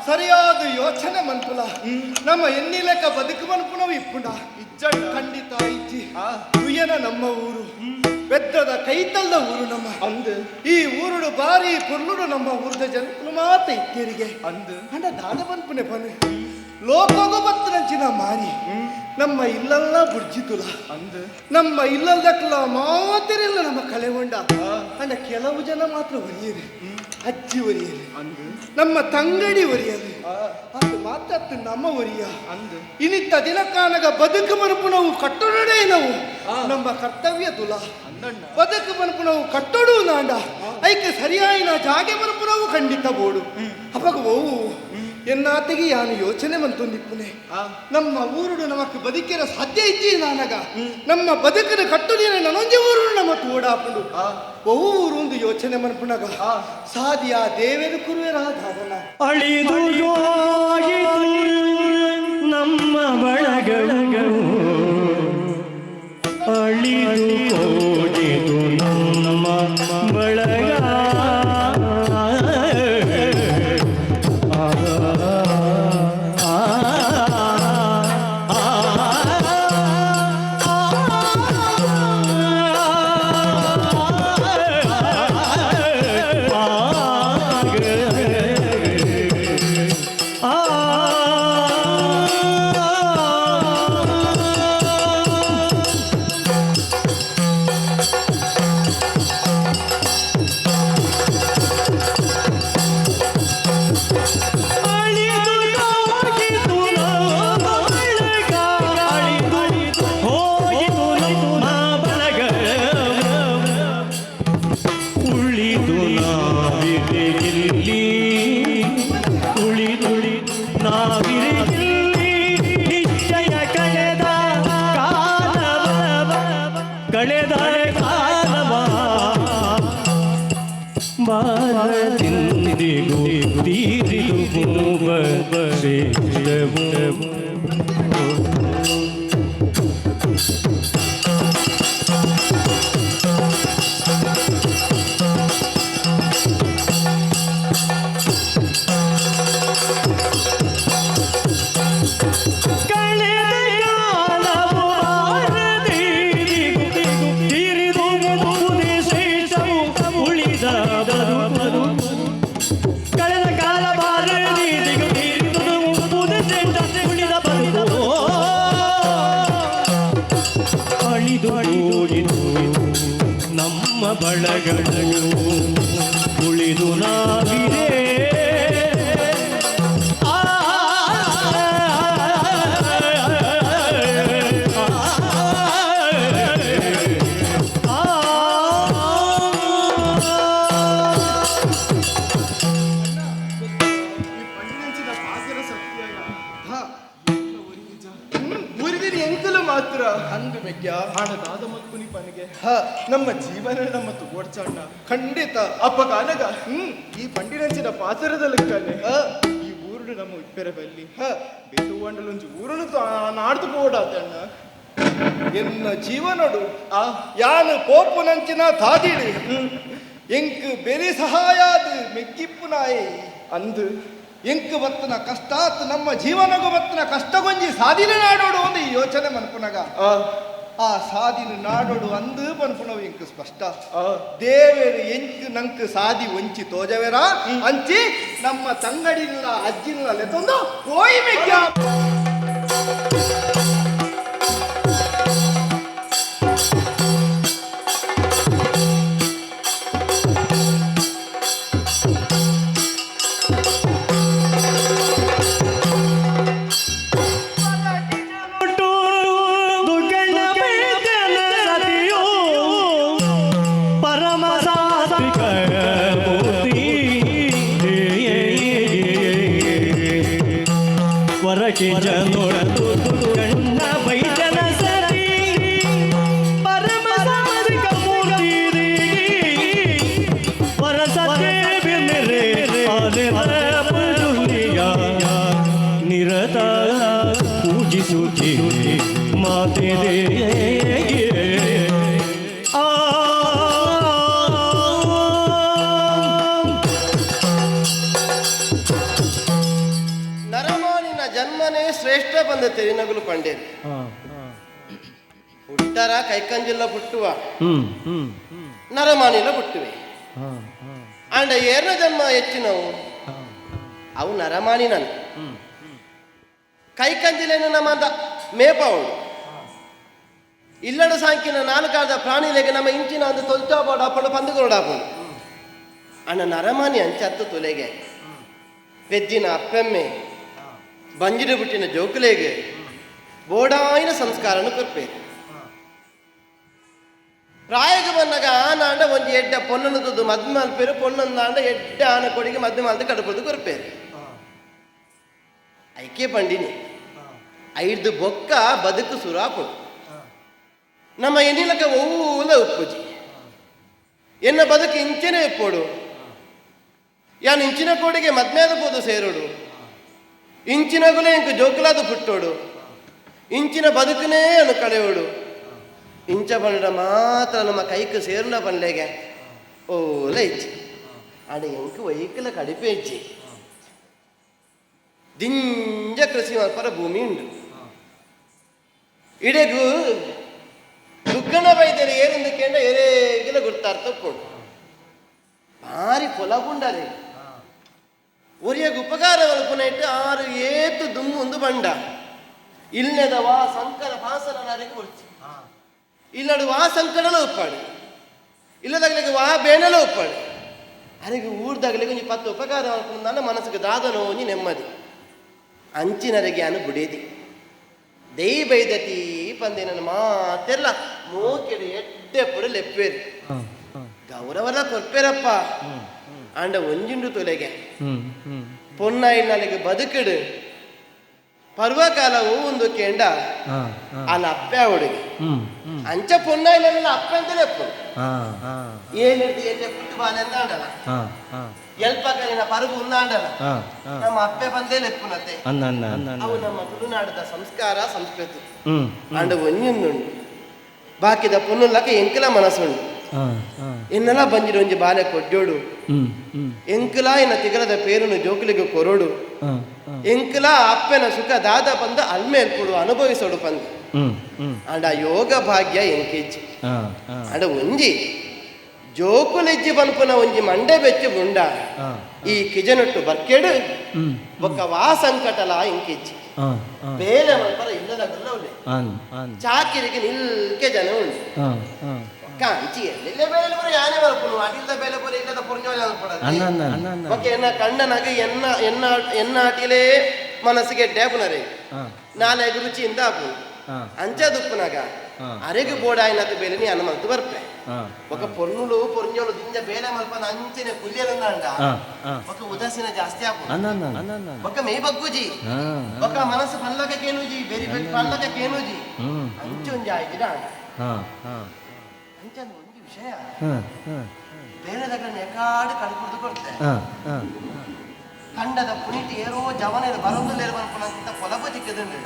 ಸರಿಯಾದ ಯೋಚನೆ ಮನ್ಪುಲ ನಮ್ಮ ಎನ್ನಿಲೆಕ್ಕ ಬದುಕು ಮನ್ಪುನವು ಇಪ್ಪುಂಡ ಇಜ್ಜಡ್ ಖಂಡಿತ ಇಜ್ಜಿ ತುಯ್ಯನ ನಮ್ಮ ಊರು ಬೆದ್ದದ ಕೈತಲ್ದ ಊರು ನಮ್ಮ ಅಂದು ಈ ಊರುಡು ಬಾರಿ ಪುರ್ಲುಡು ನಮ್ಮ ಊರ್ದ ಜನಕ್ಕೂ ಮಾತ ಇತ್ತೇರಿಗೆ ಅಂದು ಅಂಡ ದಾದ ಬನ್ಪುನೆ ಬನ್ನಿ ಲೋಕೋಗು ಬತ್ತನಂಚಿನ ಮಾರಿ ನಮ್ಮ ಇಲ್ಲೆಲ್ಲ ಬುಡ್ಜಿತುಲ ಅಂದು ನಮ್ಮ ಇಲ್ಲದಕ್ಕಲ ಮಾತಿರಿಲ್ಲ ನಮ್ಮ ಕಳೆ ಹೊಂಡ ಅಂಡ ಕೆಲವು ಜನ ಮಾತ್ರ ಒರಿಯರಿ ಅಜ್ಜಿ ಒರಿಯರಿ ಅಂದು ನಮ್ಮ ತಂಗಡಿ ಒರಿಯರಿ ಅದು ಮಾತತ್ತು ನಮ್ಮ ಒರಿಯ ಅಂದು ಇನಿತ್ತ ದಿನಕಾನಗ ಬದುಕು ಮನಪು ನಾವು ಕಟ್ಟೊಡೇ ನಾವು ನಮ್ಮ ಕರ್ತವ್ಯ ತುಲ ಬದುಕು ಮನಪು ನಾವು ಕಟ್ಟೊಡು ನಾಂಡ ಐಕೆ ಸರಿಯಾಯಿನ ಜಾಗೆ ಮನಪು ನಾವು ಖಂಡಿತ ಬೋಡು ಅವಾಗ ಓವು ಎನ್ನಾತಿಗೆ ಯಾನು ಯೋಚನೆ ಮಂತೊಂದಿಪ್ಪುನೆ ನಮ್ಮ ಊರುಡು ನಮಕ್ ಬದುಕಿರ ಸಾಧ್ಯ ಇಜ್ಜಿ ನಾನಗ ನಮ್ಮ ಬದುಕಿನ ಕಟ್ಟುದಿನ ನನೊಂಜಿ ಊರು ನಮ್ಮ ತೋಡಾಪುಡು ಬಹು ಊರು ಒಂದು ಯೋಚನೆ ಮನ್ಪುನಗ ಸಾಧ್ಯ ದೇವೇರು ಕುರುವೆರ ಧಾರಣ ಅಳಿದು ನಮ್ಮ ಬಳಗಳು ಅಳಿದು ಹೋಗಿದು ನಮ್ಮ ಬಳಗ ನಾವಿರಿಯಲ್ಲಿ ನಿಶ್ಚಯ ಕಳೆದ ಕಾಲವ ಬಾರದಿಂದಿಗೂ ತೀರಿದು ಶ್ರೇಷ್ಠವು ನಮ್ಮ ಬಳಗಳು ಉಳಿದು ನಾವಿರೇ ಮಾತ್ರ ಅಂದು ಮೆಗ್ಯ ಹಣದಾದ ಮಕ್ಕುನಿ ಪನಿಗೆ ನಮ್ಮ ಜೀವನ ನಮ್ಮ ತೋಡ್ಚಣ್ಣ ಖಂಡಿತ ಅಪ್ಪ ಕಾನಗ ಈ ಪಂಡಿನಂಚಿನ ಪಾತ್ರದ ಲೆಕ್ಕನೆ ಈ ಊರು ನಮ್ಮ ಇಪ್ಪೆರ ಬಲ್ಲಿ ಬೆತ್ತುವಂಡಲೊಂಜಿ ಊರನ್ನು ನಾಡ್ದು ಪೋಡಾತಣ್ಣ ಎನ್ನ ಜೀವನಡು ಯಾನು ಪೋಪು ನಂಚಿನ ತಾದಿಡಿ ಎಂಕ್ ಬೆರಿ ಸಹಾಯಾದ ಮೆಕ್ಕಿಪ್ಪು ನಾಯಿ ಅಂದು ಎಂಕ್ ಬತ್ತನ ಕಷ್ಟಾತ್ ನಮ್ಮ ಜೀವನಗೂ ಬತ್ತನ ಕಷ್ಟಗೊಂಜಿ ಸಾಧಿನ ನಾಡೋಡು ಒಂದು ಯೋಚನೆ ಮನ್ಪುನಗ ಆ ಸಾಧಿನ ನಾಡೋಡು ಅಂದು ಮನ್ಪುನವು ಎಂಕ್ ಸ್ಪಷ್ಟ ದೇವೇರು ಎಂಕ್ ನಂಕ್ ಸಾಧಿ ಒಂಚಿ ತೋಜವೆರ ಅಂಚಿ ನಮ್ಮ ತಂಗಡಿನ ಅಜ್ಜಿನ ಲೆತ್ತೊಂದು ಕೋಯಿ ಮೆಗ್ಗ ವರಕೆ ಜನೋಡು ಕಣ್ಣ ವೈದ್ಯನ ಸರಿ ಪರಮ ಸಾಮರಿಕ ಮೂರ್ತಿ ವರಸತೆ ಬಿರ್ರೆ ಪುರುಲಿಯ ನಿರತ ಪೂಜಿಸುತ್ತಿ ಮಾತೆ ಜನ್ಮನೇ ಶ್ರೇಷ್ಠ ಬಂದ ತೆರಿನಗುಲು ಪಂಡೇರು ಹುಟ್ಟರ ಕೈಕಂಜಿಲ್ಲ ಪುಟ್ಟುವ ನರಮಾನಿಲ ಪುಟ್ಟುವೆ ಅಂಡ ಏರ್ನ ಜನ್ಮ ಹೆಚ್ಚಿನವು ಅವು ನರಮಾನಿ ನನ್ ಕೈಕಂಜಿಲೇನು ನಮ್ಮಂತ ಮೇಪವಳು ಇಲ್ಲಡ ಸಾಂಕಿನ ನಾಲ್ಕಾದ ಪ್ರಾಣಿಲೆಗೆ ನಮ್ಮ ಇಂಚಿನ ಒಂದು ತೊಲ್ಚಾಪಾಡು ಹಾಕೊಂಡು ಪಂದುಕೊಡಾಪಡು ಅಣ್ಣ ನರಮಾನಿ ಅಂಚತ್ತು ತೊಲೆಗೆ ವೆಜ್ಜಿನ ಅಪ್ಪೆಮ್ಮೆ ಬಂಜಿನ ಬುಟ್ಟಿನ ಜೋಕುಲೆಗೆ ಬೋಡಾಯಿನ ಸಂಸ್ಕಾರನು ಕೊರ್ಪೇರು ಪ್ರಾಯಕ್ಕೆ ಬಂದಾಗ ಆನಾಂಡ ಒಂಜಿ ಎಡ್ಡ ಪೊನ್ನನು ತುದು ಮದ್ದು ಮಲ್ಪೇರು ಪೊನ್ನೊಂದಾಂಡ ಎಡ್ಡ ಆನ ಕೊಡಿಗೆ ಮದ್ದು ಮಲ್ದು ಕಡಪದು ಕೊರ್ಪೇರು ಐಕೆ ಪಂಡಿನಿ ಐದು ಬೊಕ್ಕ ಬದುಕು ಸುರಾಪುಡು ನಮ್ಮ ಎನ್ನಿಲಕ ಓಲ ಉಪ್ಪುಜಿ ಎನ್ನ ಬದುಕು ಇಂಚಿನೇ ಉಪ್ಪೋಡು ಯಾನು ಇಂಚಿನ ಕೋಡಿಗೆ ಮದ್ಮೇದ ಪೋದು ಸೇರೋಡು ಇಂಚಿನಗುಲೇ ಇಂಕು ಜೋಕುಲಾದ ಪುಟ್ಟೋಡು ಇಂಚಿನ ಬದುಕನೇ ಅನ್ನು ಕಳೆಯೋಡು ಇಂಚ ಬಂಡ ಮಾತ್ರ ನಮ್ಮ ಕೈക്ക് ಸೇರುಂಡ ಪಂಡ್ಲೆಗೆ ಓಲ ಇಚ್ಚಿ ಆಡ ಎಂಕು ವೈಕಲ ಕಡಿಪೆ ಇಚ್ಚಿ ದಿಂಜ ಕೃಷಿ ಮಲ್ಪರ ಭೂಮಿ ಉಂಡು ಇಡೆಗೂ ದುಗ್ಗಣ ಬೈದರೆ ಏರಿಂದ ಕೇಂದ್ರ ಎರೇಗಿಲ ಗುರ್ತಾರ್ಥ ಕೊಡು ಭಾರಿ ಪೊಲಗುಂಡರೆ ಒರಿಯಾಗ ಉಪಕಾರ ಮಲ್ಪುನ ಇಟ್ಟು ಆರು ಏತು ದುಮ್ಮು ಒಂದು ಬಂಡ ಇಲ್ಲೆದವ ಸಂಕರ ಪಾಸನ ನಾರಿಗೆ ಬರ್ಚಿ ಇಲ್ಲಡು ವಾ ಸಂಕಡಲ ಉಪ್ಪಾಡು ಇಲ್ಲದಾಗಲಿಗೆ ವಾ ಬೇನಲ ಉಪ್ಪಾಡು ಅರಿಗೆ ಊರ್ದಾಗಲಿಗೆ ಒಂಜಿ 10 ಉಪಕಾರ ಮಲ್ಪುನ ಮನಸ್ಸಿಗೆ ದಾದನೋ ಒಂಜಿ ನೆಮ್ಮದಿ ಅಂಚಿನರಿಗೆ ಅನು ಬುಡೇದಿ ದೈ ಬೈದತಿ ಪಂದೆ ನನ್ನ ಮಾತೆಲ್ಲ ಮೋಕೆಡೆ ಎಡ್ಡೆ ಪುಡು ಲೆಪ್ಪೇರಿ ಗೌರವನ ಕೊರ್ಪೇರಪ್ಪ ಆಂಡ ಒಂಜಿಂಡು ತೊಲೆಗೆ ಪೊನ್ನ ಇನ್ನಲಿಗೆ ಬದುಕಿಡು ಪರ್ವಕಾಲವು ಒಂದು ಕೆಂಡ ಅಲ್ಲ ಅಪ್ಪೆ ಹುಡುಗಿ ಅಂಚ ಪೊನ್ನ ಇಲ್ಲ ಅಪ್ಪ ಅಂತಲೇ ಅಪ್ಪು ಏನಿರ್ದು ಏಟೆ ಪುಟ್ಟು ಬಾಲೆ ಅಂತ ಆಡಲ್ಲ ಎಲ್ಪ ಕಲಿನ ಪರುಗು ಉನ್ನಾಡಲ್ಲ ನಮ್ಮ ಅಪ್ಪೆ ಬಂದೇ ಲೆಪ್ಪುನತೆ ಅವು ನಮ್ಮ ತುಳುನಾಡದ ಸಂಸ್ಕಾರ ಸಂಸ್ಕೃತಿ ಅಂಡ ಒಂಜೊಂದುಂಡು ಬಾಕಿದ ಪೊನ್ನುಲ್ಲಕ ಎಂಕಲ ಮನಸ್ಸುಂಡು ಎನ್ನೆಲ್ಲ ಬಂದಿರೋ ಒಂಜಿ ಬಾಲೆ ಕೊಡ್ಡೋಡು ಎಂಕಲ ಇನ್ನ ತಿಗರದ ಪೇರುನು ಜೋಕುಲಿಗೆ ಕೊರೋಡು ಎಂಕಲ ಅಪ್ಪನ ಸುಖ ದಾದ ಬಂದ ಅಲ್ಮೆ ಎಲ್ಪುಡು ಅನುಭವಿಸೋಡು ಬಂದು ಅಂಡ ಯೋಗ ಭಾಗ್ಯ ಎಂಕೆಜ್ಜಿ ಅಂಡ ಒಂಜಿ ಜೋಕುಲೆಜ್ಜಿ ಬನ್ಪುನ ಒಂಜಿ ಮಂಡೆ ಬೆಚ್ಚು ಗುಂಡ ಈ ಕಿಜನೊಟ್ಟು ಬರ್ಕೆಡು ಬೊಕ್ಕ ವಾ ಸಂಕಟಲ ಎಂಕೆಜ್ಜಿ ಬೇಲೆ ಮಲ್ಪರ ಇಲ್ಲದ ಗೊಲ್ಲವಲೆ ಚಾಕಿರಿಗೆ ನಿಲ್ಕೆ ಜನ ಉಂಟು ಕಾಂಚಿ ಎಲ್ಲ ಬೇಲೆ ಬರ ಯಾನೇ ಮಲ್ಪುನು ಅಡಿಲ್ದ ಬೇಲೆ ಬೋಲೆ ಇಲ್ಲದ ಪುರ್ಜೋಲೆ ಮಲ್ಪಡ ಬೊಕ್ಕ ಎನ್ನ ಕಣ್ಣನಾಗ ಎನ್ನ ಆಟಿಲೇ ಮನಸ್ಸಿಗೆ ಡೇಪುನರೆ ನಾಳೆ ರುಚಿಯಿಂದ ಆಪು ಅಂಚದುಪ್ಪುನಾಗ ಅರೆಗೆ ಬೋಡ ಆಯ್ನತ್ತು ಬೇಲೆ ನೀ ಅನ್ನ ಮಲ್ತು ಬರ್ಪೆ ఒక పొన్నులు పొర్ణోలు దింజ బేల మల్పన అంచెనే కుల్యలందంట ఒక ఉదాసీన ಜಾಸ್ತಿ ಆಪು ఒక ಮೇ ಬಗ್ಗುಜಿ ఒక ಮನಸ್ಸು ಪಲ್ಲಕ ಕೇನುಜಿ ಬೇರೆ ಬೇರೆ ಪಲ್ಲಕ ಕೇನುಜಿ ಅಂಚೊಂಜಿ ಆಯ್ತಿಡ ಅಂಚಂದ ಒಂದು ವಿಷಯ ಬೇರೆ దగ్గర ನೆಕಾಡು ಕಡ್ಕುಡ್ದು ಕೊಡ್ತೆ ಕಂಡದ ಪುನಿಟಿ ಏರೋ ಜವನೇರು ಬರೋದಿಲ್ಲ ಅನ್ಕೊಂಡಂತ ಪೊಲಬ ಚಿಕ್ಕದಂಡು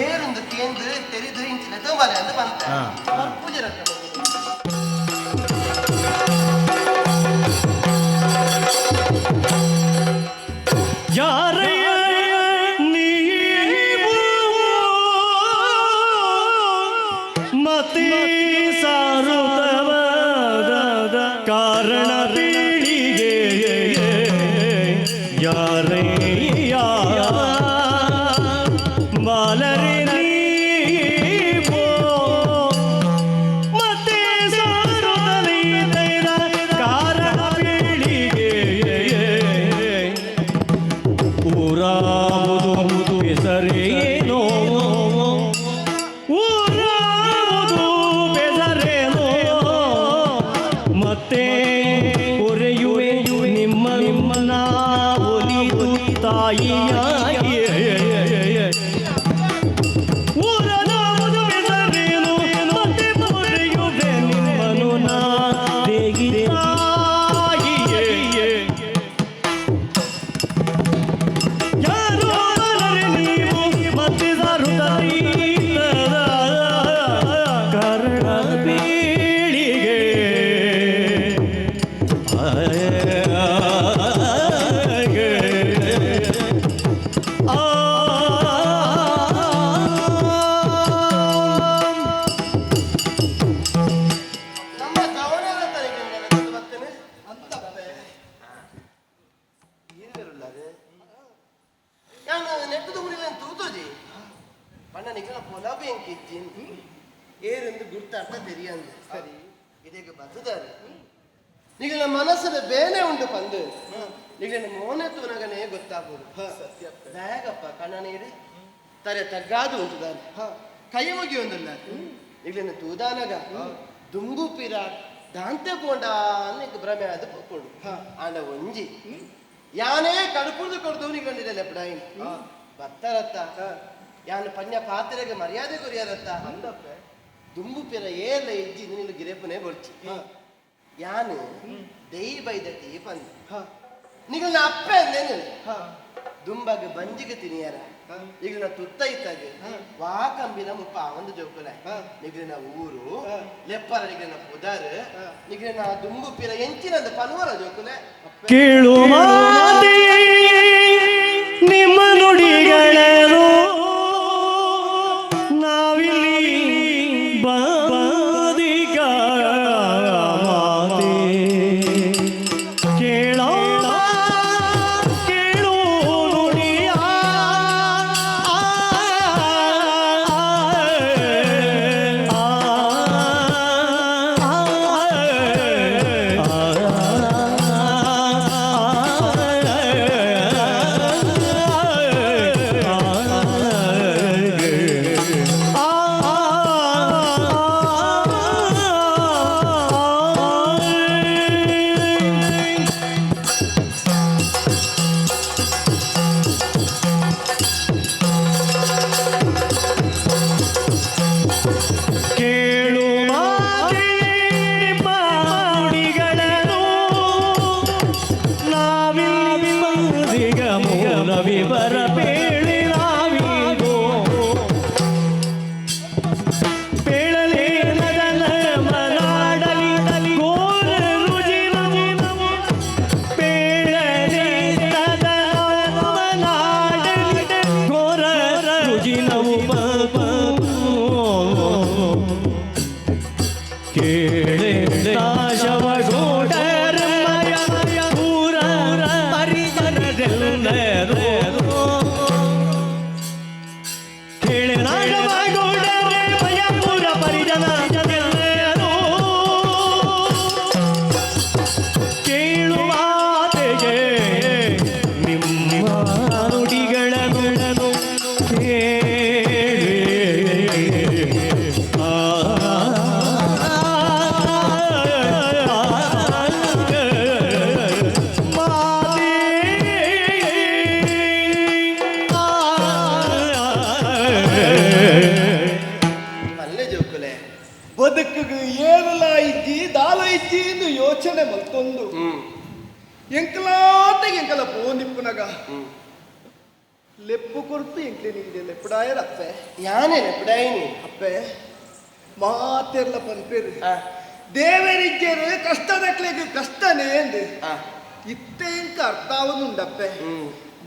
ಏರೊಂದು ಕೇಂದ್ರ ತೆರಿದು ಇಂಚಿನ ತಂಬಾಲೆ ಅಂತ ಬಂತ ಪೂಜೆ ರಕ್ಕ ಯಾರೇ ನೀವು ಮತಿ ಸಾರುತ್ತವದ ಕಾರಣ ತಿಳಿಗೆ ಯಾರಯ್ಯ ಬಾಲರೆ ನೀವು ಮತ್ತೆ ಸಾರುತ್ತಲಿದ ಕಾರಣ ತಿಳಿಗೆ ಊರಾವುದು ಬೆಸರೇನೋ ಊರಾವುದು ಬೆಸರೇನೋ ಮತ್ತೆ ಒರೆಯುವೆ ನಿಮ್ಮನ್ನ ಒಲಿದು ತಾಯಿಯಾಗಿ ಊರನಾವುದು ಬೆಸರೇನೋ ಮತ್ತೆ ಒರೆಯುವೆ ನಿಮ್ಮನು ನಾ ದೇಗಿ ತಾಯಿಯೇ ಕರ್ಣ ಪೀಳಿಗೆ ನಮ್ಮ ಗವನೆಲ್ಲ ತನಗೆ ಬರ್ತೇನೆ ಅಂತಪ್ಪೆ ಈರುಳ್ಳಾರೆ ನಾನು ನೆಟ್ಟದು ಮುರಿಲ್ಲ ತೂತೋಜಿ ಬಣ್ಣ ನಿಖಲ ಪೊಲಾಬಿ ಎಂಕಿಚ್ಚಿ ಏರೆಂದು ಗುರ್ತಾರ್ಥ ತೆರಿಯಂದು ಸರಿ ಇದೀಗ ಬರ್ತದಾರೆ ನಿಗಲ ಮನಸ್ಸದ ಬೇನೆ ಉಂಟು ಪಂದು ನಿಗಲ ಮೋನೆ ತೂನಗನೇ ಗೊತ್ತಾಗ್ಬೋದು ಬೇಗಪ್ಪ ಕಣ್ಣ ನೀರು ತರೆ ತಗ್ಗಾದು ಉಂಟುದಾರೆ ಕೈ ಮುಗಿ ಒಂದಲ್ಲ ನಿಗಲಿನ ತೂದಾನಗ ದುಂಬು ಪಿರ ದಾಂತೆ ಪೋಂಡ ಅನ್ನಕ್ಕೆ ಭ್ರಮೆ ಅದು ಪೋಕೊಂಡು ಆಂಡ ಒಂಜಿ ಯಾನೇ ಕಡುಪುದು ಕೊಡ್ದು ನಿಗಲಿರಲ್ಲ ಪಡಾಯಿ ಬರ್ತಾರತ್ತ ಯಾನು ಪನ್ಯ ಪಾತ್ರೆಗೆ ಮರ್ಯಾದೆ ಕೊರಿಯಾರತ್ತ ಅಂದಪ್ಪೆ ದುಂಬು ಪಿರ ಏಲ ಇಜ್ಜಿ ನಿನ್ನ ಗಿರೇಪನೆ ಬರ್ಚಿ ಯಾನು ದೈ ಬೈದತಿ ಪಂದ ನಿಗಲ ಅಪ್ಪೆ ಅಂದೇನು ದುಂಬಾಗ ಬಂಜಿಗೆ ತಿನಿಯಾರ ನಿಗಲ ತುತ್ತ ಇತ್ತಾಗ ವಾಕಂಬಿನ ಮುಪ್ಪ ಒಂದು ಜೋಕುಲ ನಿಗಲಿನ ಊರು ಲೆಪ್ಪರ ನಿಗಲಿನ ಪುದಾರ್ ನಿಗಲಿನ ದುಂಬು ಪಿರ ಎಂಚಿನದ ಪನ್ವರ ಜೋಕುಲ ಕೇಳು ಮಾತೆ ನಿಮ್ಮ ನುಡಿಗಳೇನು ನಾವಿಲ್ಲಿ ಬಾದಿಗ ಮಾತೆ ಕೇಳೋ ಕೇಳು ನುಡಿಯ ಬದುಕಿಗೆ ಏರಲ ಇಜ್ಜಿ ದಾಲ ಇಜ್ಜಿ ಎಂದು ಯೋಚನೆ ಮಲ್ತೊಂದು ಎಂಕಲಾಟ ಎಂಕಲ ಪೋನಿಪ್ಪುನಗ ಲೆಪ್ಪು ಕೊರ್ಪು ಎಂಕ್ಲೆ ನಿಂಗೆ ಲೆಪ್ಪುಡಾಯರ ಅಪ್ಪೆ ಯಾನೇ ಲೆಪ್ಪುಡಾಯಿನಿ ಅಪ್ಪೆ ಮಾತೆರ್ಲ ಪನ್ಪೇರು ದೇವರಿಜ್ಜರು ಕಷ್ಟದಕ್ಲೆಗೆ ಕಷ್ಟನೇ ಎಂದು ಇತ್ತೆ ಎಂಕ ಅರ್ಥ ಆವದುಂಡಪ್ಪೆ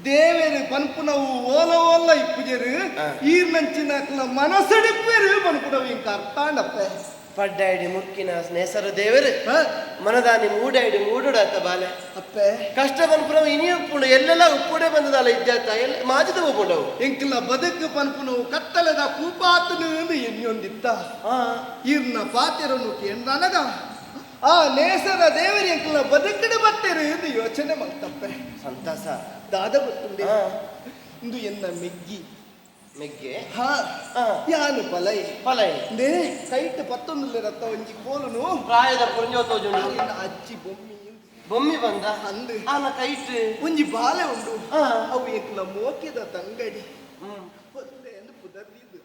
ದೇವೇರು ಪನ್ಪುನವು ಓಲ ಓಲ ಇಪ್ಪುಜರು ಈರ್ನಂಚಿನ ಮನಸ್ಸಡಿಪ್ಪೇರು ಪನ್ಪುನವು ಇಂಕ ಅರ್ಥ ಅಂಡಪ್ಪೆ ಪಡ್ಡಾಯ್ಡಿ ಮುಕ್ಕಿನ ಸ್ನೇಸರು ದೇವರು ಮನದಾನಿ ಮೂಡಾಯ್ಡಿ ಮೂಡುಡಾತ ಬಾಲೆ ಅಪ್ಪೆ ಕಷ್ಟ ಪನ್ಪುನವು ಇನಿ ಉಪ್ಪುಂಡು ಎಲ್ಲೆಲ್ಲ ಉಪ್ಪುಡೆ ಬಂದದಲ್ಲ ಇದ್ದಾತ ಎಲ್ಲ ಮಾಜಿದ ಉಪ್ಪುಂಡವು ಎಂಕಲ ಬದುಕು ಪನ್ಪುನವು ಕತ್ತಲದ ಕೂಪಾತನು ಎನ್ನಿಯೊಂದಿತ್ತ ಈರ್ನ ಪಾತೆರನ್ನು ಕೇಂದ್ರನಗ ಆ ನೇಸರ ದೇವರಿ ಎಂಕಲ ಬದುಕಿನ ಬತ್ತೇರು ಎಂದು ಯೋಚನೆ ಮಾಡ್ತಪ್ಪೆ ಸಂತಸ ದಾದ ಗೊತ್ತುಂಡೆ ಇಂದು ಎನ್ನ ಮೆಗ್ಗಿ ಮೆಗ್ಗೆ ಯಾನು ಪಲೈ ಪಲೈ ನೇ ಕೈಟ್ ಪತ್ತೊಂದು ರತ್ತ ಒಂಜಿ ಕೋಲುನು ಪ್ರಾಯದ ಪುಂಜೋತೋಜುಂಡು ಅಜ್ಜಿ ಬೊಮ್ಮಿ ಬೊಮ್ಮಿ ಬಂದ ಅಂದು ಆನ ಕೈಟ್ ಒಂಜಿ ಬಾಲೆ ಉಂಡು ಅವು ಎಂಕಲ ಮೋಕಿದ ತಂಗಡಿ ಒಂದೇ ಎಂದು ಪುದರ್ದಿದ್ದು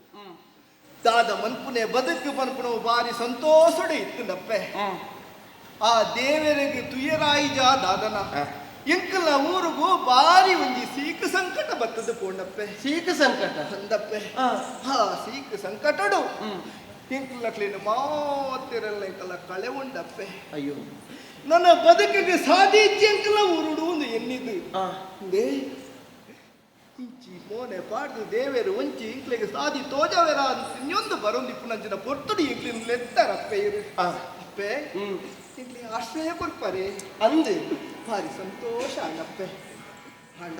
ದಾದ ಮನ್ಪುನೆ ಬದುಕು ಮನ್ಪುನವು ಬಾರಿ ಸಂತೋಷಡೆ ಇತ್ತು ನಪ್ಪೆ ಆ ದೇವರಿಗೆ ತುಯರಾಯಿಜ ದಾದನ ಎಂಕಲ ಊರಿಗೂ ಬಾರಿ ಒಂಜಿ ಸೀಕ ಸಂಕಟ ಬತ್ತದ ಪೋಂಡಪ್ಪೆ ಸೀಕ ಸಂಕಟ ಅಂದಪ್ಪೆ ಸೀಕ ಸಂಕಟಡು ಎಂಕಲ ಕ್ಲೀನು ಮಾತಿರಲ್ಲ ಎಂಕಲ ಕಳೆ ಉಂಡಪ್ಪೆ ಅಯ್ಯೋ ನನ್ನ ಬದುಕಿಗೆ ಸಾಧಿಸಿ ಎಂಕಲ ಊರುಡು ಒಂದು ಎನ್ನಿದ್ದು ದೇ ಇಂಚಿ ಮೋನೆ ಪಾಡ್ದು ದೇವೇರು ಒಂಚಿ ಇಂಕ್ಲೆಗೆ ಸಾದಿ ತೋಜವೇರ ಅಂತ ಇನ್ನೊಂದು ಬರೋಂದಿಪ್ಪು ನಂಚಿನ ಪೊರ್ತುಡಿ ಇಂಕ್ಲಿನ ಲೆತ್ತರಪ್ಪೆ ಇರು ಅಪ್ಪೆ ಇಂಕ್ಲಿ ಆಶ್ರಯ ಕೊಡ್ಪಾರೆ ಅಂದು ಭಾರಿ ಸಂತೋಷ ಅಣ್ಣಪ್ಪೆ ಅಣ್ಣ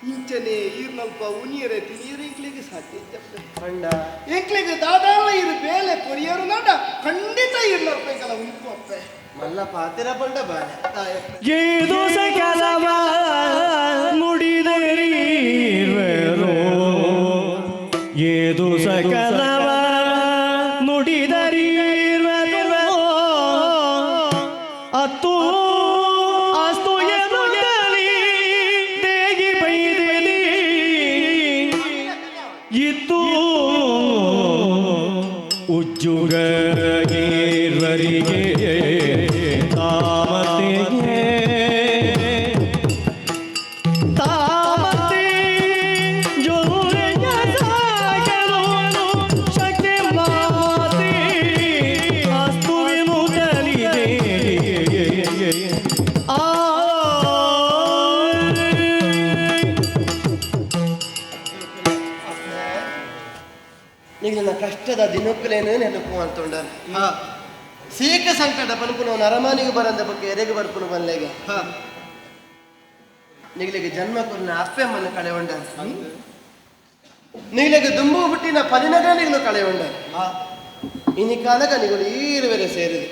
ಇಂಚನೆ ಈರ್ನಲ್ಪ ಉನಿಯರೆ ತಿನಿಯರು ಇಂಕ್ಲಿಗೆ ಸಾಧ್ಯ ಇದ್ದಪ್ಪೆ ಅಣ್ಣ ಇಂಕ್ಲಿಗೆ ದಾದಾಲ ಇರು ಬೇಲೆ ಕೊರಿಯರು ನಾಡ ಖಂಡಿತ ಈರ್ನಲ್ಪ ಇಂಕಲ ಉಂಟು ಅಪ್ಪೆ ಮಲ್ಲ ಪಾತಿರ ಬಂಡ ಬಾಳೆ ಏದು ಸಕಲವ ನುಡಿದರಿರುವೆರೋ ಏದು ಸಕಲವ ನುಡಿದರಿರುವೆರೋ ಅತ್ತು ಅಸ್ತು ಎನ್ನುತ್ತಲಿ ದೇಗಿ ಬೈದೆಲಿ ಇತ್ತು ಉಜ್ಜುಗೀರ್ವರಿಗೆ ನಿನ್ನ ಕಷ್ಟದ ದಿನಕ್ಕಲೇನು ನೆನಪು ಅಂತೊಂಡ ಸೀಕ ಸಂಕಟ ಪನ್ಪುನ ನರಮಾನಿಗೆ ಬರಂದ ಬಗ್ಗೆ ಎರೆಗೆ ಬರ್ಪುನು ಬನ್ಲೆಗೆ ನಿಗ್ಲಿಗೆ ಜನ್ಮ ಕೊನ್ನ ಅಪ್ಪೆಮ್ಮನ್ನು ಕಳೆ ಉಂಡ ನಿಗ್ಲಿಗೆ ದುಂಬು ಹುಟ್ಟಿನ ಪದಿನಗ ನಿಗ್ಲು ಕಳೆ ಉಂಡ ಇನಿ ಕಾಲಗ ನಿಗಳು ಈರುವೆರೆ ಸೇರಿದೆ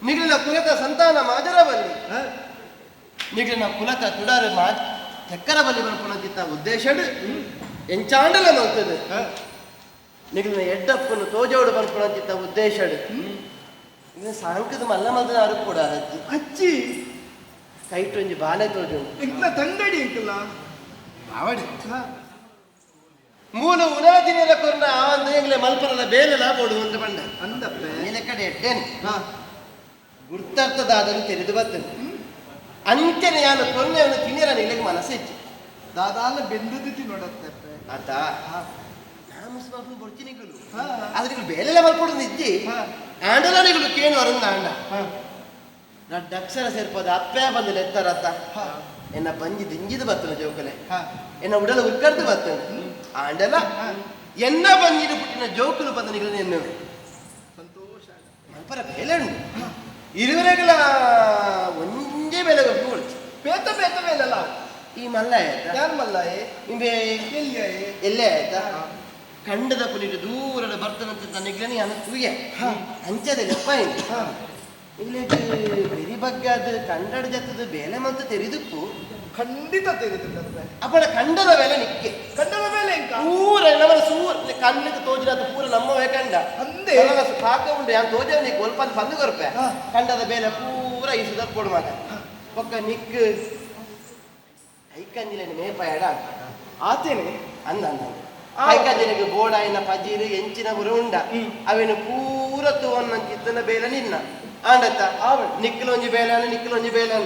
ನಿಗ್ಲಿನ ಕುಲತ ಸಂತಾನ ಮಾಜರ ಬಲ್ಲಿ ನಿಗ್ಲಿನ ಕುಲತ ತುಡಾರ ಚಕ್ಕರ ಬಲ್ಲಿ ಬರ್ಪುನಂತಿತ್ತ ಉದ್ದೇಶ ಎಂಚಾಂಡಲ ಮಲ್ತದೆ ನಿಗ್ಲಿನ ಎಡ್ಡಪ್ಪನು ತೋಜೋಡು ಬರ್ಪುನಂತಿತ್ತ ಉದ್ದೇಶ ಸಾಂಕದ ಮಲ್ಲ ಮಲ್ದನ ಅರು ಕೂಡ ಅಜ್ಜಿ ಅಜ್ಜಿ ಕೈಟ್ ಒಂಜಿ ಬಾಲೆ ತೋಜು ಎಂಕಲ ತಂಗಡಿ ಎಂಕಲ ಆವಡಿ ಮೂಲ ಉನಾದಿನೆಲ್ಲ ಕೊರ್ನ ಆವಂದು ಎಂಗ್ಲೆ ಮಲ್ಪರಲ್ಲ ಬೇಲೆಲ್ಲ ಬೋಡು ಒಂದು ಬಂಡ ಅಂದಪ್ಪೆ ಮೇಲೆ ಕಡೆ ಎಡ್ಡೇನೆ ಗುರ್ತರ್ಥದಾದನ್ನು ತೆರೆದು ಬರ್ತದೆ ಅಂಚನೆ ಯಾನು ಕೊರ್ನೆಯನ್ನು ತಿನ್ನಿರ ನಿಲೆಗೆ ಮನಸ್ಸಿಚ್ಚು ದಾದಾಲ ಬೆಂದದಿ ನೋಡತ್ತಪ್ಪೆ ಆತ ನಾಮಸ್ವಾಮಿ ಬೊಡ್ಚಿನಿಗಳು ಆದ್ರೆ ಬೇಲೆಲ್ಲ ಮಲ್ಪೊಡು ನಿಜ್ಜಿ ಆಂಡಲನಿಗಳು ಕೇನು ಅರುಂದ ಆಂಡ ದೊಡ್ಡ ಅಕ್ಷರ ಸೇರ್ಪೋದ ಅಪ್ಪೆ ಬಂದಿಲ್ಲ ಎತ್ತರತ್ತ ಎನ್ನ ಬಂಜಿ ದಿಂಜಿದ ಬರ್ತನೆ ಜೋಕಲೆ ಎನ್ನ ಉಡಲ ಉಕ್ಕರ್ದು ಬರ್ತನೆ ಆಂಡಲ ಎನ್ನ ಬಂಜಿದ ಪುಟ್ಟಿನ ಜೋಕುಲು ಬಂದ ನಿಗಳು ಎನ್ನು ಸಂತೋಷ ಮಲ್ಪರ ಬೇಲೆ ಉಂಟು ಇರುವರೆಗಳ ಒಂದೇ ಬೆಲೆ ಗೊತ್ತು ಪೇತ ಪೇತ ಮೇಲಲ್ಲ ಈ ಮಲ್ಲ ಆಯ್ತಾ ಯಾರು ಮಲ್ಲಾಯೇ ನಿಂಬೆ ಎಲ್ಲಿಯೇ ಎಲ್ಲೇ ಆಯ್ತಾ ಕಂಡದ ಪುಲಿಟ್ಟು ದೂರದ ಬರ್ತದಂತ ನಿಗ್ಲನಿ ಅನ್ನ ತೂಯ ಅಂಚದ ಲೆಪ್ಪ ಇಲ್ಲಿಗೆ ಬೆರಿ ಬಗ್ಗೆ ಅದು ಕಂಡಡ ಜತ್ತದ ಬೇಲೆ ಮಂತ ತೆರಿದಕ್ಕೂ ಖಂಡಿತ ತೆಗೆದಿದ್ದಪ್ಪೆ ಅಪ್ಪಳ ಕಂಡದ ಬೆಲೆ ನಿಕ್ಕೆ ಕಂಡದ ಮೇಲೆ ಎಂಕ ಪೂರ ನಮ್ಮ ಸೂರ್ ಕಣ್ಣಿಗೆ ತೋಜಿನ ಪೂರ ನಮ್ಮವೇ ಕಂಡ ಅಂದೆ ಪಾಕ ಉಂಡು ಯಾನ್ ತೋಜವ ನೀ ಸ್ವಲ್ಪ ಬಂದು ಕೊರಪೆ ಕಂಡದ ಬೇಲೆ ಪೂರ ಈ ಸುಧರ್ ಕೊಡು ಮಾತ ಒಕ್ಕ ನಿಕ್ ಐಕಂಜಿಲೇನು ಮೇಪ ಎಡ ಆತೇನೆ ಅಂದ ಅಂದ ಐಕಜನಿಗೆ ಬೋಡ ಆಯ್ನ ಪಜೀರು ಎಂಚಿನ ಬುರ ಉಂಡ ಅವೇನು ಪೂರ ತೂವನ್ನ ಚಿತ್ತನ ಬೇಲೆ ನಿನ್ನ ಆಂಡತ್ತ ನಿಕ್ಕಲೊಂಜಿ ಬೇಲೆ ನಿಕ್ಕಲೊಂಜಿ ಬೇಲೆ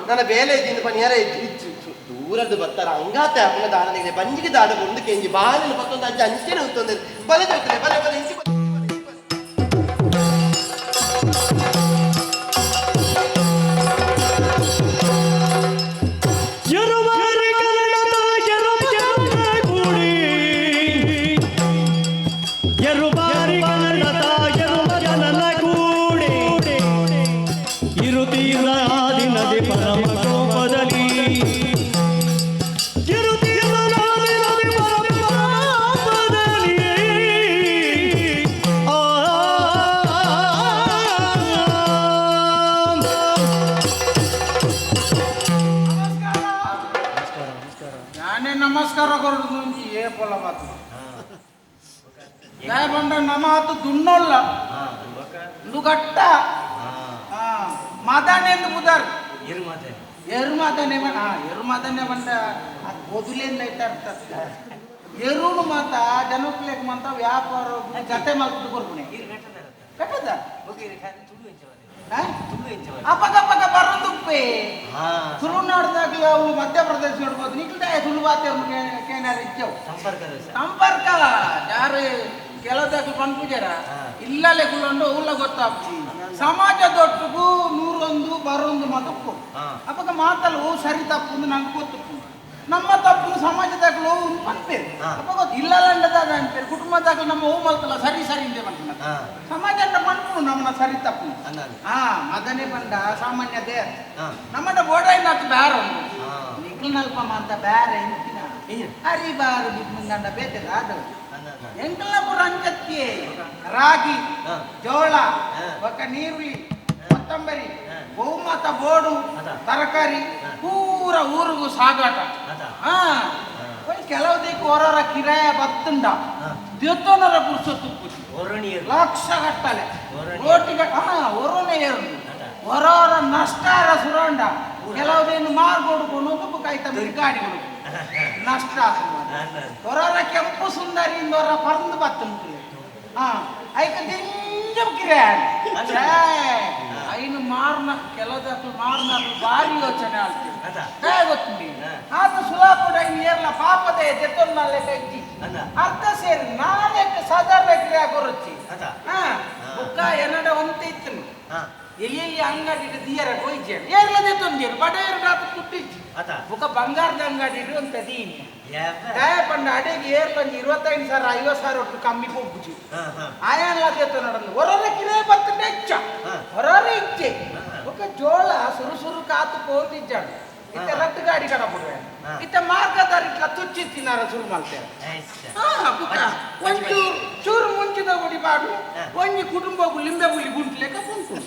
ನನ್ನ ಬೇಲೆ ಇದ್ದಿಂದ ಪನಿಯರ ಇದ್ದು ದೂರದ್ದು ಬರ್ತಾರ ಹಂಗಾತ ಅಪ್ಪನ ದಾಡನಿಗೆ ಬಂಜಿಗೆ ದಾಡ ಬಂದು ಕೆಂಜಿ ಬಾಲಿನ ಮತ್ತೊಂದು ಅಜ್ಜ ಅಂಚೆನೆ ಉತ್ತೊಂದು ಬಲೆ ಜೊತೆ ಬಲೆ ಬಲೆ ಇಂಚಿ ನಮಸ್ಕಾರ ಕೊಡುದು ಏ ಪೊಲ ಮಾತು ಗಾಯ ಬಂಡ ನಮ್ಮ ಮಾತು ದುಣ್ಣೊಲ್ಲ ಇದು ಗಟ್ಟ ಮಾತಾನೆ ಎಂದು ಬುದಾರ್ ಎರು ಮಾತಾನೆ ಎರು ಮಾತಾನೆ ಬಂಡ ಬದುಲಿಂದ ಇಟ್ಟಾರ್ತ ಎರುನು ಮಾತ ಜನಕ್ಲೇಕ್ ಮಾತ ವ್ಯಾಪಾರ ಜತೆ ಮಾತು ಕೊರ್ಪುಣೆ ಕಟ್ಟದ ಅಪ್ಪಗಪ್ಪಗ ಬರೋದುಪ್ಪೆ ತುಳುನಾಡ್ದಾಗ್ಲಿ ಅವು ಮಧ್ಯಪ್ರದೇಶ ನೋಡ್ಬೋದು ನಿಕ್ಕಿದ ತುಳುವಾತೆ ಕೇನಾರು ಇಚ್ಚವು ಸಂಪರ್ಕ ಯಾರು ಕೆಲದಾಗ್ಲಿ ಪಂಪುಜಾರ ಇಲ್ಲಲ್ಲೇ ಕುಳ್ಳೊಂಡು ಉಲ್ಲ ಗೊತ್ತಾಗ್ತಿ ಸಮಾಜ ದೊಟ್ಟಗೂ 101 ಬರೊಂದು ಮತಪ್ಪು ಅಪ್ಪಗ ಮಾತಲ್ಲ ಸರಿ ತಪ್ಪು ನಂಗೆ ಗೊತ್ತು ನಮ್ಮ ತಪ್ಪು ಸಮಾಜದಾಗಲು ಪಂಪೇರು ಅಪ್ಪ ಗೊತ್ತು ಇಲ್ಲಲ್ಲಂಡದಾಗ ಅಂಪೇರು ಕುಟುಂಬದಾಗಲು ನಮ್ಮ ಹೂ ಮಲ್ತಲ್ಲ ಸರಿ ಸರಿ ಇಂದೆ ಬಂದ ಸಮಾಜ ಅಂತ ಪಂಪು ನಮ್ಮನ್ನ ಸರಿ ತಪ್ಪು ಮದನೆ ಬಂದ ಸಾಮಾನ್ಯ ದೇಹ ನಮ್ಮಟ ಬೋಡಾಯಿನ ಹತ್ತು ಬ್ಯಾರ ಉಂಟು ನಿಕ್ಲು ನಲ್ಪ ಅಂತ ಬ್ಯಾರೆ ಇಂತಿನ ಹರಿ ಬಾರು ಬಿದ್ದಂಡ ಬೇತದ ಆದವು ಎಂಕಲ್ನ ಪುರ ಅಂಜತ್ತಿ ರಾಗಿ ಜೋಳ ಒಕ್ಕ ನೀರುಳ್ಳಿ ಕೊತ್ತಂಬರಿ ಬಹುಮತ ಬೋಡು ತರಕಾರಿ ಪೂರ ಊರಿಗೂ ಸಾಗಾಟ ಕೆಲವು ದಿಕ್ಕು ಹೊರರ ಕಿರಾಯ ಬತ್ತುಂಡ ದೇವತನರ ಪುರುಷತ್ತು ಲಕ್ಷ ಗಟ್ಟಲೆ ರೋಟಿ ಹೊರನೇ ಹೊರವರ ನಷ್ಟಾರ ಸುರಂಡ ಕೆಲವುದೇನು ಮಾರ್ಗೊಡ್ಕೊಂಡು ಕಾಯ್ತ ಗಾಡಿಗಳು ನಷ್ಟ ಹೊರರ ಕೆಂಪು ಸುಂದರಿಯಿಂದ ಹೊರ ಪರಂದು ಬತ್ತುಂಟು ಐಕ ಕಿರಾಯ ಐನು ಮಾರ್ನ ಕೆಲದಕ್ಕೂ ಮಾರ್ನ ಭಾರಿ ಯೋಚನೆ ಆಗ್ತದೆ ಗೊತ್ತು ಆತ ಸುಲಾಪುಡ ಏರ್ಲ ಪಾಪದೆ ಜೆತ್ತೊಂದು ಕೈಜಿ ಅರ್ಧ ಸೇರಿ ನಾಳೆ ಸಾಧಾರಣ ಕ್ರಿಯಾ ಕೊರಚಿ ಬುಕ್ಕ ಏನಡ ಒಂತೆ ಇತ್ತು ಎಲ್ಲಿ ಅಂಗಡಿ ದಿಯರ ಕೊಯ್ಜೆ ಏರ್ಲದೆ ತೊಂದಿರು ಬಡೇರು ರಾತ ಕುಟ್ಟಿಚ್ಚಿ ಬುಕ್ಕ ಬಂಗಾರದ ಅಂಗಡಿ ಅಂತ ದೀನಿ ದಯ ಪಂಡ ಅಡೆಗೆ ಏರ್ಲಂಜಿ 25,000 50,000 ಒಟ್ಟು ಕಮ್ಮಿ ಹೋಗ್ಬುಜಿ ಆಯಾಲ ದೇತ ನಡಂದು ಹೊರರ ಕಿರೇ ಬರ್ತದೆ ಹೆಚ್ಚ ಹೊರರ ಇಚ್ಚೆ ಬುಕ್ಕ ಜೋಳ ಸುರು ಕಾತು ಪೋದಿಜ್ಜಾಡು ಇತ್ತ ರಟ್ಟು ಗಾಡಿ ಕಡ ಬಿಡುವೆ ಇತ್ತ ಮಾರ್ಗದಾರಿ ಇಟ್ಲ ತುಚ್ಚಿ ತಿನ್ನಾರ ಶುರು ಮಾಡ್ತೇವೆ ಬುಕ್ಕ ಒಂದು ಚೂರು ಮುಂಚಿದ ಬಡಿ ಬಾಡು ಒಂಜಿ ಕುಟುಂಬಕ್ಕೂ ಲಿಂಬೆ ಬುಲಿ ಗುಂಟ್ಲೆಕ್ಕ ಉಂಟು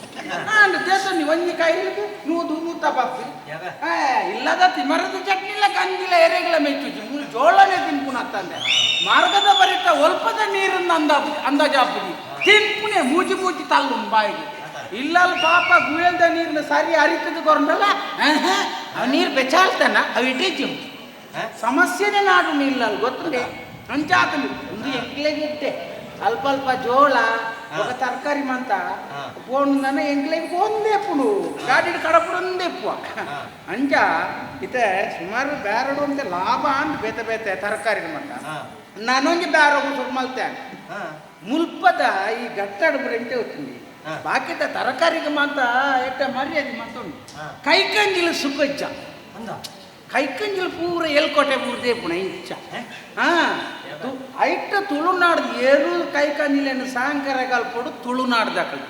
ನಾನು ದೇಶನಿ ಒಂಜಿ ಕೈಲಿಗೆ ನೂತ ಬಾಪಿ ಇಲ್ಲದ ತಿಮರದ ಚಟ್ನಿಲ್ಲ ಕಂದಿಲ್ಲ ಎರೆಗಳ ಮೆಚ್ಚುಜಿ ಜೋಳನೆ ತಿನ್ಪುನತ್ತಂದೆ ಮಾರ್ಗದ ಬರಿತ ಒಲ್ಪದ ನೀರನ್ನ ಅಂದಾಜಾಪುಡಿ ತಿನ್ಪುನೆ ಮೂಜಿ ತಲ್ಲು ಬಾಯಿಗೆ ಇಲ್ಲಲ್ಲ ಪಾಪ ಗುಯಲ್ದ ನೀರಿನ ಸರಿ ಹರಿತದ ಕೊರಂಡಲ್ಲ ನೀರು ಬೆಚಾಲ್ತಾನ ಅವು ಇಟ್ಟೇಜಿ ಸಮಸ್ಯೆನೇ ನಾಡು ನಿಲ್ಲಲ್ಲ ಗೊತ್ತುಂಡೆ ಅಂಚಾತಂದು ಒಂದು ಎಂಕ್ಲೆಗೆ ಇಟ್ಟೆ ಅಲ್ಪ ಜೋಳ ఒక ತರಕಾರಿ ಮಂತ పోనుందన్న ఎంకలేకి ಒಂದೇಪುಡು ಗಾಡಿ ಕಡಪುಡೊಂದೇಪು ಅಂಜ ಇತ್ತೆ ಸುಮಾರು ಬ್ಯಾರಡು ಅಂತ ಲಾಭ ಅಂತ ಬೇತೆ ತರಕಾರಿ ಮಂತ ನಾನೊಂದು ಬ್ಯಾರೋಗು ಸುರು ಮಲ್ತೆ ಮುಲ್ಪದ ಈ ಗಟ್ಟಡ ಬುರೆಂಟೆ వచ్చింది ಬಾಕಿದ ತರಕಾರಿಗೆ ಮಾತ್ರ ಎಟ್ಟ ಮರ್ಯಾದೆ ಮತ್ತೊಂದು ಕೈಕಂಜಿಲು ಸುಖಜ್ಜ ಕೈಕಂಜಿಲು ಪೂರ ಎಲ್ಕೋಟೆ ಬುರ್ದೇ ಪುಣ ಇಂಚ ಐಟ ತುಳುನಾಡ್ದು ಏರು ಕೈಕಂಜಿಲೇನು ಸಾಂಕರಗಾಲ್ ಪೊಡು ತುಳುನಾಡ್ದಕಲು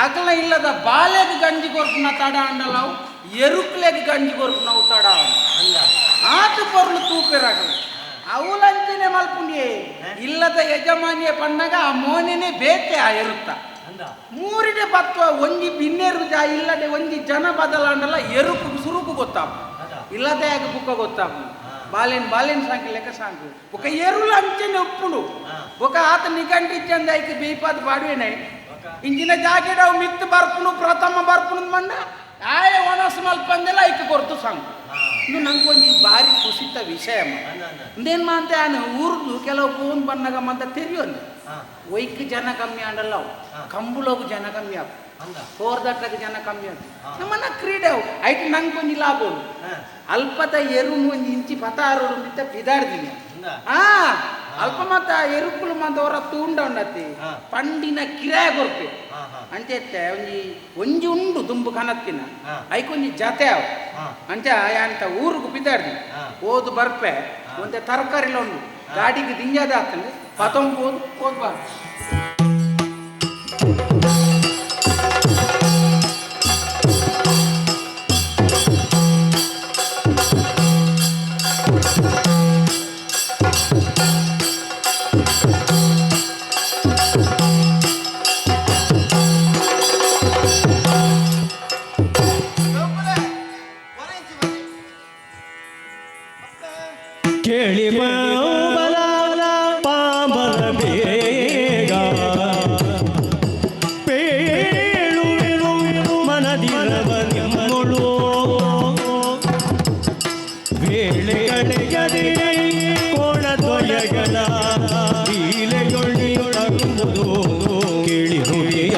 ಅಕಲ ಇಲ್ಲದ ಬಾಲೆಗೆ ಗಂಜಿ ಕೊರ್ಪುನ ತಡ ಅಂಡಲಾವು ಎರುಕ್ಲೆಗೆ ಗಂಜಿ ಕೊರ್ಪುನ ತಡ ಆತು ಪೊರ್ಲು ತೂಪಿರಾಗಲು ಅವಲಂಚನೆ ಮಲ್ಪುಂಡಿ ಇಲ್ಲದ ಯಜಮಾನಿಯ ಪಣ್ಣಗ ಆ ಮೋನೆನೇ ಬೇತೆ ಆ ಎರುತ್ತ ಮೂರಿಡೆ ಬತ್ವ ಒಂಜಿ ಬಿನ್ನೆರು ಇಲ್ಲದೆ ಒಂಜಿ ಜನ ಬದಲಾಂಡಲ್ಲ ಎರುಕು ಸುರುಕು ಗೊತ್ತಾಪ ಇಲ್ಲದೆ ಆಗ ಬುಕ್ಕ ಗೊತ್ತಾಪ ಬಾಲೆನ್ ಸಾಂಕಿ ಲೆಕ್ಕ ಸಾಂಕು ಬುಕ್ಕ ಎರುಳು ಅಂಚನೆ ಒಪ್ಪುಡು ಬುಕ್ಕ ಆತ ನಿಗಂಡಿಚ್ಚಂದ ಐಕೆ ಬೀಪಾದ ಬಾಡುವೆನೆ ಇಂಜಿನ ಜಾಗಿಡವು ಮಿತ್ತು ಬರ್ಪುನು ಪ್ರಥಮ ಬರ್ಪುನು ಮಂಡ ಆಯ ಒಣಸು ಮಲ್ಪಂದೆಲ್ಲ ಐಕೆ ಕೊರ್ತು ಸಾಂಕು ಇದು ನಂಗೆ ಒಂದು ಭಾರಿ ಕುಸಿತ ವಿಷಯ ಇಂದೇನು ಮಾಂತ ಊರ್ದು ಕೆಲವು ಫೋನ್ ಬಂದಾಗ ಮಂತ ತೆರಿಯೋಲ್ಲ ಒಯ್ಕ್ ಜನ ಕಮ್ಮಿ ಆಡಲ್ಲ ಅವು ಕಂಬುಳೋಗು ಜನ ಕಮ್ಮಿ ಆಗ ಹೋರ್ದಟ್ಟಕ್ಕೆ ಜನ ಕಮ್ಮಿ ಆಗ ನಮ್ಮನ್ನ ಕ್ರೀಡೆ ಅವು ಐಟ್ ನಂಗೆ ಒಂದು ಲಾಭ ಉಂಟು ಅಲ್ಪದ ಎರು ಒಂದು ಇಂಚಿ ಪತಾರು ಬಿತ್ತ ಪಿದಾಡ್ತೀನಿ ಅಲ್ಪ ಮತ್ತ ಎರುಕುಲು ಮತ್ತ ಅವರ ತೂಂಡ ಉಂಡತಿ ಪಂಡಿನ ಕಿರಾಯ ಕೊರ್ಪೆ ಅಂಚೆತ್ತೆ ಒಂಜಿ ಉಂಡು ದುಂಬು ಕನತ್ತಿನ ಐಕೊಂಜಿ ಜತೆ ಅವು ಅಂಚ ಅಂತ ಊರಿಗೆ ಪಿದಾಡ್ದಿ ಓದು ಬರ್ಪೆ ಒಂದೇ ತರಕಾರಿಲ ಉಂಡು ಗಾಡಿಗೆ ದಿಂಜಾದ ಆಗ್ತಂದ್ರೆ ಪತೊಂಬು ಹೋಗ್ಬಾರ್ದು ಕೇಳಿ ಬಲ ಪಾಂಬರ ಬೇಗ ಪೇಳುವೆನು ಮನದಿರವ ನಿಮ್ಮಳು ವೇಳೆಗಳೆಗದೆ ಕೋಣದೊಯಗಳ ಬೀಲೆಯೊಳಿಯೊಳಗುವುದು ಕೇಳಿ ನುಡಿಯ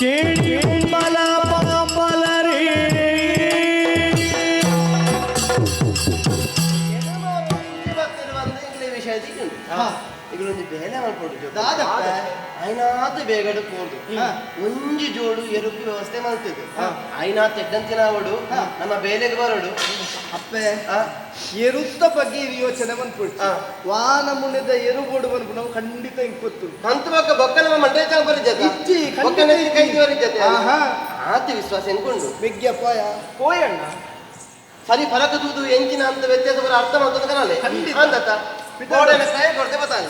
ಕೇಳಿ ಬಲ ಪಾಂಬಲರೇ ಇಗಳೊಂದು ಬೇಲೆ ಮಾಡ್ಕೊಡು ಐನಾತ್ ಬೇಗಡು ಕೂರ್ದು ಒಂಜಿ ಜೋಡು ಎರುಕು ವ್ಯವಸ್ಥೆ ಮಾಡ್ತಿದ್ದು ಐನಾತ್ ಎಡ್ಡಂತಿನ ಅವಡು ನಮ್ಮ ಬೇಲೆಗೆ ಬರೋಡು ಅಪ್ಪೆ ಎರುತ್ತ ಬಗ್ಗೆ ಯೋಚನೆ ಬಂದ್ಬಿಡ್ತು ವಾನ ಮುನಿದ ಎರುಗೋಡು ಬಂದ್ಬಿಟ್ಟು ನಾವು ಖಂಡಿತ ಹಿಂಗ್ ಗೊತ್ತು ಮಂತ್ ಬೊಕ್ಕ ಬೊಕ್ಕ ನಮ್ಮ ಮಂಡ್ಯ ಚಾಂಗ್ ಬರಿದ್ದತೆ ಇಜ್ಜಿ ಬೊಕ್ಕ ಕೈ ಬರಿದ್ದತೆ ಆತ ವಿಶ್ವಾಸ ಎನ್ಕೊಂಡು ಬೆಗ್ಗ ಪೋಯಣ್ಣ ಸರಿ ಫರಕ ತೂದು ಎಂಚಿನ ಅಂತ ವ್ಯತ್ಯಾಸ ಬರ ಅರ್ಥ ಮಾಡ್ಕೊಂಡು ಕನಾಲೆ ಅಂದತ್ತ ಗೋಡೆನ ಕೈ ಕೊಡ್ತೆ ಬತ್ತಾನೆ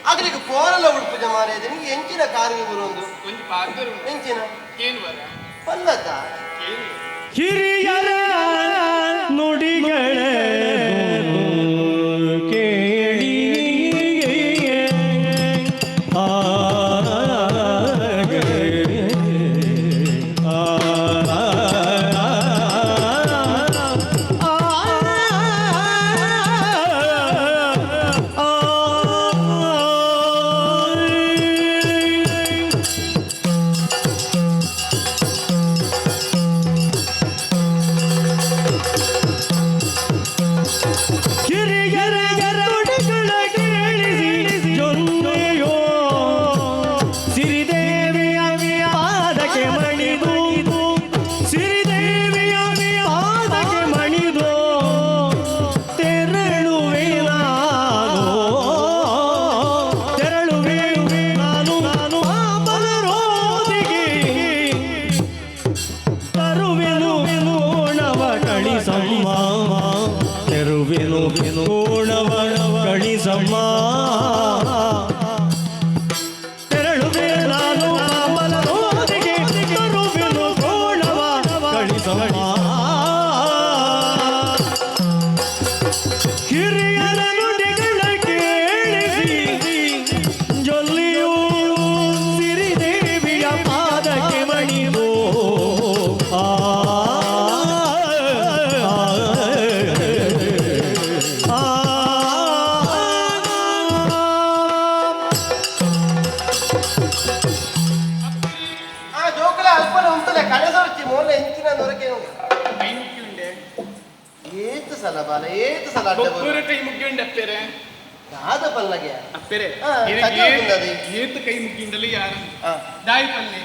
ಅಗ್ರಿಗೆ ಪೋರಲ್ಲ ಉಡುಪು ಜಮಾರೆ ನಿಮ್ಗೆ ಎಂಚಿನ ಕಾರಿಗೆ ಬರೋದು ಎಂಚಿನ ಏನು ಬರ ಪಲ್ಲತ್ತ ಹಿರಿಯರ ನುಡಿಗಳ ಕೇಳಿ ಕಳಿಸಮ್ಮ ತೆರಳುವೆ ನಾನು ಅಮಲರೋದಿಗೆ ತರುವೆನು ಕೋಣವ ಕಳಿಸಮ್ಮ ಹಿರಿಯರ ನುಡಿಗಳ ಕೇಳಿಸಿ ಜೊಲ್ಲಿಯೂ ಸಿರಿದೇವಿಯ ಪಾದಕ್ಕೆ ಮಣಿದು ಕೈ ಮುಗ್ಗಿಂಡೆ ಅಪ್ಪೆರೆ ದಾದ ಪಲ್ಲಗೆ ಅಪ್ಪೆರೆ ಏತು ಕೈ ಮುಗ್ಗಿಂಡಲು ಯಾರು ದಾಯಿ ಪಲ್ಲೆ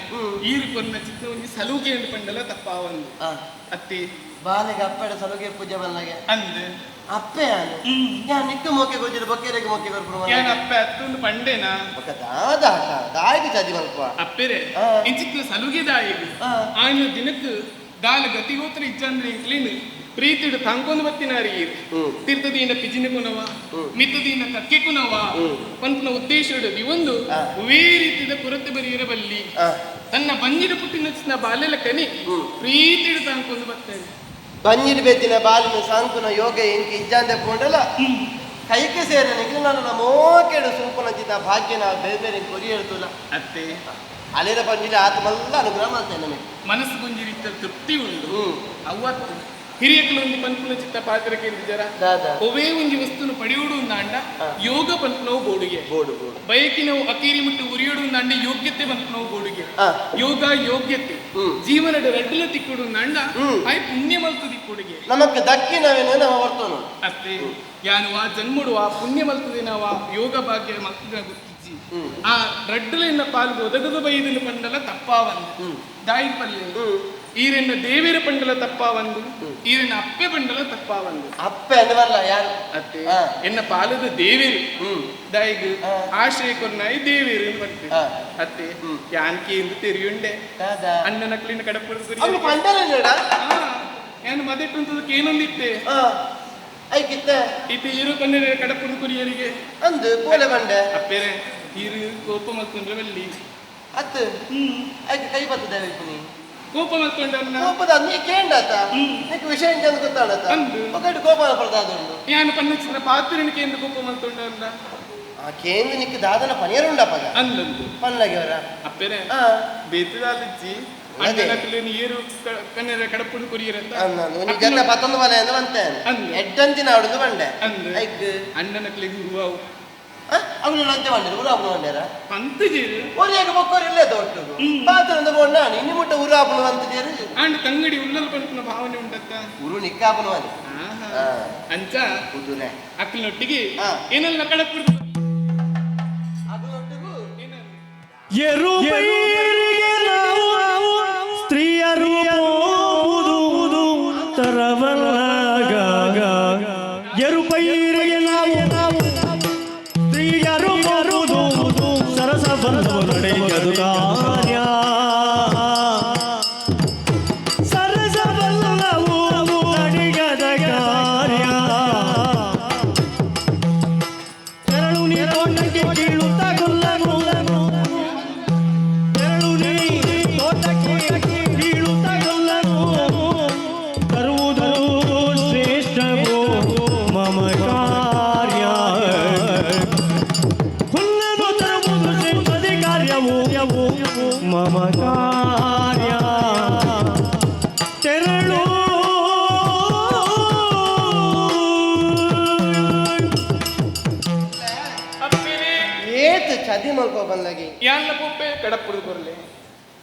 ಈರು ಕೊನ್ನ ಚಿಕ್ಕ ಒಂದು ಸಲುಗೆ ಪಂಡಲ ತಪ್ಪಾವಂದು ಅತ್ತಿ ಬಾಲೆಗೆ ಅಪ್ಪಡೆ ಸಲುಗೆ ಪೂಜೆ ಬಲ್ಲಗೆ ಅಂದು ಅಪ್ಪೆ ನಾನು ನಿಕ್ಕ ಮೊಕ್ಕೆ ಗೊಜ್ಜಿರ ಬೊಕ್ಕೆರೆಗೆ ಮೊಕ್ಕೆ ಬರ್ಪುಡು ಏನ್ ಅಪ್ಪೆ ಅತ್ತೊಂದು ಪಂಡೆನಾ ದಾದ ದಾಯಿಗೆ ಚದಿ ಮಲ್ಪ ಅಪ್ಪೆರೆ ಇಂಚಿಕ್ಕ ಸಲುಗೆ ದಾಯಿಗೆ ಆಯ್ನ ದಿನಕ್ಕೆ ದಾಲ ಗತಿಗೋತ್ರ ಇಜ್ಜಂದ್ರೆ ಇಂಕ್ಲಿನ್ ಪ್ರೀತಿಡು ತಂಕೊಂದು ಬತ್ತಿನಾರಿ ತೀರ್ಥದೀನ ಪಿಜಿನ ಕುನವ ಮಿತ್ತದೀನ ಕಕ್ಕೆ ಕುನವ ಪಂಪನ ಉದ್ದೇಶ ಒಂದು ಒವೇ ರೀತಿಯ ಕೊರತೆ ಬರೀರಬಲ್ಲಿ ತನ್ನ ಬಂಜಿರ ಪುಟ್ಟಿನ ಬಾಲ್ಯಲ ಕನಿ ಪ್ರೀತಿಡು ತಂಕೊಂದು ಬರ್ತೇನೆ ಬಂಜಿರು ಬೆದ್ದಿನ ಬಾಲಿನ ಸಾಂಕುನ ಯೋಗ ಎಂಕಿ ಇಜ್ಜಾಂದೆ ಪೋಂಡಲ ಕೈಕೆ ಸೇರ ನಿಖಿಲ ನನ್ನ ಮೋಕೆಡು ಸುಂಪನಂಚಿತ ಭಾಗ್ಯ ನಾವು ಬೇರೆ ಬೇರೆ ಕೊರಿ ಹೇಳ್ತಲ್ಲ ಅತ್ತೆ ಅಲ್ಲಿರ ಬಂಜಿರ ಆತ್ಮಲ್ಲ ಅನುಗ್ರಹ ಮಾಡ್ತೇನೆ ನಮಗೆ ಮನಸ್ಸು ಗುಂಜಿರಿತ ತೃಪ್ತಿ ಉಂಟು ಅವತ್ತು ಹಿರಿಯಕಲು ಒಂದು ಪಂಪನ ಚಿತ್ತ ಪಾತ್ರಕ್ಕೆ ಜರ ಒವೇ ಒಂದು ವಸ್ತುನು ಪಡೆಯುವುದು ಅಂಡ ಯೋಗ ಪಂಪನವು ಬೋಡುಗೆ ಬಯಕಿನವು ಅಕೀರಿ ಮುಟ್ಟು ಉರಿಯೋಡು ಅಂಡ ಯೋಗ್ಯತೆ ಪಂಪನವು ಬೋಡುಗೆ ಯೋಗ ಯೋಗ್ಯತೆ ಜೀವನದ ರಡ್ಡಲ ತಿಕ್ಕುಡು ಅಂಡ ಆಯ್ ಪುಣ್ಯ ಮಲ್ತು ದಿಕ್ಕುಡುಗೆ ನಮಕ್ ದಕ್ಕಿನವೇನೋ ನಾವು ಬರ್ತೋನು ಅತ್ತೆ ಯಾನು ಆ ಜನ್ಮಡುವ ಪುಣ್ಯ ಮಲ್ತದೆ ನಾವು ಯೋಗ ಭಾಗ್ಯ ಮಲ್ತದ ಗುರ್ತಿಜ್ಜಿ ಆ ರಡ್ಡಲಿನ ಪಾಲ್ಗು ಒದಗದ ಬೈದಲು ಪಂಡಲ ತಪ್ಪಾವಂದು ದಾಯಿ ಪಲ್ಯ ಈರೆನ್ನ ದೇವಿರ ಪಂಡಲ ತಪ್ಪಾವಂದು ಈರೆನ್ನ ಅಪ್ಪೆ ಪಂಡಲ ತಪ್ಪಾವಂದು ಅಪ್ಪೆ ಅನ್ನವಲ್ಲ ಯಾರು ಅತ್ತೆ ಎನ್ನ ಪಾಲದ ದೇವಿರು ದಾಯಿಗು ಆಶ್ರಯ ಕೊನ್ನಾಯಿ ದೇವಿರು ಬರ್ತೀವಿ ಅತ್ತೆ ಯಾನ್ಕಿ ಎಂದು ತೆರಿಯುಂಡೆ ಅಣ್ಣನ ಕ್ಲೀನ್ ಕಡಪಡು ಪಂಡಲ ಏನು ಮದೆಟ್ಟುಂತದಕ್ಕೆ ಏನೊಂದಿತ್ತೆ ಐಕಿತ್ತೆ ಇತ್ತೆ ಇರು ಕಣ್ಣೀರ ಕಡಪುಡು ಕುರಿಯರಿಗೆ ಅಂದು ಕೋಲೆ ಬಂಡೆ ಅಪ್ಪೇರೆ ಇರು ಕೋಪ ಮಲ್ಕೊಂಡ್ರೆ ಬಲ್ಲಿ ಅತ್ತು ಐಕೆ ಕೈ ಬರ್ತದೆ ನೀ ಕೋಪ ಮಲ್ಕೊಂಡನ್ನ ಕೋಪದ ನೀ ಕೇಂಡಾತ ನೀಕು ವಿಷಯ ಅಂತ ಗೊತ್ತಾಡತ್ತ ఒకటి కోపాల పడతాదుండు ಯಾನು ಪನ್ನಚಿನ ಪಾತ್ರಿಣಿಕೆ ಎಂದು ಕೋಪ ಮಲ್ಕೊಂಡಲ್ಲ ಆ ಕೇಂದ್ರ ನಿಕ್ಕು ದಾದನ ಪನಿಯರುಂಡಪ್ಪಗ ಅಂದಂದು ಪನ್ನಲಗೆವರ ಅಪ್ಪೇರೆ ಬೇತದಾಲಿಜ್ಜಿ ಅಣ್ಣನಕಲು ನೀರು ಕಣ್ಣೀರ ಕಡಪುಡು ಕುರಿಯರಂತ ಅಂದು ನೀ ಜನ ಪತ್ತೊಂದು ಮನೆ ಎಂದು ಬಂತೇನೆ ಎಡ್ಡಂತಿನ ಅವಳದು ಬಂಡೆ ಐಕ್ ಅಣ್ಣನಕಲಿಗೆ ಹೂವು ಅವಳು ನಂತೆ ಬಂದಿರು ಊರಾಪುಣ ಬಂಡ್ಯಾರ ಪಂತಜೀರು ಒರಿಯಾಗ ಬೊಕ್ಕೋರು ಇಲ್ಲೇ ದೊಡ್ಡದು ಪಾತ್ರದ ಬೋಂಡ ಇನ್ನು ಮುಟ್ಟ ಊರಾಪುಣ ಬಂತಿದ್ದೀರು ಅಂಡ್ ತಂಗಡಿ ಉಲ್ಲಲ್ ಪಂಪನ ಭಾವನೆ ಉಂಟತ್ತ ಊರು ನಿಕ್ಕಾಪುಣ ಬಂದು ಅಂಚ ಕುದುರೆ ಅಕ್ಕನೊಟ್ಟಿಗೆ ಏನೆಲ್ಲ ಕಡಪುಡು ಅದರೊಟ್ಟಿಗೂ ಎರುಬೈರಿಗೆ ನಾವು ಸ್ತ್ರೀಯರು ಹೋಗುವುದು ತರವಲಾಗ ಎರುಬೈರಿಗೆ ನಾವು ಸ್ತ್ರೀಯರು ಬರುವುದು ಸರಸ ಬಂದು ನಡೆಯದು ಕಾರ್ಯ ಸರಸ ಬಲ್ಲವು ನಡೆಯದ ಕಾರ್ಯ ತೆರಳು ನೀರೊಂದಕ್ಕೆ ಕೀಳುತ್ತಾ ಗುಲ್ಲನು ತರುವುದು ಶ್ರೇಷ್ಠವೋ ಮಮ ಕಾರ್ಯ ಹುಲ್ಲನು ತರುವುದು ಶ್ರೇಷ್ಠದಿ ಕಾರ್ಯವೋ ಮಮ ಕಾರ್ಯ ತೆರಳು ಅಪ್ಪೇರೆ ಏತು ಚದಿ ಮಲ್ಕೋ ಬಂದಾಗಿ ಯಾನ್ನ ಪುಪ್ಪೆ ಕಡಪುಡು ಕೊರ್ಲೆ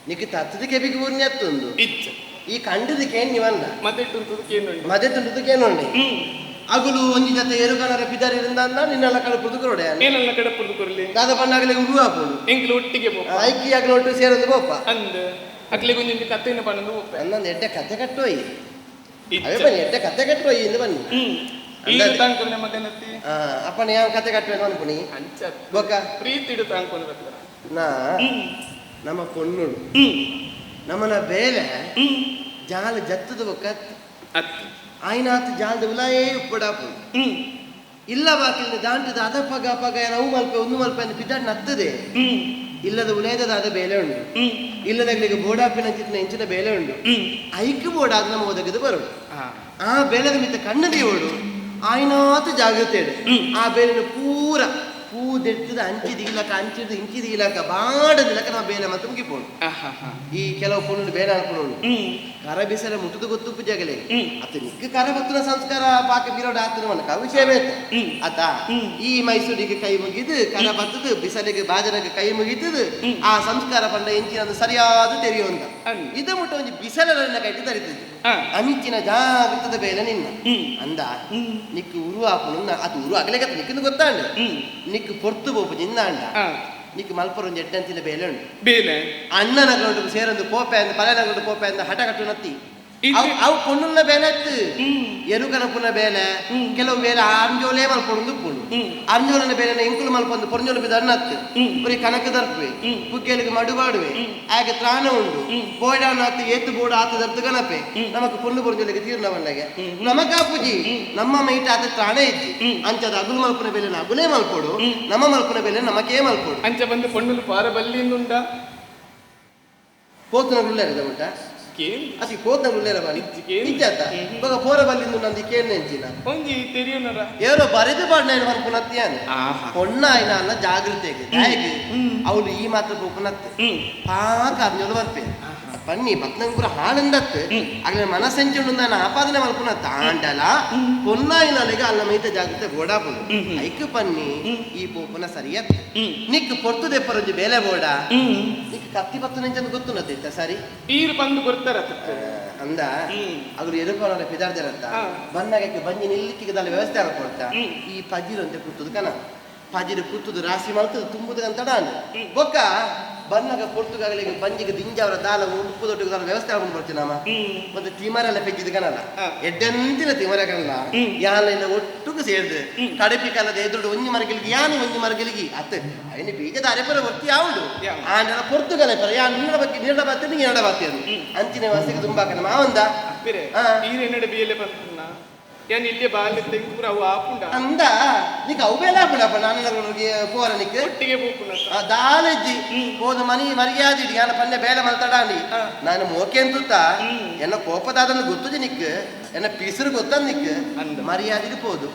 నీకు తత్తది కెబికి ఊరిని ఎత్తుండు ಇಚ್ಚ ఈ కంటిదికేం నీవన్న ಮದೆಟ್ಟುಂತದಕ್ಕೆ ಏನುಂಟು మద్దతుండుకేనండి అగులు ಒಂಜಿ ಜೊತೆ ಏರುಗಾನರ ಪಿದಾರಿ ಇರಿಂದನ್ನ ನಿನ್ನೆಲ್ಲ ಕಡೆ ಪುದುಕರೋಡೆ ಏನೆಲ್ಲ ಕಡಪುಡು ಕೊರ್ಲೆ ದಾದ ಪಂಡಾಗಲೇ ಉರು ಹಾಕೋಡು ಎಂಕ್ಲು ಒಟ್ಟಿಗೆ ಪೋಪ ಐಕಿ ಆಗ್ಲ ಒಟ್ಟು ಸೇರಂದು ಬೋಪ ಅಂದ ಅಕ್ಲೆ ಕೊಂಚ ಕತ್ತೆಯನ್ನು ಪಣ್ಣದು ಪೋಪ ಅನ್ನೊಂದು ಎಡ್ಡೆ ಕತೆ ಕಟ್ಟೋಯಿ ಇಚ್ಚ ಅವೇ ಬನ್ನಿ ಎಡ್ಡೆ ಕತೆ ಕಟ್ಟೋಯಿ ಇಂದು ಬನ್ನಿ ಈಗ ತಾಂಕೊಂಡೆ ಮಗನತ್ತಿ ಅಪ್ಪನ ಯಾವ ಕತೆ ಕಟ್ಟುವೇನು ಅನ್ಕೊನಿ ಅಂಚ ಬೊಕ್ಕ ಪ್ರೀತಿ ಇಡು ತಾಂಕೊಂಡು ಬರ್ತಾರ ನಾ ನಮ್ಮ ಪೊಣ್ಣುಡು ನಮ್ಮನ ಬೇಲೆ ಜಾಲ ಜತ್ತದ ಬೊಕ್ಕ ಅತ್ತಿ ಆಯ್ನಾತ್ ಜಾಲದ ಉಲಾಯೇ ಉಪ್ಪಡಾಪು ಇಲ್ಲ ಬಾಕಿಲಿನ ದಾಂಟದ ಅದ ಪಗ ಪಗ ನಾವು ಮಲ್ಪೆ ಒಂದು ಮಲ್ಪೆ ಅಂತ ಪಿದಾಡ್ ನತ್ತದೆ ಇಲ್ಲದ ಉಲೇದದ ಅದ ಬೇಲೆ ಉಂಟು ಇಲ್ಲದಾಗ್ಲಿಗೆ ಬೋಡಾಪಿನ ಚಿತ್ನ ಇಂಚಿನ ಬೇಲೆ ಉಂಟು ಐಕ್ ಬೋಡಾದ ನಮ್ಮ ಒದಗದು ಬರೋಡು ಆ ಬೇಲೆದ ಮಿತ್ತ ಕಣ್ಣದಿ ಓಡು ಆಯ್ನಾತ್ ಜಾಗೃತೆ ಆ ಬೇಲಿನ ಪೂರ ಪೂದೆಟ್ಟದ ಅಂಚಿದಿಗಿಲಕ ಅಂಚಿದ ಇಂಚಿದಿಗಿಲಕ ಬಾಡದಿಲಕ ನಾವು ಬೇಲೆ ಮತ್ತೆ ಮುಗಿಪೋಡು ಈ ಕೆಲವು ಪುಣ್ಣು ಬೇಲೆ ಅನ್ಕೊಂಡು ಕರ ಬಿಸಲ ಮುಟ್ಟದು ಗೊತ್ತು ಪೂಜೆಗಲೇ ಅತ್ತ ನಿಕ್ಕ ಕರ ಬತ್ತನ ಸಂಸ್ಕಾರ ಪಾಕ ಬಿರೋಡ ಆತನ ಮನಕ ವಿಷಯ ಬೇತ ಅತ್ತ ಈ ಮೈಸೂರಿಗೆ ಕೈ ಮುಗಿದು ಕರ ಬತ್ತದು ಬಿಸಲಿಗೆ ಬಾಜನಗೆ ಕೈ ಮುಗಿತದು ಆ ಸಂಸ್ಕಾರ ಪಂಡ ಇಂಚಿನ ಸರಿಯಾದ ತೆರೆಯುವಂತ ಇದ ಮುಟ್ಟ ಒಂದು ಬಿಸಲನ್ನ ಕೈಟಿ ತರಿತದೆ ಅಂಚಿನ ಜಾಗೃತದ ಬೇಲೆ ನಿನ್ನ ಅಂದ ನಿಕ್ಕು ಉರು ಹಾಕೊಂಡು ಅದು ಉರು ಆಗಲೇಕತ್ತ ನಿಕ್ಕನ್ನು ಗೊತ್ತಾಂಡ ನಿಕ್ಕು ಪೊರ್ತು ಬೋಪು ಜಿಂದಾಂಡ ನಿಕ್ಕು ಮಲ್ಪರ ಒಂದು ಎಡ್ಡಂತಿನ ಬೇಲೆ ಉಂಟು ಬೇಲೆ ಅಣ್ಣನಗಲೊಂದು ಸೇರೊಂದು ಪೋಪೆ ಅಂದ ಪಲನಗಲೊಂದು ಪೋಪೆ ಅಂದ ಹಠ ಕಟ್ಟು ನತ್ತಿ ಅವು ಪೊಣ್ಣುಲ್ಲ ಬೇಲೆ ಎರುಕನ ಪುನ ಬೇಲೆ ಕೆಲವು ಬೇಲೆ ಅಂಜೋಲೆ ಮಲ್ಪೊಂದು ಪುಣು ಅಂಜೋಲನ ಬೇಲೆ ಇಂಕುಲು ಮಲ್ಪೊಂದು ಪೊಂಜೋಲು ಬಿದ ಅನ್ನತ್ತು ಬರೀ ಕನಕ ದರ್ಪೆ ಕುಗ್ಗೆಲಿಗೆ ಮಡುಬಾಡುವೆ ಹಾಗೆ ತ್ರಾಣ ಉಂಡು ಬೋಡಾನ ಹತ್ತು ಏತು ಬೋಡ ಆತ ದರ್ತು ಗಣಪೆ ನಮಕ್ ಪೊಣ್ಣು ಪೊಂಜೋಲಿಗೆ ತೀರ್ನವಣ್ಣಗೆ ನಮಕ ಪೂಜಿ ನಮ್ಮ ಮೈಟ ಆತ ತ್ರಾಣ ಇಜ್ಜಿ ಅಂಚದ ಅಗುಲು ಮಲ್ಪನ ಬೇಲೆ ಅಗುಲೇ ಮಲ್ಪೊಡು ನಮ್ಮ ಮಲ್ಪನ ಬೇಲೆ ನಮಕೇ ಮಲ್ಪೊಡು ಅಂಚ ಬಂದು ಪೊಣ್ಣುಲು ಪಾರ ಬಲ್ಲಿಂದುಂಡ ಪೋತನ ಗುಳ್ಳೇರಿದ ಉಂಟ ಅತಿ ಪೋತನ ಗುಳ್ಳೇರ ಬಲ್ಲಿ ನಿಜಾತ ಇವಾಗ ಪೋರ ಬಲ್ಲಿಂದು ನಂದಿ ಕೇಳ್ ನೆಂಚಿನ ಒಂಜಿ ತೆರಿಯೋನರ ಏರೋ ಬರೆದು ಬಾಡ್ನ ಪುನತ್ಯಾನೆ ಪೊಣ್ಣ ಆಯ್ನ ಅಲ್ಲ ಜಾಗೃತೆಗೆ ಹೇಗೆ ಅವಳು ಈ ಮಾತ್ರ ಪುನತ್ತೆ ಪಾಕ ಅದ್ನೊಳು ಬರ್ಪೆ ಪನ್ನಿ ಪತ್ನಂಕುರ ಹಾಳಂದತ್ತು ಅಗ್ಲ ಮನಸ್ಸೆಂಚುಂಡು ನಾನು ಆಪಾದನೆ ಮಲ್ಪುನ ತಾಂಡಲ ಪೊನ್ನಾಯಿನೊಳಗೆ ಅಲ್ಲ ಮೈತ ಜಾಗೃತೆ ಬೋಡಾಪುಡು ಐಕ್ ಪನ್ನಿ ಈ ಪೋಪನ ಸರಿಯತ್ ನಿಕ್ ಪೊರ್ತು ದೆಪ್ಪರೊಂಜಿ ಬೇಲೆ ಬೋಡ ನಿಕ್ ಕತ್ತಿ ಪತ್ತು ನೆಂಚಂದು ಗೊತ್ತುನತ್ತ ಸರಿ ಈರು ಬಂದು ಬರ್ತಾರ ಅಂದ ಅವ್ರು ಎದುರ್ಕೊಂಡ ಪಿದಾರ್ದರಂತ ಬಂದಾಗಕ್ಕೆ ಬಂಜಿ ನಿಲ್ಲಿಕ್ಕಿಗೆ ದಾಲ ವ್ಯವಸ್ಥೆ ಆಗ್ಕೊಡ್ತಾ ಈ ಪಜಿರು ಅಂತ ಕೂತುದು ಕನ ಪಜಿರು ಕೂತುದು ರಾಶಿ ಮಲ್ತದು ತುಂಬುದು ಅಂತಡ ಬೊಕ್ಕ ಬನ್ನಾಗ ಪೊರ್ತುಗಾಗಲಿಗೆ ಬಂಜಿಗೆ ದಿಂಜವರ ದಾಲ ಉಪ್ಪು ದೊಡ್ಡ ದಾಲ ವ್ಯವಸ್ಥೆ ಆಗ್ಕೊಂಡು ಬರ್ತೀವಿ ನಮ್ಮ ಮತ್ತೆ ತಿಮರೆಲ್ಲ ಪೆಚ್ಚಿದ ಕನಲ್ಲ ಎಡ್ಡೆಂತಿನ ತಿಮರ ಕನಲ್ಲ ಯಾನೆಲ್ಲ ಒಟ್ಟುಗೂ ಸೇರಿದೆ ಕಡಪಿ ಕಾಲದ ಎದುರು ಒಂಜಿ ಮರಗಿಲಿಗೆ ಯಾನು ಒಂಜಿ ಮರಗಿಲಿಗೆ ಅತ್ತೆ ಅಯ್ಯ ಬೀಜದ ಅರೆಪರ ಒತ್ತಿ ಯಾವುದು ಆನೆಲ್ಲ ಪೊರ್ತುಗಾಲ ಯಾ ನೀಡ ಬಗ್ಗೆ ನೀಡ ಬಾತಿ ನೀಡ ಬಾತಿ ಅದು ಅಂಚಿನ ವ್ಯವಸ್ಥೆಗೆ ತುಂಬಾ ಕನ ಮಾವಂದ ಈರೆನ್ನಡೆ ಬಿಯಲೆ ಬಂತು ಏನ್ ಇಲ್ಲಿ ಬಾಲ್ಯ ತೆಗ್ದು ಅವು ಆಪುಂಡ ಅಂದ ನೀಗ ಅವು ಬೇಲೆ ಆಪುಂಡಪ್ಪ ನಾನು ಪೋರನಿಕ್ಕೆ ಒಟ್ಟಿಗೆ ಹೋಗ್ಪುಣ ದಾಲೆಜ್ಜಿ ಹೋದ ಮನಿ ಮರ್ಯಾದಿ ಯಾನ ಪಲ್ಲೆ ಬೇಲೆ ಮಲ್ತಡಾನಿ ನಾನು ಮೋಕೆ ಅಂತುತ್ತ ಎನ್ನ ಕೋಪದಾದನ್ನು ಗೊತ್ತುಜಿ ನಿಕ್ ಎನ್ನ ಪಿಸರು ಗೊತ್ತ ನಿಕ್ ಮರ್ಯಾದಿಗೆ ಪೋದು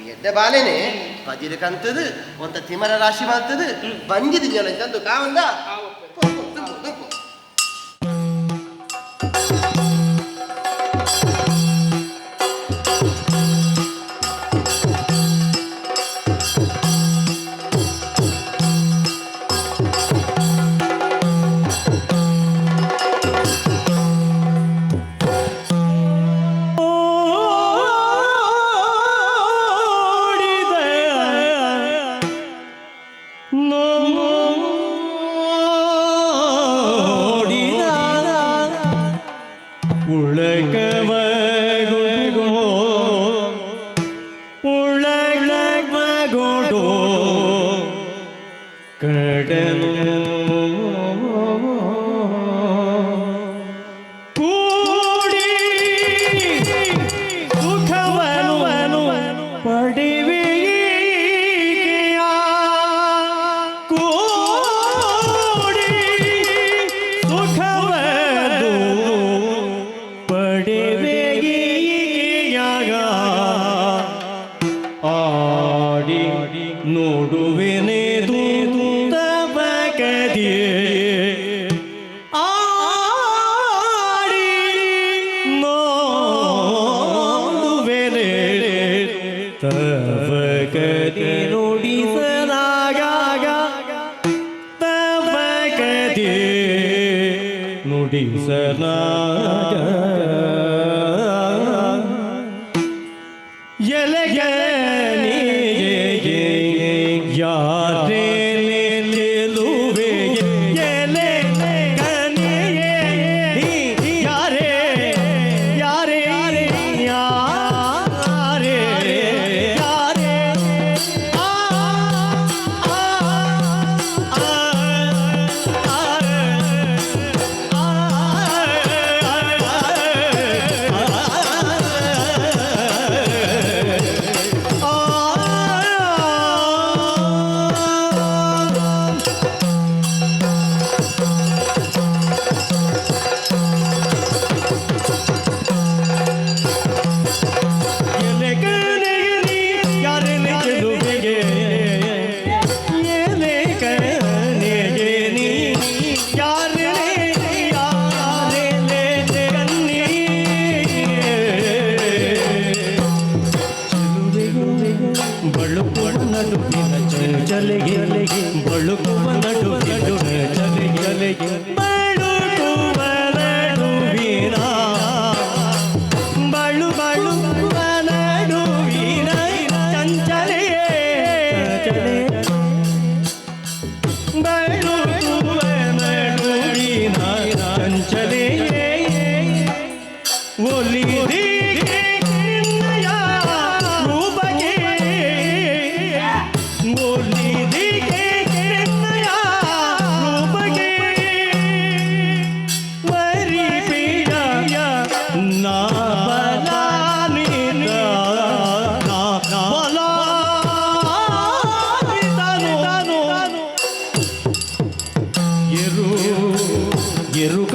ಎಡ್ಡೆ ಬಾಲೆನೆ ಪಜಿರು ಕಂತದು ಒಂತ ತಿಮರ ರಾಶಿ ಮಲ್ತದು ಬಂಜಿದಿದ್ಯಲ್ಲ ಅಂತಂದು ಕಾವಂದ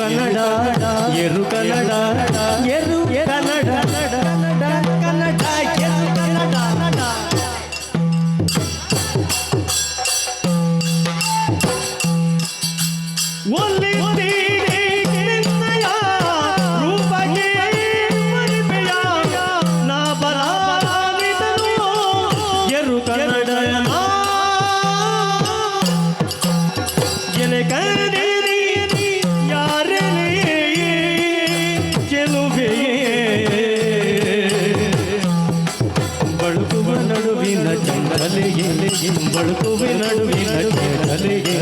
ಕನ್ನಡ ಎರು ಕನ್ನಡ ಎರು ಕನ್ನಡ ಕನ್ನಡ ಎರು ಕನ್ನಡ ಒಲ್ಲಿ ರೂಪಕ್ಕೆ ಮರಿಪೆಯ ನಾ ಬರಾವಿದನು ಎರು ಕನ್ನಡ ಎಲೆ ಕನ್ನಡಿ ಯಾರೆಲೆ ಚೆಲುವೆಯೇ ಬಳುಕುವ ನಡುವಿನ ಚಂದಲೆಯೇ ಬಳುಕುವ ನಡುವಿನ ಚಂದಲೆಯೇ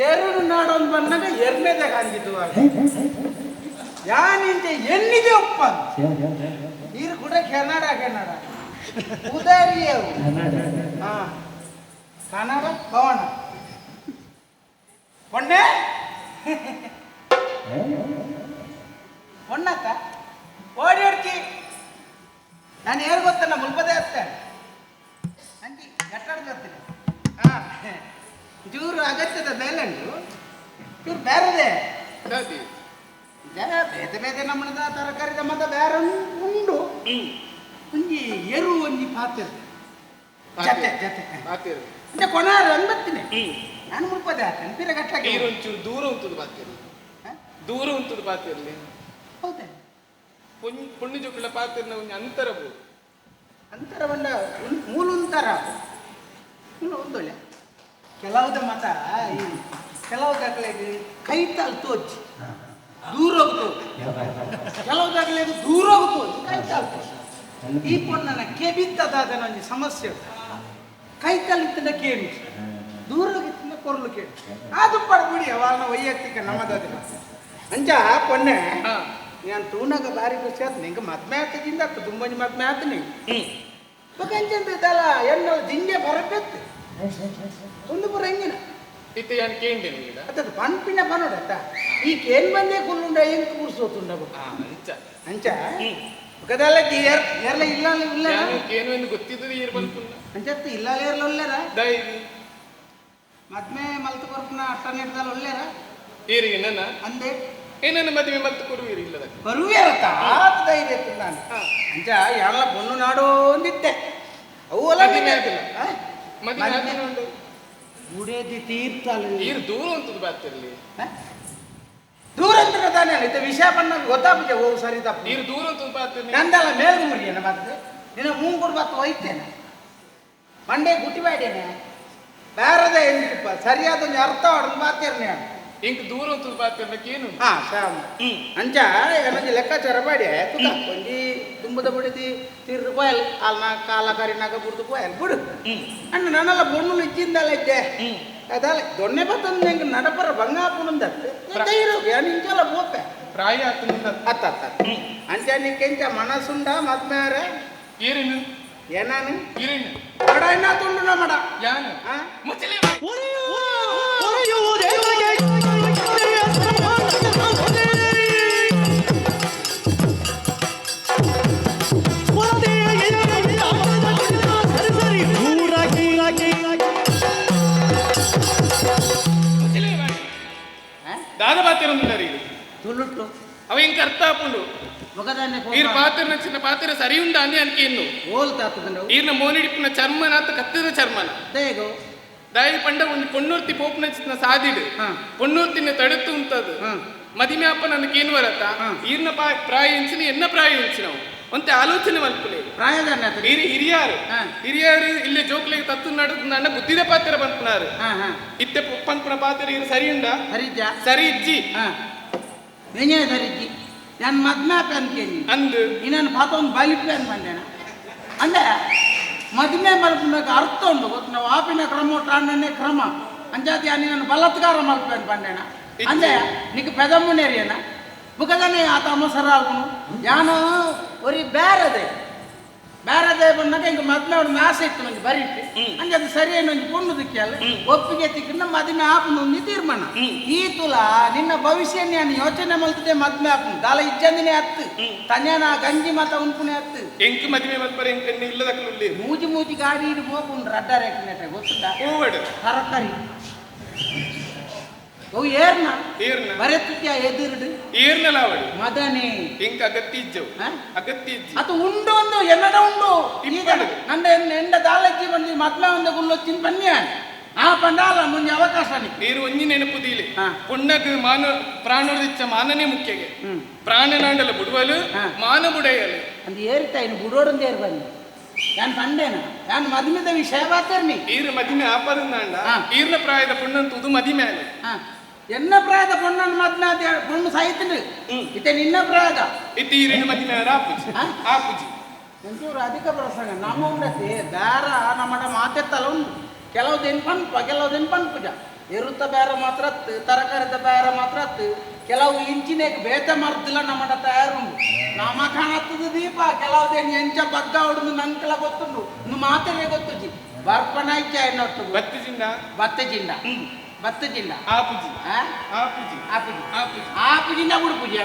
ಎರಡು ನಾಡೊಂದು ಬಂದಾಗ ಎರಡನೇದಾಗ ಅಂದಿದ್ದು ಯಾನಿಂತೆ ಎಣ್ಣಿದೆ ಒಪ್ಪ ನೀರು ಕೂಡ ಕೆನಡ ಉದಾರಿಯವು ಹಾ ಕನ್ನಡ ಭವನ ಪೊಣ್ಣೆ ಪೊಣ್ಣಕ್ಕ ಓಡಿ ಹೊಡ್ತಿ ನಾನು ಯಾರು ಗೊತ್ತಲ್ಲ ಮುಲ್ಪದೇ ಆಗ್ತೇನೆ ಅಂಜಿ ಗಟ್ಟಾಡ್ತೀನಿ ಹಾ ಚೂರು ಅಗತ್ಯದ ಮೇಲಂಡು ಚೂರು ಬೇರೆದೆ ಬೇತೆ ಬೇತೆ ನಮ್ಮದ ತರಕಾರಿದ ಮತ ಬೇರೆ ಉಂಡು ಒಂಜಿ ಎರು ಒಂಜಿ ಪಾತ್ರೆ ಜತೆ ಜತೆ ಅಂದ್ರೆ ಕೊನಾರ ಅನ್ಬತ್ತೀನಿ ನಾನು ಮುಲ್ಪದೆ ಆಗ್ತೇನೆ ಪಿರ ಗಟ್ಟಾಗಿ ಒಂಚೂರು ದೂರ ಉಂಟು ಪಾತಿರ್ಲಿ ದೂರ ಉಂಟು ಪಾತಿರ್ಲಿ ಹೌದಾ ಪುಣ್ಯ ಜೋಕುಳ ಪಾತಿರ್ನ ಒಂದು ಅಂತರ ಬೋದು ಅಂತರ ಬಂದ ಮೂಲ ಒಂಥರ ಒಂದೊಳ್ಳೆ ಕೆಲವುದ ಮತ ಈ ಕೆಲವು ದಾಖಲೆಗೆ ಕೈ ತಾಲ್ ತೋಚಿ ದೂರ ಹೋಗ್ತೋದು ಕೆಲವು ದಾಖಲೆಗೆ ದೂರ ಹೋಗ್ತೋದು ಕೈ ತಾಲ್ ತೋಚಿ ಈ ಪೊಣ್ಣನ ಕೆಬಿತ್ತದಾದ ನಂಗೆ ಸಮಸ್ಯೆ ಕೈ ತಾಲಿತ್ತಿನ ಕೇಳಿ ದೂರ ಹೋಗಿತ್ತಿನ ಕೊರಲು ಕೇಳಿ ಅದು ಪಡ್ಬಿಡಿ ಅವಾಗ ವೈಯಕ್ತಿಕ ನಮ್ಮದಾದ ಅಂಚ ಪೊಣ್ಣೆ ನಾನು ತೂನಾಗ ಬಾರಿ ಖುಷಿ ಆಯ್ತು ನಿಂಗೆ ಮದ್ಮೆ ಆಗ್ತದಿಂದ ತುಂಬಂಜಿ ಮದ್ಮೆ ಆಯ್ತು ಬೇಕಂಚಂದಲ್ಲ ಎಣ್ಣೆ ದಿಂಗೆ ಬರಬೇಕು ಒಂದು ಪುರ ಹೆಂಗಿನ ಇತ್ತೆ ಯಾನ್ ಕೇಂಡೇನು ಈಗ ಅತ್ತದ ಪನ್ಪಿನ ಪನೋಡತ್ತ ಈ ಕೇನ್ ಬಂದೇ ಕುಲ್ಲುಂಡ ಹೆಂಗ್ ಕೂರ್ಸೋತುಂಡ ಅಂಚ ಅಂಚ ಕದಲ್ಲ ಏರ್ಲ ಇಲ್ಲ ಇಲ್ಲ ಏನು ಎಂದು ಗೊತ್ತಿದ್ದದು ಏರ್ ಬಂದ್ಪುನ್ನ ಅಂಚತ್ತ ಇಲ್ಲ ಏರ್ಲ ಒಳ್ಳೆರ ದೈವಿ ಮದ್ಮೆ ಮಲ್ತು ಬರ್ಪುನ ಅಟ್ಟ ನಿರ್ದಲ್ಲ ಒಳ್ಳೆರ ಏರಿಗೆ ನನ್ನ ಅಂದೆ ಏನನ್ನ ಮದುವೆ ಮಲ್ತು ಕೊಡುವೀರಿ ಇಲ್ಲದ ಬರುವೇರತ್ತ ಆತ ಧೈರ್ಯ ನಾನು ಅಂಚ ಎಲ್ಲ ಬೊಣ್ಣು ನಾಡೋ ಅಂದಿತ್ತೆ ಅವು ಅಲ್ಲ ಮದುವೆ ಆಗಿಲ್ಲ ಮದುವೆ ಆಗಿಲ್ಲ ಉಂಟು ಗುಡೇದಿ ತೀರ್ಥಲ್ಲ ಈರು ದೂರ ಉಂಟು ಬಾತಿರ್ಲಿ ದೂರ ಅಂತ ತಾನೇ ಇದು ವಿಷಯ ಬಂದಾಗ ಗೊತ್ತಾಗ್ಬಿಟ್ಟೆ ಓ ಸರಿ ತಪ್ಪು ಈರು ದೂರ ಉಂಟು ಬಾತಿರ್ಲಿ ನಂದಲ್ಲ ಮೇಲ್ಮೂರಿಯೇನ ಮತ್ತೆ ನಿನ್ನ ಮೂಂಗುಡು ಬತ್ತು ಒಯ್ತೇನೆ ಮಂಡೆ ಗುಟ್ಟಿಬೇಡೇನೆ ಬೇರೆದೇ ಎಂದಿಪ್ಪ ಸರಿಯಾದ ಒಂದು ಅರ್ಥ ಹೊಡೆದು ಬಾತೇರ್ನೆ ಇಂಕ್ ದೂರ ಉಂಟು ಬಾತಿರ್ಲಕ್ಕೆ ಏನು ಹಾ ಶ್ಯಾಮ್ ಅಂಚ ಏನಂಜಿ ಲೆಕ್ಕಾಚಾರ ಮಾಡಿ ಒಂಜಿ ತುಂಬದ ಬಿಡಿದಿ ತೀರ್ದು ಪೋಯಲ್ ಅಲ್ನ ಕಾಲ ಕರಿನಾಗ ಬುಡ್ದು ಪೋಯಲ್ ಬಿಡು ಅಣ್ಣ ನನ್ನೆಲ್ಲ ಬೊಣ್ಣು ಇಚ್ಚಿಂದಲ್ಲ ಇದ್ದೆ ಅದಲ್ಲ ದೊಣ್ಣೆ ಬತ್ತಂದು ನಿಂಗೆ ನಡಪರ ಬಂಗಾಪುನಂದತ್ತು ನಿಂಚಲ್ಲ ಹೋಪೆ ಪ್ರಾಯ ಆಗ್ತದೆ ಅತ್ತ ಅಂಚ ನಿಕ್ಕೆಂಚ ಮನಸ್ಸುಂಡ ಮದ್ಮ್ಯಾರ ಏರೇನು ಏನಾನು ಇರೇನು ಮಡ ಇನ್ನ ತುಂಡು ಮಡ ಯಾನು ಮುಚ್ಚಲಿ ದಾದ ಪಾತಿರೊಂದಿಲ್ಲ ರೀ ತುಳುಟ್ಟು ಅವ ಇಂಕ ಅರ್ಥ ಹಾಕೊಂಡು ಮೊಗದಾನೆ ಈರ್ ಪಾತ್ರ ಚಿನ್ನ ಪಾತ್ರ ಸರಿ ಉಂಡ ಅಂದೆ ಅನ್ಕೆ ಇನ್ನು ಓಲ್ತಾತುಂಡು ಈರ್ನ ಮೋನಿಡಿಪಿನ ಚರ್ಮನ ಅಂತ ಕತ್ತದ ಚರ್ಮನ ದೇಗೋ ದಾಯಿ ಪಂಡ ಒಂದು ಪೊಣ್ಣೂರ್ತಿ ಪೋಪ್ನ ಚಿನ್ನ ಸಾದಿಡು ಪೊಣ್ಣೂರ್ತಿನ ತಡೆತು ಉಂಟದು ಮದಿಮೆ ಅಪ್ಪ ನನಗೆ ಏನು ಬರತ್ತ ಈರ್ನ ಪ್ರಾಯ ಇಂಚಿನ ಎನ್ನ ಪ್ರಾಯ ಇಂಚಿನವು ಒಂತೆ ಆಲೋಚನೆ ಮಲ್ಪುಲೆ ಪ್ರಾಯದಾನ ಹಿರಿಯಾರು ಇಲ್ಲೇ ಜೋಕ್ಲಿಗೆ ತತ್ತು ನಡುದು ನನ್ನ ಬುದ್ಧಿದ ಪಾತ್ರ ಬಂಪುನಾರು ಇತ್ತೆ ಪಂಪನ ಪಾತ್ರ ಇರು ಸರಿ ಉಂಡ ಸರಿಜ ಸರಿ ಇಜ್ಜಿ ನೆನೆ ಸರಿಜ್ಜಿ ನಾನು ಮದ್ಮ್ಯಾಪೆ ಅನ್ಕೇನಿ ಅಂದು ಇನ್ನೊಂದು ಪಾತ ಒಂದು ಬಲಿಪೆ ಅನ್ಕೊಂಡೇನ ಅಂದ್ರೆ ಮದ್ಮೆ ಮಲ್ಪನಾಗ ಅರ್ಥ ಉಂಡು ಗೊತ್ತು ನಾವು ಆಪಿನ ಕ್ರಮ ಟಾಂಡನೆ ಕ್ರಮ ಅಂಜಾತಿ ನಾನು ಬಲಾತ್ಕಾರ ಮಲ್ಪೆ ಅನ್ಕೊಂಡೇನ ಅಂದ್ರೆ ನಿಕ್ ಪೆದಮ್ಮನೇರಿಯನ ಬುಕದನೆ ಆತ ಅಮಸರ ಆಗುನು ಯಾನು ಒರಿ ಬೇರೆದೆ ಬಂದಾಗ ಹಿಂಗೆ ಮದ್ಮೆ ಅವ್ರು ಮ್ಯಾಸ ಇತ್ತು ನಂಗೆ ಬರೀತಿ ಹಂಗೆ ಅದು ಸರಿ ನಂಗೆ ಪೊಣ್ಣದಕ್ಕೆ ಅಲ್ಲ ಒಪ್ಪಿಗೆ ತಿಕ್ಕ ಮದ್ಮೆ ಆಪನು ತೀರ್ಮಾನ ಈ ತುಲ ನಿನ್ನ ಭವಿಷ್ಯ ನಾನು ಯೋಚನೆ ಮಲ್ತದೆ ಮದ್ಮೆ ಆಪನು ದಾಲ ಇಜ್ಜಂದಿನೇ ಹತ್ತು ತನ್ಯಾನ ಗಂಜಿ ಮಾತ ಉನ್ಪುನೆ ಹತ್ತು ಎಂಕ್ ಮದ್ಮೆ ಮಲ್ಪರೆ ಎಂಕ ಇಲ್ಲದಕ್ಕಲ್ಲಿ ಮೂಜಿ ಗಾಡಿ ಇಡು ಹೋಗ್ಕೊಂಡು ರಡ್ಡ ರೇಖೆ ಗೊತ್ತುಂಟಾ ಹೋಗಡು ತರಕಾರಿ ಓ ಏರ್ನ ಏರ್ನ ಬರೆತ್ತಿದ್ಯಾ ಎದುರುಡು ಏರ್ನಲ್ಲ ಅವಳು ಮದನೆ ಎಂಕ ಅಗತ್ಯ ಇಜ್ಜವು ಅಗತ್ಯ ಇಜ್ಜಿ ಅದು ಉಂಡು ಒಂದು ಎನ್ನಡ ಉಂಡು ಈಗ ನಂದ ಎಂಡ ದಾಲಜ್ಜಿ ಬಂದು ಮದ್ಮೆ ಒಂದು ಗುಲ್ಲೊಚ್ಚಿನ ಬನ್ನಿ ಆ ಪಂಡಾಲ ಮುಂದೆ ಅವಕಾಶ ನೀರು ಒಂಜಿ ನೆನಪುದಿಲೆ ಪುಣ್ಣಗ್ ಮಾನ ಪ್ರಾಣೋದಿಚ್ಚ ಮಾನನೇ ಮುಖ್ಯಗೆ ಪ್ರಾಣನಾಂಡಲ ಬುಡುವಲು ಮಾನ ಬುಡೆಯಲು ಅಂದ್ ಏರಿತಾ ಇನ್ನು ಬುಡೋಡಂದು ಏರ್ ಬನ್ನಿ ನಾನು ಪಂಡೇನ ನಾನು ಮದ್ಮೆದ ವಿಷಯ ಬಾತೇರ್ನಿ ಈರು ಮದಿಮೆ ಆಪದಂದಾಂಡ ಈರ್ನ ಪ್ರಾಯದ ಪುಣ್ಣಂತ ಉದು ಮದಿಮೆ ಅಲೆ ಎನ್ನ ಪ್ರಾಯದ ಪೊಣ್ಣನ ಮದ್ಮೆ ಅದ ಪೊಣ್ಣು ಸಾಯ್ತಿಡು ಇತ್ತೆ ನಿನ್ನ ಪ್ರಾಯದ ಇತ್ತು ಈರಿನ ಮದಿಮೆ ಆಪುಜಿ ಆಪುಜಿ ಒಂಚೂರು ಅಧಿಕ ಪ್ರಸಂಗ ನಮ್ಮ ಉಂಡತಿ ಬೇರ ನಮ್ಮಡ ಮಾತೆತ್ತಲ್ಲ ಉಂಟು ಕೆಲವುದೇನು ಪನ್ಪುಜ ಎರುತ್ತ ಬೇರೆ ಮಾತ್ರ ತರಕಾರಿದ ಬೇರೆ ಮಾತ್ರ ಕೆಲವು ಇಂಚಿನ ಬೇತ ಮರ್ದಿಲ್ಲ ನಮ್ಮಡ ತಯಾರುಂಡು ನಮ್ಮ ಕಾಣತ್ತದ ದೀಪ ಕೆಲವುದೇನು ಎಂಚ ಬಗ್ಗ ಹೊಡೆದು ನಂಕಲ ಗೊತ್ತುಂಡು ಇನ್ನು ಮಾತೇ ಗೊತ್ತುಜಿ ಬರ್ಪಣ ಇಚ್ಚ ಎನ್ನೊಟ್ಟು ಬತ್ತ ಜಿಂಡ ಆಪುಜಿ ಆಪುಜಿ ಆಪುಜಿ ಆಪುಜಿಂದ ಬಿಡ್ಪುಜಿ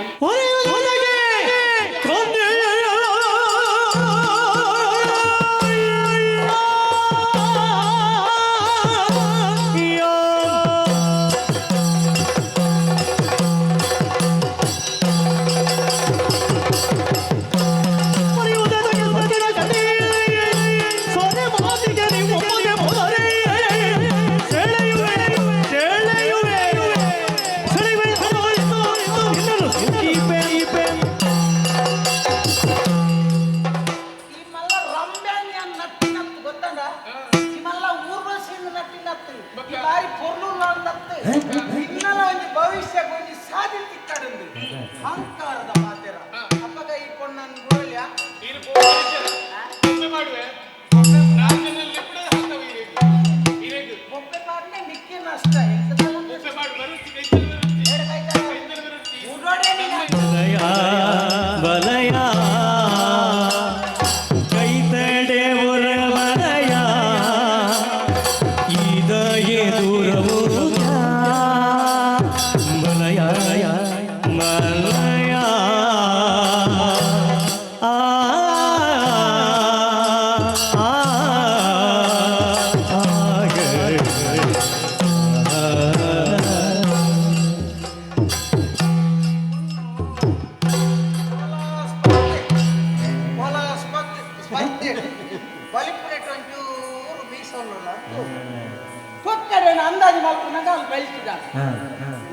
ಭವಿಷ್ಯ ಕೊಂಚ ಸಾಧಿಸಿ ಕಡಂದು ಅಹಂಕಾರದ ಮಾತೆರ ಅಪ್ಪಗ ಈ ಪೊಣ್ಣನ್ನು ಗುರಲ್ಯ ಮಾಡುವೆ ಒಬ್ಬೆ ಪಾಡ್ನೆ ನಿಕ್ಕಿ ನಷ್ಟ ಬಲಯ ಕೈತಡೆ ಉರ ಬಲಯ ಇದೆಯೇ ದೂರವು ಬಲಯ ಮಲಯ ಅಂದಾಜು ಮಲ್ಪನಾಗ ಅಲ್ಲಿ ಬೆಳೆಸಿದ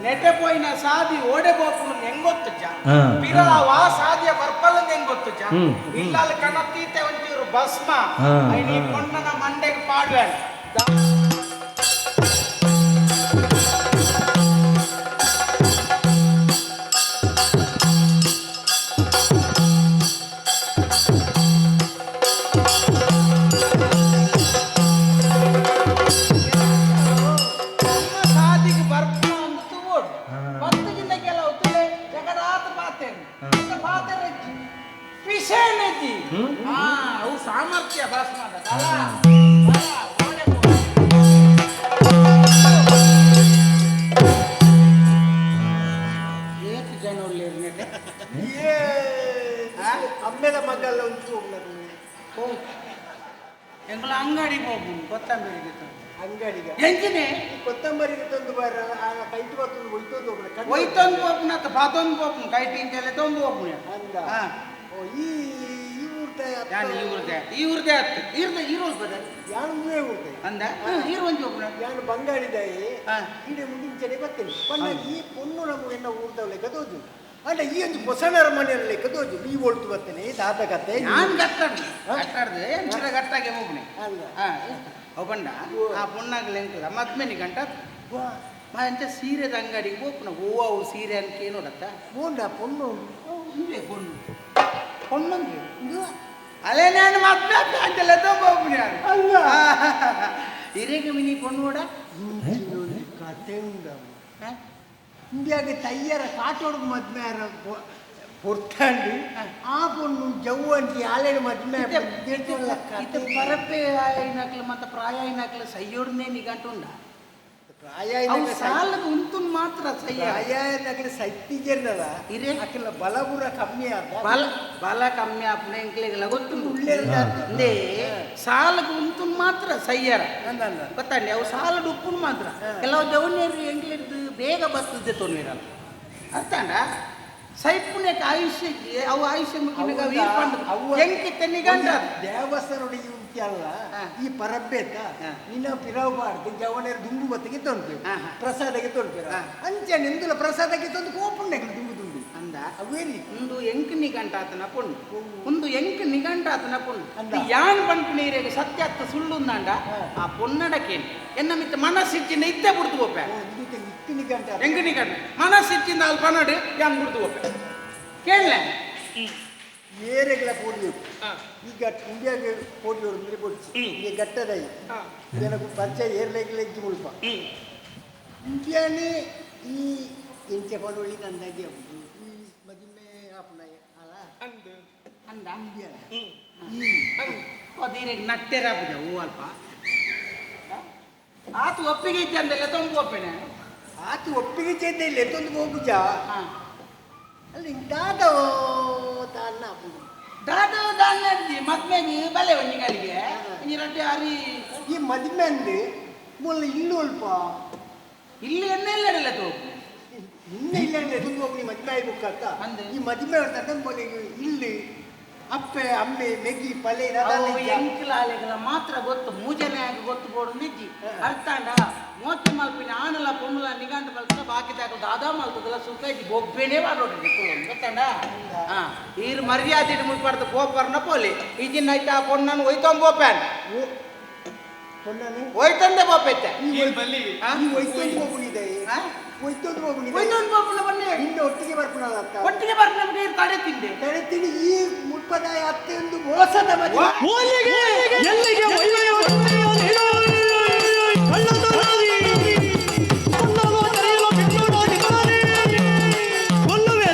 ನೆಟೆ ಪೋಯಿನ ಸಾದಿ ಓಡೆ ಬೋಪುನು ಹೆಂಗೊತ್ತುಜ ಪಿರಾವ ಸಾದಿಯ ಬರ್ಪಲ್ಲಂದ ಹೆಂಗೊತ್ತುಜ ಇಲ್ಲ ಅಲ್ಲಿ ಕಣತೀತೆ ಒಂಚೂರು ಭಸ್ಮ ನೀ ಪೊಣ್ಣನ ಮಂಡೆಗೆ ಪಾಡ್ವೆ ಸಾಮರ್ಥ್ಯ ಭಾಷಣ ಏತು ಜನ ಒಳ್ಳೆಯ ಅಮ್ಮೆದ ಮಗಲ್ಲ ಒಂದು ಎಂಗಳ ಅಂಗಡಿಗೆ ಹೋಗು ಕೊತ್ತಂಬರಿಗೆ ಅಂಗಡಿಗೆ ಎಂಚಿನೆ ಕೊತ್ತಂಬರಿಗೆ ತಂದು ಬರ ಕೈಟ್ ಬರ್ತೊಂದು ಒಯ್ತೊಂದು ಹೋಗ್ನ ಅಥವಾ ಪಾತೊಂದು ಹೋಗ್ನು ಕೈಟಿಂಗ್ ಎಲ್ಲ ತೊಂದು ಹೋಗ್ನು ಅಂದ ಹಾ ಈ ಊರ್ದೆ ಈ ಊರ್ದೆ ಹತ್ತು ಈರೋಲ್ ಬದ ಯಾನು ಮೂವೇ ಊರ್ದೆ ಅಂದ ಈರುವಂಜಿ ಹೋಗ್ನ ಯಾನು ಬಂಗಾಳಿದಾಯಿ ಈಡೆ ಮುಂದಿಂಚನೆ ಬರ್ತೇನೆ ಪಂಡ ಈ ಪೊಣ್ಣು ನಮ್ಮ ಎನ್ನ ಊರ್ದವಳೆ ಕದೋಜು ಅಲ್ಲ ಈ ಒಂದು ಹೊಸನರ ಮನೆಯಲ್ಲಿ ಕದೋಜು ನೀ ಓಡ್ತು ಬರ್ತೇನೆ ತಾತ ಕತೆ ನಾನು ಗಟ್ಟಾಡ್ದೆ ಎಂಚಿನ ಗಟ್ಟಾಗೆ ಹೋಗ್ನೆ ಅಲ್ಲ ಅವು ಬಂಡ ಆ ಪೊಣ್ಣಾಗಲಿ ಎಂಕಲ್ಲ ಮದ್ಮೆನಿ ಗಂಟ ಮಾ ಎಂತ ಸೀರೆದ ಅಂಗಡಿಗೆ ಹೋಗ್ನ ಹೂವು ಅವು ಸೀರೆ ಅನ್ಕೆ ನೋಡತ್ತ ಮೂಂಡ ಪೊಣ್ಣು ಇಲ್ಲೇ ಪೊಣ್ಣಂಗೆ ಅಲ್ಲೇ ನಾನು ಮದ್ಮೆ ಅಂತೆಲ್ಲ ತಗೋಗ್ನಿ ಅಲ್ಲ ಹಿರೇಗೆ ಮಿನಿ ಪೊಣ್ಣು ಕೂಡ ಕತೆ ಉಂಡ ಇಂಡಿಯಾಗೆ ತಯ್ಯರ ಕಾಟೋಡ್ಗೆ ಮದ್ಮೆ ಹೊರ್ತಾಂಡು ಆ ಪೊಣ್ಣು ಜವ್ವಂತಿ ಆಲೆಡು ಮದ್ಮೆ ಇದು ಪರಪೆ ಆಯ್ನಕ್ಲು ಮತ್ತೆ ಪ್ರಾಯ ಆಯ್ನಕ್ಲು ಸಯ್ಯೋಡ್ನೇ ನಿಗಂಟುಂಡ ಪ್ರಾಯ ಸಾಲದ ಉಂತುನ್ ಮಾತ್ರ ಸಯ್ಯ ಪ್ರಾಯ ಸತ್ತಿಗೆಲ್ಲ ಇರೇ ಅಕ್ಕೆಲ್ಲ ಬಲಪುರ ಕಮ್ಮಿ ಆದ ಬಲ ಕಮ್ಮಿ ಆಪನೆ ಎಂಕ್ಲೆಗೆಲ್ಲ ಗೊತ್ತುಂಡು ಸಾಲದ ಉಂತುನ್ ಮಾತ್ರ ಸಯ್ಯರ ಗೊತ್ತಂడి ಅವು ಸಾಲದ ಉಪ್ಪುನ್ ಮಾತ್ರ ಕೆಲವು ಜವನಿಯರು ಎಂಕ್ಲೆದ್ದು ಬೇಗ ಬರ್ತದೆ ತೊಂದಿರಲ್ಲ ಅರ್ಥಂಡ ಸೈಪುಣ್ಯಕ್ಕೆ ಆಯುಷ್ಯಕ್ಕೆ ಅವು ಆಯುಷ್ಯ ಮುಗಿನಾಗ ಎಂಕಿತ್ತ ನಿಗಂಡ ದೇವಸ್ಥಾನೊಳಗೆ ಉಂಟಲ್ಲ ಈ ಪರಬ್ಬೇತ ನಿನ್ನ ಪಿರವಬಾರ್ದು ಜವನೇರು ದುಂಬು ಬತ್ತಿಗೆ ತೊಂದು ಪ್ರಸಾದಕ್ಕೆ ತೊಂದಿರ ಅಂಚೆ ನಿಂದುಲ ಪ್ರಸಾದಕ್ಕೆ ತಂದು ಕೋಪುಣ್ಯಕ್ಕೆ ದುಂಬು ದುಂಬು ಅಂದ ಅವೇರಿ ಒಂದು ಎಂಕ್ ನಿಗಂಟ ಆತನ ಪುಂಡು ಒಂದು ಎಂಕ್ ನಿಗಂಟ ಆತನ ಪುಂಡು ಯಾನ್ ಪಂಪು ನೀರಿಗೆ ಸತ್ಯ ಅತ್ತ ಸುಳ್ಳು ಅಂದಾಂಡ ಆ ಪೊನ್ನಡಕ್ಕೆ ಎನ್ನ ಮಿತ್ತ ಮನಸ್ಸಿಚ್ಚಿನ ಇತ್ತೆ ಬಿಡ್ತು ಹೋಪೆ ಎಂಕ್ ನಿಗಂಟ ಮನಸ್ಸಿಚ್ಚಿಂದ ಅಲ್ಲಿ ಪನ್ನಡು ಯಾನ್ ಬಿಡ್ತು ಹೋಪೆ ಕೇಳಲೆ ಏರೆಗಳ ಪೋಡಿಯೋ ಈಗ ಇಂಡಿಯಾಗೆ ಪೋಡಿಯೋರು ಅಂದ್ರೆ ಪೊಡಿಸಿ ಈಗ ಗಟ್ಟದಾಯಿ ನನಗೆ ಪರಿಚಯ ಏರ್ಲೆಗಳ ಇದ್ದು ಮುಲ್ಪ ಇಂಡಿಯಾನೇ ಈ ಎಂಚೆ ಪಡೋಳಿ ಅಂದಾಗೆ ಈ ಮದಿಮೆ ಆಪನ ಅಲ್ಲ ಅಂದ ಇಂಡಿಯಾ ಅದಿರಿಗೆ ನಟ್ಟೆರ ಹೂ ಅಲ್ಪ ಆತು ಒಪ್ಪಿಗೆ ಇದ್ದೆ ಅಂದೆಲ್ಲ ತೊಂದು ಒಪ್ಪೆನೆ ಆತು ಒಪ್ಪಿಗೆ ಚೇತ ಇಲ್ಲ ಎತ್ತೊಂದು ಹೋಗುಜ ಅಲ್ಲಿ ದಾದ ತಾನ ದಾದ ದಾನ್ಯರ್ಜಿ ಮದ್ಮೆಗೆ ಬಲೆ ಒಂಜಿಗಳಿಗೆ ರಡ್ಡೆ ಹರಿ ಈ ಮದಿಮೆ ಅಂದು ಮೊಲ್ಲ ಇಲ್ಲು ಅಲ್ಪ ಇಲ್ಲಿ ಎಣ್ಣೆಲ್ಲ ತೋ ಇನ್ನ ಇಲ್ಲ ತುಂಬ ಹೋಗಿ ಮದಿಮೆ ಆಗ್ಬೇಕಂತ ಅಂದೆ. ಈ ಮದಿಮೆ ತಂದು ಇಲ್ಲಿ ಅಪ್ಪೆ ಅಮ್ಮೆ ಮೆಗಿ ಪಲೆ ಎಂಕ್ಲಾಲೆಗಳ ಮಾತ್ರ ಗೊತ್ತು ಮೂಜನೆ ಆಗಿ ಗೊತ್ತು ಬೋಡು ನಿಜ್ಜಿ ಅರ್ಥಾಂಡ ಮೋತಿ ಮಲ್ಪಿನ ಆನಲ ಪೊಮ್ಮಲ ನಿಗಂಡ ಮಲ್ಪಿನ ಬಾಕಿದಾಗ ದಾದಾ ಮಲ್ತದಲ್ಲ ಸುಖ ಇದ್ದು ಬೊಬ್ಬೆನೇ ಮಾಡೋಡ್ರಿ ಗೊತ್ತಂಡ ಈರು ಮರ್ಯಾದೆ ಮುಳ್ಪಡ್ದು ಗೋಪರ್ನ ಪೋಲಿ ಈಜಿನ ಆಯ್ತಾ ಆ ಪೊಣ್ಣನ್ನು ಒಯ್ತೊಂಬೋಪ್ಯಾನ್ ಒಯ್ತಂದೆ ಬೋಪೈತೆ ಒಯ್ತೊಂದು ಹೋಗಿ ಒಯ್ತೊಂದು ಬೋಪನ ಬನ್ನಿ ಇನ್ನು ಒಟ್ಟಿಗೆ ಬರ್ಕೊಳಲ್ಲ ಒಟ್ಟಿಗೆ ಬರ್ಕೊಂಡು ತಡೆ ತಿಂದೆ ತಡೆತೀನಿ ಈ ಮುಲ್ಪದಾಯ ಅತ್ತೆಯೊಂದು ಮೋಸದ ಮದುವೆ ಓಲಿಗೆ ಎಲ್ಲಿಗೆ ಒಳ್ಳೆಯ ಒಳ್ಳೆಯ ನೀನು ಕಳ್ಳತನದಿ ಉಣ್ಣಲು ಕರೆಯಲು ಬಿಟ್ಟೋಡು ನಿಮ್ಮನೆ ಕೊಲ್ಲುವೆ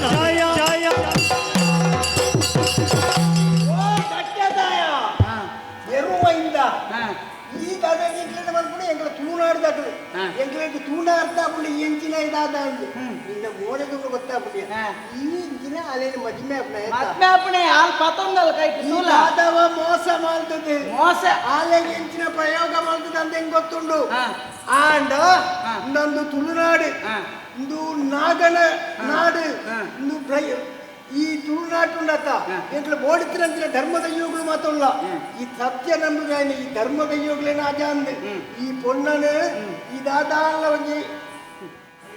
ಜಾಯ ಜಾಯ ಓ ಕಟ್ಟದಾಯ ಎರುವೈಂದ ಹಾ ಈ ದಾದ ಎಂಕ್ಲೆನ ಬಂದ್ಬಿಡು ಎಂಗ್ಲ ತೂಣಾಡ್ದಾಗ್ಲು ಎಂಕ್ಲೆಗೆ ತೂಣಾಡ್ದಾಗ್ಬಿಡು ಎಂಚಿನ ಇದಾದ ಅಂದು ನಿನ್ನ ಗೋಡೆಗಳು ಗೊತ್ತಾಗ್ಬಿಡಿ ಈ ಇಂಚಿನ ಅಲ್ಲೇನು ಮದುವೆ ಮದ್ಮೆ ಅಪ್ಪಣೆ ಹಾಲ್ ಪತೊಂದಲ್ಲ ಕೈ ಸೂಲ ಆದವ ಮೋಸ ಮಾಡ್ತದೆ ಮೋಸ ಆಲೆಗೆ ಎಂಚಿನ ಪ್ರಯೋಗ ಮಾಡ್ತದೆ ಅಂತ ಹೆಂಗ್ ಗೊತ್ತುಂಡು ಆಂಡ ಇನ್ನೊಂದು ತುಳುನಾಡು ಇಂದು ನಾಗನ ನಾಡು ಇಂದು ಈ ತುಳುನಾಟು ಉಂಡತ್ತ ಎಂಕ್ಲ ಬೋಡಿತ್ತಿರಂತಿನ ಧರ್ಮದ ಯೋಗಗಳು ಮಾತುಲ್ಲ ಈ ಸತ್ಯ ನಂಬುಗಾನೆ ಈ ಧರ್ಮದ ಯೋಗಲೇನ ಆಜ ಅಂದೆ ಈ ಪೊಣ್ಣನು ಇದಾದಾಲ ಒಂಜಿ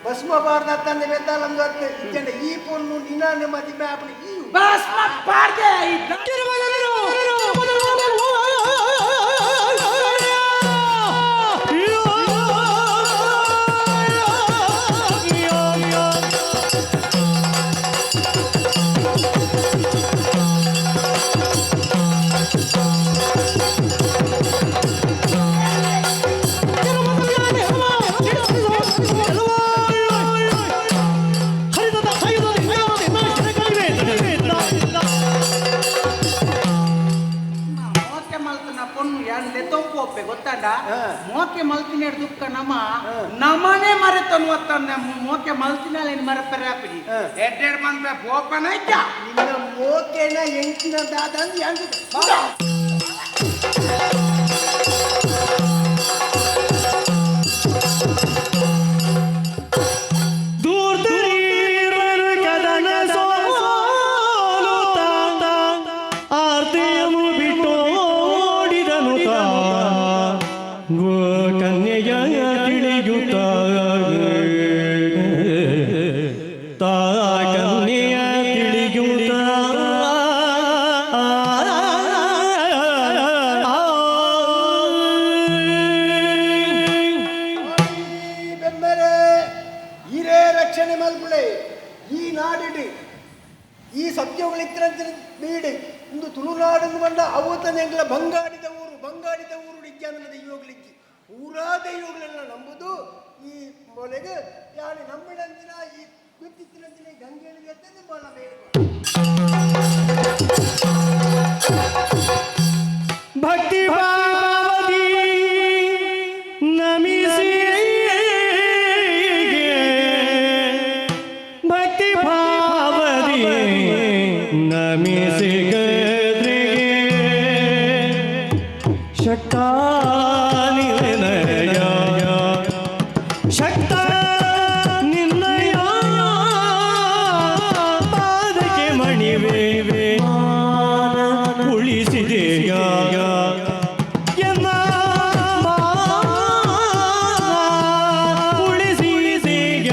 ಭಸ್ಮ ಬಾರ್ದಂದೆ ಬೆದ್ದಾಲಂದು ಅತ್ತೆ ಇದ್ದಂಡೆ ಈ ಪೊಣ್ಣು ನಿನ್ನ ಮದಿಮೆ ಆಪಣಿ ಈ ಭಸ್ಮ ಪಾರ್ದೆ ಗೊತ್ತಾಂಡ ಮೋಕೆ ಮಲ್ತಿನ ದುಃಖ ನಮನೇ ಮರೆತನು ಒತ್ತನ್ನ ಮೋಕೆ ಮಲ್ತಿನಲ್ಲಿ ಮರಪರಾಪಿಡಿ ಎಡ್ಡೆಡ್ ಮಂದ ಪೋಪನ ಇದ್ದ ನಿನ್ನ ಮೋಕೆನ ಎಂಚಿನ ದಾದ ಅಂದ್ ಹೆಂಗ್ ಈ ನಾಡಿಡು ಈ ಸತ್ಯಗಳಿತ್ತಿರಂತ ಬೀಡು ಇಂದು ತುಳುನಾಡನ್ನು ಬಂದ ಅವತನ ಎಂಗ್ಲ ಬಂಗಾಡಿದ ಊರು ನಿಜ್ಜಾನದ ದೈವಗಳಿಜ್ಜಿ ಊರಾ ದೈವಗಳೆಲ್ಲ ನಂಬುದು ಈ ಈ ಮೊಲೆಗೆ ಯಾರು ನಮ್ಮಿಡಂದಿನ ಈ ಗುತ್ತಿತ್ತಿನಂದಿನ ಗಂಗೆಳಿಗೆ ಎತ್ತಂದು ಬಾಳ ಬೇಕು ಭಕ್ತಿ ಭಾವದಿ ನಮಿಸಿ ಭಕ್ತಿ ಭಾವದಿ ನಮಿಸಿ ಶಕ್ತ ನಿನ್ನಯ ಶಕ್ತ ನಿನ್ನಯ ಪಾದಕ್ಕೆ ಮಣಿವೆ ಉಳಿಸಿದೆಯ ಎನ್ನ ಉಳಿಸಿದೆಯ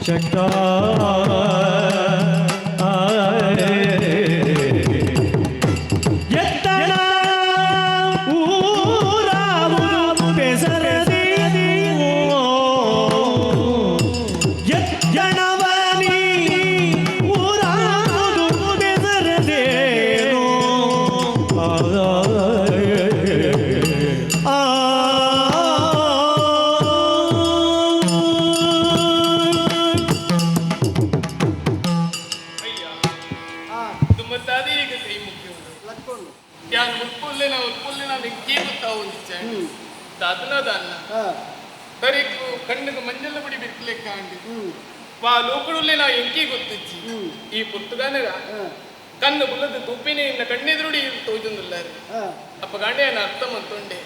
ಶಕ್ತ ತರೀಕು ಕಣ್ಣಿಗೆ ಮಂಜಲ್ಲ ಬಡಿ ಬಿರ್ಕಲೆಕ್ಕ ಅಂಡಿ ವಾ ಲೋಕಡುಲ್ಲೆ ನಾ ಎಂಕಿ ಗೊತ್ತಿಚ್ಚಿ ಈ ಪುರ್ತಗಾನಗ ಕಣ್ಣು ಬುಲ್ಲದ ತುಪ್ಪಿನೇ ಇನ್ನ ಕಣ್ಣೆದುರುಡಿ ತೋಜೊಂದುಲ್ಲಾರೆ ಅಪ್ಪ ಗಾಂಡೆ ಅನ್ನ ಅರ್ಥ ಮಂತೊಂಡೆ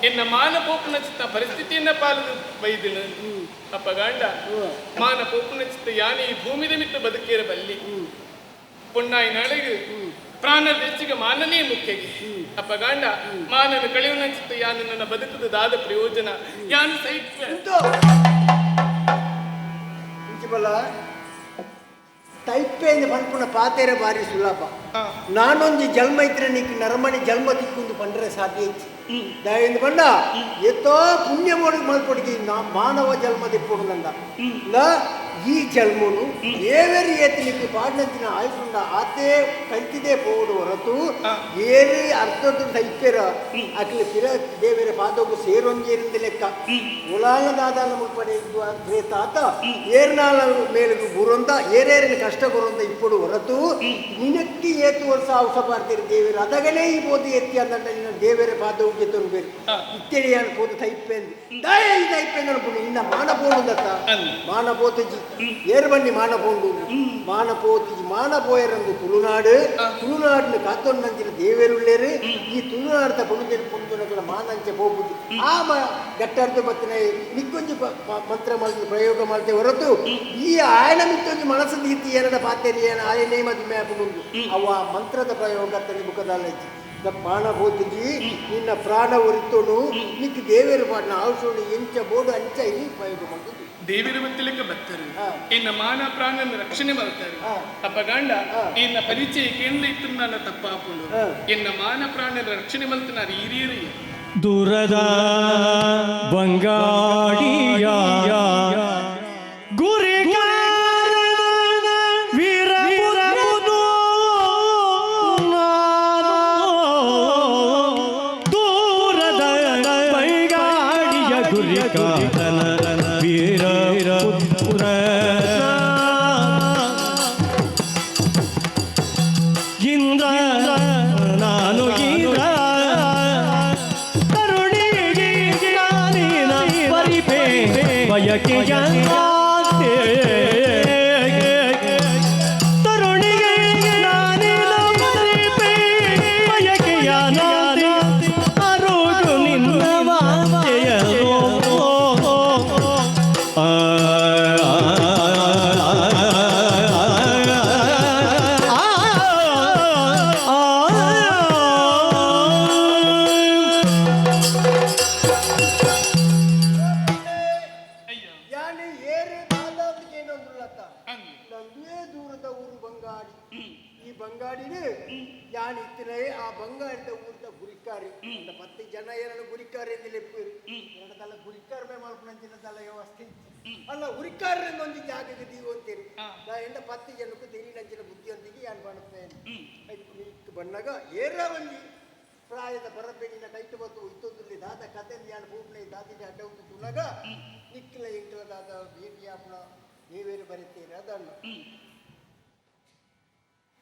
ಎನ್ನ ಮಾನ ಪೋಪುನ ಚಿತ್ತ ಪರಿಸ್ಥಿತಿಯನ್ನ ಪಾಲದು ಬೈದಿನ ಅಪ್ಪ ಗಾಂಡ ಮಾನ ಪೋಪುನ ಚಿತ್ತ ಯಾನಿ ಈ ಭೂಮಿದ ಮಿತ್ತ ಬದುಕೇರ ಬಲ್ಲಿ ಪುಣ್ಣಾಯಿ ನಾಳೆಗೆ ಪ್ರಾಣದ ಹೆಚ್ಚಿಗೆ ಮಾನನೇ ಮುಖ್ಯಗೆ ಅಪ್ಪ ಗಾಂಡ ಮಾನನ ಕಳೆಯುವ ಚಿತ್ತ ಯಾನು ನನ್ನ ಬದುಕದ ದಾದ ಪ್ರಯೋಜನ ಯಾನು ಸಹಿತ ತೈಪೇಂದು ಪಂಪುನ ಪಾತೆರೆ ಬಾರಿ ಸುಲಭ ನಾನೊಂದು ಜನ್ಮ ಇದ್ರೆ ನೀಕು ನರಮಣಿ ಜನ್ಮ ತಿಕ್ಕೊಂದು ಪಂಡ್ರೆ ಸಾಧ್ಯ ಇತ್ತು ದಯಂದು ಬಂಡ ಎತ್ತೋ ಪುಣ್ಯ ಮಾಡಿ ಮಲ್ಪೊಡಿಗೆ ಮಾನವ ಜನ್ಮ ತಿಪ್ಪೊಡುಗಂದ ಈ ಜನ್ಮನು ಏವೇರಿ ಏತಿ ನೀಕು ಪಾಡ್ನಂತಿನ ಆಯ್ಕೊಂಡ ಆತೇ ಕಂತಿದೆ ಪೋಡು ಹೊರತು ಏರಿ ಅರ್ಥದ ತೈಪೇರ ಅಕ್ಲಿ ಪಿರ ದೇವರ ಪಾದೋಗು ಸೇರೊಂಜೇರಿಂದ ಲೆಕ್ಕ ಉಲಾಂಗದಾದ ಮುಲ್ಪಡೆ ತಾತ ಏರ್ನಾಳ ಮೇಲುಗು ಬುರೊಂದ ಏರೇರಿನ ಕಷ್ಟ ಬರುವಂತ ಇಪ್ಪಡು ಹೊರತು ನಿನಕ್ಕಿ ಏತು ವರ್ಷ ಔಷ ಪಾರ್ತೀರಿ ದೇವರು ಅದಗನೇ ಈ ಬೋದು ಎತ್ತಿ ಅಂದಂಡ ನಿನ್ನ ದೇವರ ಪಾದವು ಗೆತ್ತನು ಬೇರೆ ಇತ್ತೆಡಿಯಾನ ಪೋದು ತೈಪೇಂದು ದಯ ಈ ತೈಪೇಂದು ಅನ್ಕೊಂಡು ಇನ್ನ ಮಾನಪೋಣದತ್ತ ಮಾನಪೋತಜಿ ಏರು ಬನ್ನಿ ಮಾನಪೋಂಡು ಮಾನಪೋತಜಿ ಮಾನಪೋಯರಂದು ತುಳುನಾಡಿನ ಕಾತೊನ್ನಂಚಿನ ದೇವರುಳ್ಳೇರು ಈ ತುಳುನಾಡ್ದ ಪುಣುದೇರು ಪುಣುಗಳ ಮಾನಂಚ ಹೋಗುದು ಆ ಗಟ್ಟಾರ್ಥ ಬತ್ತಿನ ನಿಕ್ಕೊಂಜಿ ಮಂತ್ರ ಮಾಡ್ತೀವಿ ಪ್ರಯೋಗ ಮಾಡ್ತೇವೆ ಹೊರತು ಈ ಆಯನ ಮಿತ್ತೊಂದು ಮನಸ್ಸು ನೀತಿ ಏನಡ ಪಾತೇರಿ ಏನ ಆಯನೇ ಮದಿ ಮ್ಯಾಪುಂಡು ಅವ ಮಂತ್ರದ ಪ್ರಯೋಗ ತನಿ ಮುಖದಲ್ಲಜ್ಜಿ ಪ್ರಾಣ ಹೋತಿಜಿ ನಿನ್ನ ಪ್ರಾಣ ಉರಿತೋನು ನಿಕ್ ದೇವೇರು ಪಾಡ್ನ ಔಷಧಿ ಎಂಚ ಬೋಡು ಅಂಚ ಇಲ್ಲಿ ಪ್ರಯೋಗ ಮಾಡುದು ದೇವಿರ ಬತ್ತಲಿಕ್ಕೆ ಬರ್ತಾರೆ ಇನ್ನ ಮಾನ ಪ್ರಾಣನ ರಕ್ಷಣೆ ಮಾಡ್ತಾರೆ ಅಪ್ಪ ಗಾಂಡ ಇನ್ನ ಪರಿಚಯ ಕೇಂದ್ರ ಇತ್ತು ನನ್ನ ತಪ್ಪಾಪುಲು ಇನ್ನ ಮಾನ ಪ್ರಾಣನ ರಕ್ಷಣೆ ಮಾಡ್ತಾರ ಹಿರಿಯರಿ ದೂರದ ಬಂಗಾಡಿಯ ಗುರಿ ವೀರಪುರಮುದು ದೂರದ ಬಂಗಾಡಿಯ ಗುರಿ ವೀರಪುರ ಇಂದ್ರ ನಾನು ಇಂದ್ರ ಬಯಕೆಯ ತರುಣಿಗೆ ನಾನಿನ ಮರಿಪೆ ಬಯಕೆಯ ಅರೋಡು ನಿನ್ನ ವಾಚೆಯೋ ಆ ಬಂಗಾರದ ಊರ್ದ ಗುರಿಕಾರಿ 10 ಜನ ಏನನ್ನು ಗುರಿಕಾರಿ ಎಂದು ಲೆಪ್ಪರು ಎರಡದಲ್ಲ ಗುರಿಕಾರ ಮೇ ಮಾಡ್ಕೊಂಡಂತಿನದಲ್ಲ ವ್ಯವಸ್ಥೆ ಅಲ್ಲ ಗುರಿಕಾರರಿಂದ ಒಂದು ಜಾಗಕ್ಕೆ ದೀವು ಅಂತೀರಿ ಎಂಡ 10 ಜನಕ್ಕೂ ತೆರಿ ನಂಚಿನ ಬುದ್ಧಿಯೊಂದಿಗೆ ಯಾರು ಮಾಡುತ್ತೇನೆ ಬಂದಾಗ ಏರ ಬಂದಿ ಪ್ರಾಯದ ಬರಬೇಡಿನ ಕೈಟು ಬತ್ತು ಇತ್ತೊಂದು ದಾದ ಕತೆ ಜ್ಞಾನ ಭೂಮನೆ ದಾದಿಗೆ ಅಡ್ಡೌತು ತುನಗ ನಿಕ್ಕಿಲ ಎಂಕಿಲ ದಾದ ಭೇಟಿಯಾಪುಣ ನೀವೇರು ಬರೀತೀರಿ ಅದನ್ನು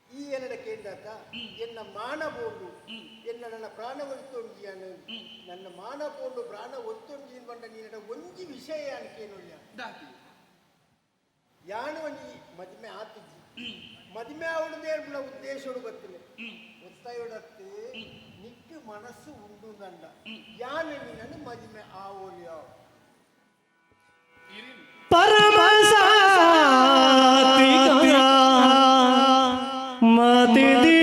ಈ ಏನಡ ಕೇಂದ್ರತ ಎನ್ನ ಮಾನ ಬೋಂಡು ಎನ್ನ ನನ್ನ ಪ್ರಾಣ ಒತ್ತೊಂಡಿಯನು ನನ್ನ ಮಾನ ಬೋಂಡು ಪ್ರಾಣ ಒತ್ತೊಂಡಿ ಬಂಡ ನೀನಡ ಒಂಜಿ ವಿಷಯ ಅನ್ಕೇನುಳ್ಯ ಯಾನು ಒಂಜಿ ಮದುವೆ ಆತಿಜ್ಜಿ ಮದುವೆ ಅವಳದೇ ಉದ್ದೇಶೋಡು ಗೊತ್ತಿಲ್ಲ ಒತ್ತಾಯೋಡತ್ತು ನಿಕ್ಕು ಮನಸ್ಸು ಉಂಡು ನಂಡ ಯಾನು ನೀನನ್ನು ಮದುವೆ ಆವೋಲ್ಯ ಪರಮ ಸಾತ್ವಿಕ ಮತಿದಿ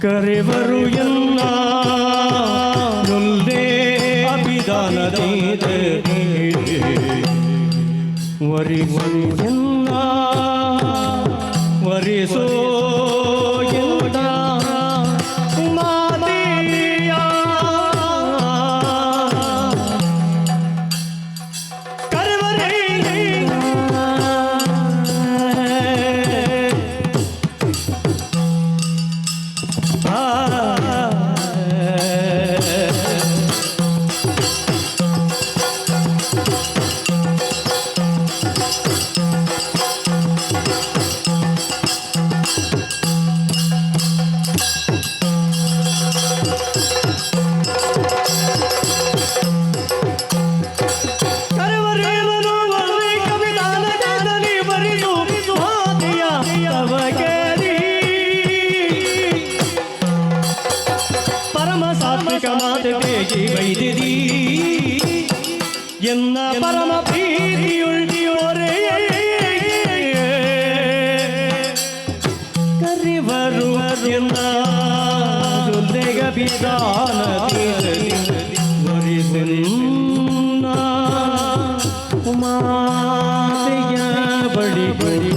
ಕರೆವರು ಎಲ್ಲ ನೊಲ್ದೆ ಅಭಿದಾನದಿಂದ ವರಿವರು ಎಲ್ಲ ವರಿಸೋ ಎಲ್ಲ ಮಾತೆಯ ಕರೆವರೇ ವೈದ್ಯದಿ ಎನ್ನ ಪರಮ ಪ್ರೀತಿಯುಳ್ಳಿಯೋರೇ ಕರಿವರು ಎನ್ನ ಜೊತೆಗ ಬಿದಾನ ಮಾತೆಯ ಬಳಿ ಬಳಿ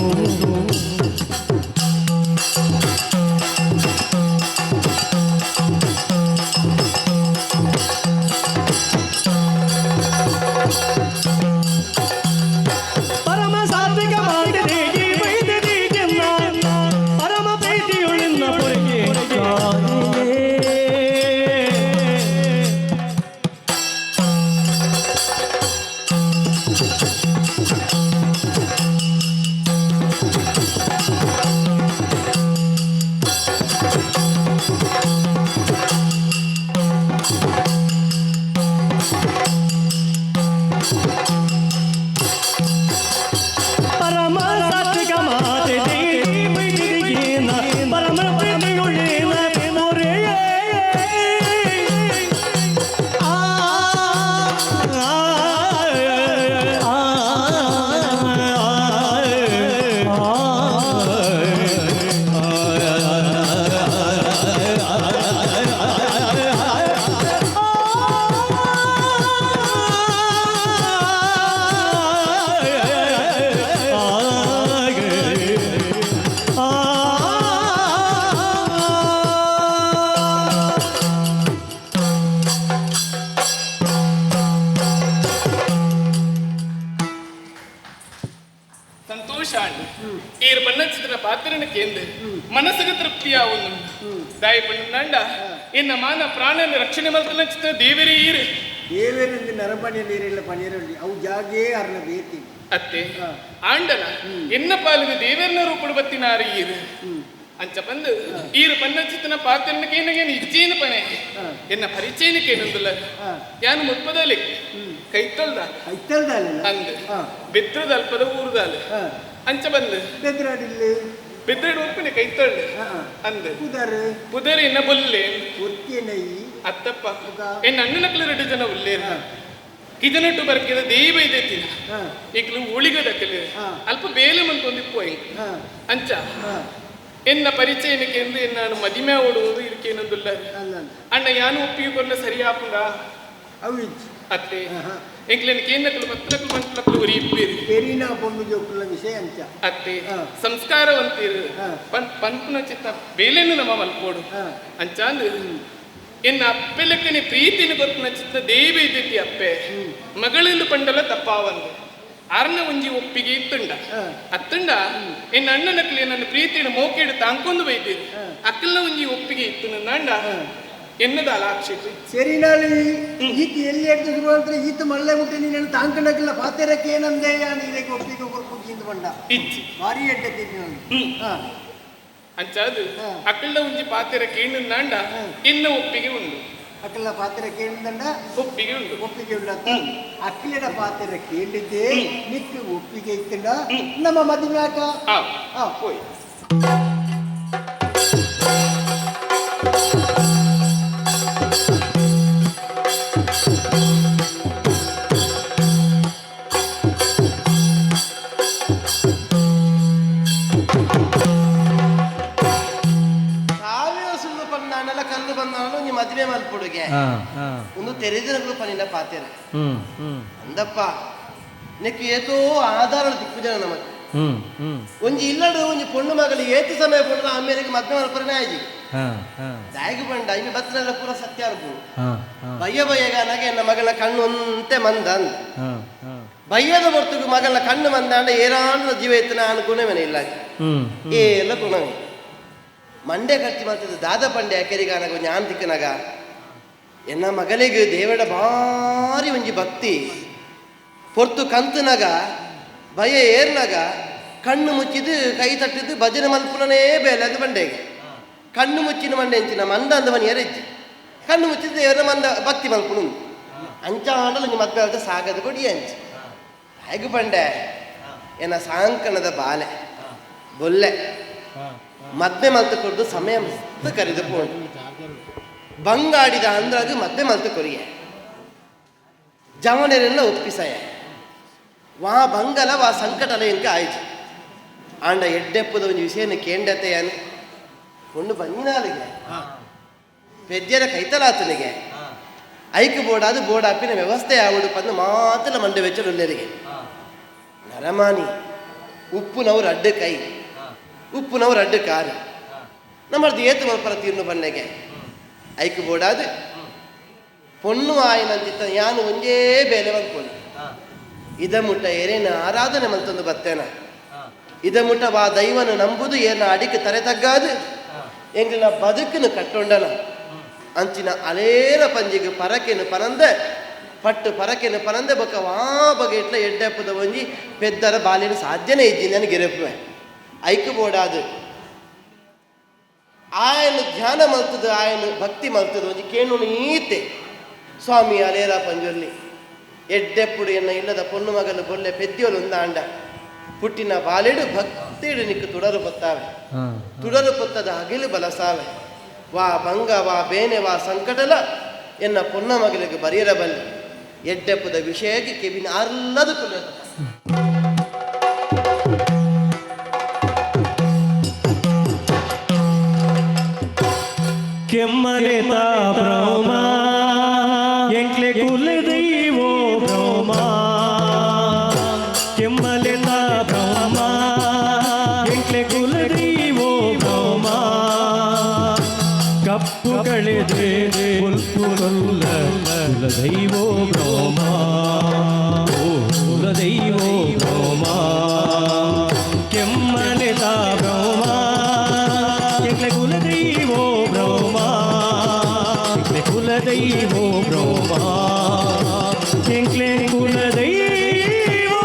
ಪಾತ್ರನ ಕೇಂದ್ರ ಮನಸ್ಸಿಗೆ ತೃಪ್ತಿಯಾവുന്നുണ്ട് ദായി പെണ്ണുണ്ടാണ്ട ಎನ್ನ ಮಾನ ಪ್ರಾಣನ ರಕ್ಷಣೆ ಮಲ್ತನ ದೇವರೇ ಇರು ದೇವೇರಿಂದ ನರಪಣಿಯ ನೀರಿಲ್ಲ ಪಣಿಯರಲ್ಲಿ ಅವು ಜಾಗೇ ಅರ್ನ ಬೇತಿ ಅತ್ತೆ ಆಂಡಲ ಎನ್ನ ಪಾಲಿಗೆ ದೇವರನ ರೂಪಡು ಬತ್ತಿನಾರು ಈರು ಅಂಚ ಬಂದು ಈರು ಪನ್ನಚಿತ್ತನ ಪಾತ್ರನಕ್ಕೆ ಏನಗೇನು ಇಜ್ಜೇನು ಪಣೆ ಎನ್ನ ಪರಿಚಯನಕ್ಕೆ ಏನಂದಿಲ್ಲ ಯಾನು ಮುಪ್ಪದಲ್ಲಿ ಕೈತಲ್ದ ಅಂದ್ ಬೆತ್ರದ ಅಲ್ಪದ ಊರ್ದಾಲ ಅಂಚ ಬಂದು ಬೆದ್ರಾಡಿಲ್ಲ ಬೆದ್ರಡು ಒಪ್ಪನೆ ಕೈತಳ್ಳು ಅಂದ್ ಪುದರ್ ಎನ್ನ ಬೊಲ್ಲೆ ಅತ್ತಪ್ಪ ಎನ್ನ ಅಣ್ಣನಕ್ಲ 2 ಜನ ಉಲ್ಲೇರ ಕಿದನಟ್ಟು ಬರ್ಕಿದ ದೈವ ಇದೆತ್ತಿನ ಈಗಲೂ ಉಳಿಗದಕ್ಕಲೆ ಅಲ್ಪ ಬೇಲೆ ಮಂತೊಂದಿಪ್ಪು ಅಂಚ ಎನ್ನ ಪರಿಚಯನಕ್ಕೆ ಎಂದು ನಾನು ಮದಿಮೆ ಓಡುವುದು ಇದಕ್ಕೇನೊಂದಿಲ್ಲ ಅಣ್ಣ ಯಾನು ಒಪ್ಪಿಗೆ ಕೊಲ್ಲ ಸರಿಯಾಪುಂಡ ಅತ್ತೆ ಎಂಕ್ಲೆನಕ್ಕೆ ಏನಕ್ಕಲು ಪತ್ರಕ್ಕಲು ಮಂಟ್ಲಕ್ಕಲು ಒರಿ ಇಪ್ಪೇರಿ ಪೆರಿನಾ ಪೊಂಡು ಜೋಕುಲ ವಿಷಯ ಅಂಚ ಅತ್ತೆ ಸಂಸ್ಕಾರವಂತೀರು ಪಂಪುನ ಚಿತ್ತ ಬೇಲೆನು ನಮ್ಮ ಮಲ್ಕೋಡು ಅಂಚ ಅಂದ್ರೆ ಎನ್ನ ಅಪ್ಪೆಲೆಕ್ಕನೆ ಪ್ರೀತಿನ ಗೊತ್ತಿನ ಚಿತ್ತ ದೈವ ಇದ್ದೈತಿ ಅಪ್ಪೆ ಮಗಳೆಂದು ಪಂಡಲ ತಪ್ಪಾವಂದು ಆರ್ನ ಒಂಜಿ ಒಪ್ಪಿಗೆ ಇತ್ತುಂಡ ಅತ್ತುಂಡ ಎನ್ನ ಅಣ್ಣನಕ್ಲಿ ನನ್ನ ಪ್ರೀತಿನ ಮೋಕೆಡು ತಾಂಕೊಂದು ಬೈತೀರಿ ಅಕ್ಕಲ್ನ ಒಂಜಿ ಒಪ್ಪಿಗೆ ಇತ್ತು ನನ್ನ ಅಂಡ ಎನ್ನದ ಅಲಾಕ್ಷಿತು ಸರಿ ನಾಳಿ ಈತ ಎಲ್ಲಿ ಎದ್ದು ಶುರುವಾದ್ರೆ ಈತ ಮಳ್ಳೆ ಮುಟ್ಟಿ ನೀನು ತಾಂಕಣಕ್ಕಿಲ್ಲ ಪಾತೆರಕ್ಕೆ ಏನಂದೆ ನೀರಿಗೆ ಒಪ್ಪಿಗೆ ಕೊಡ್ಕೊಂಡು ಬಂಡ ಇಚ್ಚಿ ಭಾರಿ ಎಡ್ಡತ್ತೀನಿ ಅಂಚ ಅದು ಅಕ್ಕಲ್ನ ಒಂಜಿ ಪಾತೆರ ಕೇಣ ನಾಂಡ ಎನ್ನ ಒಪ್ಪಿಗೆ ಉಂಡು ಅಕ್ಕಲ ಪಾತ್ರ ಕೇಳಿದಂಡ ಒಪ್ಪಿಗೆ ಉಂಡು ಒಪ್ಪಿಗೆ ಉಂಡ ಅಕ್ಕಲಿನ ಪಾತ್ರ ಕೇಳಿದ್ದೆ ನಿಕ್ಕೆ ಒಪ್ಪಿಗೆ ಇತ್ತಂಡ ನಮ್ಮ ಮದುವೆ ಆಕ ಹೋಯ್ ಕಲ್ಲು ಬಂದಾನು ನೀ ಮದುವೆ ಮಲ್ಪುಡುಗೆ ಒಂದು ತೆರೆದಿರಗಳು ಪನಿನ ಪಾತೆರೆ ಅಂದಪ್ಪ ನೆಕ್ಕು ಏತೋ ಆಧಾರ ದಿಕ್ಕುಜನ ನಮಗೆ ಒಂಜಿ ಇಲ್ಲಡು ಒಂಜಿ ಪೊಣ್ಣು ಮಗಲಿ ಏತು ಸಮಯ ಪೊಂಡ ಆಮೇಲೆ ಮದ್ವೆ ಮಲ್ಪರನೇ ಆಯ್ಜಿ ದಾಯಿಗೆ ಬಂಡ ಇನ್ನು ಬತ್ತನೆಲ್ಲ ಪೂರ ಸತ್ಯ ಅನ್ಬೋದು ಬಯ್ಯಗ ನಗೆ ನನ್ನ ಮಗಳ ಕಣ್ಣು ಒಂತೆ ಮಂದ ಅಂದ ಬಯ್ಯದ ಹೊರತುಗು ಮಗಳ ಕಣ್ಣು ಮಂದ ಅಂಡ ಏನಾಂದ್ರ ಜೀವ ಇತ್ತು ನಾನು ಗುಣವೇನೆ ಇಲ್ಲ ಎಲ್ಲ ಗುಣವೇ ಮಂಡ್ಯ ಕಟ್ಟಿ ಮಾಡ್ತಿದ್ದು ದಾದ ಪಂಡ್ಯ ಕೆರಿಗಾನಾಗ ಒಂಜಿ ಆಂತಿಕನಾಗ ಎನ್ನ ಮಗಳಿಗೆ ದೇವಡ ಭಾರಿ ಒಂಜಿ ಭಕ್ತಿ ಪೊರ್ತು ಕಂತನಾಗ ಭಯ ಏರ್ನಾಗ ಕಣ್ಣು ಮುಚ್ಚಿದ್ದು ಕೈ ತಟ್ಟಿದ್ದು ಭಜನೆ ಮಲ್ಪುನೇ ಬೇಲೆ ಅದು ಮಂಡೆಗೆ ಕಣ್ಣು ಮುಚ್ಚಿನ ಮಂಡೆ ಅಂಚಿನ ಮಂದ ಅಂದವನ್ ಎರೆಜ್ಜಿ ಕಣ್ಣು ಮುಚ್ಚಿದ್ದು ದೇವರ ಮಂದ ಭಕ್ತಿ ಮಲ್ಪುನು ಅಂಚ ಆಂಡಲು ನಿಮ್ಮ ಮದ್ವೆ ಆದ ಸಾಗದ ಕೊಡಿ ಅಂಚಿ ಹೇಗೆ ಬಂಡೆ ಎನ್ನ ಸಾಂಕಣದ ಬಾಲೆ ಬೊಲ್ಲೆ ಮದ್ವೆ ಮಲ್ತ ಕೊಡ್ದು ಸಮಯ ಮಸ್ತ್ ಕರೆದು ಪೋಂಡು ಬಂಗಾಡಿದ ಅಂದ್ರಾಗ ಮದ್ವೆ ಮಲ್ತ ಕೊರಿಯ ಜವನೆರೆಲ್ಲ ಒಪ್ಪಿಸಯ ವಾ ಬಂಗಲ ವಾ ಸಂಕಟಲ ಎಂಕ ಆಯ್ತು ಆಂಡ ಎಡ್ಡೆಪ್ಪದ ಒಂದು ವಿಷಯನ ಕೇಂಡತೆಯನು ಕೊಂಡು ಬಂಗಿನಾಲಿಗೆ ಪೆದ್ಯರ ಕೈತಲಾತನಿಗೆ ಐಕ್ ಬೋಡಾದು ಬೋಡಾಪಿನ ವ್ಯವಸ್ಥೆ ಆವಡು ಪಂದು ಮಾತಲ ಮಂಡೆ ವೆಚ್ಚರುಲ್ಲರಿಗೆ ನರಮಾನಿ ಉಪ್ಪುನವ್ರು ಅಡ್ಡ ಕೈ ಉಪ್ಪುನವ್ರು ಅಡ್ಡ ಕಾಲು ನಮ್ಮದು ಏತು ಮಲ್ಪರ ತೀರ್ನು ಬನ್ನೆಗೆ ಐಕ್ ಬೋಡಾದು ಪೊಣ್ಣು ಆಯ್ನಂತಿತ್ತ ಯಾನು ಒಂದೇ ಬೇಲೆ ಮಲ್ಕೊಂಡು ಇದ ಮುಟ್ಟ ಎರೇನ ಆರಾಧನೆ ಮಲ್ತೊಂದು ಬತ್ತೇನ ಇದ ಮುಟ್ಟ ವಾ ದೈವನು ನಂಬುದು ಏನ ಅಡಿಕೆ ತರೆ ತಗ್ಗಾದು ಎಂಗಿನ ಬದುಕನ್ನು ಕಟ್ಟೊಂಡನ ಅಂಚಿನ ಅಲೇರ ಪಂಜಿಗೆ ಪರಕೆನು ಪರಂದೆ ಪಟ್ಟು ಪರಕೆನು ಪರಂದೆ ಬೊಕ್ಕ ವಾ ಬಗೆ ಇಟ್ಲ ಎಡ್ಡೆಪ್ಪದ ಒಂಜಿ ಪೆದ್ದರ ಬಾಲಿನ ಸಾಧ್ಯನೇ ಇದ್ದೀನಿ ನನಗೆ ಗೆರಪುವೆ ಐಕ್ ಬೋಡಾದು ಆಯನು ಧ್ಯಾನ ಮಲ್ತದ ಆಯನು ಭಕ್ತಿ ಮಲ್ತದ ಒಂಜಿ ಕೇಣು ಈತೆ ಸ್ವಾಮಿ ಅಲೇರ ಪಂಜೊಲ್ಲಿ ಎಡ್ಡೆಪ್ಪುಡು ಎನ್ನ ಇಲ್ಲದ ಪೊಣ್ಣು ಮಗಲು ಬೊಲ್ಲೆ ಪೆದ್ಯೋಲು ಒಂದಾಂಡ ಪುಟ್ಟಿನ ಬಾಲೆಡು ಭಕ್ತಿಡು ನಿಕ್ಕು ತುಡರು ಪೊತ್ತಾವೆ ತುಡರು ಪೊತ್ತದ ಹಗಿಲು ಬಲಸಾವೆ ವಾ ಭಂಗ ವಾ ಬೇನೆ ವಾ ಸಂಕಟಲ ಎನ್ನ ಪೊನ್ನ ಮಗಳಿಗೆ ಬರೆಯರಬಲ್ಲೆ ಎಡ್ಡೆಪ್ಪದ ವಿಷಯಕ್ಕೆ ಕೆವಿನ ಅಲ್ಲದು ಕುಲದ ಕೆಮ್ಮನೆತ ಬ್ರಹ್ಮ ಎಂಕ್ಲೆ ಕುಲದೈವೋ ಬ್ರಹ್ಮ ಕೆಮ್ಮಲೆತ ಬ್ರಹ್ಮ ಎಂಕ್ಲೆ ಕುಲದೈವೋ ಬ್ರಹ್ಮ ಕಪ್ಪು ಕಳೆದೆ ಕುಲ್ಪುಲ್ಲ ಕುಲದೈವೋ ಬ್ರಹ್ಮ ಕುಲದೈವೋ ಬ್ರಹ್ಮ ಕೆಮ್ಮನೆತ ಬ್ರಹ್ಮ ಎಂಕ್ಲೆ ಕುಲದೈವೋ ಬ್ರಹ್ಮ ಕುಲದೈವೋ ಬ್ರಹ್ಮ ಎಂಕ್ಲೆ ಕುಲದೈವೋ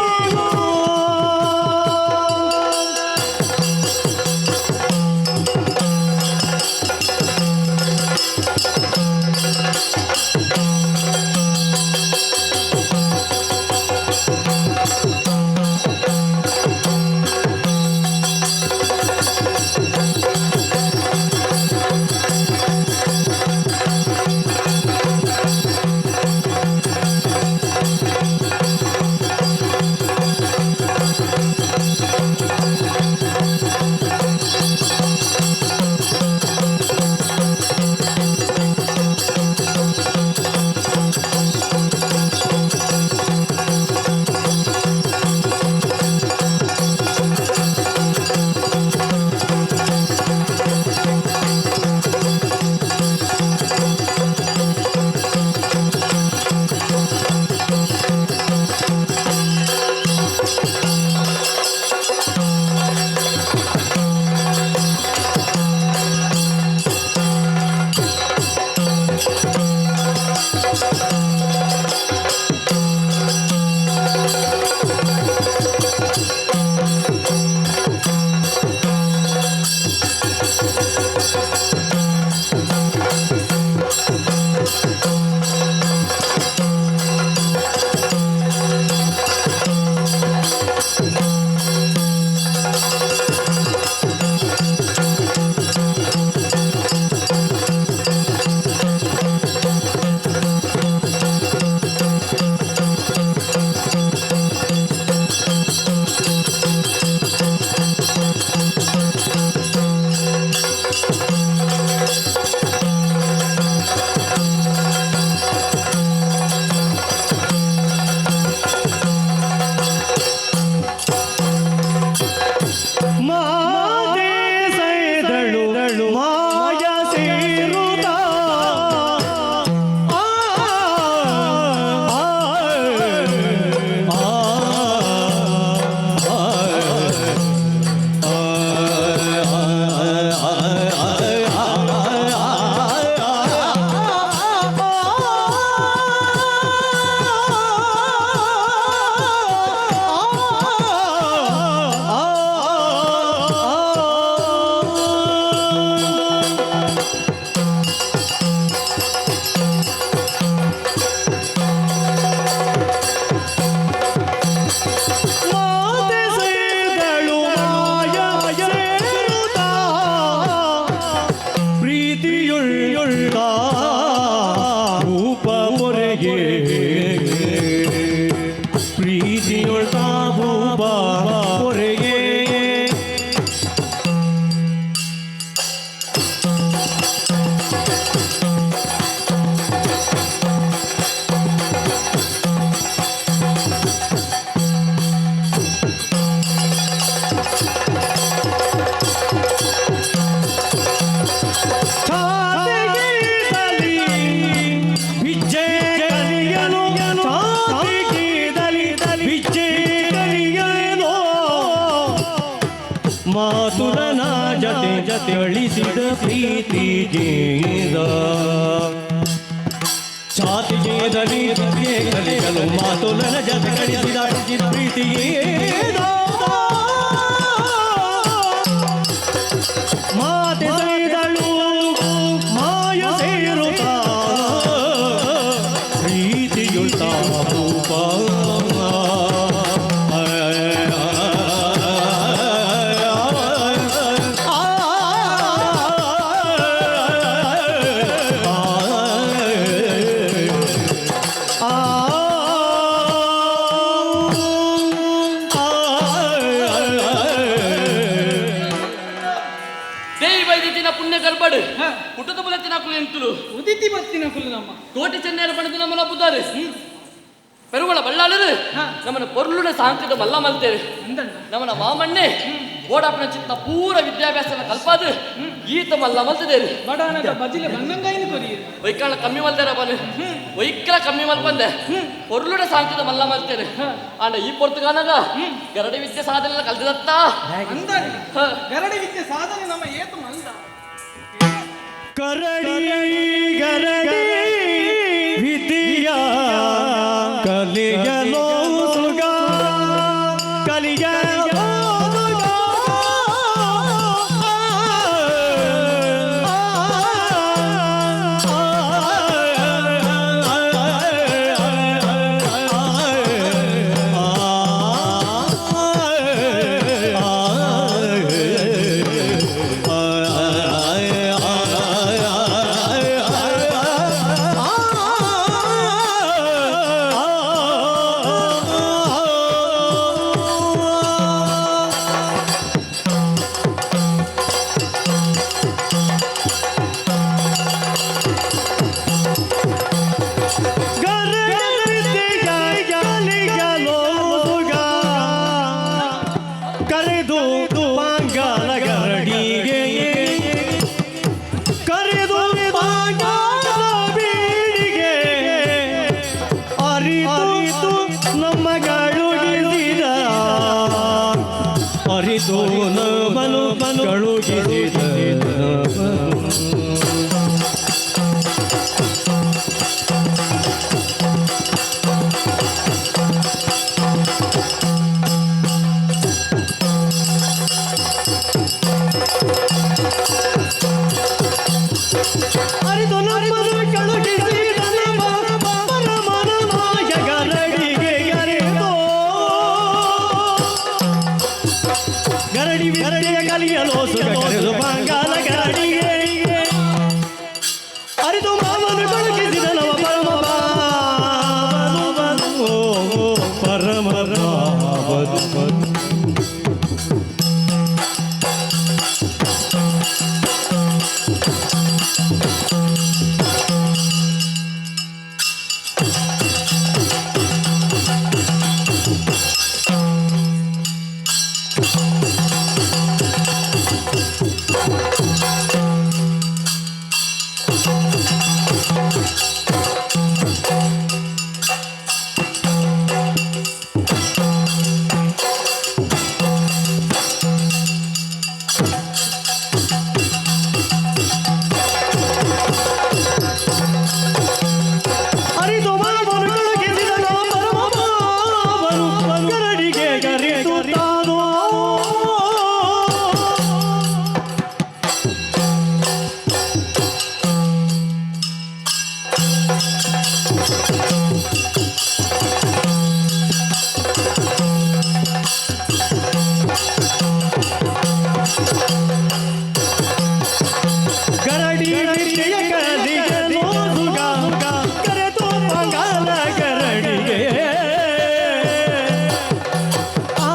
ಮಾತುರನ ಜತೆ ಜತೆ ಅಳಿಸಿದ ಪ್ರೀತಿ ಜೇದ ಛಾತಿಗೆ ದಲಿ ಕಲಿಯಲು ಮಾತುರನ ಜತೆ ಗಳಿಸಿದ ಪ್ರೀತಿ ಮಾತೆ ಸೈದಳು ಮಾಯ ಸೇರುತ್ತ ಪ್ರೀತಿಯುಳ್ಳ ರೂಪ ಹುಟ್ಟದ ಬಲತ್ತಿನ ಕುಲು ಎಂತುಲು ಉದಿತಿ ಬತ್ತಿನ ಕುಲು ನಮ್ಮ ಕೋಟಿ ಚೆನ್ನೈರ ಪಡೆದು ನಮ್ಮನ್ನ ಬುದ್ದಾರೆ ಪೆರುಗಳ ಬಳ್ಳಾಳರು ನಮ್ಮನ್ನ ಪೊರ್ಲುಡ ಸಾಂಕದ ಮಲ್ಲ ಮಲ್ತೇವೆ ನಮ್ಮನ ಮಾಮಣ್ಣೆ ಓಡಾಪನ ಚಿತ್ತ ಪೂರ ವಿದ್ಯಾಭ್ಯಾಸ ಕಲ್ಪಾದ ಈತ ಮಲ್ಲ ಮಲ್ತದೇರಿ ಬಡಾನದ ಬಜಿಲ ಬಂಗಂಗಾಯಿನ ಕೊರಿ ವೈಕಾಳ ಕಮ್ಮಿ ಮಲ್ತಾರ ಬನ ವೈಕಲ ಕಮ್ಮಿ ಮಲ್ಪಂದೆ ಪೊರ್ಲುಡ ಸಾಂಕದ ಮಲ್ಲ ಮಲ್ತೇನೆ ಆಂಡ ಈ ಪೊರ್ತುಗಾನಾಗ ಗರಡಿ ವಿದ್ಯೆ ಸಾಧನೆ ಕಲ್ತಿದತ್ತ ಅಂದಾರಿ ಗರಡಿ ವಿದ್ಯೆ ಸಾಧನೆ ನಮ್ಮ ಏತು ಮಲ್ದ ಕರಡಿ ಗರಡಿ ಅರಿತು ನಮ್ಮನ್ನು ಕಳುಹಿಸಿ ಪರಮಾಯ ಗರಡಿಗೆ ಗರೆದೋ ಗರಡಿ ವಿರಡಿಯ ಕಲಿಯಲು ಸುಖ ಕರೆದು ಬಂಗಾಲ ಗರಡಿಗೆ ಅರಿತು ಮಾಮನು ಕಳುಹಿಸಿದ ನವ ಪರಮ ಅರಿತು ಮಾಮನು ಕಳುಹಿಸಿದ ನವ ಪರಮ ಗರಡಿಗೆ ಗರೆದು ತಾನೋ ಗರಡಿ ವಿದ್ಯೆಯ ಕಲಿಯಲು ಸುಗ ಕರೆದು ಬಂಗಾಲ ಗರಡಿಗೆ ಆ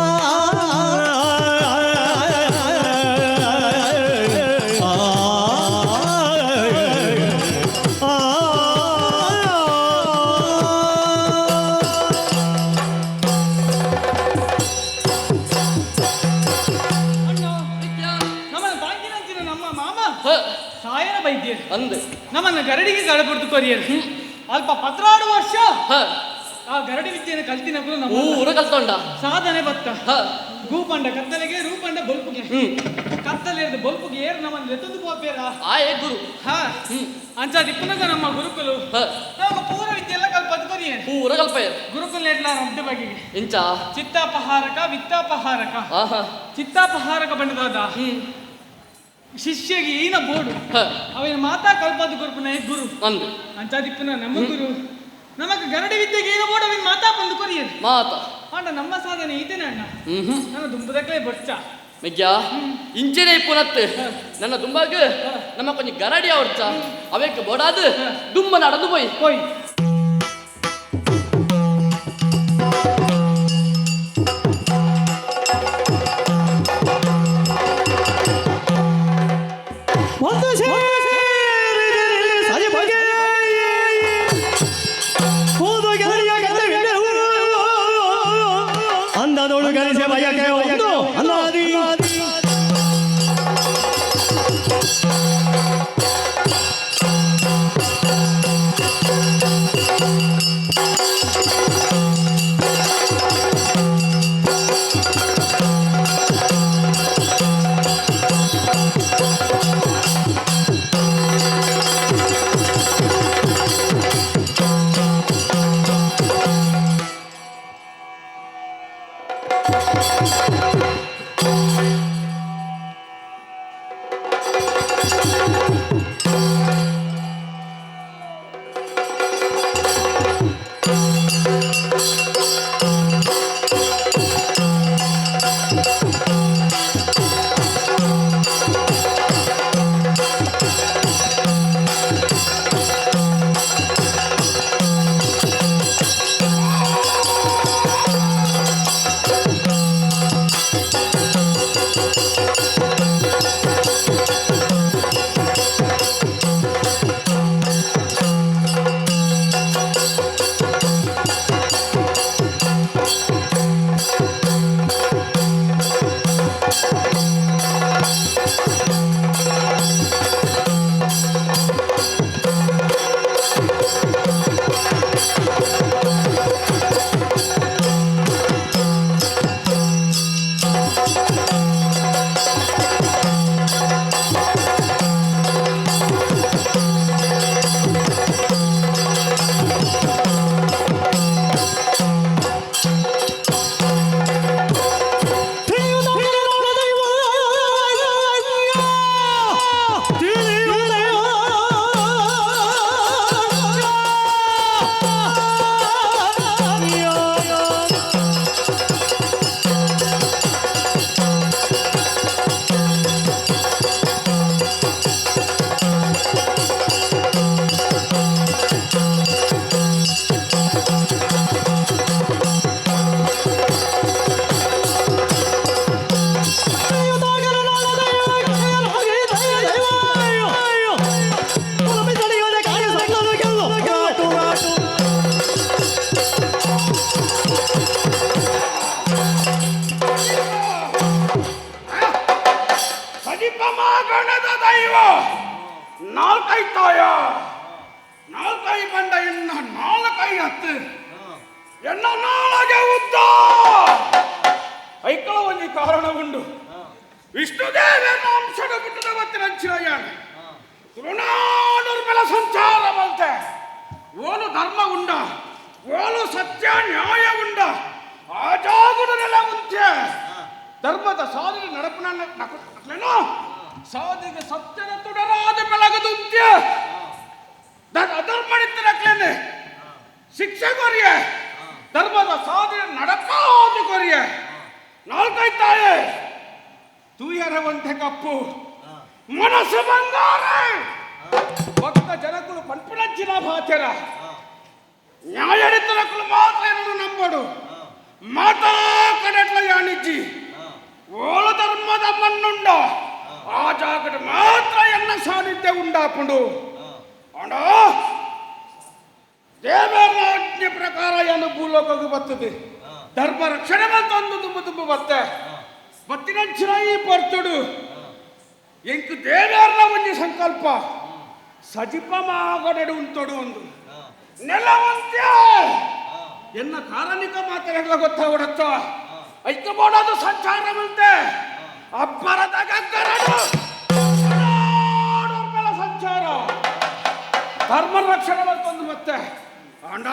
ನಮ್ಮನ್ನು ಬಾಂಗಿನಂಚಿನ ನಮ್ಮ ಮಾಮ ಹ, ಸಾಯನ ವೈದ್ಯರು ಅಂದೆ ನಮ್ಮನ್ನು ಗರಡಿಗೆ ಕಳಪಡ್ತು ಕೊರಿಯರು ಅಲ್ಪ 16 ವರ್ಷ ಹ, ಆ ಗರಡಿ ವಿದ್ಯೆಯನ್ನು ಕಲ್ತಿನప్పుడు ನಮ್ಮ ಊರ ಕಲ್ತೊಂಡ ಸಾಧನೆ ಬತ್ತ ಹ, ಗೂಪಂಡ ಕತ್ತಲೆಗೆ ರೂಪಂಡ ಬೊಲ್ಪುಗೆ ಕತ್ತಲೆ ಬೊಲ್ಪುಗೆ ಏರ್ ನಮ್ಮನ್ನು ಎತ್ತದು ಪೋಪೇರ ಆಯೇ ಗುರು ಹಾ ಅಂಚ ದಿಪ್ಪನಗ ನಮ್ಮ ಗುರುಕುಲು ಹ, ನಮಗೆ ಪೂರ ವಿದ್ಯೆ ಎಲ್ಲ ಕಲ್ಪದ್ದು ಕೊರಿಯರು ಊರ ಕಲ್ಪಯ ಗುರುಕುಲ್ ನೆಡ್ಲ ರೊಡ್ಡ ಬಗೆಗೆ ಇಂಚ ಚಿತ್ತಾಪಹಾರಕ ವಿತ್ತಾಪಹಾರಕ ಆಹಾ ಚಿತ್ತಾಪಹಾರಕ ಬಂಡದಾದ ಶಿಷ್ಯಗೆ ಈನ ಬೋಡು ಹ, ಅವನ ಮಾತಾ ಕಲ್ಪದ್ದು ಗುರುಪುನ ಗುರು ಅಂದೆ ಅಂಚಾದಿಪ್ಪನ ನಮ್ಮ ಗುರು ನಮಕ್ ಗರಡಿ ವಿದ್ಯೆಗೆ ಈನ ಬೋಡು ಅವನ ಮಾತಾ ಬಂದು ಕೊರಿಯರು ಮಾತ ಅಣ್ಣ ನಮ್ಮ ಸಾಧನೆ ಇದೇನೆ ಅಣ್ಣ ಹ್ಮ್ ನನ್ನ ದುಂಬದಕ್ಲೇ ಬೊಚ್ಚ ಮೆಗ್ಯ ಇಂಚೆನೆ ಇಪ್ಪುನತ್ತು ನನ್ನ ದುಂಬಾಗ ನಮ್ಮ ಕೊಂಚ ಗರಡಿ ಅವರ್ಚ ಅವಕ್ಕೆ ಬೋಡಾದು ದುಂಬ ನಡೆದು போய் ಹೋಯ್ ಒಂದು ಸೇರಿದರೆ ಸರಿ ಬಗೆ ಹೋದ ಗರಡಿಯ ಗದ್ದೆವಿದೆ ಅಂದದೊಳು ಗರಿಸೆ ಬಯಕೆ ಒಂದು ಅನಾದಿ ನಾಲ್ಕೈ ತಾಯ ನಾಲ್ಕೈ ಬಂಡ ಇನ್ನ ನಾಲ್ಕೈ ಹತ್ತು ಎನ್ನ ನಾಳಗೆ ಉದ್ದ ಐಕಳ ಒಂದು ಕಾರಣ ಉಂಡು ವಿಷ್ಣುದೇವನ ಅಂಶದ ಬಿಟ್ಟದ ಬತ್ತಿನ ಚಿರಯಾಣ ತುರುನಾಡುರ್ಮೆಲ ಸಂಚಾರ ಬಲ್ತೆ ಓಲು ಧರ್ಮ ಉಂಡ ಓಲು ಸತ್ಯ ನ್ಯಾಯ ಉಂಡ ಆಜಾಗುಡು ನೆಲ ಮುಂಚೆ ಧರ್ಮದ ಸಾಧಿಗೆ ನಡಪನೇನೋ ಸಾಧಿಗೆ ಸತ್ಯದ ತುಡರಾದ ಬೆಳಗದುಂತ್ಯ ಅಧರ್ಮಣಿತ್ತನಕ್ಲೇನೆ ಶಿಕ್ಷೆ ಕೊರಿಯ ಧರ್ಮದ ಸಾಧನೆ ನಡಪಾದು ಕೊರಿಯ ನಾಲ್ಕೈ ತಾಯೆ ತೂಯರವಂತೆ ಕಪ್ಪು ಮನಸ್ಸು ಬಂಗಾರ ಭಕ್ತ ಜನಕುಲು ಪಂಪಿನಂಚಿನ ಭಾಚರ ನ್ಯಾಯಡಿತನಕುಲು ಮಾತ್ರ ಏನನ್ನು ನಂಬಡು ಮಾತಾ ಕಡೆಟ್ಲ ಯಾಣಿಜ್ಜಿ ಓಳ ಧರ್ಮದ ಮಣ್ಣುಂಡ ಆ ಜಾಗದ ಮಾತ್ರ ಎನ್ನ ಸಾನ್ನಿಧ್ಯ ಉಂಡಾಪುಂಡು ಅಣ್ಣ ದೇವರಾಜ್ಞೆ ಪ್ರಕಾರ ಏನು ಭೂಲೋಕಕ್ಕೆ ಬರ್ತದೆ ಧರ್ಮ ರಕ್ಷಣೆ ಬಂತೊಂದು ತುಂಬ ಬತ್ತೆ ಬತ್ತಿನಂಚಿನ ಈ ಪರ್ತುಡು ಎಂಕ್ ದೇವರ ಒಂಜಿ ಸಂಕಲ್ಪ ಸಜಿಪ ಮಾಗಡೆಡು ಉಂಟೊಡು ಒಂದು ನೆಲವಂತ್ಯ ಎನ್ನ ಕಾರಣಿಕ ಮಾತ್ರ ಗೊತ್ತಾಗಡತ್ತ ಐಕ ಬೋಡದು ಸಂಚಾರ ಬಂತೆ ಅಬ್ಬರದ ಗಗ್ಗರಡು ಸಂಚಾರ ಧರ್ಮ ರಕ್ಷಣೆ ಬಂತೊಂದು ಮತ್ತೆ ಅಂಡ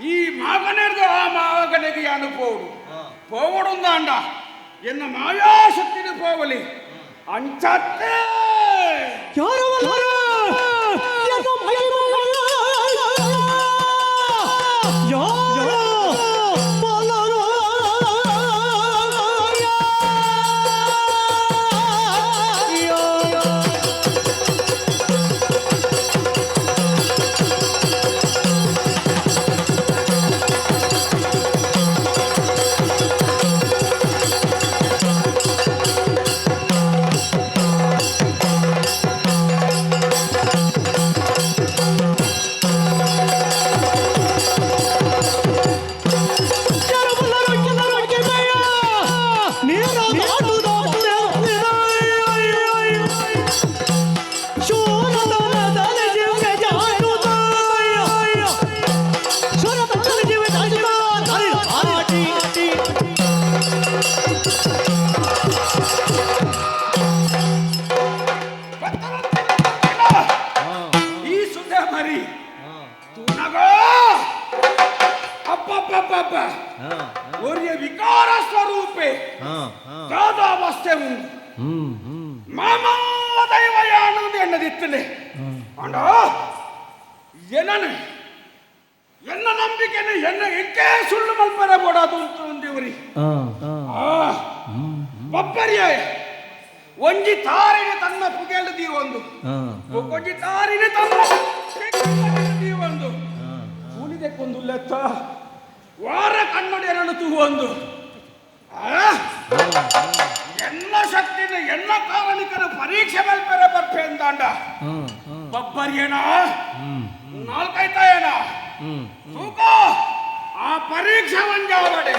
ಈ ಮಗನಿರ್ದು ಆ ಮಗನಿಗೆ ಅನುಭವಡು పోవడుందా అండ ఎన్న మాయాశక్తిని పోవలి అంచత్తే ವಿಕಾರ ಸ್ವರೂಪೆ ದಾದಾವಸ್ಥೆ ಉಂಟು ಮಾಮಲ್ಲ ದೈವಯ ಅನ್ನೋದು ಎನ್ನದಿತ್ತನೆ ಅಂಡ ಏನನು ಎನ್ನ ನಂಬಿಕೆನ ಎನ್ನ ಎಕ್ಕೆ ಸುಳ್ಳು ಮಲ್ಪರ ಬೋಡಾದು ಅಂತ ಒಂದೇವರಿ ಒಬ್ಬರಿಯ ಒಂಜಿ ತಾರಿನ ತನ್ನ ಪುಗೆಲು ದೀವೊಂದು ಒಂಜಿ ತಾರಿನ ತನ್ನ ದೀವೊಂದು ಕೂಲಿದಕ್ಕೊಂದು ಲೆತ್ತ ವಾರ ಕಣ್ಣೊಡೆಯರನ್ನು ತೂವೊಂದು ಎನ್ನ ಶಕ್ತಿನ ಎನ್ನ ಕಾರಣಿಕನ ಪರೀಕ್ಷೆ ಮಲ್ಪರ ಬರ್ಪೆ ಅಂದಾಂಡ ಬಬ್ಬರಿಯೇನ ನಾಲ್ಕೈತಾಯೇನ ತೂಕ ಆ ಪರೀಕ್ಷೆ ಒಂಜಾವಡೆ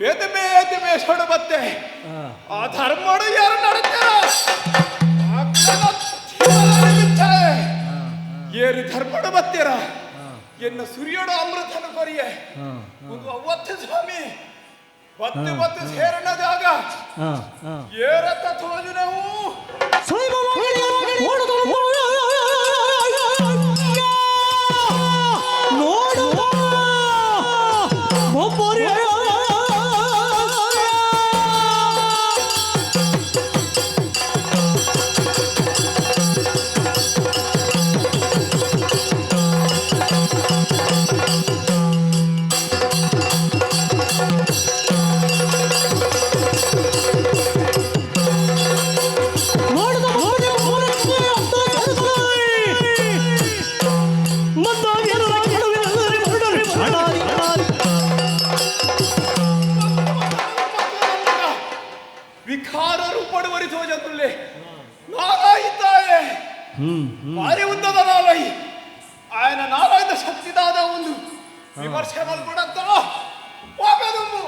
ಬೇತೆ ಸೊಡು ಬತ್ತೆ ಆ ಧರ್ಮಡು ಯಾರು ನಡುತ್ತಾರ ಏರು ಧರ್ಮಡು ಬತ್ತೀರ ಎನ್ನ ಸೂರ್ಯೋಡು ಅಮೃತನ ಕೊರಿಯೆ ಒಂದು 50 ಸ್ವಾಮಿ ಬತ್ತು ಸೇರಣದಾಗ ಏರತ್ತ ತೋಜು ನಾವು ವಿಕಾರರು ಪಡುವರಿ ತೋಜಂದುಳ್ಳೆ ನಾಲಾಯಿತಾಯೆ ಭಾರಿ ಉದ್ದದ ನಾಲಾಯಿ ఆయన నారాయణ శక్తిదాద ಒಂದು ವಿಮರ್ಶೆ ಮಲ್ಕೊಡಂತ ಹೋಗದುಂಬು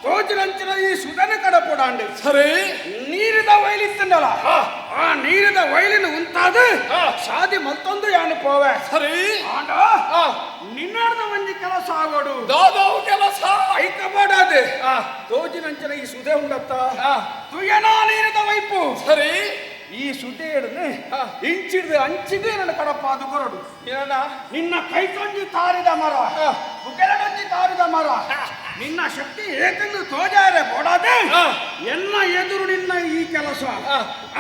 ತೋಚಿನಂಚಿನ ಈ ಸುಧನ ಕಡಪುಡಾಂಡೆ ಸರಿ ನೀರಿದ ವೈಲಿತ್ತಂಡಲ್ಲ ಆ ನೀರಿದ ವೈಲಿನ ಉಂಟಾದ ಶಾದಿ ಮತ್ತೊಂದು ಯಾನು ಪೋವೆ ಸರಿ ಆಂಡ ನಿನ್ನಾರ್ದ ಒಂಜಿ ಕೆಲಸ ಆಗೋಡು ದಾದಾವು ಕೆಲಸ ಐಕಬಾಡಾದೆ ತೋಚಿನಂಚಿನ ಈ ಸುಧೆ ಉಂಡತ್ತ ತುಯನಾ ನೀರಿದ ವೈಪು ಸರಿ ಈ ಸುದ್ದಿ ಹಿಡಿದು ಇಂಚಿಡ್ದು ಅಂಚಿಗೆ ನನ್ನ ಕಡಪಾದು ಕೊರಡು ನಿನ್ನ ಕೈ ತೊಂಜಿ ತಾರಿದ ಮರ ಬುಕೆರಡೊಂಜಿ ತಾರಿದ ಮರ ನಿನ್ನ ಶಕ್ತಿ ಏಕೆಂದು ತೋಜಾರೆ ಬೋಡಾದೆ ಎಲ್ಲ ಎದುರು ನಿನ್ನ ಈ ಕೆಲಸ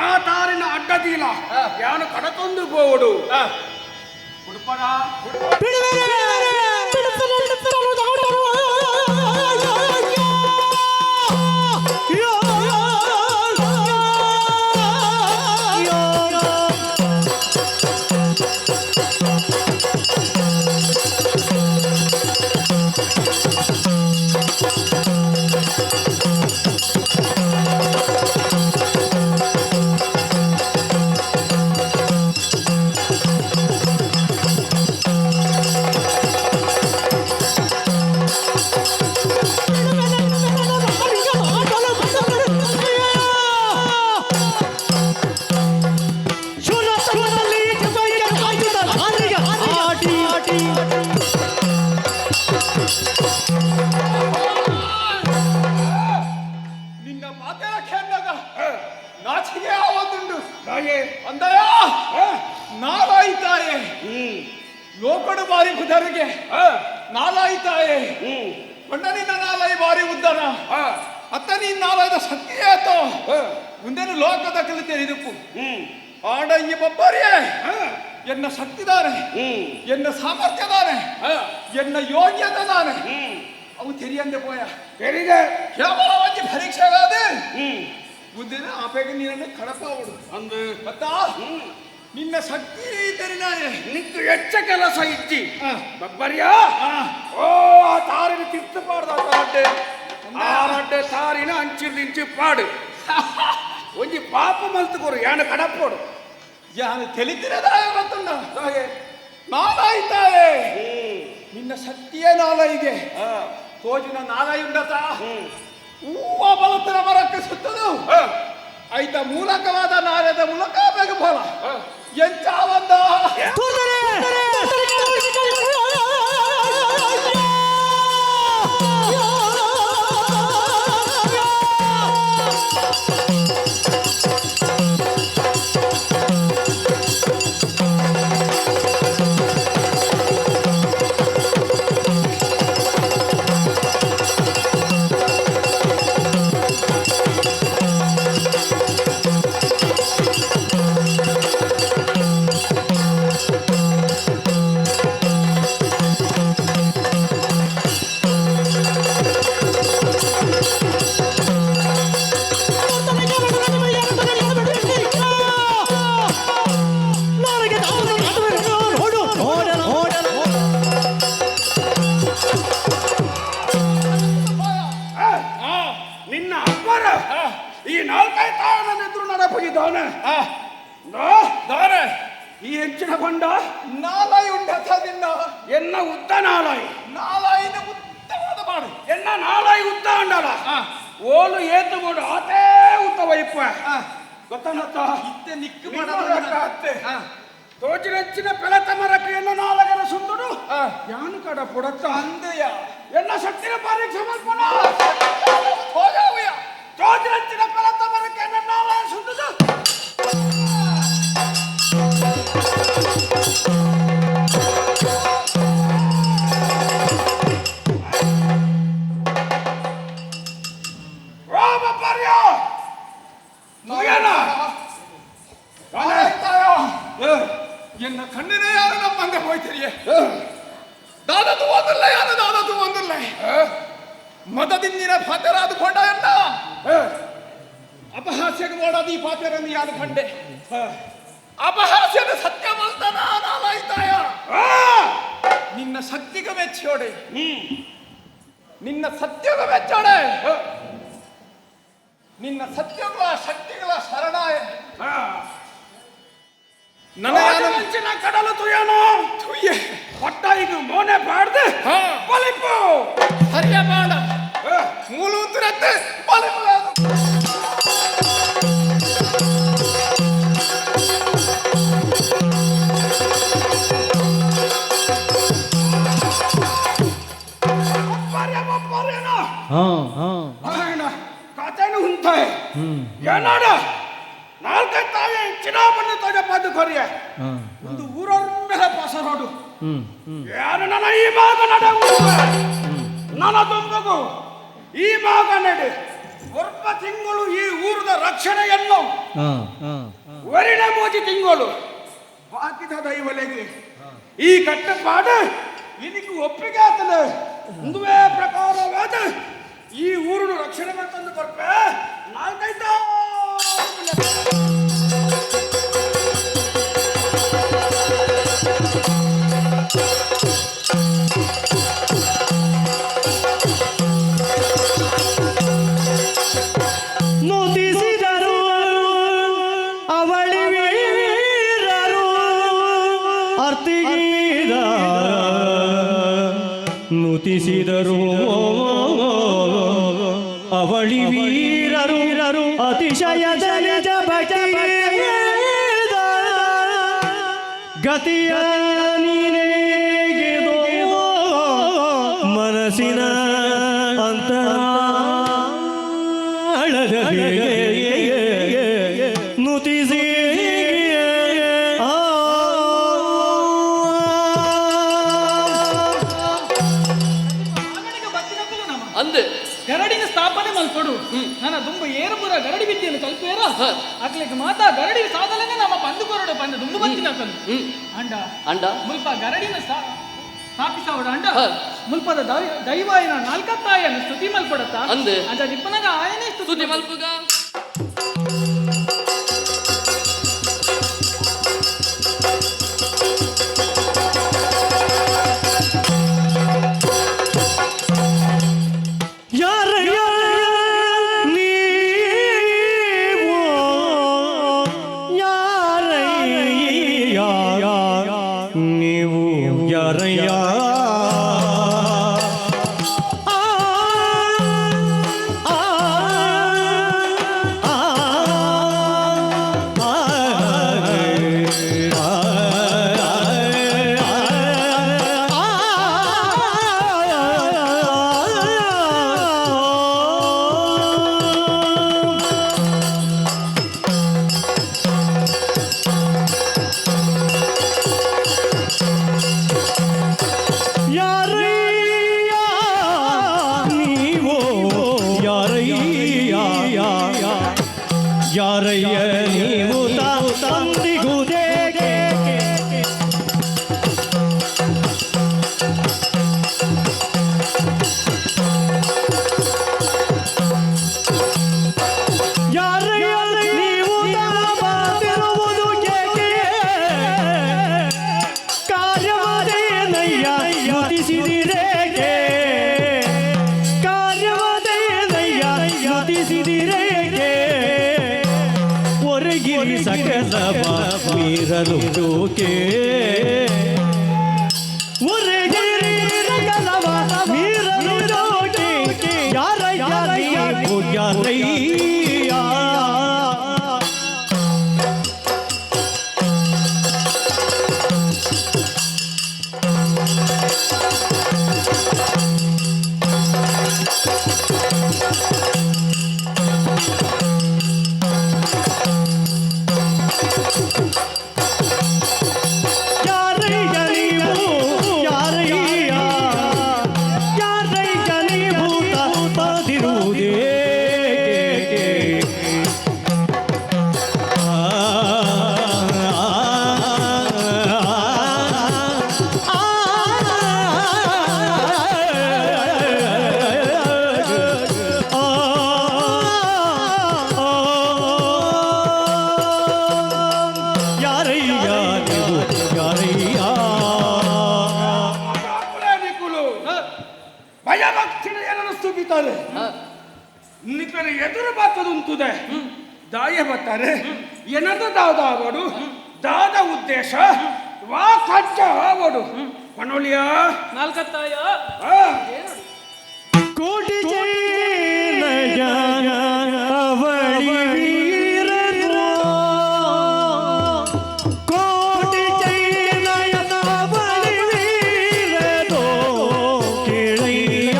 ಆ ತಾರಿನ ಅಡ್ಡದೀಲ ಯಾನು ಕಡತೊಂದು ಬೋಡು ಉಡುಪರ ನಿನ್ನ ಮಾತೆ ಕೇಳಿದಾಗ ನಾಚಿಗೆ ಆವತ್ತುಂಡು ಅಂದಯ ನಾಲಾಯಿತಾಯೆ ಲೋಕಡು ಬಾರಿ ಬುಧರಿಗೆ ನಾಲಾಯಿತಾಯೆ ಕೊಂಡ ನಿನ್ನ ನಾಲಾಯಿ ಬಾರಿ ಉದ್ದನ ಅತ್ತ ನೀನ್ ನಾಲಾಯ್ದ ಶಕ್ತಿ ಆಯ್ತು ಮುಂದೇನು ಲೋಕದ ಕಲಿತೆ ಇದಕ್ಕೂ ಆಡ ಈ ಬಬ್ಬರಿಯೇ ಎನ್ನ ಶಕ್ತಿದಾನೆ ಎನ್ನ ಸಾಮರ್ಥ್ಯದಾನೆ ಎನ್ನ ಯೋಗ್ಯತದಾನೆ ಅವು ತೆರಿಯಂದೆ ಪೋಯ ತೆರಿಗೆ ಕೇವಲ ಒಂದು ಪರೀಕ್ಷೆಗಾದೆ ಮುಂದಿನ ಆಪೆಗೆ ನೀನನ್ನು ಕಡಪಾವಡು ಅಂದು ಮತ್ತ ನಿನ್ನ ಶಕ್ತಿ ತೆರಿನಾಯೆ ನಿಂತು ಹೆಚ್ಚ ಕೆಲಸ ಇಚ್ಚಿ ಬಬ್ಬರಿಯಾ ಓ ಆ ತಾರಿನ ತಿರ್ತು ಪಾಡ್ದ ಆರಡ್ಡೆ ತಾರಿನ ಅಂಚಿರ್ದಿಂಚಿ ಪಾಡು ಒಂಜಿ ಪಾಪ ಮಲ್ತು ಕೊರು ಯಾನ ಕಡಪೋಡು ಯಾನು ತಿಳಿತಿರದಾಯ ಗೊತ್ತುಂಡ ನಾಲಾಯಿತಾರೆ ನಿನ್ನ ಶಕ್ತಿಯೇ ನಾಲಾಯಿಗೆ ತೋಜಿನ ನಾಲಾಯುಂಡತ ಹೂವ ಬಲುತ್ತಿನ ಮರಕ್ಕೆ ಸುತ್ತದು ಐತ ಮೂಲಕವಾದ ನಾರ್ಯದ ಮೂಲಕ ಬೆಗಬೋಲ ಎಂಚ ಬಂದ ಈ ನಾಲ್ಕೈದು ತಾವನ ಎದುರು ನಡಪೋಗಿದ್ದವನ ಈ ಹೆಚ್ಚಿನ ಬಂಡ ನಾಲಾಯಿ ಉಂಡದಿಂದ ಎನ್ನ ಉದ್ದ ನಾಲಾಯಿ ನಾಲಾಯಿನ ಉದ್ದವಾದ ಬಾಡು ಎನ್ನ ನಾಲಾಯಿ ಉದ್ದ ಉಂಡಲ್ಲ ಓಲು ಏತು ಬೋಡು ಆತೇ ಉದ್ದ ವೈಪ ಗೊತ್ತನತ್ತ ಇತ್ತೆ ನಿಕ್ಕು ಅತ್ತೆ ತೋಚಿನ ಪೆಳತ ಮರಕ್ಕೆ ಎನ್ನ ನಾಲಗರ ಸುಂದುಡು ಯಾನು ಕಡ ಪುಡತ್ತ ಅಂದೆಯ ಎನ್ನ ಶಕ್ತಿನ ಪಾರಿಗೆ ಸಮರ್ಪಣ ತೋಚಿನ ಪೆಳತ ಮರಕ್ಕೆ ಎನ್ನ ನಾಲಗರ ಸುಂದುಡು என்ன கண்ணினே யாரும் நம்ம அங்க போய் தெரிய ದಾದತು ಒಂದಿಲ್ಲ ಯಾರು ದಾದತು ಒಂದಿಲ್ಲ ಮತದಿಂದಿನ ಪಾತ್ರರಾದು ಕೊಂಡ ಎನ್ನ ಅಪಹಾಸ್ಯಕ್ಕೆ ಓಡಾದ ಈ ಪಾತ್ರರನ್ನು ಯಾರು ಕಂಡೆ ಅಪಹಾಸ್ಯದ ಸತ್ಯ ಮಾಡ್ತಾನ ನಾಲಾಯ್ತಾಯ ನಿನ್ನ ಶಕ್ತಿಗೆ ಮೆಚ್ಚೋಡೆ ನಿನ್ನ ಸತ್ಯಗ ಮೆಚ್ಚೋಡೆ ನಿನ್ನ ಸತ್ಯಗಳ ಶಕ್ತಿಗಳ ಶರಣಾಯ ನನಗಿನ ಕಡಲು ತುಯ್ಯನೋ ತುಯ್ಯೆ ಒಟ್ಟ ಈಗ ಮೋನೆ ಬಾಡ್ದೆ ಬಲಿಪು ಹರಿಯ ಬಾಡ ಮೂಲು ಉತ್ತರತ್ತೆ ಬಲಿಪು ಕಾತೇನು ಹುಂತಾಯ ಏನಾಡ ನಾಲ್ಕೈದು ತಾವೆ ಚಿನ್ನಾಪನ್ನು ತೋಜ ಪಾದು ಕೊರಿಯ ಒಂದು ಊರೊಮ್ಮೆಲೆ ಪಾಸ ನೋಡು ಯಾರು ನನ್ನ ಈ ಭಾಗ ನಡೆ ನನ್ನ ತುಂಬಗು ಈ ಭಾಗ ನಡೆ ಒರ್ಪ ತಿಂಗಳು ಈ ಊರದ ರಕ್ಷಣೆಯನ್ನು ಒರಿನ ಮೋಜಿ ತಿಂಗಳು ಬಾಕಿದ ದೈವಲೆಗೆ ಈ ಕಟ್ಟಪಾಡು ಇದಕ್ಕೆ ಒಪ್ಪಿಗೆ ಆತದೆ ಒಂದುವೇ ಪ್ರಕಾರವಾದ ಈ ಊರನ್ನು ರಕ್ಷಣೆ ಮಾಡ್ತಂದು ಕೊರ್ಪೆ ನಾಲ್ಕೈದು ನುತಿಸಿದರು ಅವಳಿ ವೀರರು ಅರ್ತಿಗೀರ ನುತಿಸಿದರು ಅವಳಿ ವೀರರು ಅತಿಶಯದ ನಿಜ ಭಕ್ತಿಯಿಂದ ಗತಿಯ ನೀನೆಗೆದೋ ಮನಸ್ಸಿನ ಅಂತರಾಳದ ನುತಿಸಿ ಅಂದೆ ಗರಡಿನ ಸ್ಥಾಪನೆ ಮಲ್ಪಡು ನನ್ನ ದುಂಬ ಏರುಪುರ ಗರಡಿ ವಿದ್ಯೆಯನ್ನು ಕಲ್ಪೇರ ಅಕ್ಲಿಗೆ ಮಾತಾ ಗರಡಿ ಸಾಧನೆ ನಮ್ಮ ಬಂದು ಕೊರಡು ಬಂದು ದುಂಬು ಬಂತಿನ ಕಲ್ಲು ಅಂಡ ಅಂಡ ಮುಲ್ಪ ಗರಡಿನ ಸ್ಥಾಪಿಸವಡ ಅಂಡ ಮುಲ್ಪದ ದೈವಾಯನ ನಾಲ್ಕತ್ತಾಯನ್ನು ಸ್ತುತಿ ಮಲ್ಪಡತ್ತ ಅಂದೆ ಅಂದ ದಿಪ್ಪನಾಗ ಆಯನೇ ಸ್ತುತಿ ಮಲ್ಪುಗ ಯಾರಯ್ಯ ಯಾರಯ್ಯ ಯಾರಯ್ಯ ನೀವು ತಂದಿಗುವುದೇಕೆ ಯಾರಯ್ಯ ನೀವು ಬಂದಿರುವುದು ಏಕೆ ಕಾರ್ಯವದೇನಯ್ಯ ಯುತಿಸಿದಿರೇಕೆ ಕಾರ್ಯವದೇನಯ್ಯ ಯುತಿಸಿದಿರೇಕೆ ಹೊರಗಿರಿ ಸಕಲ ಮೀರಲು ಜೋಕೆ ಹೊರಗಿರಿ ಸಕಲವ ಮೀರಲು ಜೋಕೆ ಯಾರಯ್ಯ ನೀವು ಯಾರಯ್ಯ ಭಯಭಕ್ತಿನ ಏನನ್ನು ಸ್ತುಪಿತಾರೆ ನಿಖರ ಎದುರು ಬಾತದುಂತುದೆ ದಾಯ ಬರ್ತಾರೆ ಏನದು ದಾದ ಆವಡು ದಾದ ಉದ್ದೇಶ ವಾ ಕಚ್ಚ ಆವಡು ಪನೋಲಿಯ ನಾಲ್ಕತ್ತಾಯ ಕೋಟಿ ಅವಳಿ ವೀರರು ಕೋಟಿ ಅವಳಿ ವೀರರು ಕೇಳಯ್ಯ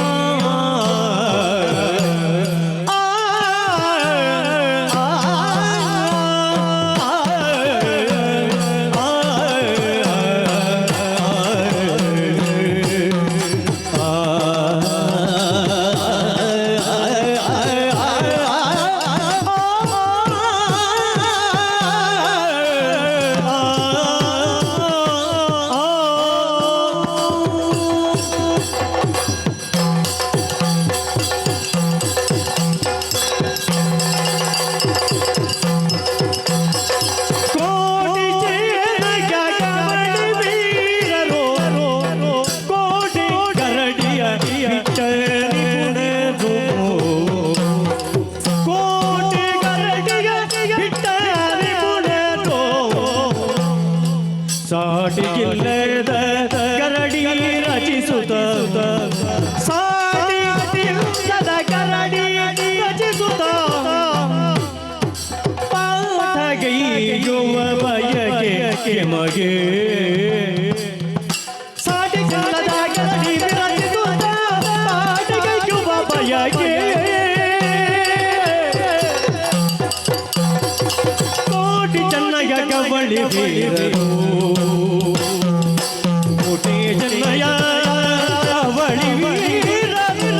ಸಾಟಿಗಿಲ್ಲದ ಕರಡಿ ರಚಿಸುತ್ತ ಸಾಟಿಗಿಲ್ಲದ ಕರಡಿ ರಚಿಸುತ್ತ ಪಾಠಗೈಯುವ ಬಯಕೆ ಮಗೆ ಸಾಟಿಗಿಲ್ಲದ ಕರಡಿ ರಚಿಸುತ್ತ ಪಾಠಗೈಯುವ ಬಯಕೆ ಕೋಟಿ ಚೆನ್ನಯ್ಯ ಕವಳಿ ವೀರರು ಕೋಟಿ ಚೆನ್ನಯ್ಯ ಕವಳಿ ವೀರರು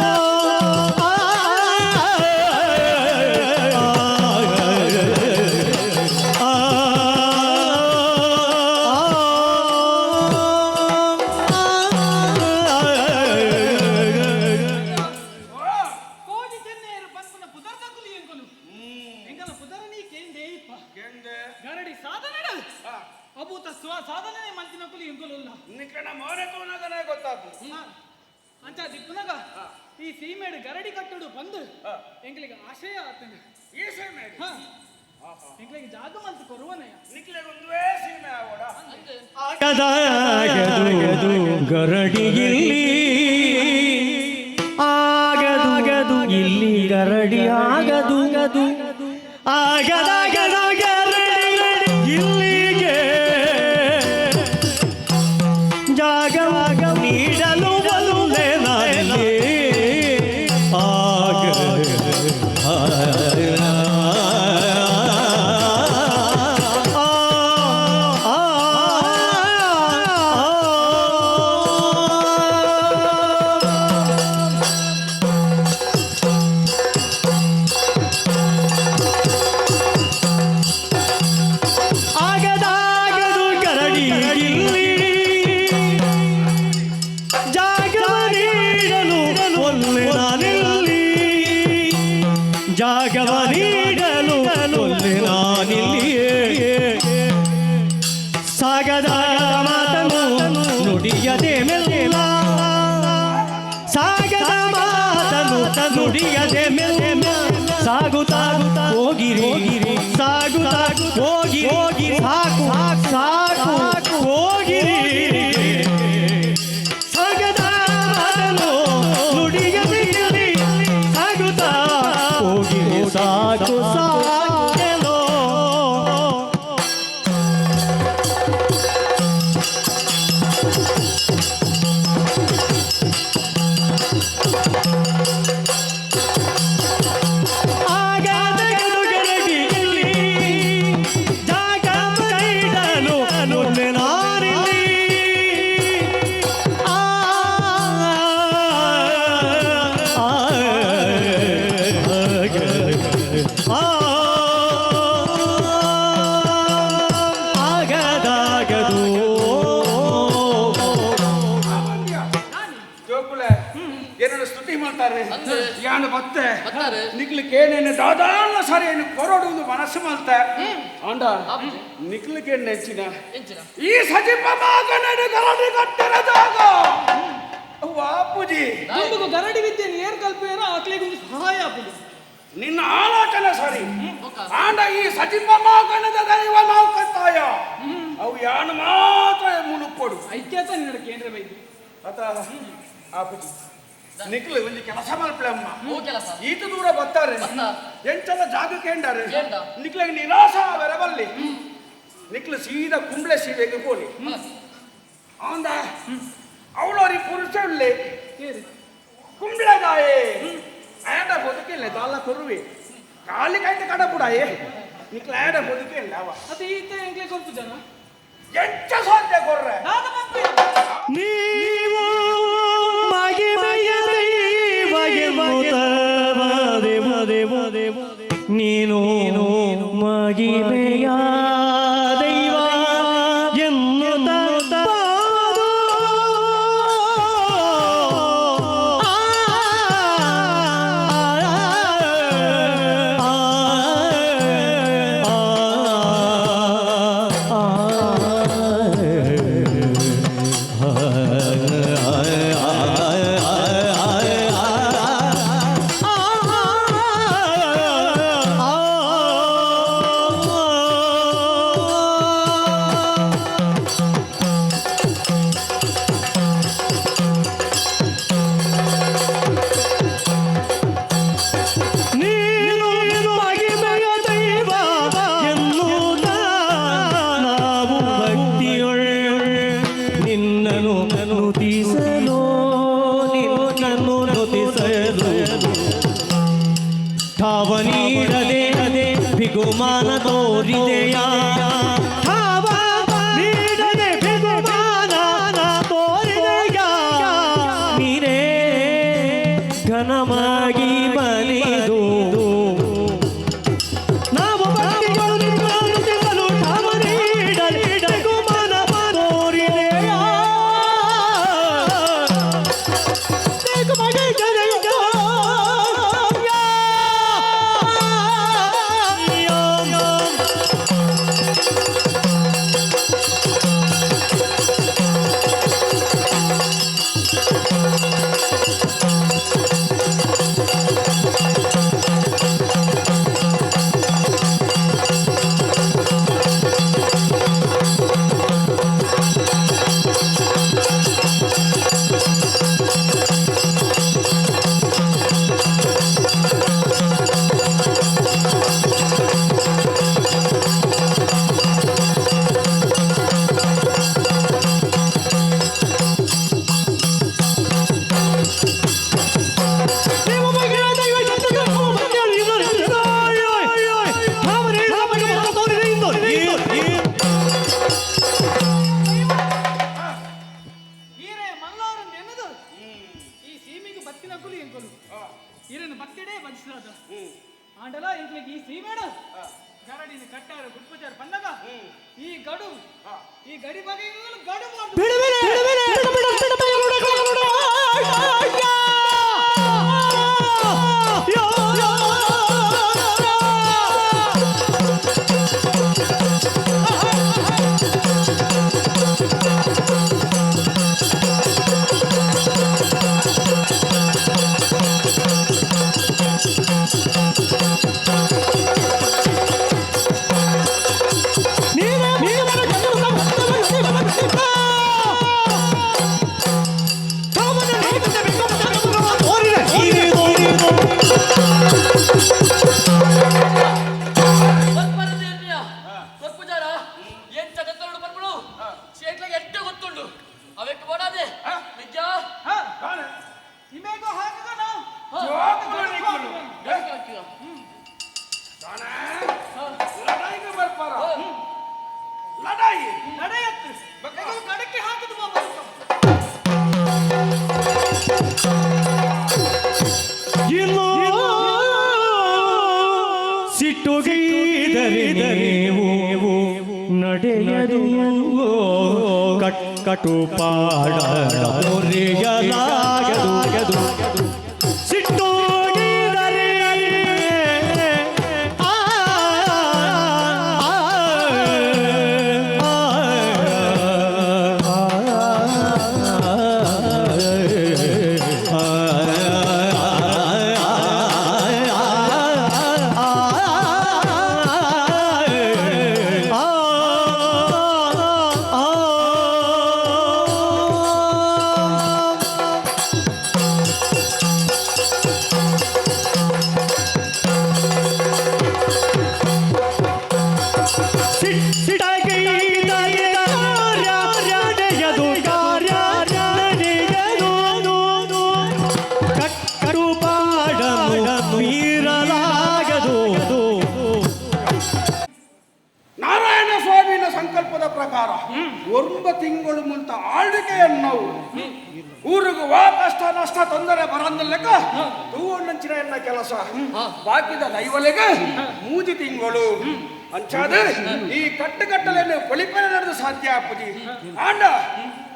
ಕೋಟಿ ಚೆನ್ನೆಯರು ಬಂಪನ ಪುದರ್ದ ಕುಲಿ ಎಂಕಲು ಎಂಕಲ ಪುದರ ನೀ ಕೇಂದೆ ಇಪ್ಪ ಗರಡಿ ಸಾಧನೆ ಅಭೂತ ಸಾಧನೆ ಮಂತಿನ ಕುಲಿ ಎಂಕಲು ನಿಖರ ಮೋರೆ ತೋನಗನೇ ಗೊತ್ತಾಗ್ತು ಅಂಚ ದಿಕ್ಕುನಗ ಈ ಸೀಮೆಡು ಗರಡಿ ಕಟ್ಟುಡು ಬಂದು ಎಂಕಲಿಗೆ ಆಶಯ ಆತನ ಈ ಸಮಯ ನಿಕ್ಲೆಗೆ ಜಾಗ ಮಂತ್ ಕೊರುವನಯ್ಯ ನಿಕ್ಲೆಗೆ ಒಂದುವೇ ಸೀಮೆ ಆಗೋಡ ಆಗದು ಗರಡಿಗಿಲ್ಲಿ ಆಗದು ಇಲ್ಲಿ ಗರಡಿ ಆಗದು ಆಗದ ಗರಡಿ ಇಲ್ಲಿಗೆ ಜಾಗ ನೀಡಲು ಬಲ್ಲೇ ನಾನೇ ಜಾಗವ ನೀಡಲು ನಾನಿಲ್ಲಿಯೇ ಸಾಗದ ಮಾತನು ನುಡಿಯದೆ ಮೆಲ್ಲ ಸಾಗದ ಮಾತನು ನುಡಿಯದೆ ಮೆಲ್ಲ ಸಾಗುತ್ತಾ ಹೋಗಿರಿ ಸಾಗುತ್ತಾ ಹೋಗಿ ಸಾಕು ಹೋಗಿರಿ ಸಾಗದ ಮಾತನು ನುಡಿಯದೆ ಸಾಗುತ್ತಾ ಹೋಗಿರಿ ಸಾಕು ಸಾಗೆಲೋ ಆಗದಗದು ಗರಡಿಯಲ್ಲಿ ಜಾಗ ಕೈಡಲು ನೊನ್ನೆ ನಾರಿಲ್ಲಿ ಆಗದಾಗದು ಜೋಕುಲೆ ಏನನ್ನು ಸ್ತುತಿ ಮಾಡ್ತಾರೆ ಅಂದೆ. ಯಾನು ಬತ್ತೆ ಬರ್ತಾರೆ. ನಿಕ್ಲಿಕ್ಕೆ ಏನೇನು ದಾದಾಳ ಸರಿ ಏನು ಕೊರಡುವುದು ಮನಸ್ಸು ಮಲ್ತೆ ಆಂಡ ನಿಕ್ಲಿಕ್ಕೆ ನೆಚ್ಚಿನ ಎಂಚಿನ ಈ ಸಜಿಪ ಮಗನನ್ನು ಗರಡಿ ಕಟ್ಟಿನ ಜಾಗ ಅವ್ವ ಅಪ್ಪುಜಿ ನಮಗೂ ಗರಡಿ ವಿದ್ಯೆ ಏನ್ ಕಲ್ಪೇನೋ ಆಕ್ಲಿಗೆ ಒಂದು ಸಹಾಯ ಆಗುದು ನಿನ್ನ ಆಲೋಚನೆ ಸರಿ ಆಂಡ ಈ ಸಜಿಪ ಮಗನದ ದೈವ ನಾವು ಕತ್ತಾಯ ಅವು ಯಾನು ಮಾತ್ರ ಮುಳುಕೊಡು ಐಕ್ಯತ ನಿನ್ನ ಕೇಂದ್ರ ವೈದ್ಯ ಅತ ಅಪ್ಪುಜಿ ನಿಕ್ಲು ಒಂದು ಕೆಲಸ ಮಲ್ಪಳಮ್ಮ ಓ ಕೆಲಸ ಈತ ದೂರ ಬರ್ತಾರೆ ಬತ್ತ. ಎಂಚಲ ಜಾಗ ಕೇಂಡಾರೆ ಕೇಂಡ. ನಿಕ್ಲಿಗೆ ನಿರಾಸ ಬರಬಲ್ಲಿ ನಿಕ್ಲು ಸೀದಾ ಕುಂಬ್ಳೆ ಸೀದೆಗೆ ಹೋಲಿ ಆಂದ ಅವಳವರಿ ಪುರುಷ ಉಳ್ಳೆ ಕುಂಬ್ಳೆ ದಾಯೆ ಆಡ ಬದುಕಿಲ್ಲ ದಾಲ ಕೊರುವೆ ಕಾಲಿ ಕಾಯ್ತು ಕಡ ಬುಡಾಯೆ ನಿಕ್ಲ ಆಡ ಬದುಕಿಲ್ಲ ಅವ ಅದು ಈತ ಎಂಗ್ಲೆ ಸ್ವಲ್ಪ ಜನ ಎಂಚ ಸಾಧ್ಯ ಕೊರ್ರೆ ನಾನು ಮತ್ತೆ ನೀವು ಮಗಿಮೆಯ ದೈವ ನೀನು ಮಗಿಮೆಯ ದೈವ ಎನ್ನುತ್ತ ನೀಡದೆ ಭಿಗುಮಾನ ತೋರಿದೆಯ ನೀಡದೆ ಭಿಗುಮಾನ ತೋರಿದೆಯ ನೀನೇ ಘನಮಾಗಿ ಬಲಿದು ನಾವು ಭಕ್ತಿಗಳು ಠಾವ ನೀಡದೆ ಭಿಗುಮಾನ ತೋರಿದೆಯ ಸೀಮೇಡ ಗರಡಿನ ಕಟ್ಟಾರ ಗುಡ್ಪುಚಾರ ಬಂದಾಗ ಈ ಗಡು ಈ ಗಡಿ ಬಗ್ಗೆ ಗಡು ನಡೆಯದು ಕಟ್ಟು ಪಾಡಲಾಗದು ಸಿಟ್ಟೋಗಿದರೆ ನಾರಾಯಣ ಸ್ವಾಮಿನ ಸಂಕಲ್ಪದ ಪ್ರಕಾರ ಒಂದು ತಿಂಗಳು ಮುಂತ ಆಳ್ವಿಕೆಯನ್ನು ಊರಿಗೂ ಕಷ್ಟ ನಷ್ಟ ತೊಂದರೆ ಬರಂದಲೆಕ್ಕ ತೂವಣ್ಣಂಚಿನ ಎನ್ನ ಕೆಲಸ ಬಾಕಿದ ದೈವಲೆಗೆ ಮೂಜಿ ತಿಂಗಳು ಅಂಚಾದ ಈ ಕಟ್ಟುಕಟ್ಟಲೆಯನ್ನು ಪೊಳಿಪನೆ ನಡೆದು ಸಾಧ್ಯ ಆಪುಜಿ ಆಂಡ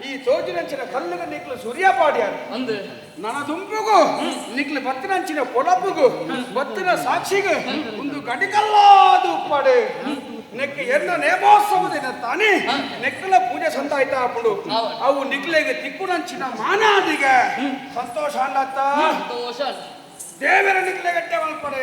ಈ ತೋಜಿನಂಚಿನ ಕಲ್ಲುಗ ನಿಕ್ಲು ಸೂರ್ಯಪಾಡ್ಯಾರ ನನ್ನ ದುಂಪುಗು ನಿಕ್ಲು ಬತ್ತಿನಂಚಿನ ಪೊಲಪುಗು ಬತ್ತಿನ ಸಾಕ್ಷಿಗೆ ಒಂದು ಗಡಿಕಲ್ಲಾದು ಉಪ್ಪಾಡೆ ನೆಕ್ಕೆ ಎನ್ನ ನೇಮೋತ್ಸವ ದಿನ ತಾನೇ ನೆಕ್ಕಲ ಪೂಜೆ ಸಂತಾಯ್ತ ಅಪ್ಪಡು ಅವು ನಿಕ್ಲೆಗೆ ತಿಕ್ಕುನಂಚಿನ ಮಾನಾದಿಗೆ ಸಂತೋಷ ಅಂಡತ್ತ ದೇವರ ನಿಕ್ಲೆಗೆ ಎಟ್ಟೆ ಮಲ್ಪಡೆ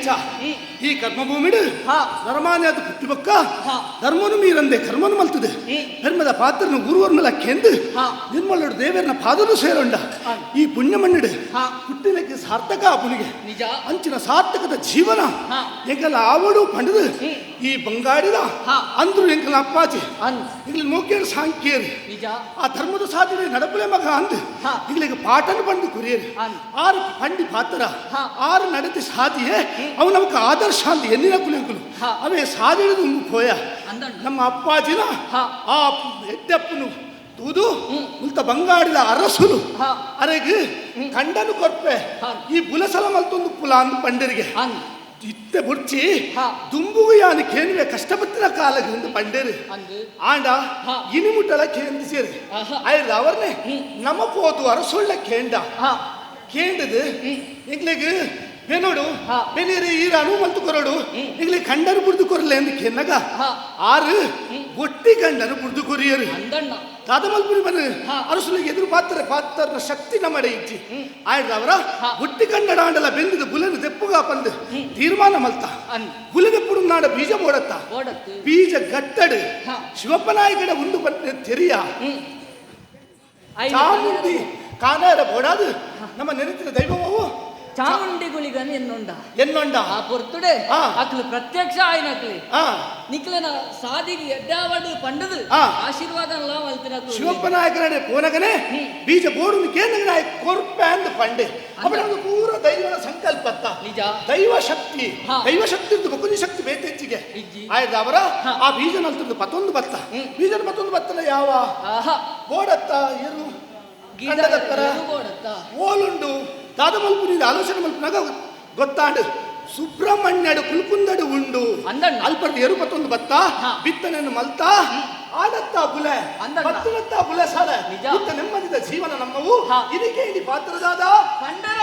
ಎಂಚ ಈ ಕರ್ಮಭೂಮಿಡು ಹಾ. ನರಮಾನ್ಯದ ಪುಟ್ಟಿಬಕ್ಕ ಹಾ. ಧರ್ಮನು ಮೀರಂದೆ ಕರ್ಮನು ಮಲ್ತದೆ ಧರ್ಮದ ಪಾತ್ರನ ಗುರುವರ್ನಲ ಕೆಂದು ಹಾ. ನಿರ್ಮಲೋಡು ದೇವರನ ಪಾದನು ಸೇರೊಂಡ ಈ ಪುಣ್ಯ ಮಣ್ಣಿಡು ಹಾ. ಹುಟ್ಟಿನಕ್ಕೆ ಸಾರ್ಥಕ ಅಪ್ಪನಿಗೆ ನಿಜ ಅಂಚಿನ ಸಾರ್ಥಕದ ಜೀವನ ಹಾ. ಎಂಕಲ ಆವಡು ಪಂಡದು ಈ ಬಂಗಾಡಿದ ಹಾ. ಅಂದ್ರು ಎಂಕಲ ಅಪ್ಪಾಜಿ ಅನ್ ಎಂಕಲ ನೋಕೇರು ಸಾಂಕೇರು ನಿಜ ಆ ಧರ್ಮದ ಸಾಧನೆ ನಡಪಲೆ ಮಗ ಅಂದು ಹಾ. ಈಗಲಿಗೆ ಪಾಠನ ಬಂದು ಕುರಿಯರು ಅನ್. ಆರು ಪಂಡಿ ಪಾತ್ರ ಹಾ. ಆರು ನಡೆದ ಸಾಧಿಯೇ ಅವು ನಮಕ್ ಆದರ್ಶ ಅಂತ ಎನ್ನಿನ ಕುಲೆಂಕುಲು ಹಾ. ಅವೇ ಸಾಧಿಡಿದು ಉಂಗು ಪೋಯ ಅಂದಂಡ ನಮ್ಮ ಅಪ್ಪಾಜಿನ ಹಾ. ಆ ಎಡ್ಡಪ್ಪನು ತೂದು ಉಲ್ತ ಬಂಗಾಡಿದ ಅರಸುಲು ಹಾ. ಅರೆಗೆ ಕಂಡನು ಕೊರ್ಪೆ ಹಾ. ಈ ಬುಲಸಲ ಮಲ್ತೊಂದು ಪುಲ ಅಂದು ಪಂಡರಿಗೆ ಅನ್ ಇತ್ತೆ ಬುಡ್ಚಿ ಹಾ. ದುಂಬುಗು ಯಾನು ಕೇನುವೆ ಕಷ್ಟಪತ್ತಿನ ಕಾಲದಿಂದ ಪಂಡೇರು ಅಂದು ಆಂಡ ಹಾ. ಇನಿಮುಟ್ಟಲ ಕೇಂದ್ರ ಸೇರಿ ಆಹಾ. ಆಯ್ದು ಅವರ್ನೆ ನಮ್ಮ ಪೋತು ಅರಸೊಳ್ಳೆ ಕೇಂಡ ಹಾ ಕೇಂಡದು ಎಂಗ್ಲಿಗೆ ಬೇನೋಡು ಹಾ. ಬೇನೇರಿ ಈರಾನು ಮಂತು ಕೊರಡು ಎಂಗ್ಲಿ ಕಂಡನು ಬುಡ್ದು ಕೊರಲೆ ಎಂದು ಕೆನ್ನಗ ಹಾ. ಆರು ಒಟ್ಟಿ ಕಂಡನು ಬುಡ್ದು ಕೊರಿಯರು ಅಂದಣ್ಣ ದಾದಮಲ್ಪುರಿ ಬನ್ನಿ ಹಾ. ಅರಸುಲಿಗೆ ಎದುರು ಪಾತ್ರನ ಶಕ್ತಿ ನಮ್ಮಡೆ ಇಚ್ಚಿ ಆಯ್ದು ಅವರ ಹಾ. ಒಟ್ಟಿ ಕಂಡಡ ಆಂಡಲ ಬೆಂದಿದ ಬುಲನು ದೆಪ್ಪುಗ ಪಂದು ತೀರ್ಮಾನ ಮಲ್ತ ಅನ್ ಬುಲದೆಪ್ಪುಡು ನಾಡ ಬೀಜ ಬೋಡತ್ತ ಓಡತ್ತು ಬೀಜ ಗಟ್ಟಡು ಹಾ. ಶಿವಪ್ಪನಾಯಕಡ ಉಂಡು ಬಂದ ತೆರಿಯ ಐದು ಚಾಮುಂಡಿ ಕಾನಾರ ಬೋಡಾದು ನಮ್ಮ ನೆನಪಿನ ದೈವವು ಚಾಮುಂಡಿಗುಳಿಗನ್ ಎನ್ನೊಂಡ ಎನ್ನೊಂಡ ಆ ಪೊರ್ತುಡೆ ಹಾ. ಅಕ್ಲು ಪ್ರತ್ಯಕ್ಷ ಆಯ್ನಕ್ಲಿ ಆ ನಿಕ್ಲೆನ ಸಾದಿಗೆ ಎಡ್ಡಾವಡು ಪಂಡದು ಹಾ. ಆಶೀರ್ವಾದ ಮಲ್ತಿನ ಶಿವಪ್ಪನಾಯಕನೇ ಪೋನಗನೆ ಬೀಜ ಬೋಡು ಕೇಂದ್ರ ಕೊರ್ಪೆ ಅಂದ ಪಂಡೆ ಅವನ ಪೂರ ದೈವನ ಸಂಕಲ್ಪತ್ತ ನಿಜ ದೈವ ಶಕ್ತಿ ಹಾ. ದೈವ ಶಕ್ತಿ ಇದ್ದು ಬಕುನಿ ಶಕ್ತಿ ಬೇತೆಚ್ಚಿಗೆ ಇಜ್ಜಿ. ಆಯ್ತು ಅವರ ಹಾ. ಆ ಬೀಜ ನಲ್ತದ್ದು ಮತ್ತೊಂದು ಬತ್ತ ಬೀಜನ ಮತ್ತೊಂದು ಬತ್ತನ ಯಾವ ಆಹಾ ಬೋಡತ್ತ ಏನು ಗೀತ ಕಂಡದತ್ತರ ಓಡತ್ತ ಓಲುಂಡು ದಾದಮಲ್ಪುರಿ ಆಲೋಚನೆ ಮಲ್ಪನಾಗ ಗೊತ್ತಾಂಡು ಸುಬ್ರಹ್ಮಣ್ಯಡು ಕುಲ್ಕುಂದಡು ಉಂಡು ಅಂದಣ್ಣ. ಅಲ್ಪರ್ದು ಎರು ಮತ್ತೊಂದು ಬತ್ತ ಹಾ. ಬಿತ್ತನೆಯನ್ನು ಮಲ್ತ ಆಡತ್ತ ಬುಲೆ ಅಂದಣ್ಣ. ಮತ್ತುನತ್ತ ಬುಲೆ ಸಾಲ ನಿಜ. ಇತ್ತ ನೆಮ್ಮದಿದ ಜೀವನ ನಮ್ಮವು ಹಾ. ಇದಕ್ಕೆ ಇಲ್ಲಿ ಪಾತ್ರದಾದ ಪಂಡರ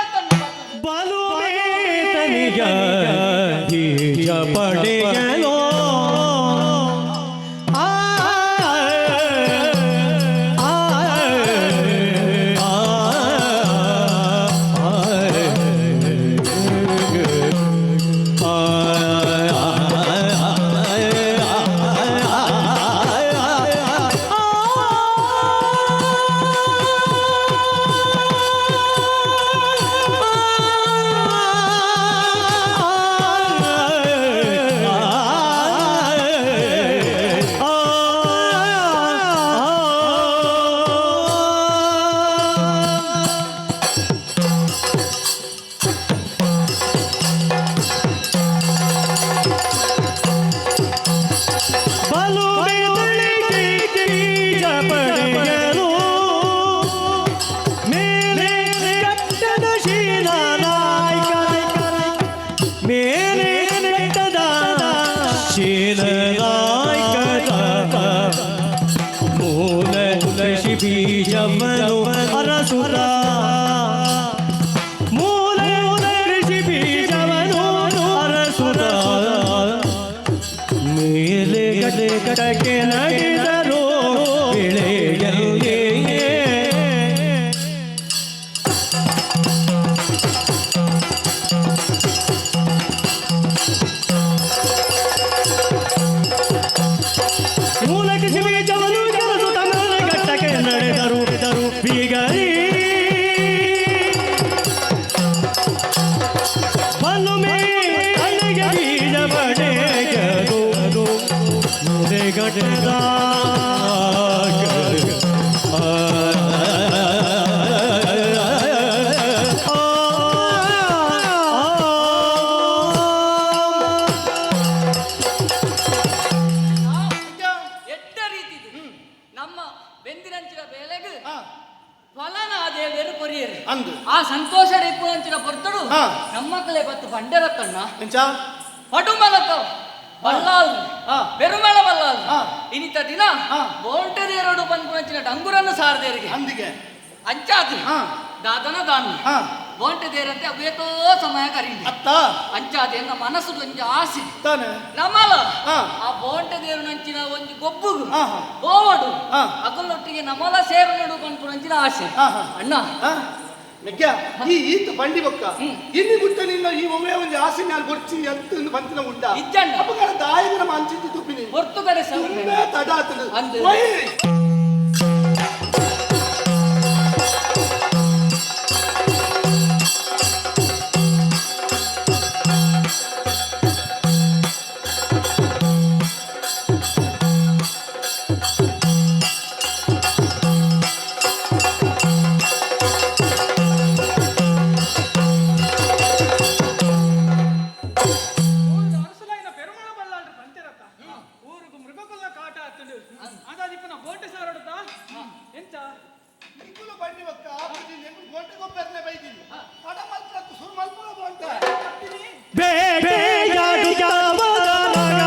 ಬಲು ಮೇತನಿಯ ಬೀಜ ಪಡೆಯಲೋ ಬೀಜವನು ಅರಸುರ ಮೂಲ ಕೃಷಿ ಬೀಜವನು ಅರಸುರ ಮೇಲೆ ಗಡೆ ಕಟಕೆ ನಡೆದರು ಬೆಳೆಯಲೇ ಮೂಲ ಕೃಷಿ ಬೀಜವನು ನಡೆದರು ಬೀಗರಿ ಬಲು ಮೇಲೆಗೆ ಬೀಜ ಪಡೆಯದು ನುಡಿಗಟ್ಟದ ಅಂದು ಆ ಸಂತೋಷ ರೆಪ್ಪುವಂಚಿನ ಪೊರ್ತಡು ಹಾ. ನಮ್ಮಕ್ಕಳೇ ಬತ್ತು ಬಂಡೆರತ್ತಣ್ಣ ಎಂಚ ಪಟುಮಲಕ ಬಲ್ಲಾಲ್ ಹಾ. ಪೆರುಮಳ ಬಲ್ಲಾಲ್ ಹಾ. ಇನಿತ ದಿನ ಹಾ. ಬೋಂಟೆದೇರಡು ಬಂದ್ಪಂಚಿನ ಡಂಗುರನ್ನು ಸಾರದೇರಿಗೆ ಅಂದಿಗೆ ಅಂಚಾದು ಹಾ. ದಾದನ ದಾನು ಹಾ ಬೋಂಟೆದೇರಂತೆ ಅವೇತೋ ಸಮಯ ಕರೀಲಿ ಅತ್ತ ಅಂಚಾದ ಎನ್ನ ಮನಸ್ಸು ಒಂಜಿ ಆಸೆ ತಾನೆ ನಮ್ಮಲ ಹಾ. ಆ ಬೋಂಟೆದೇರು ನಂಚಿನ ಒಂಜಿ ಗೊಬ್ಬುಗು ಹಾ, ಹಾ. ಬೋವಡು ಹಾ. ಅಕಲ್ಲೊಟ್ಟಿಗೆ ನಮಲ ಸೇರು ನಡು ಬಂದ್ಪುನಂಚಿನ ಆಸೆ ಹಾ, ಹಾ. ಅಣ್ಣ ಹಾ ಮೆಗ್ಗ ಈ ಈತ ಬಂಡಿ ಬೊಕ್ಕ ಇಲ್ಲಿ ಬಿಟ್ಟು ನಿನ್ನ ಈ ಒಮ್ಮೆ ಒಂದು ಆಸೆ ಗೊರ್ಚಿ ಅಂತ ಬಂತಿನ ಉಂಡ ಇಜ್ಜಣ್ಣ. ಅಪ್ಪಗಳ ದಾಯಿನ ಮಂಚಿದ್ದು ತುಪ್ಪಿನಿ ಹೊರ್ತು ಕಡೆ ತಡಾತದು ಅಂದು. ಅರಸಲೈನ ಪೆರುಮಳ ಬಲ್ಲಾಂಡ್ರು ಪಂಚರಥ ಊರಿಗೆ ಮೃಗಕುಲ ಕಾಟ ಆತಂಡು ಅದಾದಿಪ್ಪನ ಬೋಟೆ ಸಾರಡುತ್ತಾ ಎಂತ ನಿಕ್ಕುಲು ಬಂಡಿ ಬೊಕ್ಕ ಆಪದಿ ನೆಮ್ಮು ಗೋಟೆ ಗೊಬ್ಬರನೆ ಬೈದಿನಿ ತಡ ಮಾತ್ರ ಸುರು ಮಲ್ಪುಳ ಬೋಂಟ ಬೇಟೆಯಾಡು ಜಾವದಾಗ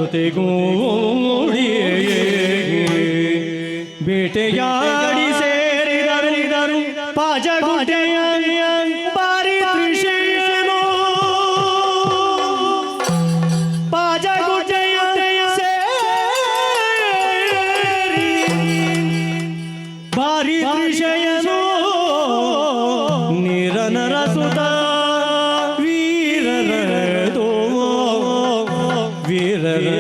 ಜೊತೆಗೂಡಿ ಬೇಟೆಯಾಡಿ ಸೇರಿದರು ಪಾಜಗುಡ್ಡೆಯ ಬಾರಿ ತ್ರಿಶೇನು ಪಾಜಗುಡ್ಡೆಯ ಸೇರಿ ಬಾರಿ ತ್ರಿಶಯನು ನಿರನರ ಸುತ ವೀರರದು ವೀರರದು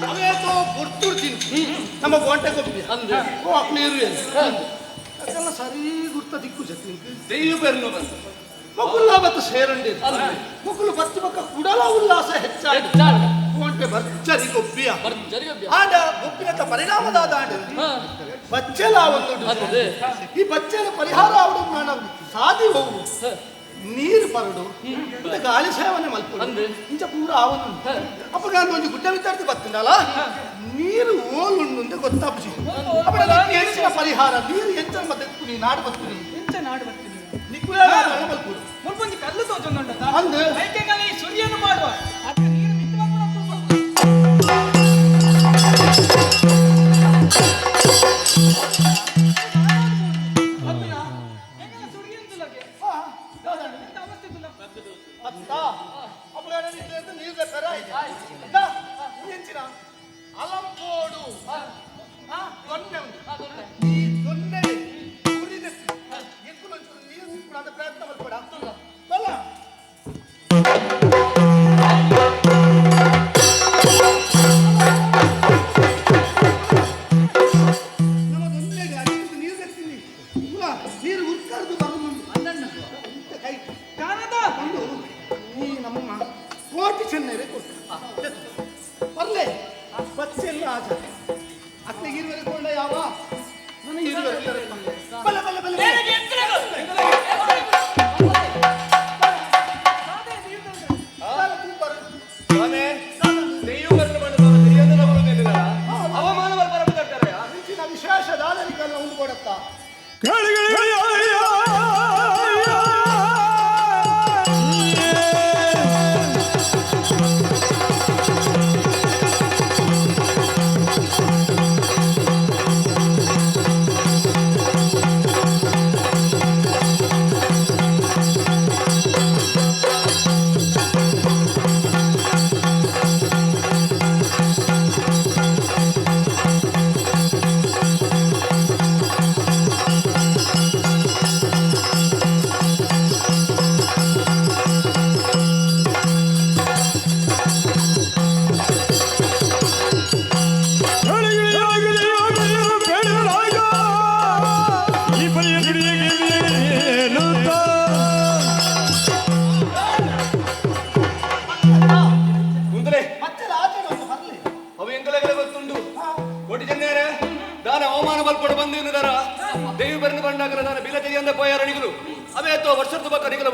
ಅವೇತೋ ಗುರ್ತುಡ್ತೀನಿ ನಮ್ಮ ಗೋಂಟೆ ಕೊಪ್ಪಿ ಓ ನೀರು ಅದೆಲ್ಲ ಸರಿ ಗುರ್ತ ದಿಕ್ಕು ಜೊತೆ ದೈವ ಬೆರ್ನು ಬಂತು ಮಕ್ಕಳು ಬತ್ತು ಸೇರಂಡಿ ಮಕ್ಕಳು ಬತ್ತಿ ಪಕ್ಕ ಕುಡಲ ಉಲ್ಲಾಸ ಹೆಚ್ಚಾಗಿ ಗೋಂಟೆ ಭರ್ಜರಿ ಗೊಬ್ಬಿಯ ಆಡ ಗೊಬ್ಬಿನ ಪರಿಣಾಮದಾದ ಆಡು ಬಚ್ಚಲ ಒಂದು ಈ ಬಚ್ಚಲ ಪರಿಹಾರ ಅವಡು ನಾನು ಸಾದಿ ಹೋಗು ನೀರು ಪರಡು ಮತ್ತೆ ಗಾಳಿ ಸೇವನೆ ಮಲ್ಪಡು ಇಂಚ ಪೂರ ಅವನು ಅಪ್ಪಗ ಒಂದು ಗುಡ್ಡ ವಿಚಾರಿಸಿ ಬರ್ತದಲ್ಲ ನೀರು ಓಲುಂಡು ಅಂತ ಗೊತ್ತಾಗ್ಸಿ ಅಪ್ಪಡ ಹೆಚ್ಚಿನ ಪರಿಹಾರ ನೀರು ಹೆಚ್ಚಿನ ಮತ್ತೆ ನೀ ನಾಡು ಬರ್ತೀನಿ ಎಂಚ ನಾಡು ಬರ್ತೀನಿ ನಿಕ್ಕುಲೇ ಮಲ್ಪಡು ಮುಲ್ಪೊಂಜಿ ಕಲ್ಲು ತೋಜೊಂದುಂಡ ಅಂದು ಐಕೆಗಲಿ ಸುರಿಯನ್ನು ಮಾಡುವ ಅತ್ತ ನೀರು ಮಿತ್ತವಾಗುವ ಅಲಂಕೋಡು ಪ್ರಯತ್ನ ಮಾಡ್ಬೇಡ ನೀರು ಉತ್ಕರ್ದು ಕೈ ಕಾನದ ಬಂದು ನೀ ನಮ್ಮಮ್ಮ ಕೋಟಿ ಚೆನ್ನೈರೆ ಕೊಟ್ಟು ಬರ್ಲೆ ಬಚ್ಚೆಲ್ಲ ಆಜ ಅತ್ತೆ ಗಿರುವರೆ ಕೊಂಡ ಯಾವ ನನಗೆ ಬಲೆ ಬಲೆ ಬಲೆ ವಿಶೇಷ ದಾದರಿಗೆಲ್ಲ ಉಂಟು ಕೊಡತ್ತಾ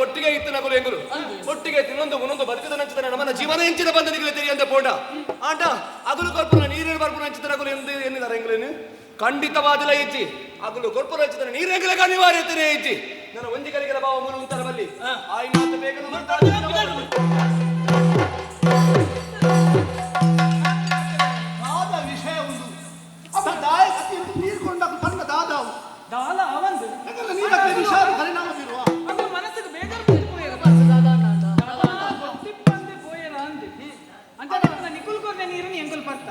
ಒಟ್ಟಿಗೆ ಇತ್ತು ನಗಲು ಎಂಗುಲು ಒಟ್ಟಿಗೆ ತಿನ್ನೊಂದು ಮುನೊಂದು ಬದುಕದ ನಂಚಿದ ನಮ್ಮನ್ನ ಜೀವನ ಹೆಂಚಿನ ಬಂದ ನಿಗಲೆ ತೆರಿಯಂತ ಪೋಂಡ ಆಂಟ ಅಗಲು ಕೊರ್ಪುನ ನೀರಿನ ಬರ್ಪುನ ಹಂಚಿದ ನಗಲು ಎಂದು ಎನ್ನಿದಾರೆ ಎಂಗುಲೇನು ಖಂಡಿತವಾದಿಲ್ಲ ಇಜ್ಜಿ ಅಗಲು ಕೊರ್ಪುನ ಹಂಚಿದ ನೀರೆಂಗಲಗ ಅನಿವಾರ್ಯತೆ ಇಜ್ಜಿ ನನ್ನ ಒಂದಿಗಲಿಗಳ ಭಾವ ಮೂಲ ಉಂತರ ಬಲ್ಲಿ ಆಯ್ ಮಾತು ಬೇಕಂದು ಆದ ವಿಷಯ ಒಂದು ಅಪ್ಪ ದಾಯ ಕತ್ತಿ ನೀರು ಕೊಂಡಾಗ ಬಣ್ಣ ದಾದಾವು ದಾಲ ಅವಂದು ನೀರಕ್ಕೆ ವಿಷಾದ ಪರಿಣಾಮ ಬೀರುವ ಅದು ಮನಸ್ಸಿಗೆ ಬೇಜಾರು ನಿಕುಲ್ ಕೊರ್ನೆ ನೀರನ್ನು ಎಂಗುಲ್ ಪರ್ತ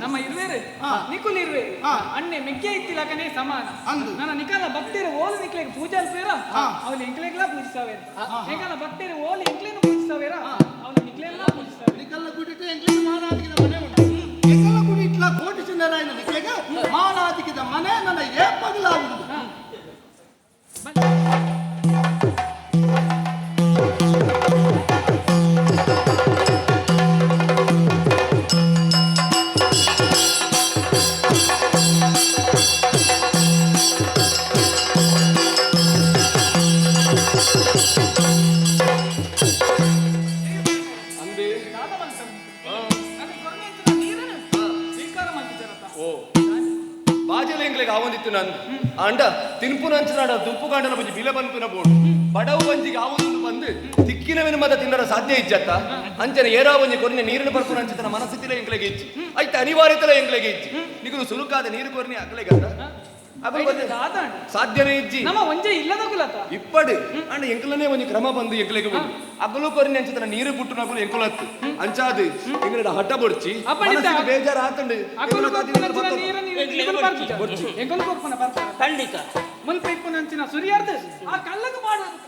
ನಮ್ಮ ಇರುವೇರು ನಿಕುಲ್ ಇರುವೇರು ಅಣ್ಣೆ ಮೆಕ್ಕೆ ಇತ್ತಿಲಕನೆ ಸಮಾನ ನನ್ನ ನಿಕಾಲ ಭಕ್ತಿರು ಓಲು ನಿಕ್ಲೆಗೆ ಪೂಜೆ ಅಲ್ಪೇರ ಅವಳು ಎಂಕ್ಲೆಗ್ಲ ಪೂಜಿಸಾವೇರ ಏಕಲ ಭಕ್ತಿರು ಓಲು ಎಂಕ್ಲೆನು ಪೂಜಿಸಾವೇರ ಅವಳು ನಿಕ್ಲೆಲ್ಲ ಪೂಜಿಸಾವೇರ ನಿಕಲ್ಲ ಗುಡಿಟ್ಟು ಎಂಕ್ಲೆನು ಮಾನಾದಿಕಿದ ಮನೆ ಉಂಟು ನಿಕಲ್ಲ ಗುಡಿಟ್ಲ ಕೋಟಿ ಚಿನ್ನರಾಯನ ನಿಕ್ಲೆಗೆ ಮಾನಾದಿಕಿದ ಮನೆ ನನ್ನ ಏಪಗಲಾಗುವುದು ಎಂಕ್ಲೆಗೆ ಆವೊಂದಿತ್ತು ನಂದು ಅಂಡ ತಿನ್ಪು ನಂಚಿನಾಡ ದುಂಪು ಕಾಂಡನ ಬಂಜಿ ಬಿಲ ಬಂಪಿನ ಬೋಡು ಬಡವು ಬಂಜಿಗೆ ಆವೊಂದು ಬಂದು ತಿಕ್ಕಿನವಿನ ಮದ ತಿನ್ನರ ಸಾಧ್ಯ ಇಜ್ಜತ್ತ ಅಂಚನೆ ಏರಾ ಒಂಜಿ ಕೊರ್ನೆ ನೀರಿನ ಬರ್ಪು ನಂಚಿತನ ಮನಸ್ಸಿತ್ತಿಲ ಎಂಕ್ಲೆಗೆ ಇಚ್ಚಿ ಐತೆ ಅನಿವಾರ್ಯತಲ ಎಂಕ್ಲೆಗೆ ಇಚ್ಚಿ ನಿಗುಲು ಸುಲುಕಾದ ನೀರು ಕೊರ್ನೆ ಅಕ್ಲೆಗತ್ತ ಸಾಧ್ಯನೇ ಇಜ್ಜಿ ನಮ್ಮ ಒಂಜೆ ಇಲ್ಲದ ಕುಲತ ಇಪ್ಪಡು ಅಂಡ ಎಂಕಲನೇ ಒಂಜಿ ಕ್ರಮ ಬಂದು ಎಂಕ್ಲೆಗೆ ಬಂದು ಅಗಲು ಕೊರ್ನೆ ಅಂಚಿತನ ನೀರು ಬುಟ್ಟು ನಗುಲು ಎಂಕುಲತ್ತು ಅಂಚಾದು ಎಂಗಡ ಹಠ ಬೊಡ್ಚಿ ಬೇಜಾರು ಆತಂಡು ಖಂಡಿತ ಮುಲ್ಪ ಇಪ್ಪನಂಚಿನ ಸುರಿಯಾರ್ದು ಆ ಕಲ್ಲಗ ಮಾಡೋದು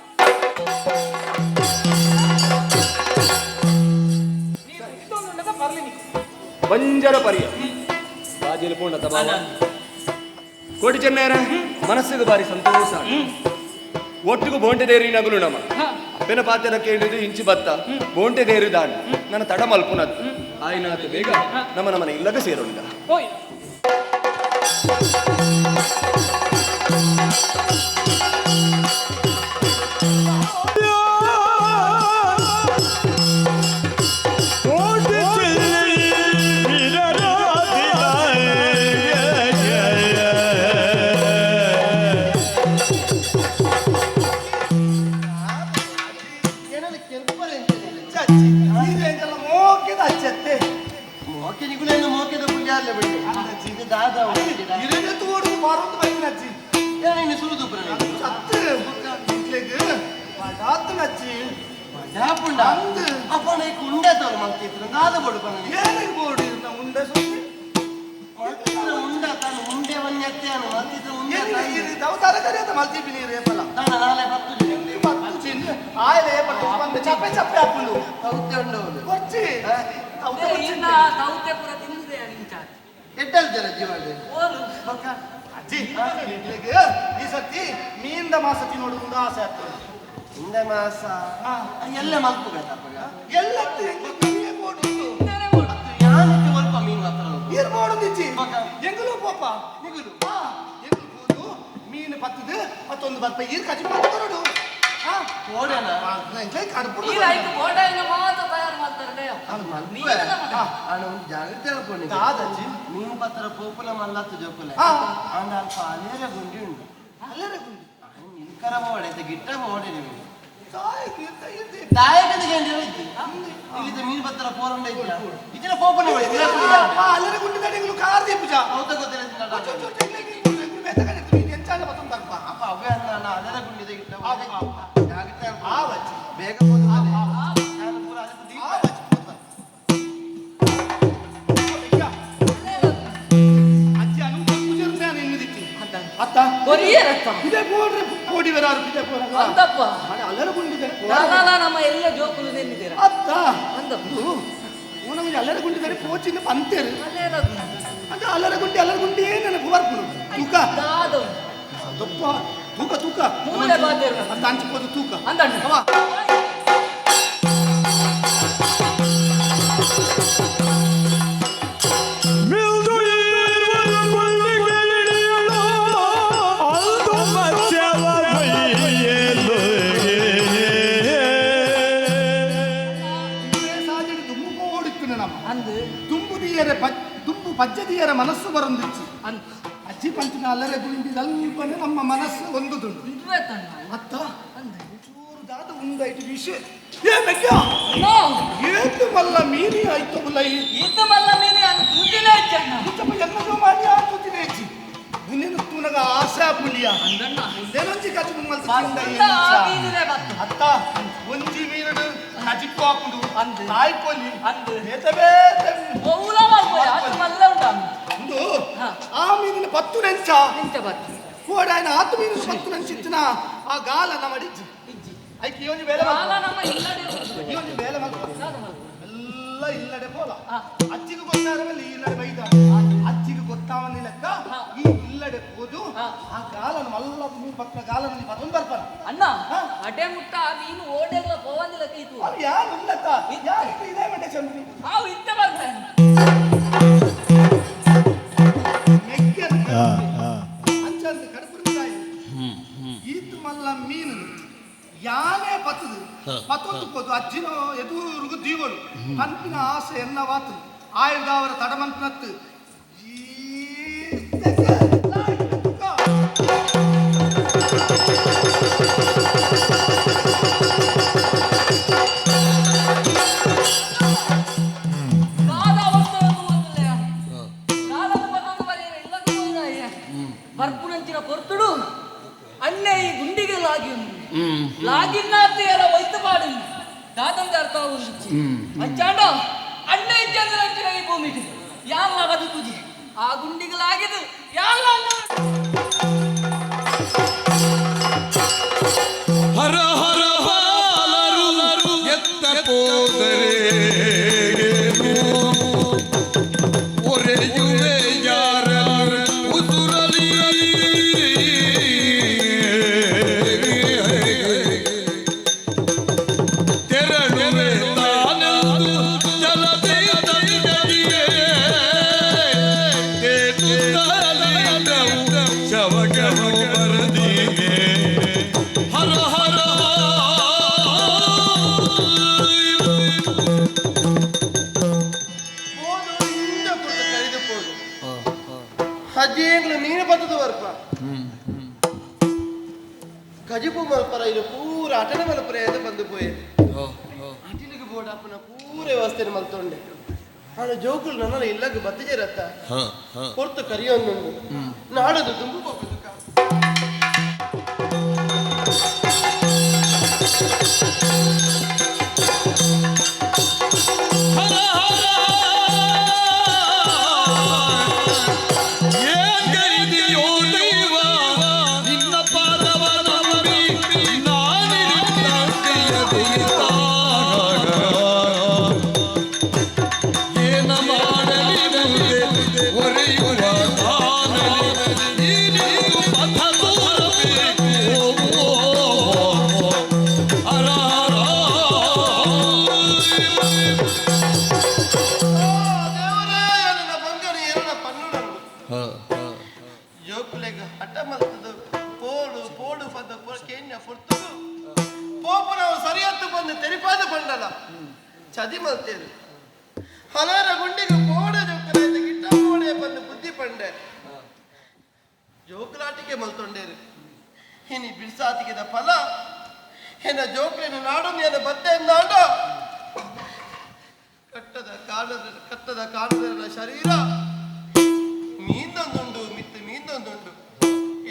ಬಂಜರ ಪರಿಯ ರಾಜೇಲು ಪೋಂಡ ತಬಾವ ಕೋಟಿ ಚೆನ್ನೈರ ಮನಸ್ಸಿಗೆ ಬಾರಿ ಸಂತೋಷ ಒಟ್ಟಿಗೂ ಬೋಂಟೆ ದೇರಿ ನಗುಲು ನಮ ಅಪ್ಪನ ಪಾತ್ರ ಕೇಳಿದು ಇಂಚಿ ಬತ್ತ ಬೋಂಟೆ ದೇರಿ ದಾಂಡ್ ನನ್ನ ತಡ ಮಲ್ಪುನದ್ದು ಆಯ್ನಾತು ಬೇಗ ನಮ್ಮನ ಇಲ್ಲದ ಸೇರೋಣ ಓಯ್ ಈ ಸತಿ ಮೀಂದ ಮಾಸ ತಿನ್ನೋದು ಆಸೆ ಆಗ್ತದೆ ಹಿಂದೆ ಮಾಸ ಎಲ್ಲ ಮಲ್ಪುಗತ್ತಪ್ಪ ಎಲ್ಲತ್ತು ಯಾವತ್ತು ಸ್ವಲ್ಪ ಮೀನು ಹತ್ರ ಇರ್ಬೋದು ನಿಜಿ ಎಂಗಲು ಪಾಪ ನಿಗುಲು ಎಂಗಲು ಮೀನು ಪತ್ತದು ಮತ್ತೊಂದು ಬರ್ಪ ಈರ್ ಕಚ್ಚಿ ಕೊಡು ಜಾಗ್ರತೆ ಹೇಳ್ಕೊಂಡು ಮೀನು ಪತ್ರ ಪೋಪುಲ ಮಲ್ಲತ್ತು ಜೋಪುಲ ಅಂದ ಅಲ್ಪ ಅಲೇರ ಗುಂಡಿ ಉಂಟು ನಿಲ್ಕರ ಓಡೆ ಗಿಟ್ಟ ಓಡೆ ನೀವು ದಾಯಕದ ಗಂಡಿ ಹೋಯ್ತು ಇಲ್ಲಿದ್ದ ಮೀನು ಪತ್ರ ಪೋರಂಡ ಇದ್ದಿಲ್ಲ ಇದರ ಪೋಪುಲ ಅಲ್ಲರ ಗುಂಡಿ ಕಡೆಗಳು ಕಾರ್ ದೀಪುಜ ಹೌದ ಗೊತ್ತಿಲ್ಲ ಅಪ್ಪ ಅವೇ ಅನ್ನ ಅದರ ಗುಂಡಿದ ಗಿಟ್ಟ ಜಾಗ್ರತೆ ಬೇಗ ನಮ್ಮ ಎಲ್ಲ ಜೋಕುಲು ನೆನ್ನಿದ್ದೀರ ಅತ್ತ ಅಲ್ಲರ ಗುಂಡಿ ಪೋಚಿನ ಪಂತೇರು ಅಂತ ಅಲ್ಲರ ಗುಂಡಿ ನನಗೆ ಬರ್ಪುಡು ತೂಕ ತೂಕ ತೂಕ ಮೂಲೆ ಬಾದೇರು ಅಂತ ಹಂಚಿపోదు ತೂಕ ಅಂದಣ್ಣ ತುಂಬು ಪಜ್ಜದಿಯರ ಮನಸ್ಸು ಬರೊಂದಿಚ್ಚು ಅಜ್ಜಿ ಪಂಚಿನ ಅಲ್ಲರೆ ಗುಂಡಿ ಅಲ್ಪನೆ ನಮ್ಮ ಮನಸ್ಸು ಒಂದುದುಂಟು ಅತ್ತ ಚೂರುದಾದ ಉಂದಾಯ್ತು ವಿಷಯ ಏತು ಮಲ್ಲ ಮೀನಿ ಆಯ್ತು ಮುಲ್ಲೈ ಈತ ಮಲ್ಲ ಮೀನಿ ಅದು ತೂತಿನೇ ಹೆಚ್ಚಣ್ಣ ಜನ್ಮಜೋ ಮಾಡಿ ಆ ತೂತಿನೇ ಹೆಚ್ಚಿ ಮುಂದಿನ ತೂನಗ ಆಶಾ ಪುಲಿಯ ಮುಂದೇನೊಂಜಿ ಕಚ್ಚು ಮುಮ್ಮಲ್ಸ ಅತ್ತ ಒಂಜಿ ಮೀನಡು ಕಜಿಕ್ಕು ಹಾಕುದು ತಾಯಿ ಕೊಲ್ಲಿ ಒಂದು ಆ ಮೀನಿನ ಪತ್ತು ನೆಂಚ ಕೂಡ ಆತು ಮೀನಿನ ಪತ್ತು ನೆಂಚಿತ್ತಿನ ಆ ಗಾಲನ ಮಡಿಜ್ಜಿ ಐಕಿ ಒಂಜಿ ಬೇಲೆ ಒಂಜಿ ಬೇಲೆ ಎಲ್ಲ ಇಲ್ಲಡೆ ಪೋಲ ಅಜ್ಜಿಗೆ ಗೊತ್ತಾದ ಮೇಲೆ ಇಲ್ಲಡೆ ಬೈದ ಅಜ್ಜಿಗೆ ಗೊತ್ತಾವನಿ ಲೆಕ್ಕ ಈ ಇಲ್ಲಡೆ ಹೋದು ಆ ಗಾಲನ ಮಲ್ಲ ಮೀನು ಪಕ್ಕ ಗಾಲನಲ್ಲಿ ಮತ್ತೊಂದು ಬರ್ತಾನ ಅಣ್ಣ ಅಡೆ ಮುಟ್ಟ ನೀನು ಓಡೆಲ್ಲ ಪೋವಂದಿಲ್ಲ ಕೈತು ಅದು ಯಾರು ಇಲ್ಲತ್ತ ಯಾರು ಇದೇ ಮಟ್ಟೆ ಚಂದ್ರಿ ಅವು ಇತ್ತ ಬರ್ತಾನೆ ಅಂಚಂದು ಕಡಪುರಿಕಾಯಿ ಈತು ಮಲ್ಲ ಮೀನು ಯಾನೇ ಪತ್ತದು ಪತ್ತೊಂದು ಕೋದು ಅಜ್ಜಿನೋ ಎದುರುಗು ದೀವಳು ಕನ್ಪಿನ ಆಸೆ ಎನ್ನ ವಾತು ಆಯುಧಾವರ ತಡಮಂತನತ್ತು పొర్తుడు అన్నే ఈ గుండికి లాగి ఉంది లాగిన్నాతేల వైద్యపాడు దాతం జరుగుతా ఉంది అంచాండో అన్నే ఇచ్చేందుకు ఈ భూమికి యాళ్ళ బతుకుది ఆ గుండికి లాగిదు యాళ్ళ ಹರ ಹರ ಹಾಲರು ಎತ್ತ ಪೋದರೆ ಒರೆಯುವೆ ಯಾರ ಉಸುರಲಿ ತೆರಳುವೆ ತಾನಂದು ಜಲದೆ ತಡಿಗೆ ತೇತುತ್ತಲಿದ್ದವು ಶವಗನು ಬರದಿಗೆ ಹರ ಹರ ಅಜ್ಜಿಗಳು ನೀನು ಬತ್ತದ ವರ್ಪ ಗಜಿಪು ಮಲ್ಪರ ಇದು ಪೂರ ಅಟನ ಮಲ್ಪರ ಎಂದು ಬಂದು ಪೋಯೆ ಅಟಿಲಿಗೆ ಬೋಡಪ್ಪನ ಪೂರ ವ್ಯವಸ್ಥೆ ಮಲ್ತೊಂಡೆ ನಾನು ಜೋಕುಲು ನನ್ನ ಇಲ್ಲಗ ಬತ್ತಿಜೇರತ್ತ ಹೊರ್ತು ಕರಿಯೊಂದು ನಾಡದು ತುಂಬು ಹೋಗುದು ಚದಿ ಮಲ್ತೇರು ಹಲರ ಗುಂಡಿಗೆ ಪೋಡ ಜೋಕುಲ ಗಿಟ್ಟ ಪೋಡೆ ಬಂದು ಬುದ್ಧಿ ಪಂಡೆ ಜೋಕುಲಾಟಿಗೆ ಮಲ್ತೊಂಡೇರು ಇನಿ ಬಿಡ್ಸಾತಿಗೆದ ಫಲ ಹೆನ ಜೋಕುಲಿನ ನಾಡೊಂದಿನ ಬತ್ತೆ ಎಂದಾಂಡ ಕಟ್ಟದ ಕಾಣದ ಶರೀರ ಮೀಂದೊಂದುಂಡು ಮಿತ್ತು ಮೀಂದೊಂದುಂಡು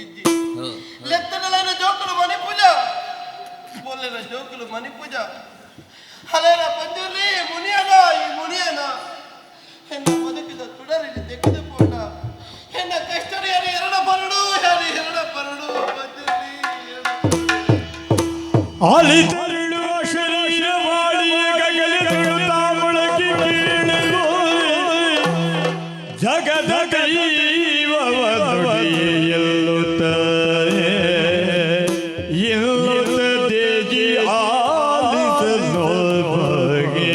ಇಜ್ಜಿ ಲೆತ್ತನಲೈನ ಜೋಕುಲು ಮನಿ ಪೂಜ ಬೋಲೆನ ಜೋಕುಲು ಮನಿ ಪೂಜ ಹಲೇನ ಪಂಜುಲಿ ಮುನಿಯನ ಈ ಮುನಿಯನ ಹೆಣ್ಣ ಬದುಕಿದ ತುಡರಿಲಿ ತೆಗೆದು ಪೋಣ ಹೆಣ್ಣ ಕಷ್ಟರಿಯರು ಎರಡ ಬರಡು ಪಂಜುಲಿ ಆಲಿ ತರುಳುವ ಶರೀರ ಮಾಡಿಯ ಗಗಲಿ ತುಳುತ್ತಾ ಮೊಳಗಿ ಬೀಳಲು ಜಗದ ಕೈವವನುಡಿ ಎಲ್ಲುತ್ತಾರೆ ದೇಜಿ ಆಲಿಸಲು ಬಗೆ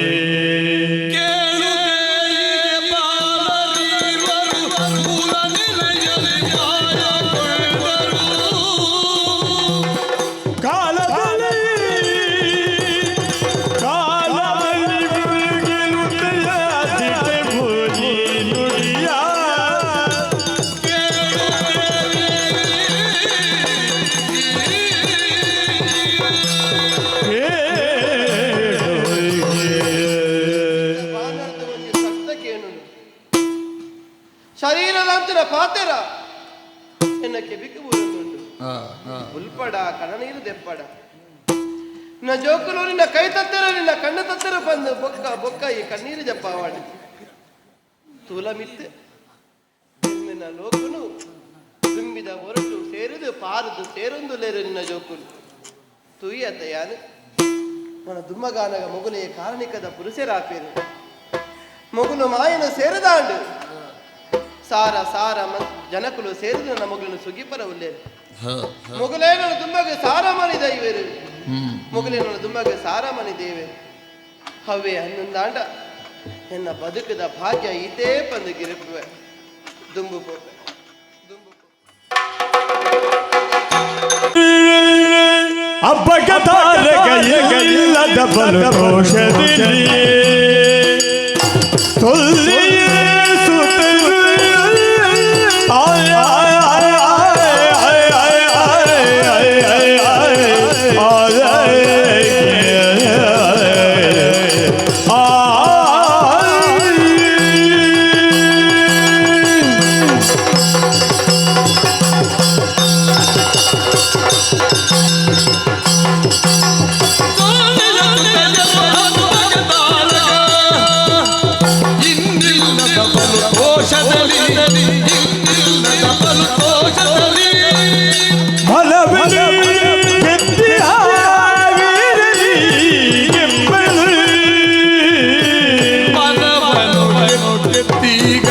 ಶರೀರದಂತರ ಪಾತೆರ ಎನ್ನ ಕೆಬಿಕೆ ಬೂರುಂಡು ಉಲ್ಪಡ ಕಣನೀರು ದೆಪ್ಪಡ ನಿನ್ನ ಜೋಕುಲು ನಿನ್ನ ಕೈ ತತ್ತರ ನಿನ್ನ ಕಣ್ಣು ತತ್ತರ ಬಂದು ಬೊಕ್ಕ ಈ ಕಣ್ಣೀರು ಜಪ್ಪಾವಾಡಿ ತೂಲ ಮಿತ್ತೆ ನಿನ್ನ ಲೋಕನು ತುಂಬಿದ ಹೊರಟು ಸೇರಿದು ಪಾರದು ಸೇರೊಂದು ಲೇರು ನಿನ್ನ ಜೋಕುಲು ತುಯ್ಯತ್ತ ಯಾನು మన దుమ్మగానగ మొగులే కారణికద పురుషరాపేరు మొగులు మాయను సేరదాండు ಸಾರ ಸಾರ ಜನಕುಲು ಸೇರಿದ ನನ್ನ ಮಗಳನ್ನು ಸುಗಿಪರ ಉಲ್ಲೇರು ಮೊಗಲೇ ನನ್ನ ದುಂಬಗೆ ಸಾರ ಮನಿ ದೈವೇರು ಮೊಗಲೇ ನನ್ನ ದುಂಬಗೆ ಸಾರ ಮನಿ ದೇವೆ ಹವ್ವೆ ಹನ್ನೊಂದಾಂಡ ಎನ್ನ ಬದುಕದ ಭಾಗ್ಯ ಇದೇ ಪಂದು ಗಿರುಪುವೆ ದುಂಬು ಪೋಪೆ ಅಬ್ಬಗತಾರಗೈಲ್ಲದ ಬಲು ಕೋಶದಲ್ಲಿ ದೋಷದಲ್ಲಿ ಇಲ್ಲದ ಬಲು ದೋಷದಲ್ಲಿ ಮನವನು ಗೆದ್ದೀಗ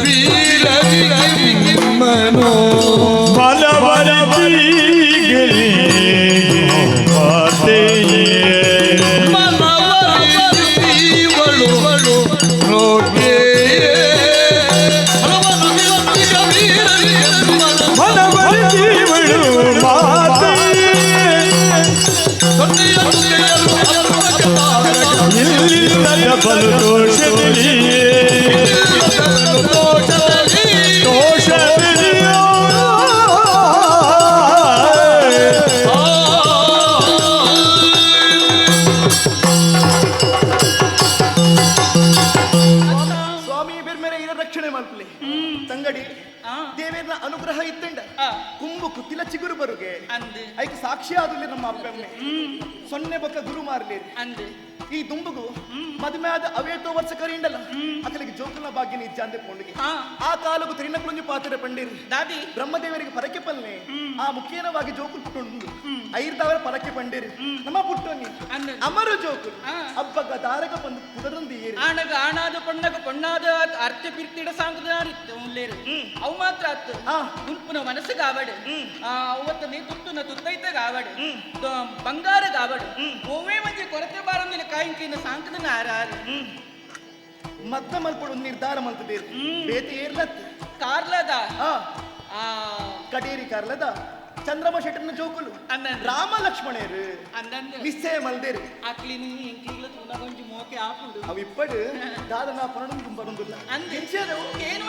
ವೀರರಿ ನಿಮ್ಮನು ಬಲು ದೋಷದಲ್ಲಿ ಸ್ವಾಮಿ ಬೆರ್ಮೆರೆ ಇರ ರಕ್ಷಣೆ ಮಾಡ್ಲಿ ತಂಗಡಿ ದೇವೇರ್ನ ಅನುಗ್ರಹ ಇತ್ತಂಡ ಕುಂಬು ಕುತ್ತಿಲ ಚಿಗುರು ಬರುಗೆ ಐಕ್ ಸಾಕ್ಷಿ ಆದಲ್ಲಿ ನಮ್ಮ ಅಪ್ಪಮ್ಮೆ ಸೊನ್ನೆ ಬೊಕ್ಕ ಗುರು ಮಾರ್ಲಿ ಈ ದುಂಬುಗು ಮದುವೆ ಆದ ಅವೇತೋ ವರ್ಷ ಕರಿಂಡಲ್ಲ ಅಕಲಿಗೆ ಜೋಕುಲ ಭಾಗ್ಯ ನಿಜ ಅಂದೆ ಪೊಂಡಿಗೆ ಆ ಕಾಲಗೂ ತಿರಿನಕುಂಜಿ ಪಾತ್ರೆ ಪಂಡಿರು ದಾದಿ ಬ್ರಹ್ಮದೇವರಿಗೆ ಪರಕ್ಕೆ ಪಲ್ಲೆ ಆ ಮುಖ್ಯನವಾಗಿ ಜೋಕುಲ್ ಪುಟ್ಟು ಐರ್ದವರ ಪರಕ್ಕೆ ಪಂಡಿರು ನಮ್ಮ ಪುಟ್ಟೊನ್ನಿ ಅಮರು ಜೋಕುಲ್ ಅಬ್ಬಗ ದಾರಗ ಬಂದು ಕುದರಂದಿ ಏರಿ ಆಣಗ ಆಣಾದ ಪಣ್ಣಗ ಪಣ್ಣಾದ ಅರ್ಥ ಪಿರ್ತಿಡ ಸಾಂಗದಾರಿತ್ತು ಉಲ್ಲೇರು ಅವು ಮಾತ್ರ ಆತು ಗುಂಪುನ ಮನಸ್ಸಿಗೆ ಆವಡು ಅವತ್ತ ನೀ ತುಟ್ಟುನ ತುತ್ತೈತಗ ಆವಡು ಬಂಗಾರಗ ಆವಡು ಓವೇ ಮಂಜಿ ಕೊರತೆ ಬಾರಂದಿನ ಕಾಯಿಂಕಿನ ಸಾಂಕದನ ಆರಾರು ಮದ್ದ ಮಲ್ಪಡು ನಿರ್ಧಾರ ಮಲ್ತದೇರು ಬೇತಿ ಏರ್ಲತ್ ಕಾರ್ಲದ ಕಡೇರಿ ಕಾರ್ಲದ ಚಂದ್ರಮ ಶೆಟ್ಟನ ಜೋಕುಲು ರಾಮ ಲಕ್ಷ್ಮಣೇರು ನಿಶ್ಚಯ ಮಲ್ದೇರು ಅಕ್ಲಿನಿ ಎಂಕಿಗ್ಲ ತುನಗೊಂಜಿ ಮೋಕೆ ಆಪುಂಡು ಅವು ಇಪ್ಪಡು ದಾದನ ಪರಣಂ ಬರುವುದಿಲ್ಲ ಅಂದಿರು ಏನು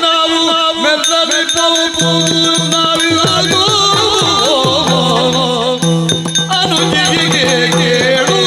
ನಾವು ಮೆಲ್ಲನೆ ನಾವು ಅನುಜಿಗೆ ಕೇಳು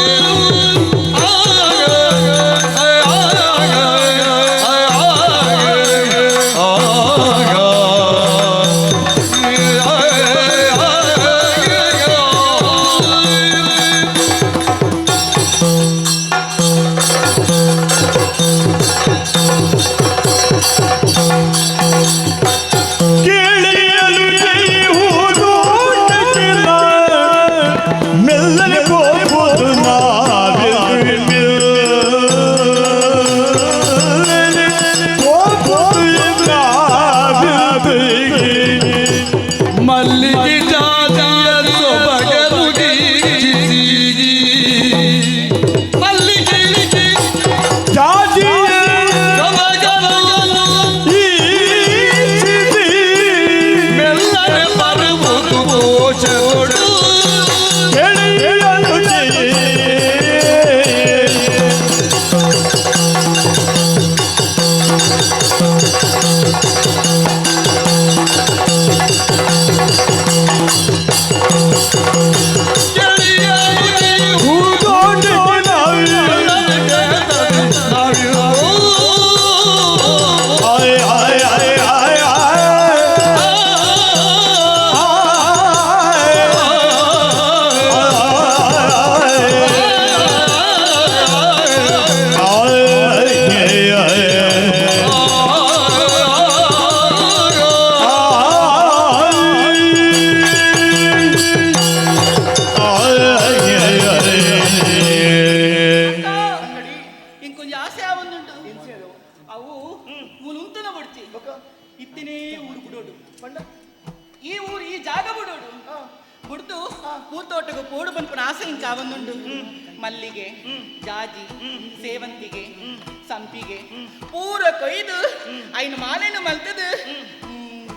ಮಲ್ಲಿಗೆ ಜಾತಿಯ ಸೊಬಗಲು ಮಲ್ಲಿಗೆ ಜಾತಿಯ ಸೊಬಗಲು ಮೆಲ್ಲನೆ ಬರುವುದು ಗೋಚರು ಮಲ್ಲಿಗೆ ಜಾಜಿ ಸೇವಂತಿಗೆ ಸಂಪಿಗೆ ಪೂರ ಕೊಯ್ದು ಐನು ಮಾಲೆನು ಮಲ್ತದು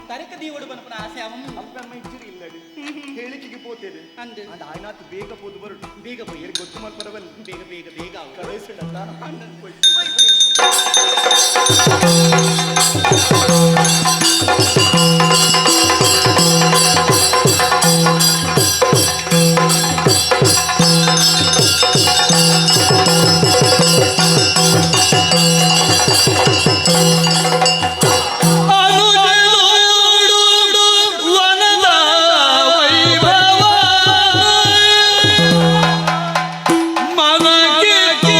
ತರಕ ದೀವಡು ಬನ್ಪನ ಆಸೆ ಅಮ್ಮ ಇಚ್ಚಿರಿ ಇಲ್ಲ ಹೇಳಿಕೆಗೆ ಪೋತೇನೆ ಅಂದು ಅಂದ ಆಯ್ನಾತು ಬೇಗ ಪೋದು ಬರು ಬೇಗ ಬೈ ಎಲ್ಲಿ ಗೊತ್ತು ಮಲ್ಪರವಲ್ಲ ಬೇಗ ಬೇಗ ಬೇಗ ಕಳಿಸಿಡಲ್ಲ ಮನಗೆ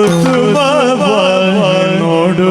ಕುಸುಮವ ನೋಡು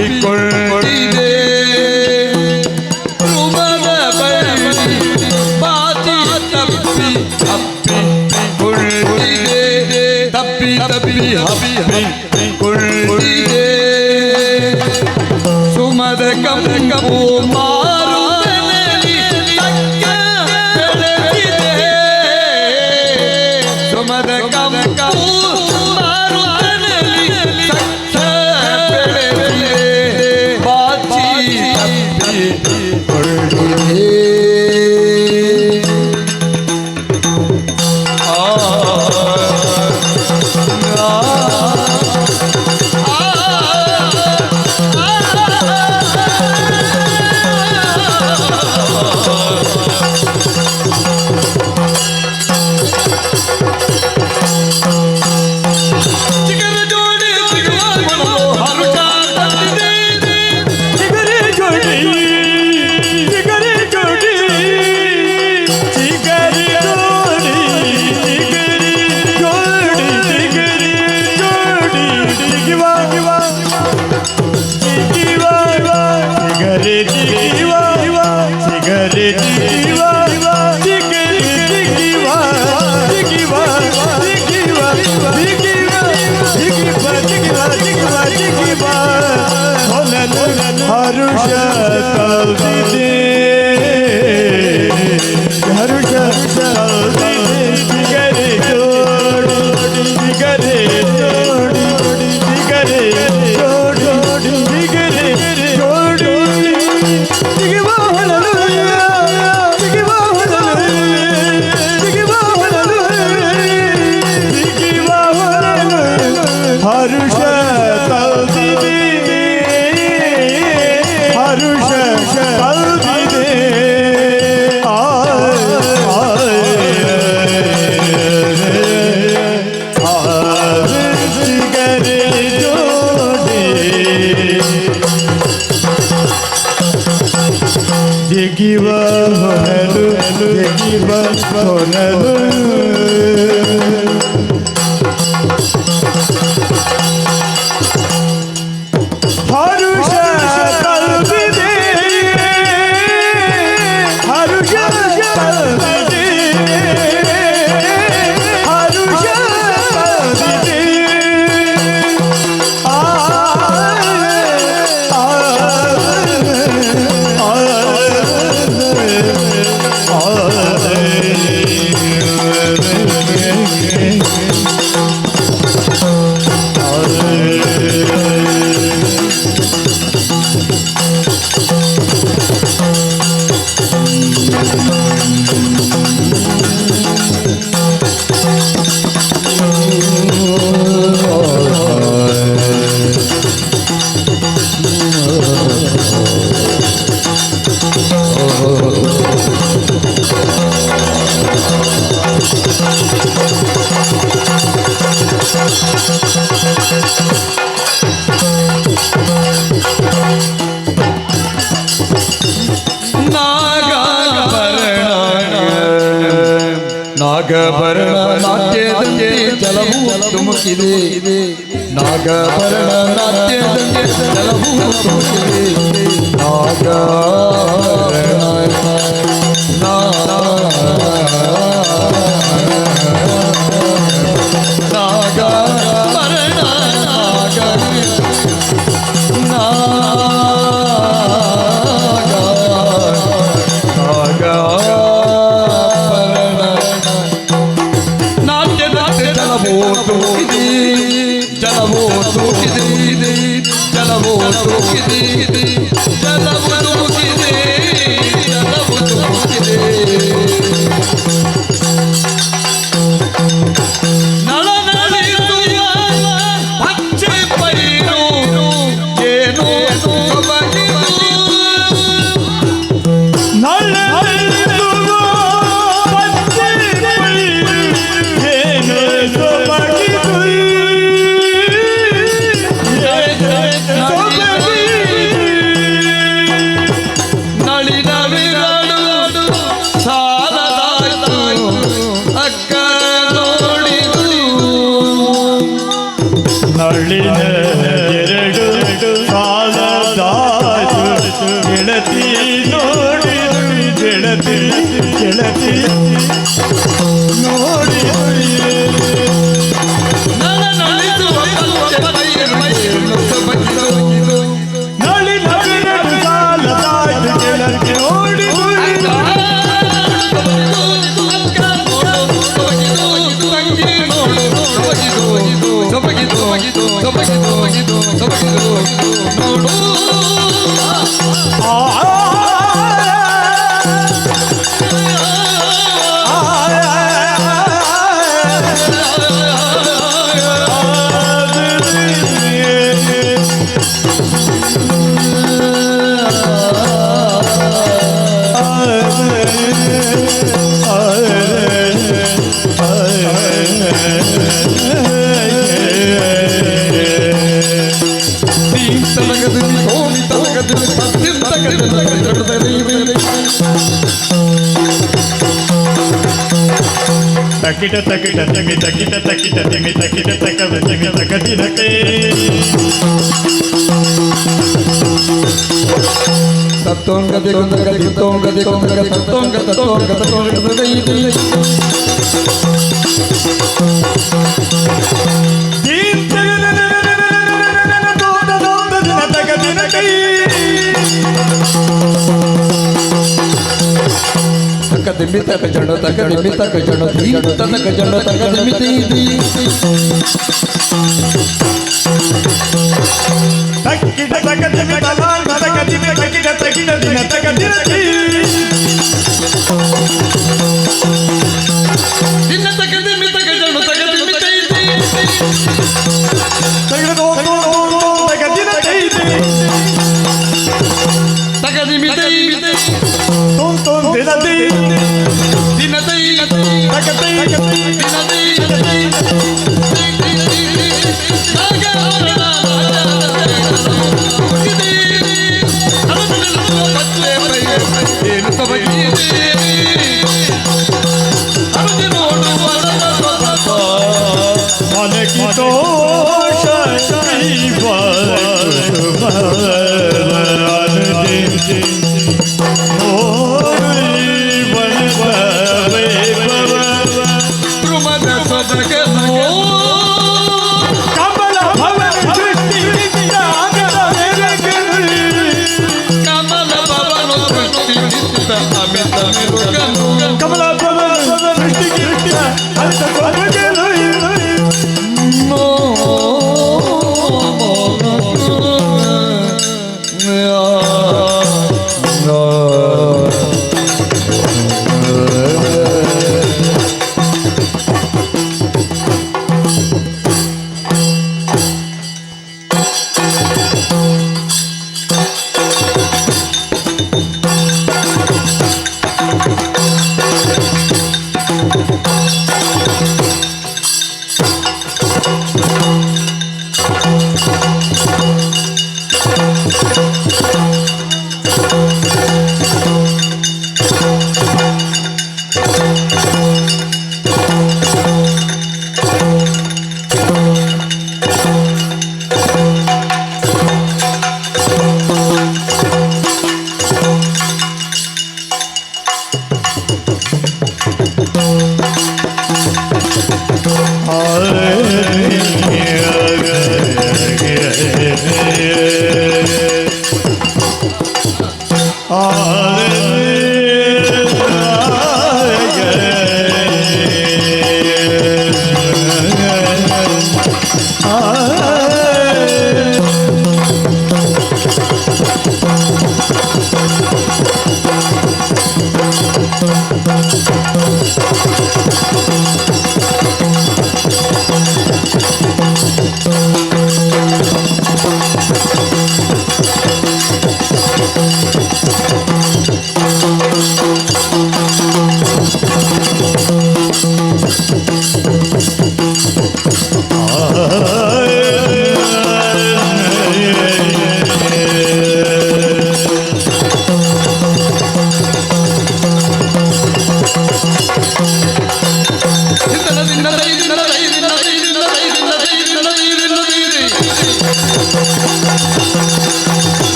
ತಪ್ಪಿಕೊಂಡಿದೆ ರುಮದ ಬಳ್ಳಿ ಬಾಜಿ ತಪ್ಪಿ ಹಪ್ಪಿಕೊಂಡಿದೆ ತಪ್ಪಿ ತಪ್ಪಿ ಹಪ್ಪಿಕೊಂಡಿದೆ ಸುಮದ ಕಂಬು ಮಾರುತನಲ್ಲಿ ತಕ್ಕ ಬೆಳೆದಿದೆ ಸುಮದ ಕಂಬು ನಾಗಭರಣ ನಾಟ್ಯದಂತೆ ಜಲವು ತುಮುಕಿದೆ ನಾಗಭರಣ ನಾಟ್ಯದಂತೆ ಜಲವು ತುಮುಕಿದೆ ನಾಗಭರಣ ತಕಿಟ ತಕಿಟ ತಗಿ ತಕಿಟ ತಕಿಟ ತಿಮಿ ತಕಿಟ ತಕವ ತಿಮಿ ತಕದಿನತೆ ತತ್ತೋಂಗದೆ ಗೊಂದಗದೆ ತತ್ತೋಂಗದೆ ಗೊಂದಗದೆ ತತ್ತೋಂಗದೆ ತತ್ತೋಂಗದೆ ತತ್ತೋಂಗದೆ ದೈದಿ ದೀನ್ ತಗದ ದೋದ ತಕದಿನತೆ ತಕದಿಮಿ ತಕ ಜಣ ತಕದಿಮಿ ತಕ ಜಣ ದೀನ್ ತಕ ಜಣ ತಕದಿಮಿ ದೈದಿ ತಕಿಟ ತಕದಿಮಿ ತಲಾಂಗ ತಕದಿಮಿ ತಕಿಟ ತಕಿಟ ದಿನ ತಕದಿನತೆ ದಿನ ತಕದಿಮಿ ತಕ ಜಣ ತಕದಿಮಿ ದೈದಿ ತಗದ ದೋದ ತಕದಿನತೆ ತಕದಿಮಿ ದೈದಿ ತೋಂ ತೋಂ ದಿನತೆ ದಿನ ದೈದಿ ತಕತೈ ದಿನ ದೈದಿ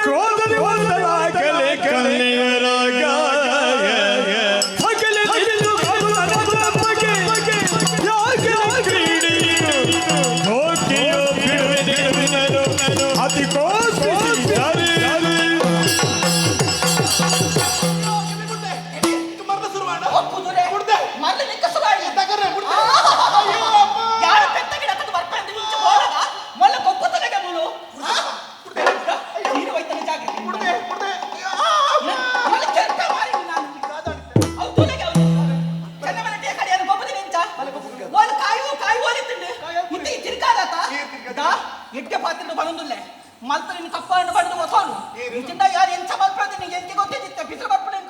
ಕ್ರೋಧದ ಈಚಿಂದ ಯಾರು ಎಂಚ ಮಲ್ಪದೆ ನಿಂಗೆ ಎಂಚ ಗೊತ್ತಿದ್ದಿತ್ತ ಬಿಸಿಲು ಬರ್ಪಡೆ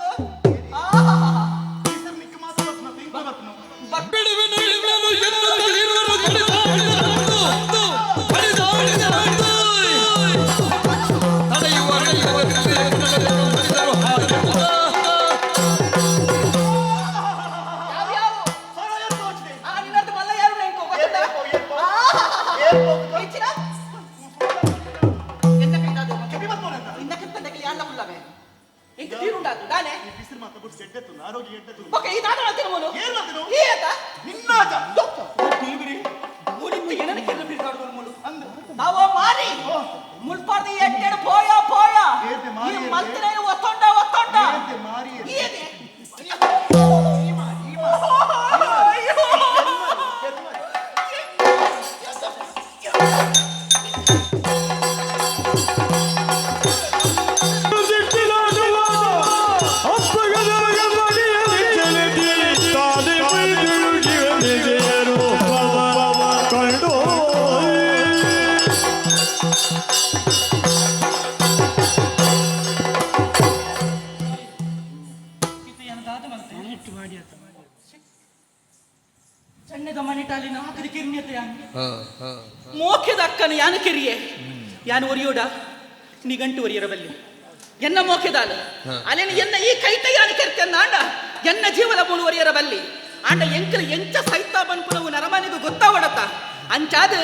ಸಣ್ಣದ ಮನೆಟಾಲಿ ನಾಲ್ಕು ಕಿರ್ಣ್ಯತೆ ಮೋಖ್ಯದ ಅಕ್ಕನ ಯಾನ ಕೆರಿಯೆ ಯಾನು ಒರಿಯೋಡ ನೀ ಗಂಟು ಒರಿಯರ ಬಲ್ಲಿ ಎನ್ನ ಮೋಖ್ಯದಾಲ ಅಲ್ಲೇನು ಎನ್ನ ಈ ಕೈತ ಯಾನ ಕೆರ್ತೆನ್ನ ಆಂಡ ಎನ್ನ ಜೀವನ ಮೂಳು ಒರಿಯರ ಬಲ್ಲಿ ಆಂಡ ಎಂಕಲ ಎಂಚ ಸೈತ ಬನ್ಪುನವು ನರಮನೆಗೂ ಗೊತ್ತಾವಡತ ಅಂಚಾದ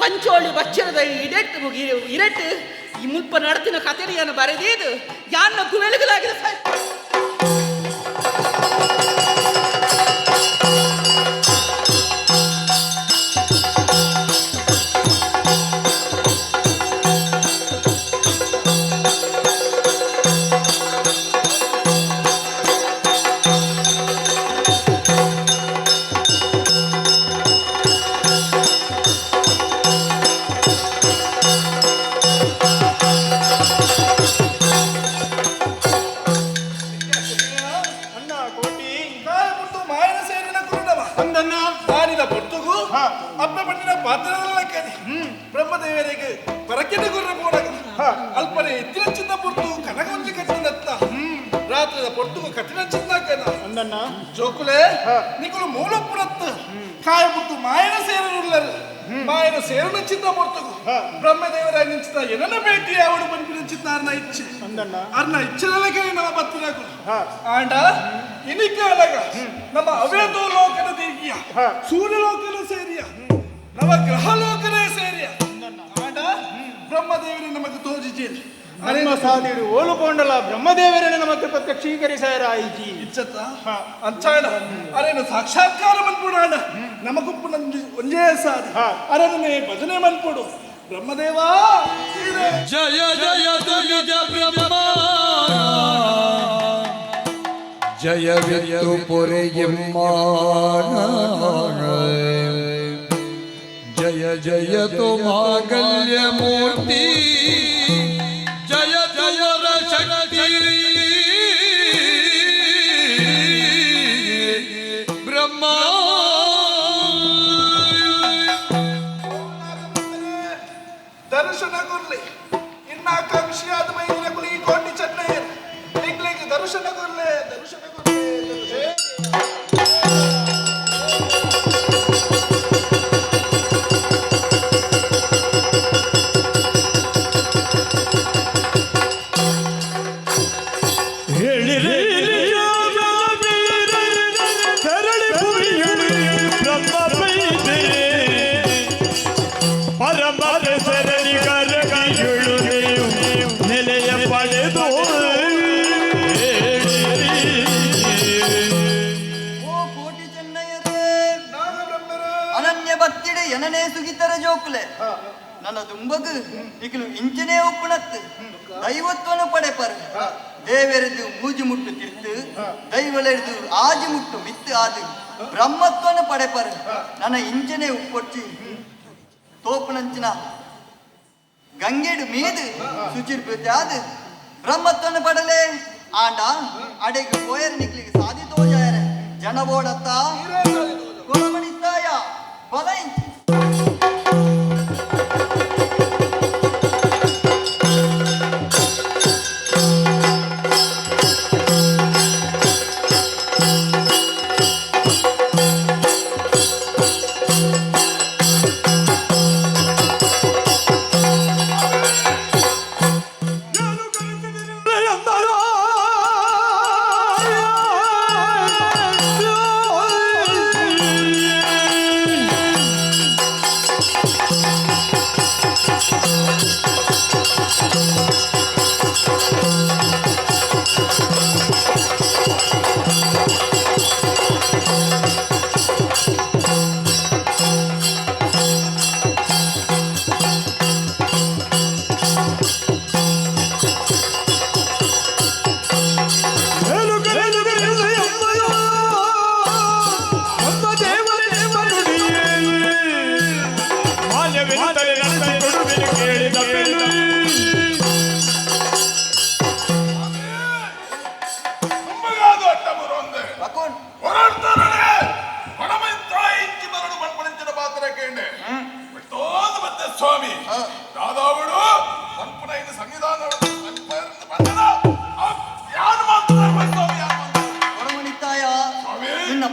ಪಂಚೋಳಿ ಬಚ್ಚರದ ಇರೆಟ್ಟು ಈ ಮುಲ್ಪ ನಡತಿನ ಕತೆರಿಯನ್ನು ಬರೆದೇದು ಯಾನ್ನ ಗುವೆಲುಗಳಾಗಿದೆ ಬ್ರಹ್ಮದೇವರಿಗೆ ಪರಕೆನ ಗುರ್ರ ಪೋಡಗ ಅಲ್ಪನೆ ಎತ್ತಿನ ಚಿನ್ನ ಪೊರ್ತು ಕನಗೊಂಜಿ ಕಟ್ಟಿನತ್ತ ರಾತ್ರಿದ ಪೊರ್ತುಗು ಕಟ್ಟಿನ ಚಿನ್ನಕನ ಅಂದನ್ನ ಜೋಕುಲೆ ನಿಕುಲು ಮೂಲ ಪುರತ್ತು ಕಾಯ ಪುಟ್ಟು ಮಾಯನ ಸೇರರುಲ್ಲರು ಮಾಯನ ಸೇರನ ಚಿನ್ನ ಪೊರ್ತುಗು ಬ್ರಹ್ಮದೇವರ ನಿಂಚಿದ ಏನನ ಭೇಟಿ ಅವಡು ಬಂಪಿನ ಚಿನ್ನ ಅರ್ನ ಇಚ್ಛೆ ಅಂದನ್ನ ಅರ್ನ ಇಚ್ಛೆನಲಗೆ ನಮ್ಮ ಬತ್ತಿನಕು ಆಂಡ ಇನಿಕ ಅಲಗ ನಮ್ಮ ಅವೇದೋ ಲೋಕದ ದೇಗಿಯ ಸೂರ್ಯಲೋಕದ ಸೇರಿಯ ನವ ಗ್ರಹಲೋಕನೇ ಸೇರಿಯ ಆಂಡ ಬ್ರಹ್ಮದೇವರೇ ನಮಗೆ ತೋಜಿಜೇರಿ ನಮ್ಮ ಸಾದಿಡು ಓಲುಕೊಂಡಲ ಬ್ರಹ್ಮದೇವರೇ ನಮಗೆ ಪ್ರತ್ಯಕ್ಷೀಕರಿಸಾರಾಯಿಜಿ ಇಚ್ಚತ್ತ ಅಂಚಾಣ ಅರೇನು ಸಾಕ್ಷಾತ್ಕಾರ ಮನ್ಪುಡಾಣ ನಮಗುಪ್ಪು ಒಂಜೇ ಸಾಧಿ ಅರನೇ ಭಜನೆ ಮನ್ಪುಡು ಬ್ರಹ್ಮದೇವಾ ಜಯ ಜಯ ತುಲಿಜ ಬ್ರಹ್ಮ ಜಯ ವಿತ್ತು ಪೊರೆಯಮ್ಮ ಜಯ ಜಯ ತು ಮಾಂಗಲ್ಯ ಮೂರ್ತಿ ಜಯ ಜಯ ಶಕ್ತಿ ಬ್ರಹ್ಮ ದರ್ಶನ ಕೊರ್ಲಿ ಇನ್ನ ಆಕಾಂಕ್ಷಿಯಾದ ಮೈದಿನ ಕುಲಿ ಕೋಟಿ ಚೆನ್ನೈ ಇಂಗ್ಲಿಗೆ ದರ್ಶನ ಕೊರ್ಲೆ ದರ್ಶನ ಕೊರ್ಲೆ ಎನನೇ ಸುಗಿತರ ಜೋಕುಲೆ ನನ್ನ ದುಂಬಗು ಇಕಲು ಇಂಚನೇ ಉಪ್ಪುಣತ್ತು ದೈವತ್ವನು ಪಡೆಪರು ದೇವೆರೆದು ಮೂಜು ಮುಟ್ಟು ತಿರ್ತು ದೈವಲೆರೆದು ಆಜಿ ಮುಟ್ಟು ಮಿತ್ತು ಆದು ಬ್ರಹ್ಮತ್ವನು ಪಡೆಪರು ನನ್ನ ಇಂಚನೇ ಉಪ್ಪೊಚ್ಚಿ ತೋಪುನಂಚಿನ ಗಂಗೆಡು ಮೀದು ಸುಚಿರ್ಪುತ್ತೆ ಆದು ಬ್ರಹ್ಮತ್ವನು ಪಡಲೆ ಆಂಡ ಅಡೆಗೆ ಕೋಯರ್ ನಿಕ್ಲಿಗೆ ಸಾಧಿ ತೋಜಾಯರ ಜನಬೋಡತ್ತ ಕೊಲಮಣಿತ್ತಾಯ ಬಲ ಇಂಚಿ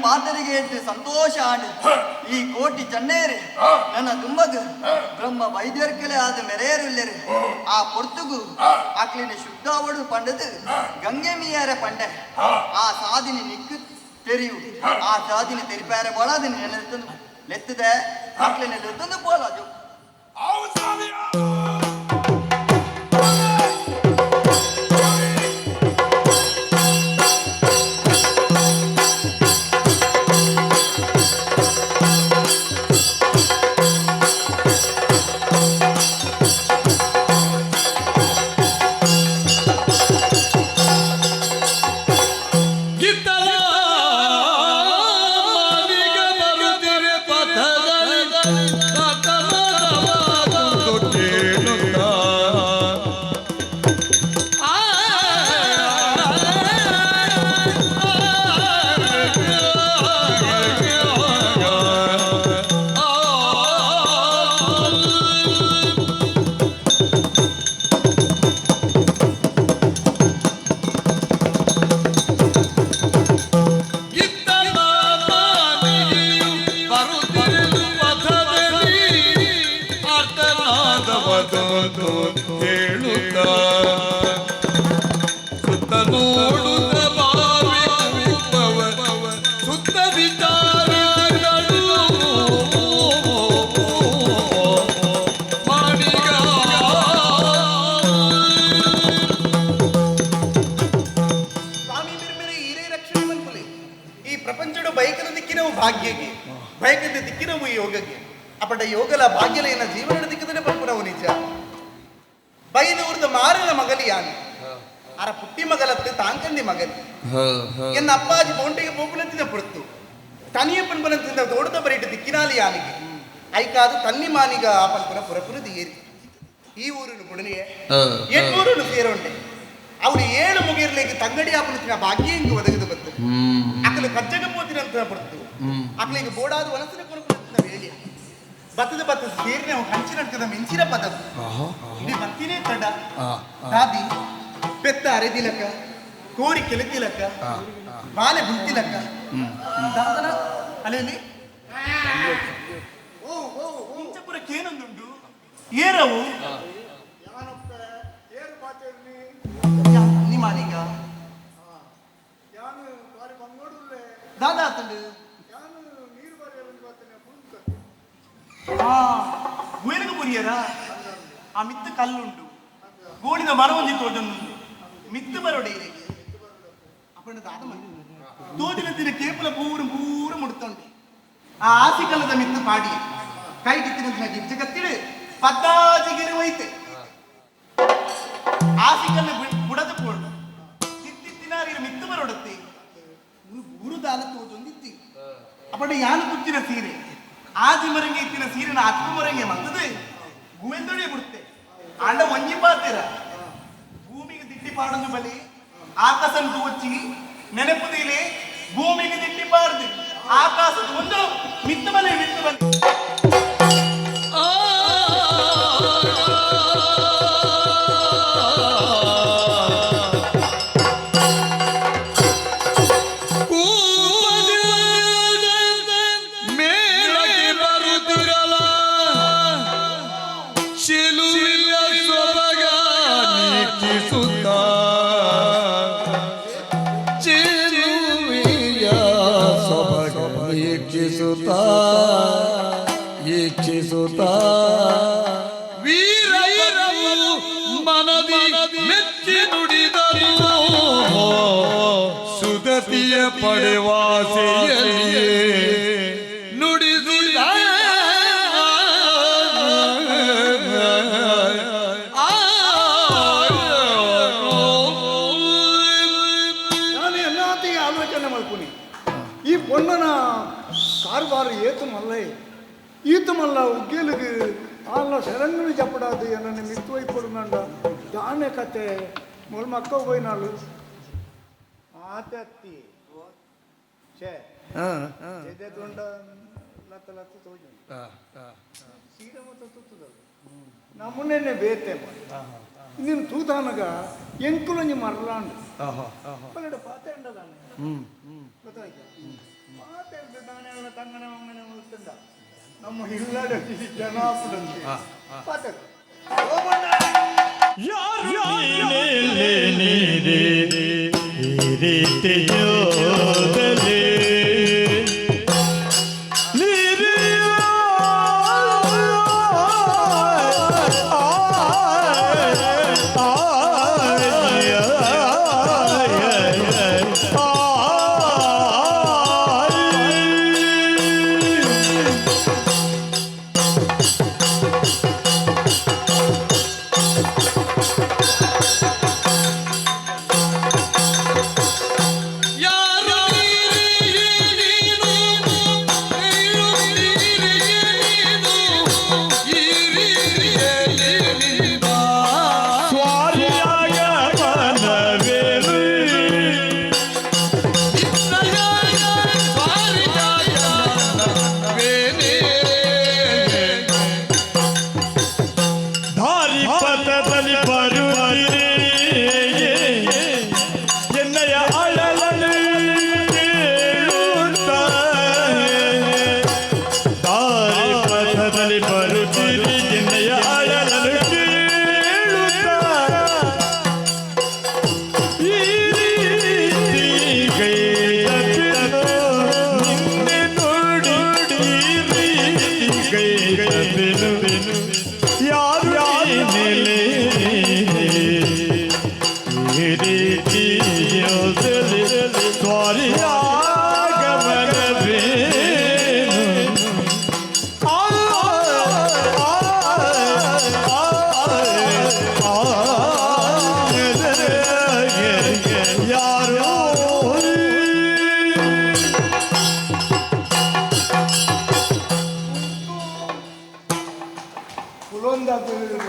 ಪಾತರಿಗೆ ಎದ್ದು ಸಂತೋಷ ಆಡು ಈ ಕೋಟಿ ಚನ್ನೇರೆ ನನ್ನ ದುಂಬಗ ಬ್ರಹ್ಮ ವೈದ್ಯರ್ಕೆಲೆ ಆದ ಮೆರೆಯರುಲ್ಲೆರೆ ಆ ಪೊರ್ತುಗು ಆಕ್ಲಿನ ಶುದ್ಧ ಅವಡು ಪಂಡದು ಗಂಗೆ ಮೀಯಾರೆ ಪಂಡೆ ಆ ಸಾಧಿನಿ ನಿಕ್ಕು ತೆರಿಯು ಆ ಸಾಧಿನಿ ತೆರಿಪಾರೆ ಬೋಳಾದಿನ ನೆನೆತ್ತಂದು ಲೆತ್ತದೆ ಆಕ್ಲಿನ ಲೆತ್ತಂದು ಬೋಲಾಜು ಭಾಗ್ಯಗೆ ಬಯಕದ ದಿಕ್ಕಿನವು ಯೋಗಕ್ಕೆ ಅಪಟ ಯೋಗಲ ಭಾಗ್ಯಲೇನ ಜೀವನದ ದಿಕ್ಕದನೆ ಪಂಪುನವು ನಿಜ ಬೈದೂರ್ದ ಮಾರನ ಮಗಲಿ ಯಾನು ಅರ ಪುಟ್ಟಿ ಮಗಲತ್ತು ತಾಂಕಂದಿ ಮಗಲಿ ಎನ್ನ ಅಪ್ಪಾಜಿ ಬೌಂಟಿಗೆ ಪೋಪುನಂತಿನ ಪುರ್ತು ತನಿಯ ಪಂಪನಂತಿನ ದೊಡ್ಡ ಬರೀಟ ದಿಕ್ಕಿನಾಲಿ ಯಾನಿಗೆ ಐಕಾದು ತನ್ನಿ ಮಾನಿಗ ಆ ಪಂಪನ ಪುರಪುರದಿ ಏರಿ ಈ ಊರಿನ ಬುಡನಿಯೇ ಎನ್ನೂರನ್ನು ಸೇರೋಂಡೆ ಅವ್ರು 7 ಮುಗಿರ್ಲಿಕ್ಕೆ ತಂಗಡಿ ಆಪುನಂತಿನ ಭಾಗ್ಯ ಹಿಂಗೆ ಒದಗದು ಬಂತು ಅಕಲು ಕಜ್ಜಗ ಪೋತಿನಂತ ಪಡ್ತು ಅಕ್ಲಿಗೆ ಬೋಡಾದ ವನಸಿನ ಕೊರಕುನಂತ ವೇಳಿ ಬತ್ತದ ಸೇರಿನ ಹಂಚಿನಂತದ ಮಿಂಚಿನ ಪದ ಇಡೀ ಬತ್ತಿನೇ ತಡ ದಾದಿ ಬೆತ್ತ ಅರೆದಿಲಕ್ಕ ಕೋರಿ ಕೆಳತಿಲಕ್ಕ ಬಾಲೆ ಬುಲ್ತಿಲಕ್ಕ ದಾದನ ಅಲೆಯಲ್ಲಿ ಇಂಚಪುರಕ್ಕೇನೊಂದುಂಡು ಏರವು ನಿಮಾನೀಗ ದಾದಾ ತಂಡು ಗುಯನಗ ಪುರಿಯರ ಆ ಮಿತ್ತು ಕಲ್ಲುಂಡು ಗೋಳಿನ ಮರ ಒಂದಿ ತೋಜೊಂದುಂಡು ಮಿತ್ತು ಬರೋಡೆ ಅಪ್ಪಣ್ಣ ದಾದ ಮನೆ ತೋಜಿನಂತಿನ ಕೇಪಲ ಪೂರ ಮುಡ್ತೊಂಡೆ ಆ ಆಸಿಕಲ್ಲದ ಮಿತ್ತು ಪಾಡಿ ಕೈ ಕಿತ್ತಿನ ಗಿಜ್ಜ ಕತ್ತಿಡು ಪದ್ದಾಜಿಗಿರಿ ಹೋಯ್ತೆ ಆಸಿಕಲ್ಲ ಬುಡದ ಪೋಡು ತಿತ್ತಿನಾರಿನ ಮಿತ್ತು ಬರೋಡತ್ತೆ ಊರು ದಾಲ ತೋಜೊಂದಿತ್ತಿ ಅಪ್ಪಣ್ಣ ಯಾನು ಕುಚ್ಚಿನ ಸೀರೆ ಆದಿ ಮರಂಗೆ ಇತ್ತಿನ ಸೀರೆನ ಅಕ್ಕು ಮರಂಗೆ ಮಂದದು ಗುವೆಂದೊಡೆ ಬಿಡುತ್ತೆ ಅಂಡ ಒಂಜಿ ಪಾತೀರ ಭೂಮಿಗೆ ದಿಟ್ಟಿ ಪಾಡೊಂದು ಬಲಿ ಆಕಾಶನ ತೂಚಿ ನೆನಪುದಿಲೆ ಭೂಮಿಗೆ ದಿಟ್ಟಿ ಪಾಡ್ದು ಆಕಾಶದ ಒಂದು ಮಿತ್ತು ಬಲಿ ಇಚ್ಛಿಸುತ್ತ ವೀರರು ಮನದಿ ಮೆಚ್ಚಿ ನುಡಿದರು ಸುದತಿಯ ಪಡೆವಾಸೆಯಲ್ಲಿಯೇ ನುಡಿದಿದ ನಾನು ಎಲ್ಲಾತಿಗೆ ಆಲೋಚನೆ ಮಾಡ್ತೀನಿ ಈ ಪೊಣ್ಣನ ಕಾರುಬಾರು ಏತು ಮಲ್ಲೇ ఈత మళ్ళా ఉగ్గేలుగు వాళ్ళ శరంగుని చెప్పడాది నన్ను మిత్తువైపోడునండ దాన్నే కతే మొల మక్క పోయినాళ్ళు ఆతత్తి చే చేదేతుండ లత లత తోజు సీర ಮತ ತುತ್ತದ ನಮ್ಮನ್ನೇ ಬೇತೆ ನೀನು ತೂತಾನಗ ಎಂಕುಲಂಜಿ ಮರಲಾಂಡು ಪಲ್ಲಡ ಪಾತೆ ಅಂಡದಾನೆ ಗೊತ್ತಾಯ್ತಾ ನಮ್ಮ ಹಿನ್ನಡೆ ಜನ ಹಾಕುದಂತೆ ಪಾತಕ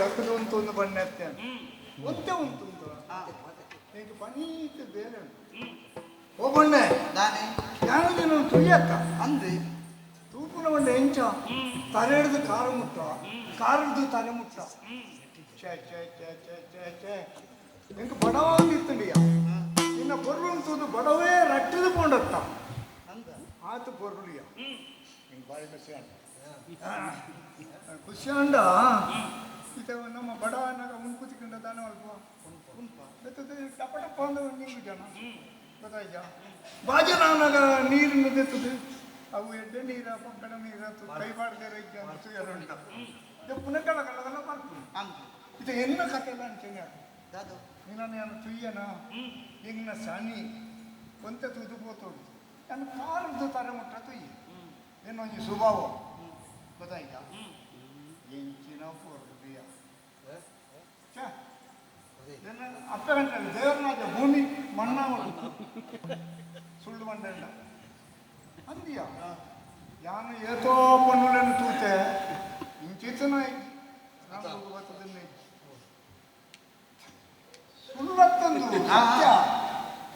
ಲಕ್ಕದೊಂದು ಬಣ್ಣ ಒಂದೇ ಉಂಟು ನಿಂಗೆ ಪನೀತು ಬೇರೆ ಓ ಬಣ್ಣೆ ಯಾನದು ನಾನು ತುಳಿಯತ್ತ ಅಂದೆ ತೂಪುನ ಬಂಡ ಎಂಚ ತಲೆ ಹಿಡಿದು ಕಾರ ಮುಟ್ಟ ಕಾರು ಹಿಡಿದು ತಲೆ ಮುಟ್ಟ ಛೇ ಛೇ ಛೇ ಛೇ ಛೇ ಛೇ ನಿಂಗೆ ಬಡವಾಗಿತ್ತುಂಡಿಯ ನಿನ್ನ ಪೊರ್ಲು ಬಡವೇ ರಟ್ಟಿದು ಪೋಂಡತ್ತ ಆತು ಪೊರ್ಲಿಯ ನಿಂಗೆ ಬಾರಿ ಖುಷಿ ಖುಷಿ ಅಂಡ ಇದು ನಮ್ಮ ಬಡವನಾಗ ಉಣ್ಕುತಿಕೊಂಡ ದಾನ ಅಲ್ಪ ಟಪ ಟಪ ಅಂದ್ರೆ ನಿಂಗೆ ಜನ ಗೊತ್ತಾಯ್ತ ಬಾಜನಾಗ ನೀರನ್ನು ತೆತ್ತದು ಅವು ಎಡ್ಡೆ ನೀರ ಪಕ್ಕಡ ನೀರ ಕೈ ಬಾಡದೆ ಉಂಟ ಇದು ಪುನಃ ಕಳಗಲ್ಲ ಮಾಡ್ತೀನಿ ಇದು ಎನ್ನ ಕಥೆಲ್ಲ ಅಂಚೆ ನೀನು ತುಯ್ಯನ ಎಂಗಿನ ಸನಿ ಕೊಂತೆ ತುದು ಪೋತೋಡು ನನ್ನ ಕಾರದ್ದು ತಾರೆ ಮುಟ್ಟ ತುಯ್ಯ ಏನೊಂದು ಸ್ವಭಾವ ಗೊತ್ತಾಯ್ತಾ ಎಂಚಿನ ಪೂರ್ವಿಯ ಅಪ್ಪ ಗಂಟೆ ದೇವರನಾದ ಭೂಮಿ ಮಣ್ಣ ಸುಳ್ಳು ಮಂಡ ಅಂದಿಯ ಯಾನು ಏತೋ ಪನ್ನುలను ತೂತೆ ಇಂಚಿತನ ಸುಳ್ಳತ್ತಂದು ಸತ್ಯ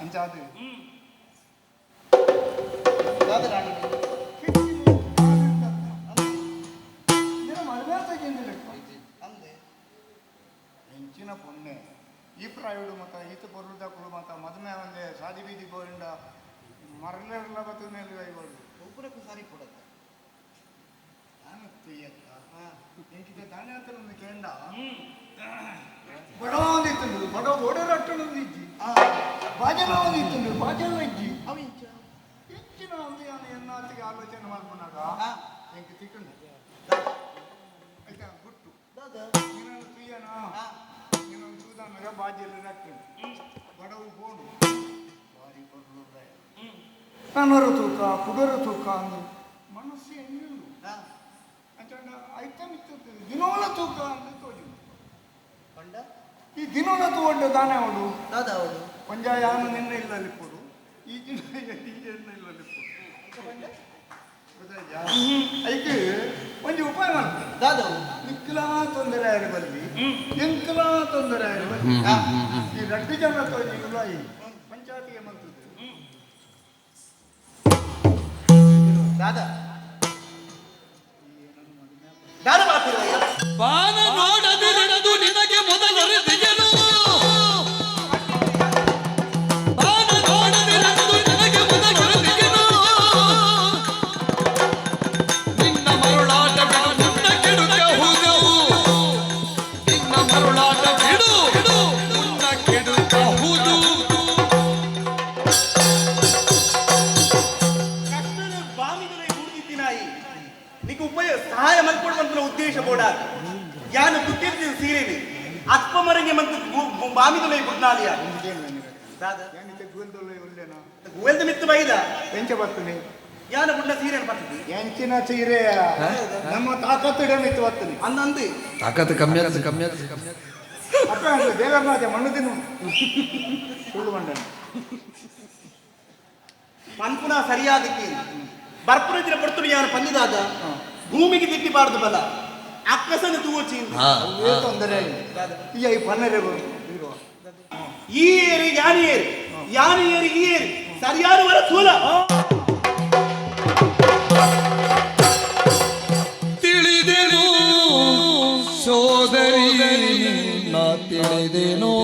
ಅಂಚಾದು ಹೆಂಚಿನ ಪೊನ್ನೆ ಈ ಪ್ರಾಯುಡು ಮತ್ತ ಈತ ಪೊರ್ಲುದಕ್ಕಳು ಮತ್ತ ಮದುವೆ ಒಂದೇ ಸಾದಿ ಬೀದಿ ಗೋರಿಂದ ಮರಳೆಲ್ಲ ಬತ್ತ ಮೇಲೆ ಕೈಗೊಳ್ಳು ಒಬ್ಬರಕ್ಕೂ ಸಾರಿ ಕೊಡತ್ತ ನಾನು ತುಯ್ಯತ್ತ ಎಂಚಿದ ದಾನೆ ಅಂತ ಒಂದು ಕೇಂಡ ಬಡವ ಒಂದಿತ್ತು ಬಡವ ಓಡರಟ್ಟಣದ ಇಜ್ಜಿ ಬಾಜನ ಒಂದಿತ್ತು ಬಾಜನ ಇಜ್ಜಿ ಅವ ಹೆಚ್ಚಿನ ಒಂದು ಎನ್ನಾತಿಗೆ ಆಲೋಚನೆ ಮಾಡ್ಕೊಂಡಾಗ ಹೆಂಗೆ ತಿಕ್ಕೊಂಡು ಆಯ್ತಾ ಗುಟ್ಟು ನೀನೊಂದು ತುಯ್ಯನ ನೀನೊಂದು ತೂದನಾಗ ಬಾಜಿಯಲ್ಲಿ ರಟ್ಟಣೆ ಬಡವು ಬೋಡು ಭಾರಿ ಕೊಡ್ಲು ನನ್ನರ ತೂಕ ಕುಡರ ತೂಕ ಅಂದು ಮನಸ್ಸು ಹೆಂಗಿಲ್ಲ ಅಂಚಂಡ ಐಟಮ್ ಇತ್ತು ದಿನೋಳ ತೂಕ ಅಂದು ತೋಜು ಪಂಡ ಈ ದಿನೋಳ ತೂವಡ್ಡ ದಾನೆ ಅವಡು ದಾದ ಅವಡು ಕೊಂಜ ಯಾನು ನಿನ್ನ ಇಲ್ಲಲ್ಲಿ ಕೊಡು ಈ ದಿನ ಎನ್ನ ಇಲ್ಲಲ್ಲಿ ಕೊಡು ಐಕೆ ಒಂದು ಉಪಾಯ ಮಾಡ್ತಾರೆ ದಾದವು ನಿಕ್ಕಲ ತೊಂದರೆ ಆಯ್ತು ಬಲ್ಲಿ ಎಂಕಲ ತೊಂದರೆ ಆಯ್ತು ಬಲ್ಲಿ ಈ ರಡ್ಡು ಜನ ತೋಜಿಗಳು ಆಯಿ ಪಂಚಾಯತಿಗೆ ಮಂತ್ರಿ ದಾದ ದಾದ ಮಾಡ್ತಿರಯ್ಯ ಬಾನ ನೋಡದಿರದು ನಿನಗೆ ಮೊದಲರಿದಿಗೆನು ಬಾನ ನೋಡದಿರದು ನಿನಗೆ ಮೊದಲರಿದಿಗೆನು ನಿನ್ನ ಮರುಳಾಟ ಸಹಾಯ ಮಲ್ಕೊಡುವಂತ ಉದ್ದೇಶ ಬೋಡ ಯಾನು ಕುಟ್ಟಿರ್ತೀವಿ ಸೀರೆನೆ ಅಪ್ಪ ಮರಂಗೆ ಮತ್ತು ಬಾಮಿದೊಲೆ ಗುಡ್ನಾಲಿಯ ಗುವೆಲ್ದ ಮಿತ್ತು ಬೈದ ಎಂಚ ಬರ್ತದೆ ಯಾನ ಗುಡ್ಡ ಸೀರೆ ಬರ್ತದೆ ಎಂಚಿನ ಸೀರೆ ನಮ್ಮ ತಾಕತ್ತು ಮಿತ್ತು ಬರ್ತದೆ ಅಂದಂದು ತಾಕತ್ತು ಕಮ್ಮಿ ಆಗ್ತದೆ ಅಪ್ಪ ದೇವರಾಜ ಮಣ್ಣು ತಿನ್ನು ಸುಳ್ಳು ಮಂಡ ಪನ್ಪುನ ಸರಿಯಾದಕ್ಕೆ ಬರ್ಪುರದಿನ ಪಡ್ತು ಯಾರು ಪನ್ನಿದಾಗ ಭೂಮಿಗೆ ತಿಟ್ಟಿಬಾರ್ದು ಬಲ ಅಕ್ಕಸನ್ನು ತೂಚಿ ತೊಂದರೆ ಈಗ ಈ ಪನ್ನರೆ ಈ ಏರಿ ಯಾನಿ ಏರಿ ಯಾನಿ ಏರಿ ಈ ಏರಿ ಸರಿಯಾದ ವರ ಸೂಲ ತಿಳಿದೆನು ಸೋದರಿ ನಾ ತಿಳಿದೆನೋ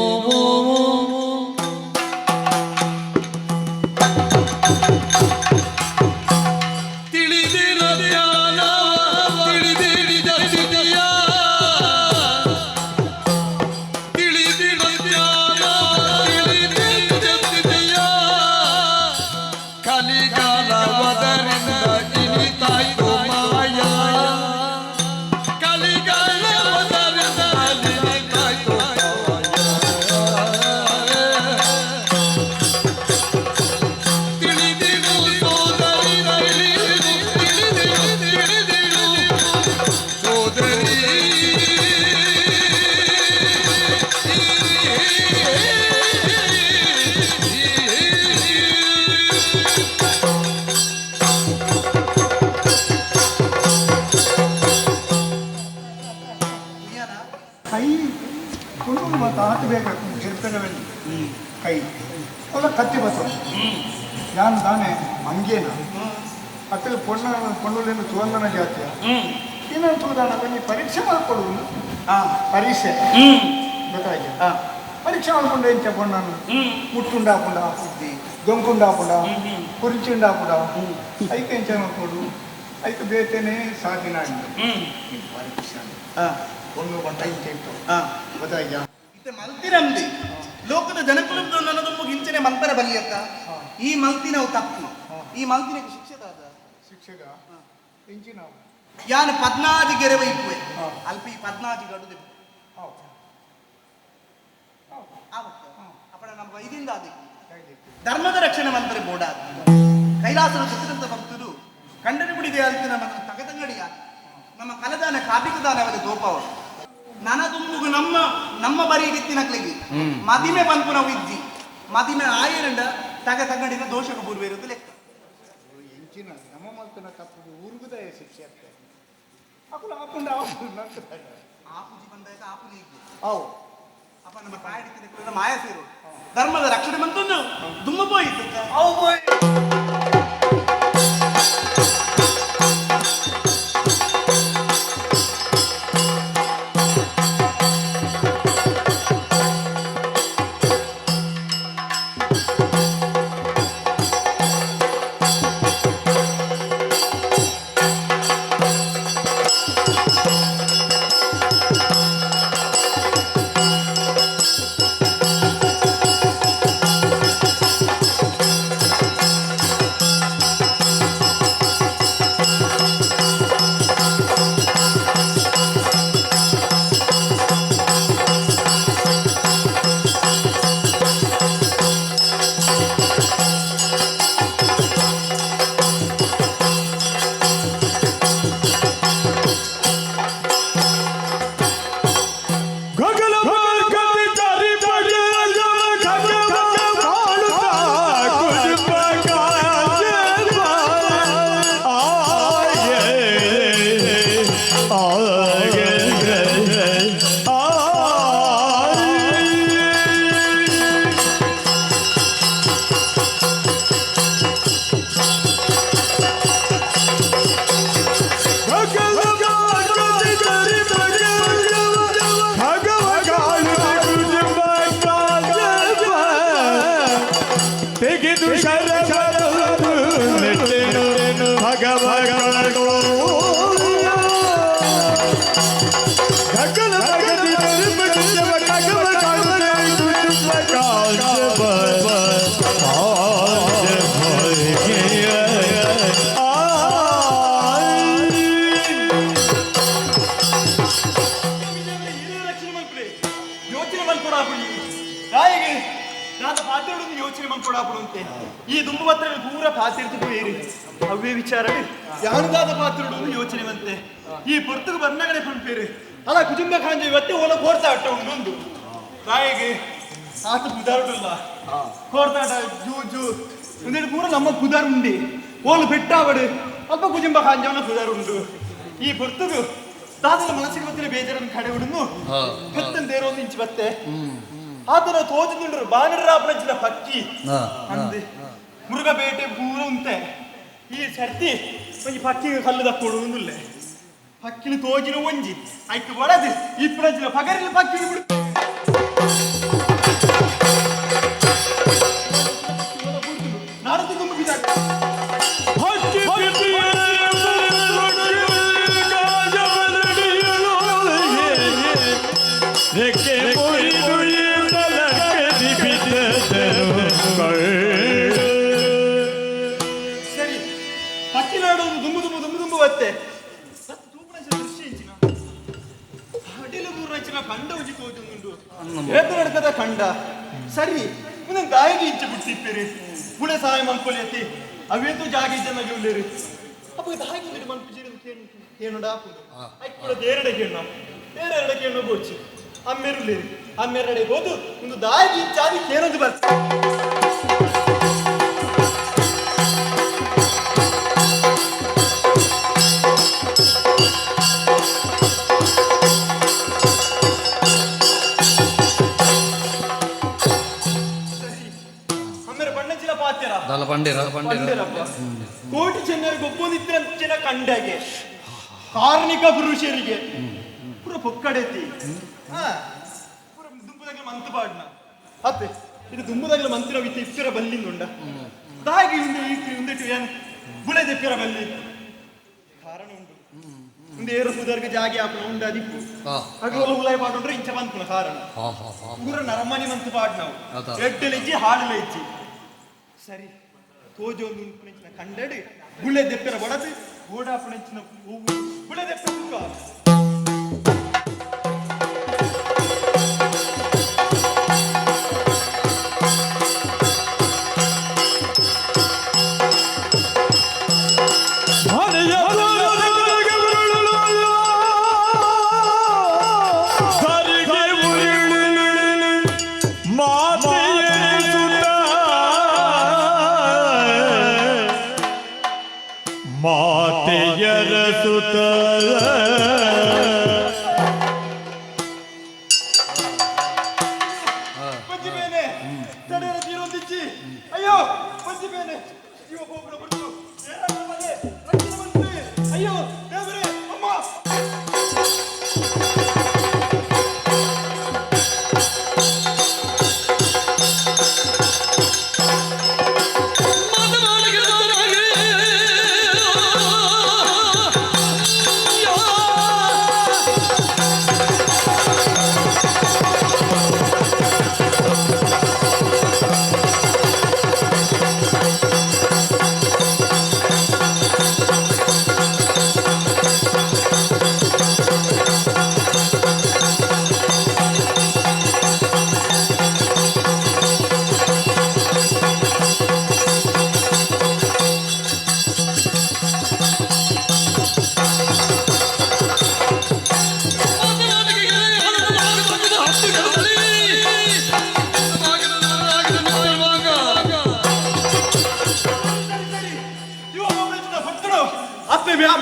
ಕೈ ಕುಂಡು ಮತ್ತು ಹಾಕಬೇಕು ಇರ್ತೇನೆ ಕೈ ಅಲ್ಲ ಕತ್ತಿ ಬಸವ ಯಾನು ತಾನೆ ಹಂಗೇನ ಅತ್ತ ಪೊಣ್ಣುಲೇನು ಸುವಂದನ ಜಾತಿಯ ಇನ್ನೊಂದು ತೂದಾನ ಬನ್ನಿ ಪರೀಕ್ಷೆ ಮಾಡ್ಕೊಡುವುದು ಪರೀಕ್ಷೆ ಗೊತ್ತಾಗಿ ಪರೀಕ್ಷೆ ಮಾಡ್ಕೊಂಡು ಎಂಚ ಪೊಣ್ಣನು ಮುಟ್ಟುಂಡಾಪುಂಡ ದೊಂಕುಂಡಾಪುಂಡ ಕುರಿಚುಂಡಾಪುಂಡ ಐಕೆ ಎಂಚ ಮಾಡ್ಕೊಡು ಐಕೆ ಬೇತೇನೆ ಸಾಧಿನ ಪರೀಕ್ಷೆ ಒಂದು ಗಂಟೆ ಇಂಚೆ ಇತ್ತು ಗೊತ್ತಾಯ್ಯ ಇತ್ತೆ ಮಲ್ತಿರಂದಿ ಲೋಕದ ಜನಕುಲದ ನನ್ನದೊಂದು ಹಿಂಚನೆ ಮಂತರ ಬಲಿಯತ್ತ ಈ ಮಲ್ತಿನವು ತಪ್ಪು ಈ ಮಲ್ತಿನ ಶಿಕ್ಷೆದಾದ ಶಿಕ್ಷಕ ಇಂಚಿನ ಯಾನು 14 ಗೆರೆವ ಇಪ್ಪುವೆ ಅಲ್ಪಿ 14 ಗಡುದೆ ಅಪ್ಪಣ ನಮ್ಮ ವೈದಿಂದ ಅದಕ್ಕೆ ಧರ್ಮದ ರಕ್ಷಣೆ ಮಂತ್ರಿ ಬೋಡ ಕೈಲಾಸದ ಸುತ್ತಂತ ಭಕ್ತರು ಕಂಡನೆ ಬಿಡಿದೆ ಅಂತ ನಮ್ಮ ತಗದಂಗಡಿಯ ನಮ್ಮ ಕಲದಾನ ಕಾಪಿಕದಾನ ಅವರ ದೋಪವ ನನದುಂಬುಗು ನಮ್ಮ ಬರೀ ರೀತಿನಕ್ಲಿಗೆ ಮದಿಮೆ ಬಂತು ನಾವು ಇದ್ದಿ ಮದಿಮೆ ಆಯರಂಡ ತಗದಂಗಡಿನ ದೋಷಕ ಪೂರ್ವ ಇರೋದು ಲೆಕ್ಕ ಎಂಚಿನ ನಮ್ಮ ಮಲ್ತನ ತಪ್ಪು ಊರುಗುದೇ ಶಿಕ್ಷೆ ಆಗ್ತದೆ ಅಪ್ಪನ ಹಾಕೊಂಡು ಆಪುಜಿ ಬಂದಾಗ ಆಪುಲಿ ಅವು ಅಪ್ಪ ನಮ್ಮ ಪ್ರಾಯ ಮಾಯ ಸೇರು ಧರ್ಮದ ರಕ್ಷಣೆ ಬಂತೊಂದು ದುಮ್ಮ ಹೋಯಿತು ಆಪುಂತೆ ಈ ದುಂಬು ಮಾತ್ರ ಪೂರ ಪಾತಿರ್ತು ಬೇರೆ ಅವೇ ವಿಚಾರ ಯಾನದಾದ ಪಾತ್ರುಡು ಯೋಚನೆ ಬಂತೆ ಈ ಪೊರ್ತುಗು ಬರ್ನಗಡೆ ಪಂಪೇರು ಅಲ್ಲ ಕುಟುಂಬ ಕಾಂಜ ಇವತ್ತೇ ಓಲ ಕೋರ್ತಾಟ ಉಂಡು ತಾಯಿಗೆ ಆತ ಕುದಾರುಡಲ್ಲ ಕೋರ್ತಾಟ ಜೂಜು ಒಂದೇಳು ಪೂರ ನಮ್ಮ ಕುದಾರುಂಡಿ ಓಲು ಬೆಟ್ಟಾವಡು ಅಲ್ಪ ಕುಟುಂಬ ಕಾಂಜವನ ಕುದಾರುಂಡು ಈ ಪೊರ್ತುಗು ತಾತನ ಮನಸ್ಸಿಗೆ ಗೊತ್ತಿನ ಬೇಜಾರನ್ನು ಕಡೆ ಉಡುನು ಕತ್ತಂದೇರೋ ಒಂದು ಇಂಚು ಬತ್ತೆ ಆತನ ತೋಜುಂಡ್ರು ಬಾನರಾಪನಂಚಿನ ಪಕ್ಕಿ ಅಂದೆ ಮುರುಗ ಬೇಟೆ ಪೂರ ಉಂತೆ ಈ ಸರ್ತಿ ಒಂಜಿ ಪಕ್ಕಿಗೆ ಕಲ್ಲು ದಕ್ಕೋಡು ಒಂದುಲ್ಲೆ ಪಕ್ಕಿನ ತೋಜಿನ ಒಂಜಿ ಆಯ್ತು ಒಳದು ಇಪ್ಪನಂಚಿನ ಪಗರಿನ ಪಕ್ಕಿಗೆ ಬಿಡು ನಾಡದು ತುಂಬ ಬಿದ್ದಾಟ ಸರಿ ಪಕ್ಕಿ ನಾಡೋದು ದುಂಬು ದುಂಬು ದುಂಬು ದುಂಬು ಬತ್ತೆ ಅಡಿಲು ಮೂರ್ನಂಚಿನ ಕಂಡ ಉಜಿ ತೋಜುಂಡು ಏತು ನಡ್ಕದ ಕಂಡ ಸರಿ ಮುಂದೆ ಗಾಯಿಗೆ ಇಚ್ಛೆ ಬಿಡ್ತಿಪ್ಪೇರಿ ಪುಳೆ ಸಹಾಯ ಮಲ್ಕೊಲಿ ಎತ್ತಿ ಅವೇತು ಜಾಗ ಇಜ್ಜನಾಗಿ ಉಳ್ಳೇರಿ ಅಪ್ಪ ದಾಗಿ ಉಂದಿರಿ ಮಲ್ಪಿಜಿರಿ ಕೇನುಡ ಹಾಕುದು ಕೂಡ ದೇರಡೆ ಕೇಳೋ ದೇರೆರಡೆ ಕೇಳೋ ಬೋಚಿ ಅಮ್ಮೆರುಳ್ಳೇರಿ ಅಮ್ಮೆರಡೆ ಹೋದು ಒಂದು ದಾಗಿ ಇಚ್ಚಾದಿ ಕೇಳೋದು ಬರ್ತದೆ ಕೋಟಿ ಜನರಿಗೆ ಒಪ್ಪೊಂದಿತ್ತಿನ ಕಂಡಗೆ ಕಾರ್ಮಿಕ ಪುರುಷರಿಗೆ ಪುರ ಪೊಕ್ಕಡೆತಿ ಪುರ ದುಂಬುದಾಗಲ ಮಂತು ಪಾಡ್ನ ಅತ್ತೆ ಇದು ದುಂಬುದಾಗಲ ಮಂತಿನ ವಿತ್ತ ಇಪ್ಪಿರ ಬಲ್ಲಿಂದುಂಡ ದಾಗಿ ಉಂದಿಟ್ಟು ಏನು ಬುಳೆ ತೆಪ್ಪಿರ ಬಲ್ಲಿ ಕಾರಣ ಉಂಟು ಮುಂದೆ ಏರು ಸುದರ್ಗ ಜಾಗಿ ಹಾಕೋಣ ಉಂಡ ದಿಪ್ಪು ಹಗಲು ಹುಲಾಯಿ ಪಾಡ್ರೆ ಇಂಚ ಬಂತು ಕಾರಣ ಪೂರ ನರಮನಿ ಮಂತು ಪಾಡ್ ನಾವು ಎಡ್ಡಲಿಜ್ಜಿ ಹಾಡಲ ಇಜ್ಜಿ ಸರಿ ತೋಜು ಒಂದು ಉಂಪುನಂಚಿನ ಕಂಡಡಿ ಗುಳೆ ದೆಪ್ಪರ ಒಡದು ಗೋಡಾಪುನಂಚಿನ ಹೂವು ಗುಳೆ ದೆಪ್ಪ ಮಾತೆಯರ ಸುತ ಪಂಚಿಬೇನೆ ತಡೆಯರ ತೀರೊಂದಿಚ್ಚಿ ಅಯ್ಯೋ ಪಂಚಿಬೇನೆ ಜೀವ ಹೋಗ್ಬಿಡ ಬಿಟ್ಟು ಅಯ್ಯೋ ದೇವರೇ ಅಮ್ಮ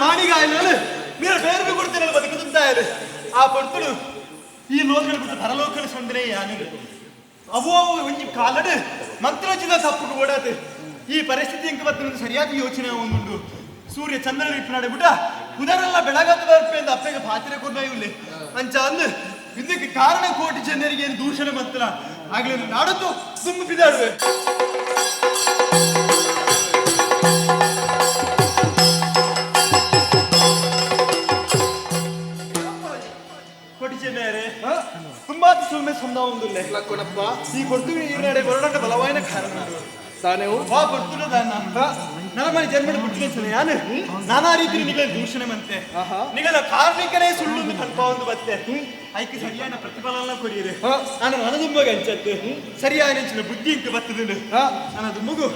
మాణిగాయలు మీరు పేరు కొడుతున్న బతుకుతుంటారు ఆ పొడుతులు ఈ లోకలు కొట్టు పరలోకలు సందరే అని ಅವೋ ಒಂಜಿ ಕಾಲಡ್ ಮಂತ್ರಚಿನ ತಪ್ಪು ಓಡಾತೆ ಈ ಪರಿಸ್ಥಿತಿ ಇಂಕ ಬರ್ತದೆ ಸರಿಯಾಗಿ ಯೋಚನೆ ಒಂದುಂಡು ಸೂರ್ಯ ಚಂದ್ರನ ಇಪ್ಪನಾಡೆ ಬಿಟ್ಟ ಉದರೆಲ್ಲ ಬೆಳಗಾದ ಬರ್ಪೆಂದು ಅಪ್ಪಗೆ ಪಾತ್ರೆ ಕೊಡ್ನಾಯಿಲ್ಲ ಅಂಚ ಅಂದು ಇದಕ್ಕೆ ಕಾರಣ ಕೋಟಿ ಜನರಿಗೆ ಏನು ದೂಷಣೆ ಮಂತ್ರ ಆಗ್ಲೇ ನಾಡದ್ದು ತುಂಬ ಬಿದ್ದಾಡುವೆ ಕೋಟಿ ಜನರೇ ತುಂಬಾ ಸುಮ್ಮನೆ ಸಂದ ಒಂದುಲ್ಲೆ ಈ ಕೊಡ್ತೀವಿ ಈ ನಡೆ ಬರೋಣ ಬಲವಾಯಿನ ಕಾರಣ ತಾನೇವು ವಾ ಬರ್ತಿಲ್ಲ ನನ್ನ ಮನೆ ಜನ್ಮದ ಬಿಟ್ಟಿನ ಯಾನು ನಾನಾ ರೀತಿ ನಿಗಳ ದೂಷಣೆ ಮಂತೆ ನಿಗಳ ಕಾರ್ಮಿಕನೇ ಸುಳ್ಳು ಕಲ್ಪ ಒಂದು ಬತ್ತೆ ಐಕೆ ಸರಿಯಾದ ಪ್ರತಿಫಲನ ಕೊಡಿಯಿರಿ ನಾನು ಮನದುಂಬಗ ಅಂಚತ್ತೆ ಸರಿಯಾದ ನೆಂಚಿನ ಬುದ್ಧಿ ಇಂಕ ಬರ್ತದೆ ನನ್ನದು ಮಗು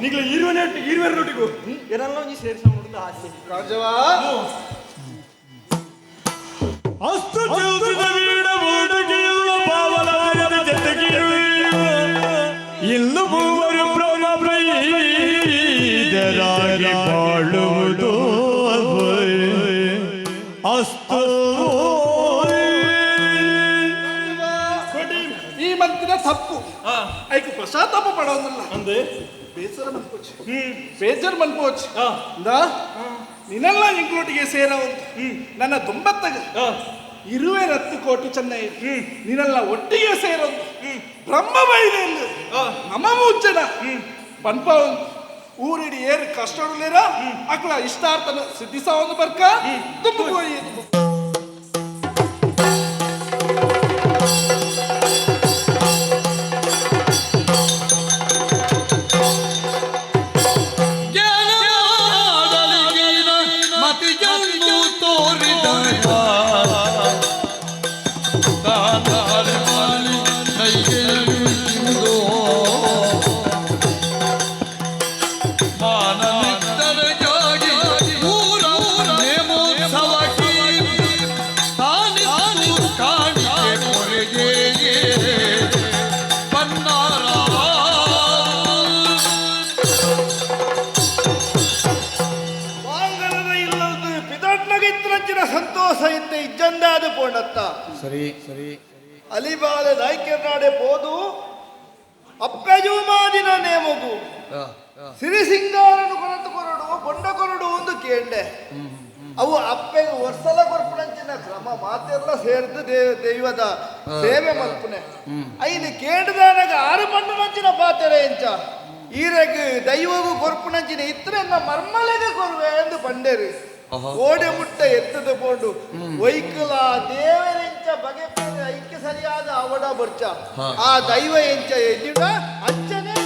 ನಿಗಳ ಈರುವರೊಟ್ಟಿಗೂ ಏನೆಲ್ಲ ನೀ ಸೇರಿಸ ನೋಡಿದ ಆಸೆ ರಾಜವಾ ಅಸ್ತು ಚೌಧದ ವೀಡ ಮೂಡುಗಿಲ್ಲ ಪಾವಲಾಯದ ಜೊತೆಗಿರು ಇನ್ನು ಮೂವರು ಬ್ರಹ್ಮ ಪ್ರೈದರಾಗಿ ಬಾಳುವುದು ಅಸ್ತು ಈ ಮಂತಿನ ತಪ್ಪು ಐಕು ಪಶ್ಚಾತ್ತಾಪ ಪಡೋದಿಲ್ಲ ಅಂದೆ ಬೇಸರ ಮನ್ಪೋಚ್ ಬೇಜಾರ್ ಮನ್ಪೋಚ್ ನಿನ್ನೆಲ್ಲ ಇಂಕ್ಲೂಟಿಗೆ ಸೇರವಂತ ನನ್ನ ದುಂಬತ್ತಗ 20 ಕೋಟಿ ಚೆನ್ನೈ ನೀನೆಲ್ಲ ಒಟ್ಟಿಗೆ ಸೇರೋದು ಬ್ರಹ್ಮ ಬೈದಲ್ಲಿ ನಮ್ಮ ಮುಚ್ಚನ ಪನ್ಪ ಊರಿಡಿ ಏರು ಕಷ್ಟಡುಲೇರ ಅಕ್ಲ ಇಷ್ಟಾರ್ಥನ ಸಿದ್ಧಿಸ ಒಂದು ಬರ್ಕ ತುಂಬ ಸಂತೋಷ ಇತ್ತೆ ಇಜ್ಜಂದಾದ ಪೋಂಡತ್ತ ಸರಿ ಸರಿ ಅಲಿಬಾಲ ನಾಯ್ಕೆನಾಡೆ ಪೋದು ಅಪ್ಪೆಜು ಮಾದಿನ ನೇಮಗು ಸಿರಿ ಸಿಂಗಾರನು ಕೊರತು ಕೊರಡು ಬೊಂಡ ಕೊರಡು ಒಂದು ಕೇಂಡೆ ಅವು ಅಪ್ಪೆಗೆ ವರ್ಷಲ ಕೊರ್ಪುನಂಚಿನ ಕ್ರಮ ಮಾತೆಲ್ಲ ಸೇರಿದು ದೈವದ ಸೇವೆ ಮಲ್ಪುನೆ ಐದು ಕೇಂದ್ರದಾಗ 6 ಪಂಡುನಂಚಿನ ಪಾತೆರೆ ಎಂಚ ಈರೆಗ್ ದೈವಗೂ ಕೊರ್ಪುನಂಚಿನ ಇತ್ತರೆನ್ನ ಮರ್ಮಲೆಗೆ ಕೊರುವೆ ಎಂದು ಪಂಡೇರು ಓಡೆ ಮುಟ್ಟ ಎತ್ತದ ಕೊಂಡು ವೈಕಲ ದೇವರೆಂಚ ಬಗೆ ಐಕ್ಯ ಸರಿಯಾದ ಅವಡ ಬರ್ಚ ಆ ದೈವ ಎಂಚ ಎದ್ದಿಡ ಅಂಚನೆ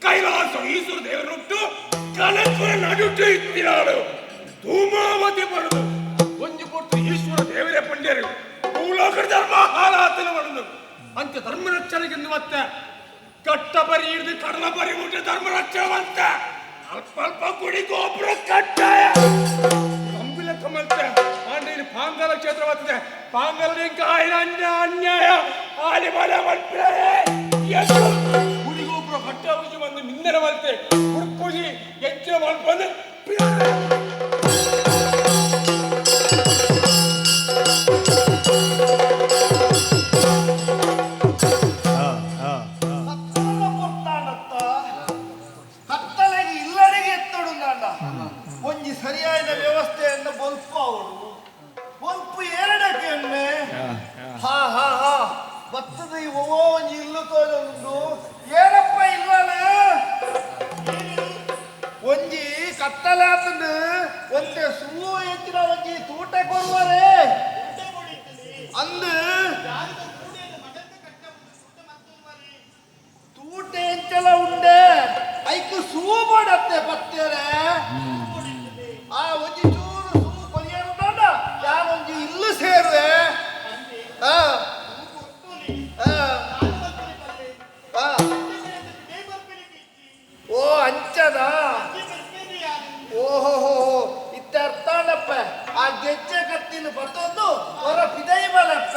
ಕೈಲಾಸ ಈಶ್ವರ ದೇವರುಟ್ಟು ಕನಕುರ ನಡುಟ್ಟು ಇತ್ತಿನಾಳು ಧೂಮಾವತಿ ಬರುದು ಒಂಜು ಕೊಟ್ಟು ಈಶ್ವರ ದೇವರೇ ಪಂಡ್ಯರು ಭೂಲೋಕ ಧರ್ಮ ಹಾಲಾತನ ಬರುದು ಅಂತ ಧರ್ಮ ರಕ್ಷಣೆಗೆ ಮತ್ತೆ ಕಟ್ಟ ಬರಿ ಹಿಡಿದು ಕಡಲ ಬರಿ ಮುಟ್ಟ ಧರ್ಮ ರಕ್ಷಣವಂತ ಅಲ್ಪ ಅಲ್ಪ ಗುಡಿ ಗೋಪುರ ಕಟ್ಟಾಯ ಕಂಬಿಲ ಕಮಲ್ತೆ ಪಾಂಡೇನ ಪಾಂಗಲ ಕ್ಷೇತ್ರ ಬರ್ತದೆ ಪಾಂಗಲ ಅನ್ಯಾಯ ಆಲಿ ಮಲ ಮಲ್ಪೆ ಗುಡಿಗೋಪುರ ಕಟ್ಟಾಗಿ ಬಂದು ನಿಂದನೆ ಮಲ್ತೆ ಹುಡುಕುಜಿ ಹೆಚ್ಚಿನ ಮಲ್ಪಂದು ಕತ್ತಲೆಗೆ ಇಲ್ಲರಿಗೆ ಎತ್ತಡು ನಾಡ ಒಂಜಿ ಸರಿಯಾದ ವ್ಯವಸ್ಥೆಯನ್ನು ಬಲ್ಪು ಅವಳು ಬಲ್ಪು ಎರಡಕ್ಕೆ ಎಣ್ಣೆ ಹಾ ಹಾ ಹಾ ಬತ್ತದ ಓ ಒಂಜಿ ಇಲ್ಲು ತೋಜುಂಡು ಏನಪ್ಪ ಇಲ್ಲನೆ ಒಂಜಿ ಕತ್ತಲೆ ಆತಂದು ಒಂದೇ ಸೂ ಹೆಚ್ಚಿನ ಒಂಜಿ ತೂಟ ಕೊರುವರೆ ಅಂದು ತೂಟ ಎಂಚಲ ಉಂಡೆ ಐಕು ಸೂ ಮಾಡತ್ತೆ ಬತ್ತೇರೆ ಆ ಒಂಜಿ ಚೂರು ಸೂ ಕೊಲಿಯರುಂಡ ಯಾನೊಂಜಿ ಇಲ್ಲು ಸೇರುವೆ ಓ ಅಂಚದ ಗೆಜ್ಜೆ ಕತ್ತಿನ ಬತ್ತೊಂದು ಹೊರ ಪಿದೈ ಬಲಪ್ಪ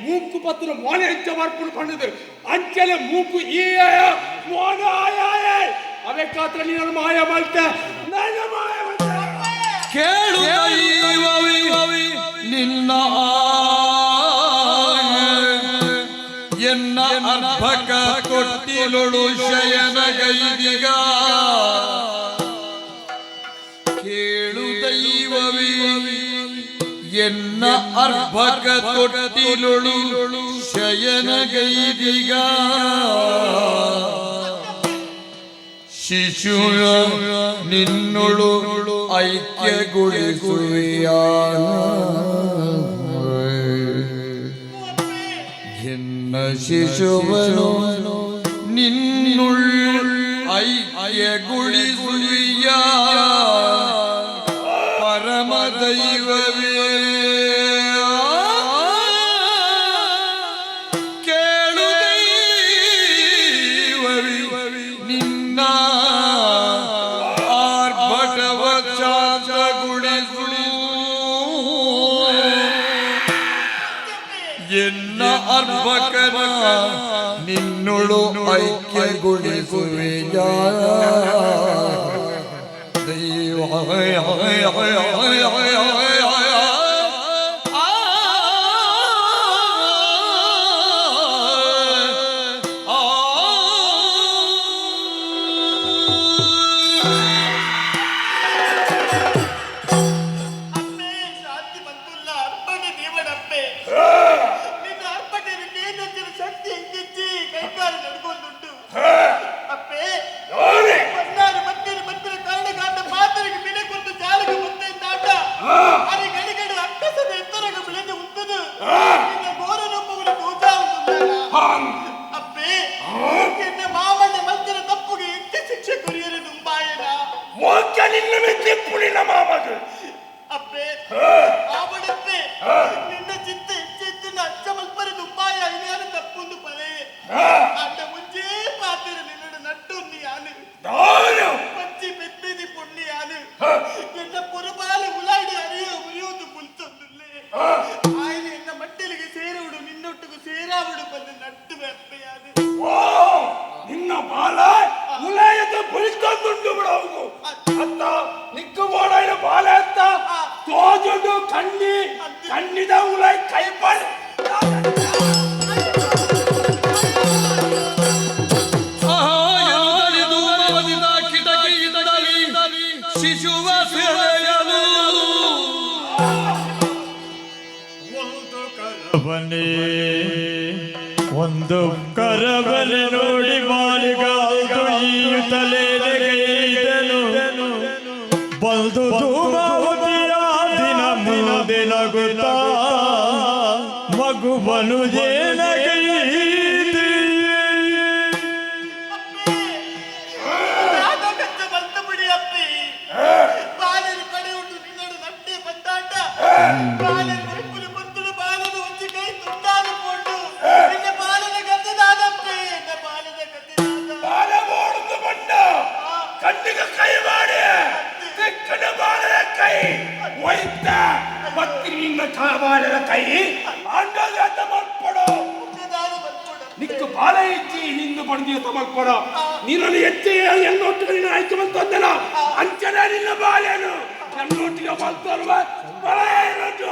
ಮೂಕು ಪತ್ರ ಮೋನೆ ಹೆಚ್ಚ ಮಾಡ್ಕೊಂಡು ಬಂದದ್ದು ಅಂಚನೆ ಮೂಕು ಈ ಮೋನ ಅವೇ ಕಾತ್ರ ನೀನು ಮಾಯ ಮಾಡ್ತೆ ನಾನು ಮಾಯ ಕೇಳು ನಿನ್ನ ಎನ್ನ ಅರ್ಭಕ ಕೊಟ್ಟಿಲೊಳು ಶಯನಗೈದಿಗ ಕೇಳು ದೈವವಿ ಎನ್ನ ಅರ್ಭಕ ತೊಟ್ಟಿಲೊಳು ಶಯನಗೈದಿಗ ಶಿಶುರ ನಿನ್ನೊಳು ಐಕ್ಯಗೊಳಿಸುವೆಯ ಎನ್ನ ಶಿಶುವನು ನಿನ್ನೊಳು ಐಕ್ಯಗೊಳಿಸುವೆಯ ಪರಮ ದೈವವೇ ಕೇಳು ದೈವವಿ ನಿನ್ನ ಆರ್ಭಟವ ಚಾಚಗೊಳಿಸು ಎನ್ನ ಅರ್ಭಕನ ನಿನ್ನೊಳು ಐಕ್ಯಗೊಳಿಸುವೆಯ ದೈವ ನಿನ್ನ ಬಾಲ ಉಲಯದ ಬಳಿಸ್ಕೊಂಡು ಬಿಡೋದು ಅತ್ತ ನಿಕ್ಕು ಮಾಡೋಣ ಬಾಲ ಅತ್ತ ತೋಜುಡು ಕಣ್ಣಿದ ಉಲಯ ಕೈಪಲ್ ಶಿಶುವ ಸೆಳೆಯಲು ಒಂದು ಕರಬಲೆ ನೋಡಿ ಮಾಲಿಗಾದು ಈಯುತ್ತಲೇದನು ಬಂದು ಧೂಮಾವತಿಯ ದಿನ ಮುಂದೆ ನಗುತ್ತಾ ಮಗುವನು ಕಣ್ಣಿಗೆ ಕೈ ಮಾಡಿ ತೆಕ್ಕನ ಬಾಳದ ಕೈ ಒಯ್ತ ಮತ್ತೆ ನಿನ್ನ ಬಾಳದ ಕೈ ಅಂಡದ ಮಲ್ಪಡು ನಿಕ್ಕು ಬಾಳೆ ಇಚ್ಚಿ ನಿಂದು ಪಡೆದಿಯ ತಮಕ್ಕೊಡ ನೀನನ್ನು ಹೆಚ್ಚಿಗೆ ಎನ್ನೊಟ್ಟಿಗೆ ನೀನು ಆಯ್ಕೆ ಬಂತಂದೆನ ಅಂಚನೆ ನಿನ್ನ ಬಾಳೆನು ಎನ್ನೊಟ್ಟಿಗೆ ಬಂತಲ್ವ ಬಳೆ ಇರೋದು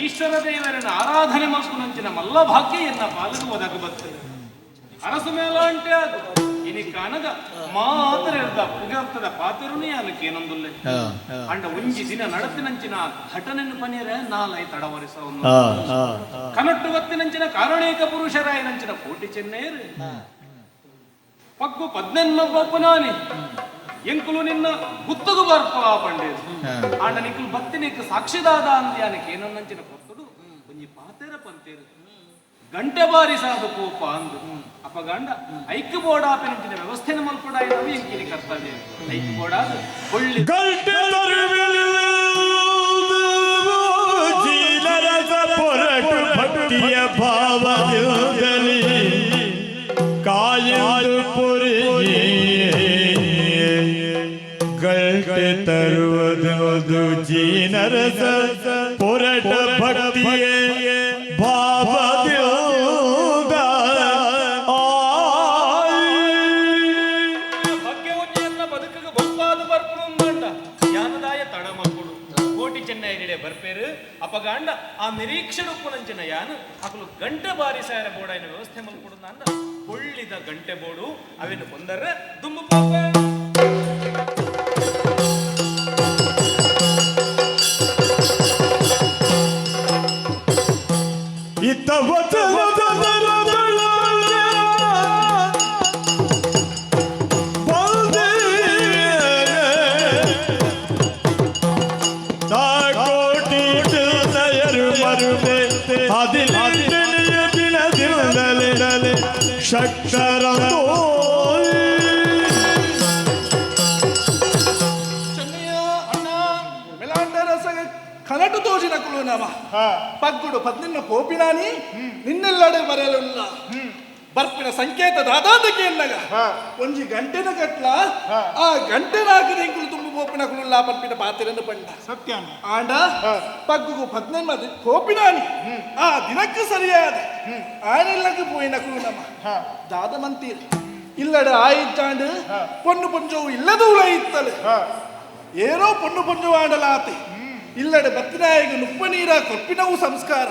ಈಶ್ವರ ದೇವರನ್ನ ಆರಾಧನೆ ಮಾಡ್ಕೊಂಡಂಚಿನ ಮಲ್ಲ ಭಾಗ್ಯನ್ನ ಪಾಲನೆ ಒದಗ ಬರ್ತದೆ ಅರಸು ಮೇಲಾಂಟೆ ಅದು ಇನಿ ಕಾನಗ ಮಾತ್ರ ಪುಗರ್ತದ ಪಾತಿರುನೇ ಅದಕ್ಕೆ ಏನೊಂದುಲ್ಲೆ ಅಂಡ ಒಂಜಿ ದಿನ ನಡತಿನಂಚಿನ ಘಟನೆಯನ್ನು ಪನಿಯರೆ ನಾಲೈ ತಡವರಿಸ ಕನಟ್ಟು ಗೊತ್ತಿನಂಚಿನ ಕಾರಣೇಕ ಪುರುಷರಾಯನಂಚಿನ ಕೋಟಿ ಚೆನ್ನೇರು ಪಕ್ಕು 18 ನಾನಿ ಎಂಕುಲು ನಿನ್ನ ಗುತ್ತದು ಬರ್ಪ ಪಂಡೇದು ಆಂಡ ನಿಕ್ಕಲು ಬತ್ತಿನಿಕ್ ಸಾಕ್ಷಿದಾದ ಅಂದ್ಯಾನಕ್ಕೆ ಏನನ್ನಂಚಿನ ಕೊತ್ತಡು ಒಂಜಿ ಪಾತೆರ ಪಂತೇರು ಗಂಟೆ ಬಾರಿ ಸಾದು ಕೋಪ ಅಂದು ಅಪಗಂಡ ಐಕ್ಯ ಬೋಡಾಪಿನಂಚಿನ ವ್ಯವಸ್ಥೆನ ಮಲ್ಪಡಾಯ ನವಿ ಎಂಕಿನಿ ಕರ್ತವ್ಯ ಐಕ್ಯ ಬೋಡಾದ ಒಳ್ಳೆ ಗಂಟೆ ಭಕ್ತಿಯ ಭಾವದಲ್ಲಿ ಕಾಯಲು ಗಲ್ಟೆ ತರುವುದು ಜೀನರಸ ಪೊರಟ ಭಕ್ತಿಯ ಭಾವದ್ಯೋಗ ಭಾಗ್ಯವನ್ನೆಲ್ಲ ಬದುಕಿಗೆ ಬೊಪ್ಪಾದ ಬರ್ಪುಂದಂಡ ಜ್ಞಾನದಾಯ ತಡ ಮಕ್ಕಳು ಕೋಟಿ ಚೆನ್ನೈ ಬರ್ಪೇರು ಅಪಗಾಂಡ ಆ ನಿರೀಕ್ಷೆ ಉಪ್ಪುನಂಚಿನ ಯಾನು ಅಕಲು ಗಂಟೆ ಬಾರಿ ಸಾಯರ ಬೋಡಾಯಿನ ವ್ಯವಸ್ಥೆ ಮಲ್ಕೊಡು ಅಂದ ಒಳ್ಳಿದ ಗಂಟೆ ಬೋಡು ಅವೇನು ಬಂದರೆ ದುಂಬು ಪಾಪ ಶಕ್ತರ ಕನಟು ತೋಜಿನ ಕುಲು ನಮ ಪಗ್ಗುಡು ಪದ್ನಿನ್ನ ಪೋಪಿನಾನಿ ನಿನ್ನೆಲ್ಲಡೆ ಬರೆಯಲಿಲ್ಲ ಬರ್ಪಿನ ಸಂಕೇತ ದಾದಾದಕ್ಕೆ ಎನ್ನಗ ಒಂಜಿ ಗಂಟೆನ ಕಟ್ಲ ಆ ಗಂಟೆನಾಗದ ಇಂಕುಲು ತುಂಬ ಪೋಪಿನ ಕುಲು ಬರ್ಪಿನ ಪಾತಿರನ್ನು ಪಂಡ ಸತ್ಯ ಆಂಡ ಪಗ್ಗುಗು ಪದ್ನೆನ್ಮ ಪೋಪಿನಾನಿ ಆ ದಿನಕ್ಕೆ ಸರಿಯಾದ ಆನೆಲ್ಲಕ್ಕೆ ಪೋಯಿನ ಕುಲು ನಮ ದಾದ ಮಂತೀರ ಇಲ್ಲಡ ಆಯಿಚಾಂಡು ಪೊನ್ನು ಪುಂಜವು ಇಲ್ಲದ ಉಳ ಇತ್ತಲೆ ಏನೋ ಪೊನ್ನು ಪುಂಜವು ಆಡಲಾತೆ ಇಲ್ಲಡೆ ಬತ್ತಿನಾಯಿಗೆ ನುಪ್ಪ ನೀರ ಕೊಪ್ಪಿನವು ಸಂಸ್ಕಾರ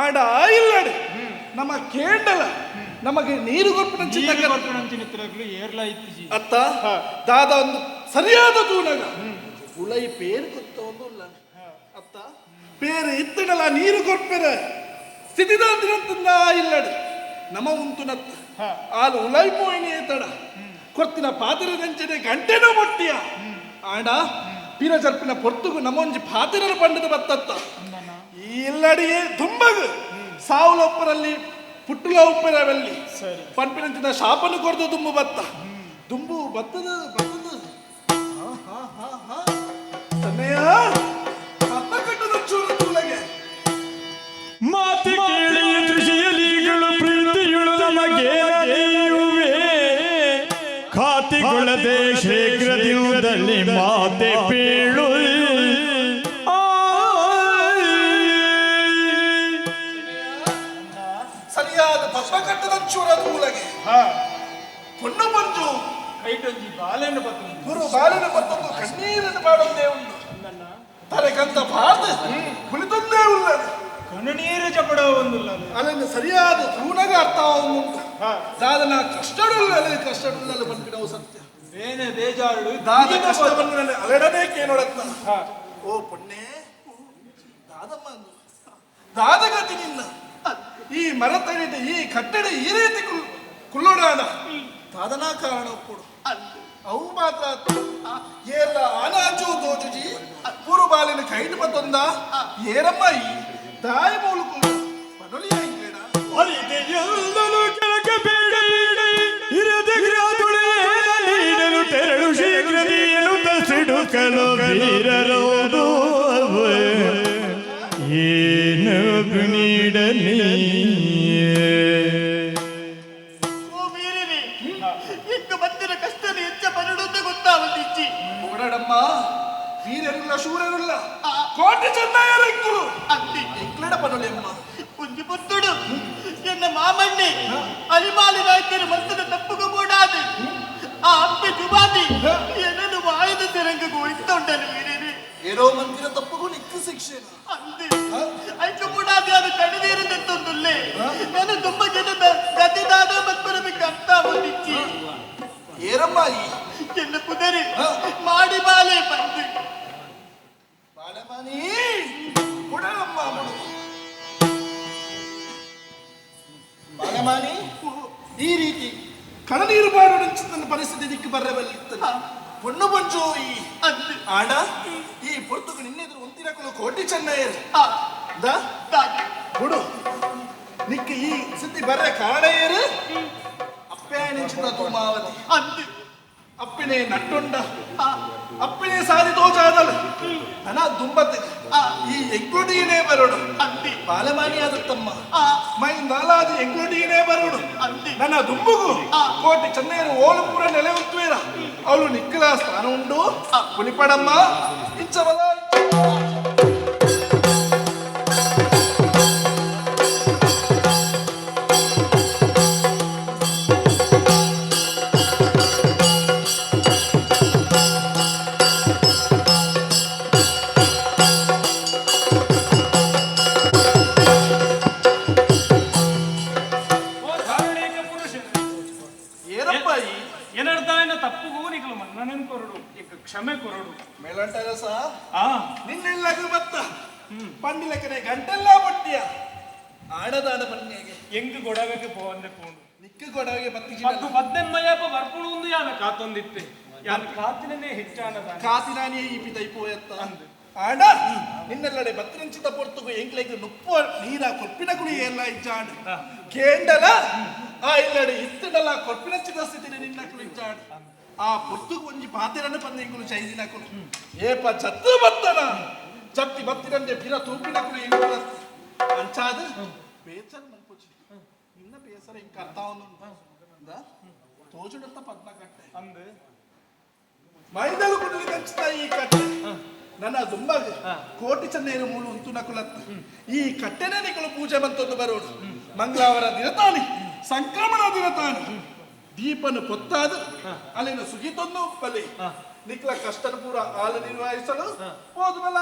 ಆಡ ಇಲ್ಲಡೆ ನಮ್ಮ ಕೇಂಡಲ ನಮಗೆ ನೀರು ಕೊಪ್ಪಿನ ಅತ್ತ ದಾದ ಒಂದು ಸರಿಯಾದ ತೂನಗ ಉಳೈ ಪೇರು ಕೊತ್ತ ಒಂದು ಅತ್ತ ಪೇರು ಇತ್ತಡಲ ನೀರು ಕೊಪ್ಪೆರ ಸ್ಥಿತಿದ ಇಲ್ಲಡೆ ನಮ ಉಂಟು ನತ್ತ ಆಲು ಉಳೈ ಪೋಯಿನಿ ತಡ ಕೊರ್ತಿನ ಪಾತಿರದಂಚನೆ ಗಂಟೆನ ಮೊಟ್ಟಿಯ ಆಡ ಪೀರ ಜರ್ಪಿನ ಪೊರ್ತುಗು ನಮ್ಮೊಂಜಿ ಪಾತಿರಲು ಪಂಡದ ಬತ್ತತ್ತ ಇಲ್ಲಡಿಯೇ ದುಂಬಗು ಸಾವುಲೊಪ್ಪರಲ್ಲಿ ಪುಟ್ಟುಲ ಉಪ್ಪರವಲ್ಲಿ ಪಂಪಿನಂಚಿನ ಶಾಪನು ಕೊರ್ದು ದುಂಬು ಬತ್ತ ದುಂಬು ಬತ್ತದ ಸಮಯ ಬತ್ತ ಕಟ್ಟದ ಚೂರು ತುಳಗೆ ಮಾತಿ ಕೇಳಿ ಕೃಷಿಯಲಿಗಳು ಪ್ರೀತಿಯುಳು ನಮಗೆ ಖಾತಿಗೊಳ್ಳದೆ ಶೀಘ್ರದಿಂದಲೇ ಮಾತೆ ಬೀಳು ಸರಿಯಾದ ಬಪ್ಪ ಕಟ್ಟದ ಚೂರ ತೂಲಗೆ ಪೊನ್ನು ಪಂಜು ಕೈಟೊಂಜಿ ಬಾಲೆಯನ್ನು ಬತ್ತು ಗುರು ಬಾಲಿನ ಮತ್ತೊಂದು ಕಣ್ಣೀರನ್ನು ಮಾಡೊಂದೇ ಉಂಟು ತಲೆಗಂತ ಬಾರ್ದು ಕುಳಿತೊಂದೇ ಉಳ್ಳದು ಕಣ್ಣೀರು ಚಪಡ ಒಂದಿಲ್ಲ ಅದನ್ನು ಸರಿಯಾದ ತೂನಗ ಅರ್ಥ ಉಂಟು ದಾದನ ಕಷ್ಟಡುಲ್ಲಲ್ಲಿ ಕಷ್ಟಡುಲ್ಲಲ್ಲಿ ಬಂದ್ಬಿಡವು ಸತ್ಯ ಏನೇ ಬೇಜಾರು ದಾದ ಕಷ್ಟವನ್ನು ಅಲೆಡನೇ ಕೇಳೊಡತ್ತ ಓ ಪುಣ್ಯೆ ದಾದಮ್ಮ ದಾದಗತಿ ನಿನ್ನ ಈ ಮರ ತಡಿದ ಈ ಕಟ್ಟಡ ಈ ರೀತಿ ಕುಲ್ಲೋಡಾದ ದಾದನಾ ಕಾರಣ ಕೊಡು ಅವು ಮಾತ್ರ ಏಲ್ಲ ಆನಾಚು ದೋಜುಜಿ ಪೂರ್ವ ಬಾಲಿನ ಕೈದು ಮತ್ತೊಂದ ಏರಮ್ಮ ಈ ತಾಯಿ ಮೂಲಕ ಪನೊಲಿಯಾಗಿಬೇಡ ಎಲ್ಲರೂ ಕೆಳಗೆ ಬೇಡ ಇರದ ಗ್ರಾದುಳೆ ನೀಡಲು ತೆರಳು ಶೀಘ್ರದೀಯ ಶೂರರುಲ್ಲ ಕೋಟೆ ಚೆನ್ನಯ್ಯರ ಎಂಕುಲು ಅಂತಿ ಎಂಕ್ಲಡ ಪನೊಲೆಮ್ಮ ಕುಂಜಿ ಪುತ್ತುಡು ಎನ್ನ ಮಾಮಣ್ಣೆ ಅಲಿಮಾಲಿ ನಾಯ್ಕರು ಮಂತದ ತಪ್ಪುಗ ಮೂಡಾದು ಆ ಅಪ್ಪೆ ಜುಬಾದಿ ಎನ್ನನ್ನು ವಾಯದ ತೆರಂಗು ಇತ್ತೊಂಡನು ವೀರೇನೆ ಏನೋ ಮಂದಿರ ತಪ್ಪುಗೂ ನಿಕ್ಕ ಶಿಕ್ಷೆ ಅಂದೆ ಐಕ ಮೂಡಾದಿ ಅದು ಕಡಿದಿರುತ್ತೊಂದುಲ್ಲೆ ನಾನು ತುಂಬ ಜನದ ಗತಿದಾದ ಮತ್ಪರಬೇಕು ಅರ್ಥ ಬಂದಿಚ್ಚಿ ಏರಮ್ಮಾಯಿ ಎನ್ನ ಪುದರಿ ಮಾಡಿ ಬಾಲೆ ಬಂದು ಬಾಳಮಾನಿ ಕೊಡಲಮ್ಮ ಬಾಳಮಾನಿ ಈ ರೀತಿ ಕಡನೀರು ಬಾಡು ನನ್ನ ಪರಿಸ್ಥಿತಿ ದಿಕ್ಕು ಬರಬಲ್ಲಿತ್ತು பொண்ணு பஞ்சோய் ஆடா ಈ ಪೊರ್ತುಕು ನಿನ್ನೆದುರು ಒಂತಿರಕಲು ಕೋಟಿ ಚೆನ್ನಯ್ಯರ್ ಬಿಡು ನಿಕ್ಕ ಈ ಸಿದ್ಧಿ ಬರ್ರೆ ಕಾಡೆಯರು ಅಪ್ಪೆ ನೆಂಚಿನ ತುಮಾವತಿ ಅಂದು ಅಪ್ಪಿನೇ ನಟ್ಟೊಂಡ ಅಪ್ಪಿನೇ ಸಾರಿ ತೋಜಾದಲ್ಲ ನನ ದುಂಬತ್ತೆ ಈ ಎಂಕ್ಲೊಡಿಯೇ ಬರೋಡು ಅಂದಿ ಬಾಲಮಾನಿ ಆದತ್ತಮ್ಮ ಮೈಂದಾಲಾದ ಎಂಕ್ಲೊಡಿಯೇ ಬರೋಡು ಅಂದಿ ನನ್ನ ದುಂಬುಗು ಕೋಟಿ ಚೆನ್ನಯ್ಯರು ಓಳು ಪೂರ ನೆಲೆ ಉಂಟುವೇರ ಅವಳು ನಿಕ್ಕಲ ಸ್ಥಾನ ಉಂಡು ಕುಣಿಪಡಮ್ಮ ಇಂಚಬಲ ಕ್ಷಮೆ ಕೊರಡು ಮೇಲಂಟರಸ ನಿನ್ನೆಲ್ಲಗೂ ಮತ್ತ ಪಂಡಿಲಕನೆ ಗಂಟೆಲ್ಲ ಪಟ್ಟಿಯ ಆಡದಾಡ ಪನ್ನಿಗೆ ಎಂಗ್ ಗೊಡವೆಗೆ ಪೋವಂದೆ ಪೋಂಡು ನಿಕ್ಕ ಗೊಡವೆಗೆ ಬತ್ತಿಗೆ ಮತ್ತು ಬದ್ದೆನ್ಮಯ್ಯಪ್ಪ ಬರ್ಪುಣು ಒಂದು ಯಾನ ಕಾತೊಂದಿತ್ತೆ ಯಾನ ಕಾತಿನೇ ಹೆಚ್ಚಾನದ ಕಾತಿನಾನಿಯೇ ಈ ಪಿತ ಇಪ್ಪೋಯತ್ತ ಆಡ ನಿನ್ನೆಲ್ಲಡೆ ಬತ್ತಿರಂಚಿತ ಪೊರ್ತುಗು ಎಂಗ್ಲೆಗ್ ನುಪ್ಪು ನೀರ ಕೊಪ್ಪಿನ ಕುಳಿ ಎಲ್ಲ ಇಜ್ಜಾಡು ಕೇಂಡಲ ಆ ಇಲ್ಲಡೆ ಇತ್ತಡಲ ಕೊಪ್ಪಿನಂಚಿದ ಸ್ಥಿತಿನ ನಿನ್ನ ಕುಳಿ ಇಜ್ಜಾಡು ಆ ಪೊರ್ತುಗು ಒಂಜಿ ಪಾತೆರನ್ನು ಪಂದ ಎಂಗುಲು ಚೈದಿನ ಕುಳು ಏಪ ಚತ್ತು ಬತ್ತನ ಚತ್ತಿ ಬತ್ತಿರಂದೆ ಪಿರ ತೂಪಿನ ಕುಳಿ ಎಂಗುಲು ಅಂಚಾದು ಬೇಸರ ಮಲ್ಪುಚಿ ನಿನ್ನ ಬೇಸರ ಇಂಕ ಅರ್ಥವನ್ನು ತೋಜುಡತ್ತ ಪದ್ಮ ಕಟ್ಟೆ ಅಂದು ಮೈದಲು ಕುಡಿಲಿ ಕಂಚಿತ ಈ ಕಟ್ಟೆ ನನ್ನ ದುಂಬಾಗ ಕೋಟಿ ಚೆನ್ನೈರು ಮೂಲು ಉಂಟು ನಕುಲತ್ತ ಈ ಕಟ್ಟೆನೇ ನಿಕಲು ಪೂಜೆ ಬಂತೊಂದು ಬರೋಡು ಮಂಗಳವಾರ ದಿನತಾನಿ ಸಂಕ್ರಮಣ ದಿನತಾನಿ ದೀಪನು ಪೊತ್ತಾದು ಅಲ್ಲಿನ ಸುಗಿತೊಂದು ಬಲಿ ನಿಕ್ಲ ಕಷ್ಟನ ಪೂರ ಹಾಲು ನಿರ್ವಹಿಸಲು ಹೋದ್ಮಲ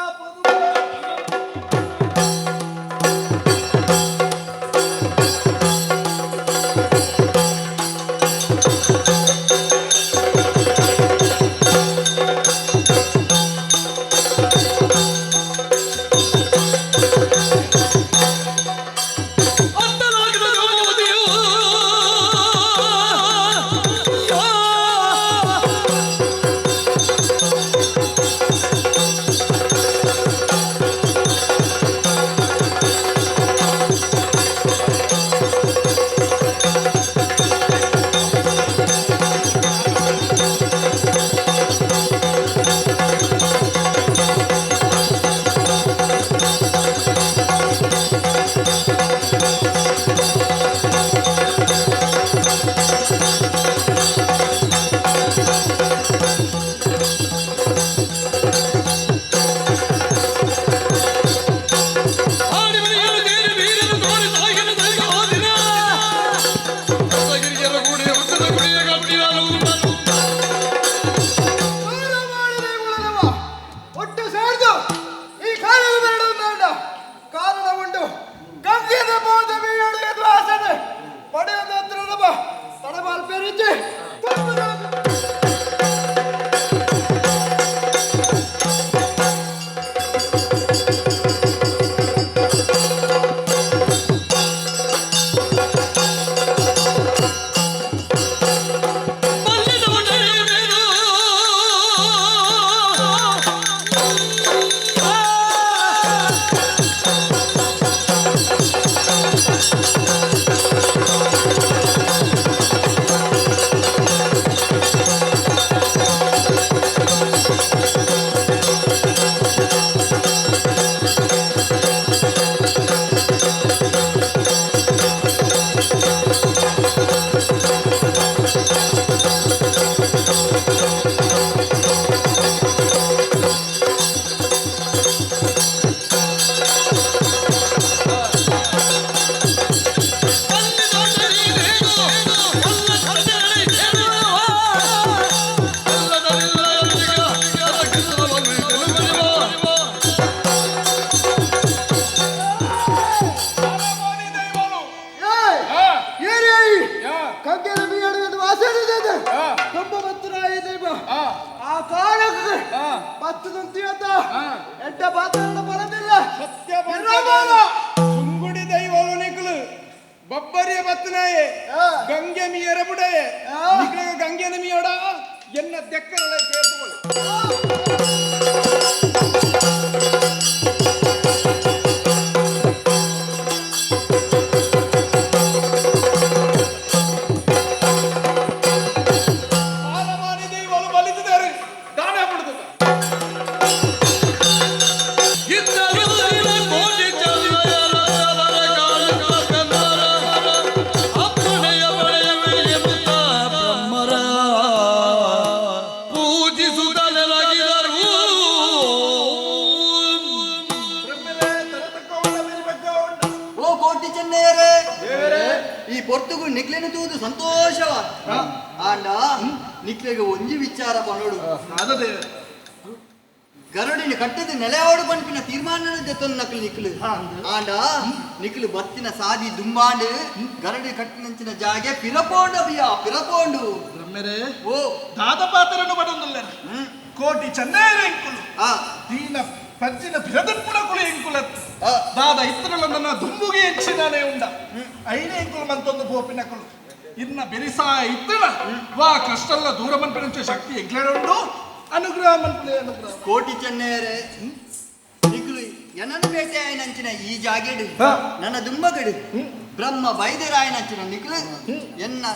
ಗಂಗೆ ಮೀಯರ ಬುಡೆ ಗಂಗೆನ ಮೀಯೋಡ ಎನ್ನ ದೆಕ್ಕರಳೆ ಸೇರ್ದುಕೊಳ್ಳಿ. ಪೊರ್ತುಗು ನಿಕ್ಲೆನು ತೂದು ಸಂತೋಷವ ಆಂಡ ನಿಕ್ಲೆಗೆ ಒಂಜಿ ವಿಚಾರ ಪನೋಡು ಗರುಡಿನ ಕಟ್ಟದ ನೆಲೆಯೋಡು ಪಂಪಿನ ತೀರ್ಮಾನ ನಕಲು ನಿಕ್ಲು ಆಂಡ ನಿಕ್ಲು ಬತ್ತಿನ ಸಾದಿ ದುಂಬಾಂಡು ಗರುಡಿ ಕಟ್ಟಿನಂಚಿನ ಜಾಗೆ ಪಿರಪೋಂಡು ಅಭಿಯಾ ಪಿರಪೋಂಡು ಓ ದಾದ ಪಾತ್ರನು ಬಡೊಂದುಲ್ಲ ಕೋಟಿ ಚೆನ್ನೈರ ಎಂಕುಲು ದೀನ ಪಂಚಿನ ಬಿರದಪ್ಪುಡ ಕುಳಿ ಎಂಕುಲತ್ತು ದಾದ ಇತ್ತರಲ್ಲ ನನ್ನ ದುಂಬುಗೆ ಹೆಚ್ಚಿನಾನೇ ಉಂಡ ಐನೇ ಎಂಕುಲು ಮಂತೊಂದು ಬೋಪಿನಕುಲು ಇನ್ನ ಬೆರಿಸಾ ಇತ್ತಳ ವಾ ಕಷ್ಟಲ್ಲ ದೂರ ಮನ್ಪಿನ ಶಕ್ತಿ ಎಂಕ್ಲೇಡುಂಡು ಅನುಗ್ರಹ ಮನ್ಪುಲೆ ಅನುಗ್ರಹ ಕೋಟಿ ಚೆನ್ನೈರೆ ನಿಕ್ಲು ಎನನು ಬೇಟೆ ಆಯ್ನಂಚಿನ ಈ ಜಾಗೆಡು ನನ್ನ ದುಂಬಗಡು ಬ್ರಹ್ಮ ವೈದ್ಯರಾಯನಂಚಿನ ನಿಕ್ಲು ಎನ್ನ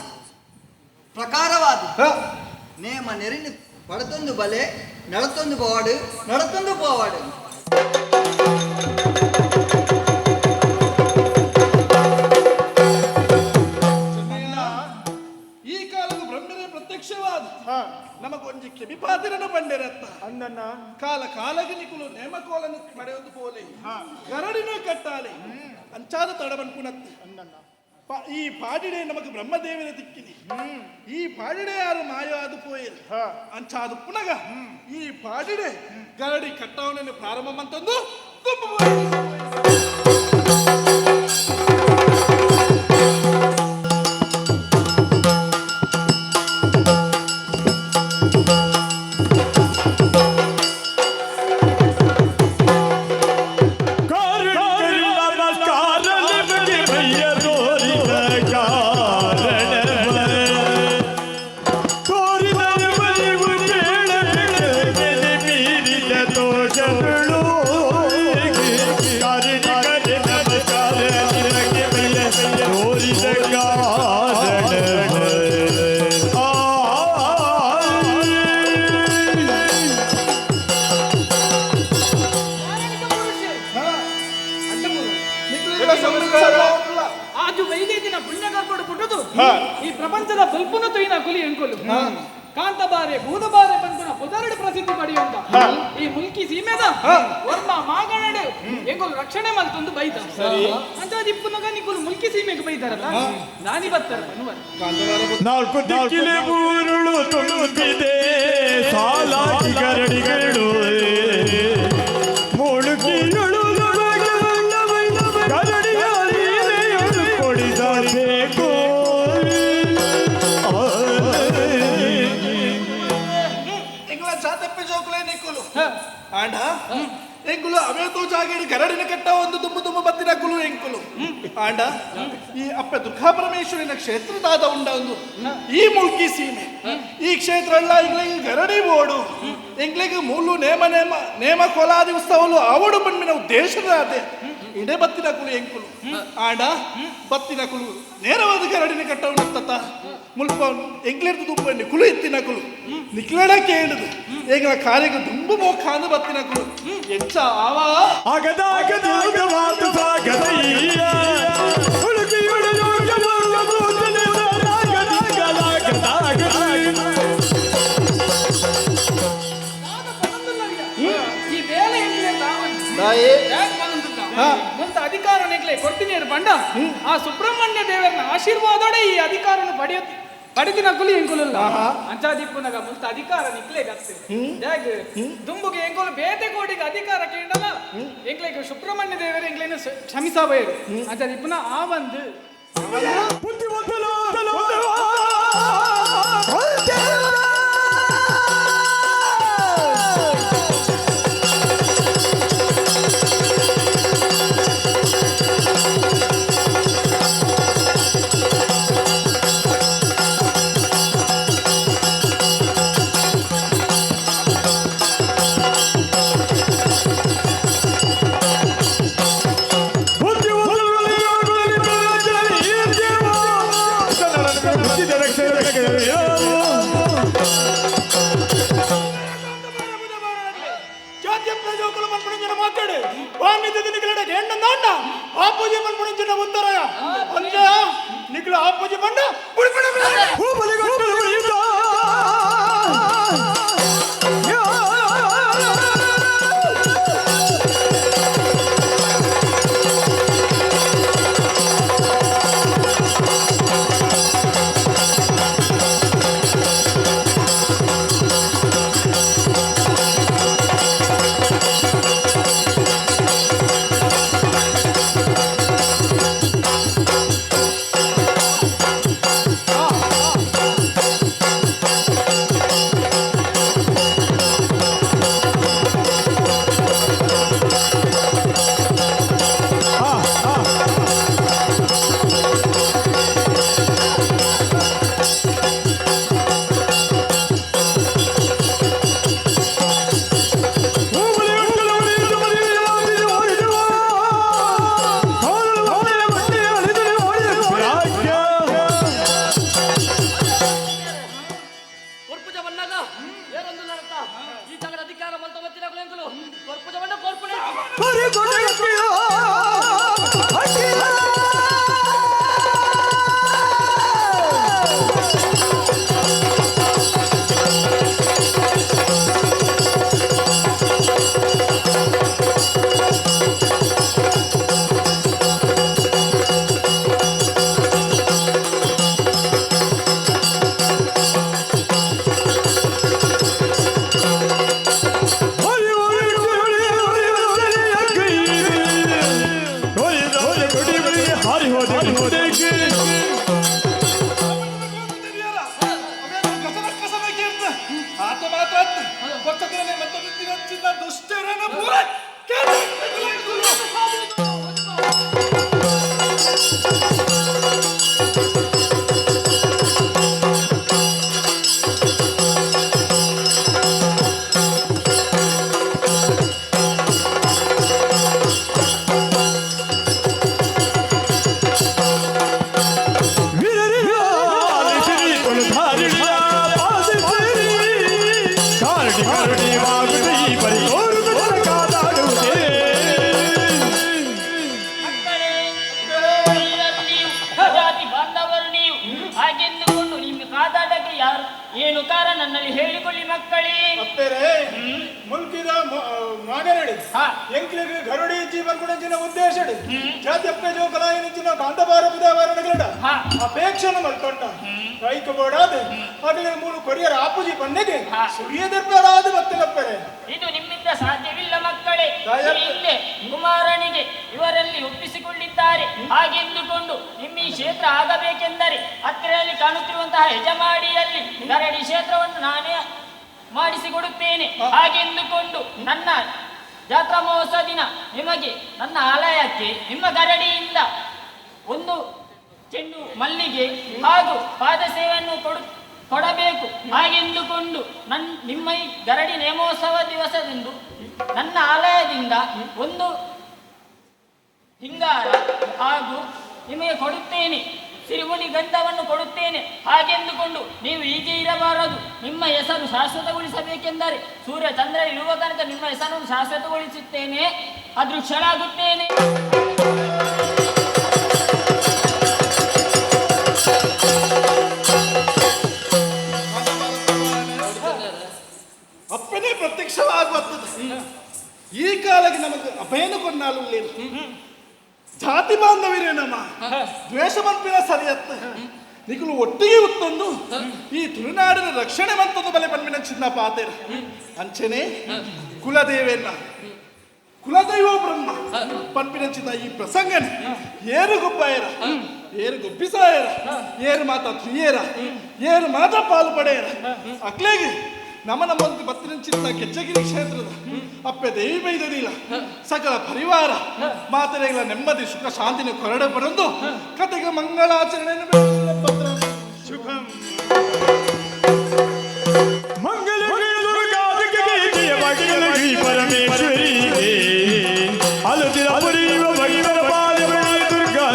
ಪ್ರಕಾರವಾದ ನೇಮ ನೆರಿನ ಪಡತೊಂದು ಬಲೆ ನಡತೊಂದು ಪವಾಡು ನಡತೊಂದು ಪವಾಡು ಈ ಕಾಲದ ಬ್ರಹ್ಮನೇ ಪ್ರತ್ಯಕ್ಷವಾದ ನಮಗೊಂಜಿ ಕೆಬಿಪಾತಿರನ ಬಂಡೆರತ್ತ ಅಂದನ್ನ ಕಾಲ ಕಾಲಗೆ ನಿಕುಲು ನೇಮಕೋಲನ್ನು ಪಡೆಯೋದು ಪೋಲೆ ಗರಡಿನ ಕಟ್ಟಾಲೆ ಅಂಚಾದ ತಡಬನ್ಪುನತ್ತ ಅಂದನ್ನ ಈ ಪಾಡಿಡೆ ನಮಗೆ ಬ್ರಹ್ಮದೇವನ ದಿಕ್ಕಿನಿ ಈ ಪಾಡಿಡೆ ಯಾರು ಮಾಯೋ ಅದು ಪೋಯಿಲ್ ಅಂಚಾದು ಪುನಗ ಈ ಪಾಡಿಡೆ ಗರಡಿ ಕಟ್ಟವನನ್ನು ಪ್ರಾರಂಭ ಮಂತಂದು ಆಜು ವೈದೇದಿನ ಪುಣ್ಯ ಕರ್ಕೊಂಡು ಬಿಟ್ಟದು ಈ ಪ್ರಪಂಚದ ಬಲ್ಪುನ ತೊಯ್ನ ಕುಲಿ ಎಂಕೊಲು ಕಾಂತಬಾರೆ ಭೂತಬಾರೆ ಬಂಧನ ಪುದರಡು ಪ್ರಸಿದ್ಧಿ ಪಡೆಯುವಂತ ಈ ಮುಲ್ಕಿ ಸೀಮೆದ ವರ್ಮ ಮಾಗಣಡು ಎಂಕೊಲು ರಕ್ಷಣೆ ಮಲ್ತೊಂದು ಬೈದ ಅಂತ ಇಪ್ಪನಗ ನಿಕ್ಕಲು ಮುಲ್ಕಿ ಸೀಮೆಗೆ ಬೈತಾರಲ್ಲ ನಾನಿ ಬರ್ತಾರ ನಾಲ್ಕು ದಿಕ್ಕಿಲೆ ಊರುಳು ತುಂಬಿದೆ ಸಾಲಾಗಿ ಗರಡಿಗಳು ಮುಳುಕಿಗಳು ಕೊಡಿಸಬೇಕು ಎಂಗುಲ ಚಾತಪ್ಪೆ ಜೋಕುಲೆ ನಿಕ್ಕುಲು ಆಂಡ ಎಂಗುಲು ಅವೇತೋ ಜಾಗೇಡು ಗರಡಿನ ಕಟ್ಟ ಒಂದು ದುಂಬು ದುಂಬು ಬತ್ತಿನ ಕುಲು ಎಂಕುಲು ಆಂಡ ಈ ಅಪ್ಪ ದುರ್ಗಾ ಪರಮೇಶ್ವರಿನ ಕ್ಷೇತ್ರದಾದ ಉಂಡ ಒಂದು ಈ ಮುಲ್ಕಿ ಸೀಮೆ ಈ ಕ್ಷೇತ್ರ ಎಲ್ಲ ಇಂಗ್ಲಿಗೆ ಗರಡಿ ಓಡು ಇಂಗ್ಲಿಗೆ ಮೂಲು ನೇಮ ಕೊಲಾದಿ ಉತ್ಸವಲು ಅವಡು ಬಣ್ಣಿನ ಉದ್ದೇಶದ ಅದೇ ಇಡೆ ಬತ್ತಿನ ಕುಲು ಎಂಕುಲು ಆಂಡ ಬತ್ತಿನ ಕುಲು ನೇರವಾದ ಗರಡಿನ ಕಟ್ಟವನ್ನ ಮುಲ್ಪ ಎಂಗ್ಲೇರ್ದು ದುಂಬು ಕುಲು ಎತ್ತಿನ ಕುಲು ನಿಕ್ಲಡ ಕೇಳುದು ಎಂಗಳ ಕಾರ್ಯಕ್ಕೆ ದುಂಬು ಮೋಖಾಂದು ಬತ್ತಿನ ಕುಲು ಎಂಚ ಆವಾ ಆಗದ ಆಗದ ಸಾಗದಯ್ಯ ಈ ಬೇಲೆ ಮುಂತ ಅಧಿಕಾರ ನೆಗ್ಲೆ ಕೊಡ್ತೀನಿ ಬಂಡ ಆ ಸುಬ್ರಹ್ಮಣ್ಯ ದೇವರನ ಆಶೀರ್ವಾದೋಡೆ ಈ ಅಧಿಕಾರವನ್ನು ಪಡೆದಿನ ಕುಲಿ ಎಂಕುಲಲ್ಲ ಅಂಚಾದಿಪ್ಪುನಗ ಮುಂತ ಅಧಿಕಾರ ನಿಕ್ಲೆ ಗತ್ತೆ ಹೇಗ್ ದುಂಬುಗೆ ಎಂಕುಲು ಬೇತೆ ಕೋಟಿಗೆ ಅಧಿಕಾರ ಕೇಳಲ್ಲ ಎಂಕ್ಲೆಗೆ ಸುಬ್ರಹ್ಮಣ್ಯ ದೇವರ ಎಂಕ್ಲೇನು ಕ್ಷಮಿಸಬೇರು ಅಂಚಾದಿಪ್ಪುನ ಆ ಒಂದು వామిది నికలడ ఏంటంద ఆపోజి పన్పుడించిన ఉత్తరయ అంజ నికల ఆపోజి పండ పుడిపడ ఊబలి గొట్టలు ఉడియా ಏನು ಕಾರಣ ನನ್ನಲ್ಲಿ ಹೇಳಿಕೊಳ್ಳಿ ಮಕ್ಕಳೇ. ಅಪ್ಪೇರೆ ಮುಲ್ಕಿದ ಮಾಗನಡಿ ಎಂಕ್ಲಿಗೆ ಗರುಡಿ ಜೀವನ್ ಗುಣಂಚಿನ ಉದ್ದೇಶಡಿ ಜಾತ್ಯಪ್ಪೆ ಜೋಕಲಾಯನಿಂಚಿನ ಬಾಂಧವಾರ ಬುಧವಾರನಗಡ ಅಪೇಕ್ಷಣ ಮಲ್ಕೊಂಡ ಕೈಕ ಬೋಡಾದ ಆಗಲೇ ಮೂರು ಕೊರಿಯರ ಆಪುಜಿ ಪನ್ನೆಗೆ ಸುರಿಯದೆಪ್ಪರಾದ ಮತ್ತನಪ್ಪರೆ. ಇದು ನಿಮ್ಮಿಂದ ಸಾಧ್ಯವಿಲ್ಲ ಮಕ್ಕಳೇ. ಹಿಂದೆ ಕುಮಾರನಿಗೆ ಇವರಲ್ಲಿ ಒಪ್ಪಿಸಿಕೊಂಡಿದ್ದಾರೆ. ಹಾಗೆಂದುಕೊಂಡು ನಿಮ್ಮ ಈ ಕ್ಷೇತ್ರ ಆಗಬೇಕೆಂದರೆ ಹತ್ತಿರದಲ್ಲಿ ಕಾಣುತ್ತಿರುವಂತಹ ಯಜಮಾಡಿಯಲ್ಲಿ ಗರಡಿ ಕ್ಷೇತ್ರವನ್ನು ನಾನೇ ಮಾಡಿಸಿಕೊಡುತ್ತೇನೆ. ಹಾಗೆಂದುಕೊಂಡು ನನ್ನ ಜಾತ್ರಾ ಮಹೋತ್ಸವ ದಿನ ನಿಮಗೆ ನನ್ನ ಆಲಯಕ್ಕೆ ನಿಮ್ಮ ಗರಡಿಯಿಂದ ಒಂದು ಚೆಂಡು ಮಲ್ಲಿಗೆ ಹಾಗೂ ಪಾದ ಸೇವೆಯನ್ನು ಕೊಡಬೇಕು. ಹಾಗೆಂದುಕೊಂಡು ನಿಮ್ಮ ಈ ಗರಡಿ ನೇಮೋತ್ಸವ ದಿವಸದಂದು ನನ್ನ ಆಲಯದಿಂದ ಒಂದು ಹಿಂಗಾರ ಹಾಗೂ ನಿಮಗೆ ಕೊಡುತ್ತೇನೆ. ಸಿರಿಮುನಿ ಗಂಧವನ್ನು ಕೊಡುತ್ತೇನೆ. ಹಾಗೆಂದುಕೊಂಡು ನೀವು ಹೀಗೆ ಇರಬಾರದು. ನಿಮ್ಮ ಹೆಸರು ಶಾಶ್ವತಗೊಳಿಸಬೇಕೆಂದರೆ ಸೂರ್ಯ ಚಂದ್ರ ಇರುವ ತನಕ ನಿಮ್ಮ ಹೆಸರನ್ನು ಶಾಶ್ವತಗೊಳಿಸುತ್ತೇನೆ. ಅದೃಶ್ಯಳಾಗುತ್ತೇನೆ. ಅಪ್ಪನೇ ಪ್ರತ್ಯಕ್ಷವಾಗುತ್ತದೆ. ಈ ಕಾಲಕ್ಕೆ ನಮಗೆ ಅಭಯನ ಕೊನ್ನಾಲು ಜಾತಿ ಬಾಂಧವರೇ ನಮ್ಮ ದ್ವೇಷ ಮನ್ಪಿನ ಸರಿಯತ್ತ ನಿಖಲು ಒಟ್ಟಿಗೆ ಉತ್ತೊಂದು ಈ ತುಳುನಾಡಿನ ರಕ್ಷಣೆ ಮಂತದ ಬಲೆ ಪನ್ಮಿನ ಚಿನ್ನ ಪಾತೆರ ಅಂಚನೆ ಕುಲದೇವೇನ ಕುಲದೈವ ಬ್ರಹ್ಮ ಪನ್ಪಿನ ಚಿನ್ನ ಈ ಪ್ರಸಂಗನ ಏರು ಗೊಬ್ಬಾಯರ ಏರು ಗೊಬ್ಬಿಸಾಯರ ಏರು ಮಾತ ತುಯ್ಯೇರ ಏರು ಮಾತ ಪಾಲು ಪಡೆಯರ ಅಕ್ಲೇಗೆ ನಮನ ಮಂದಿ ಬತ್ತಿನ ಕೆಚ್ಚಗಿರಿ ಕ್ಷೇತ್ರದ ಅಪ್ಪೆ ದೇವಿ ಬೈದನಿಲ್ಲ ಸಕಲ ಪರಿವಾರ ಮಾತರೆಗಳ ನೆಮ್ಮದಿ ಸುಖ ಶಾಂತಿನ ಕೊರಡೆ ಬರಂದು ಕತೆಗೆ ಮಂಗಳಾಚರಣೆಯನ್ನು ಶುಭಂ ಪರಮೇಶ್ವರಿ ಅಲುತಿರ ಪುರಿಯುವ ಭಗವರ ಬಾಲ್ಯ ದುರ್ಗಾ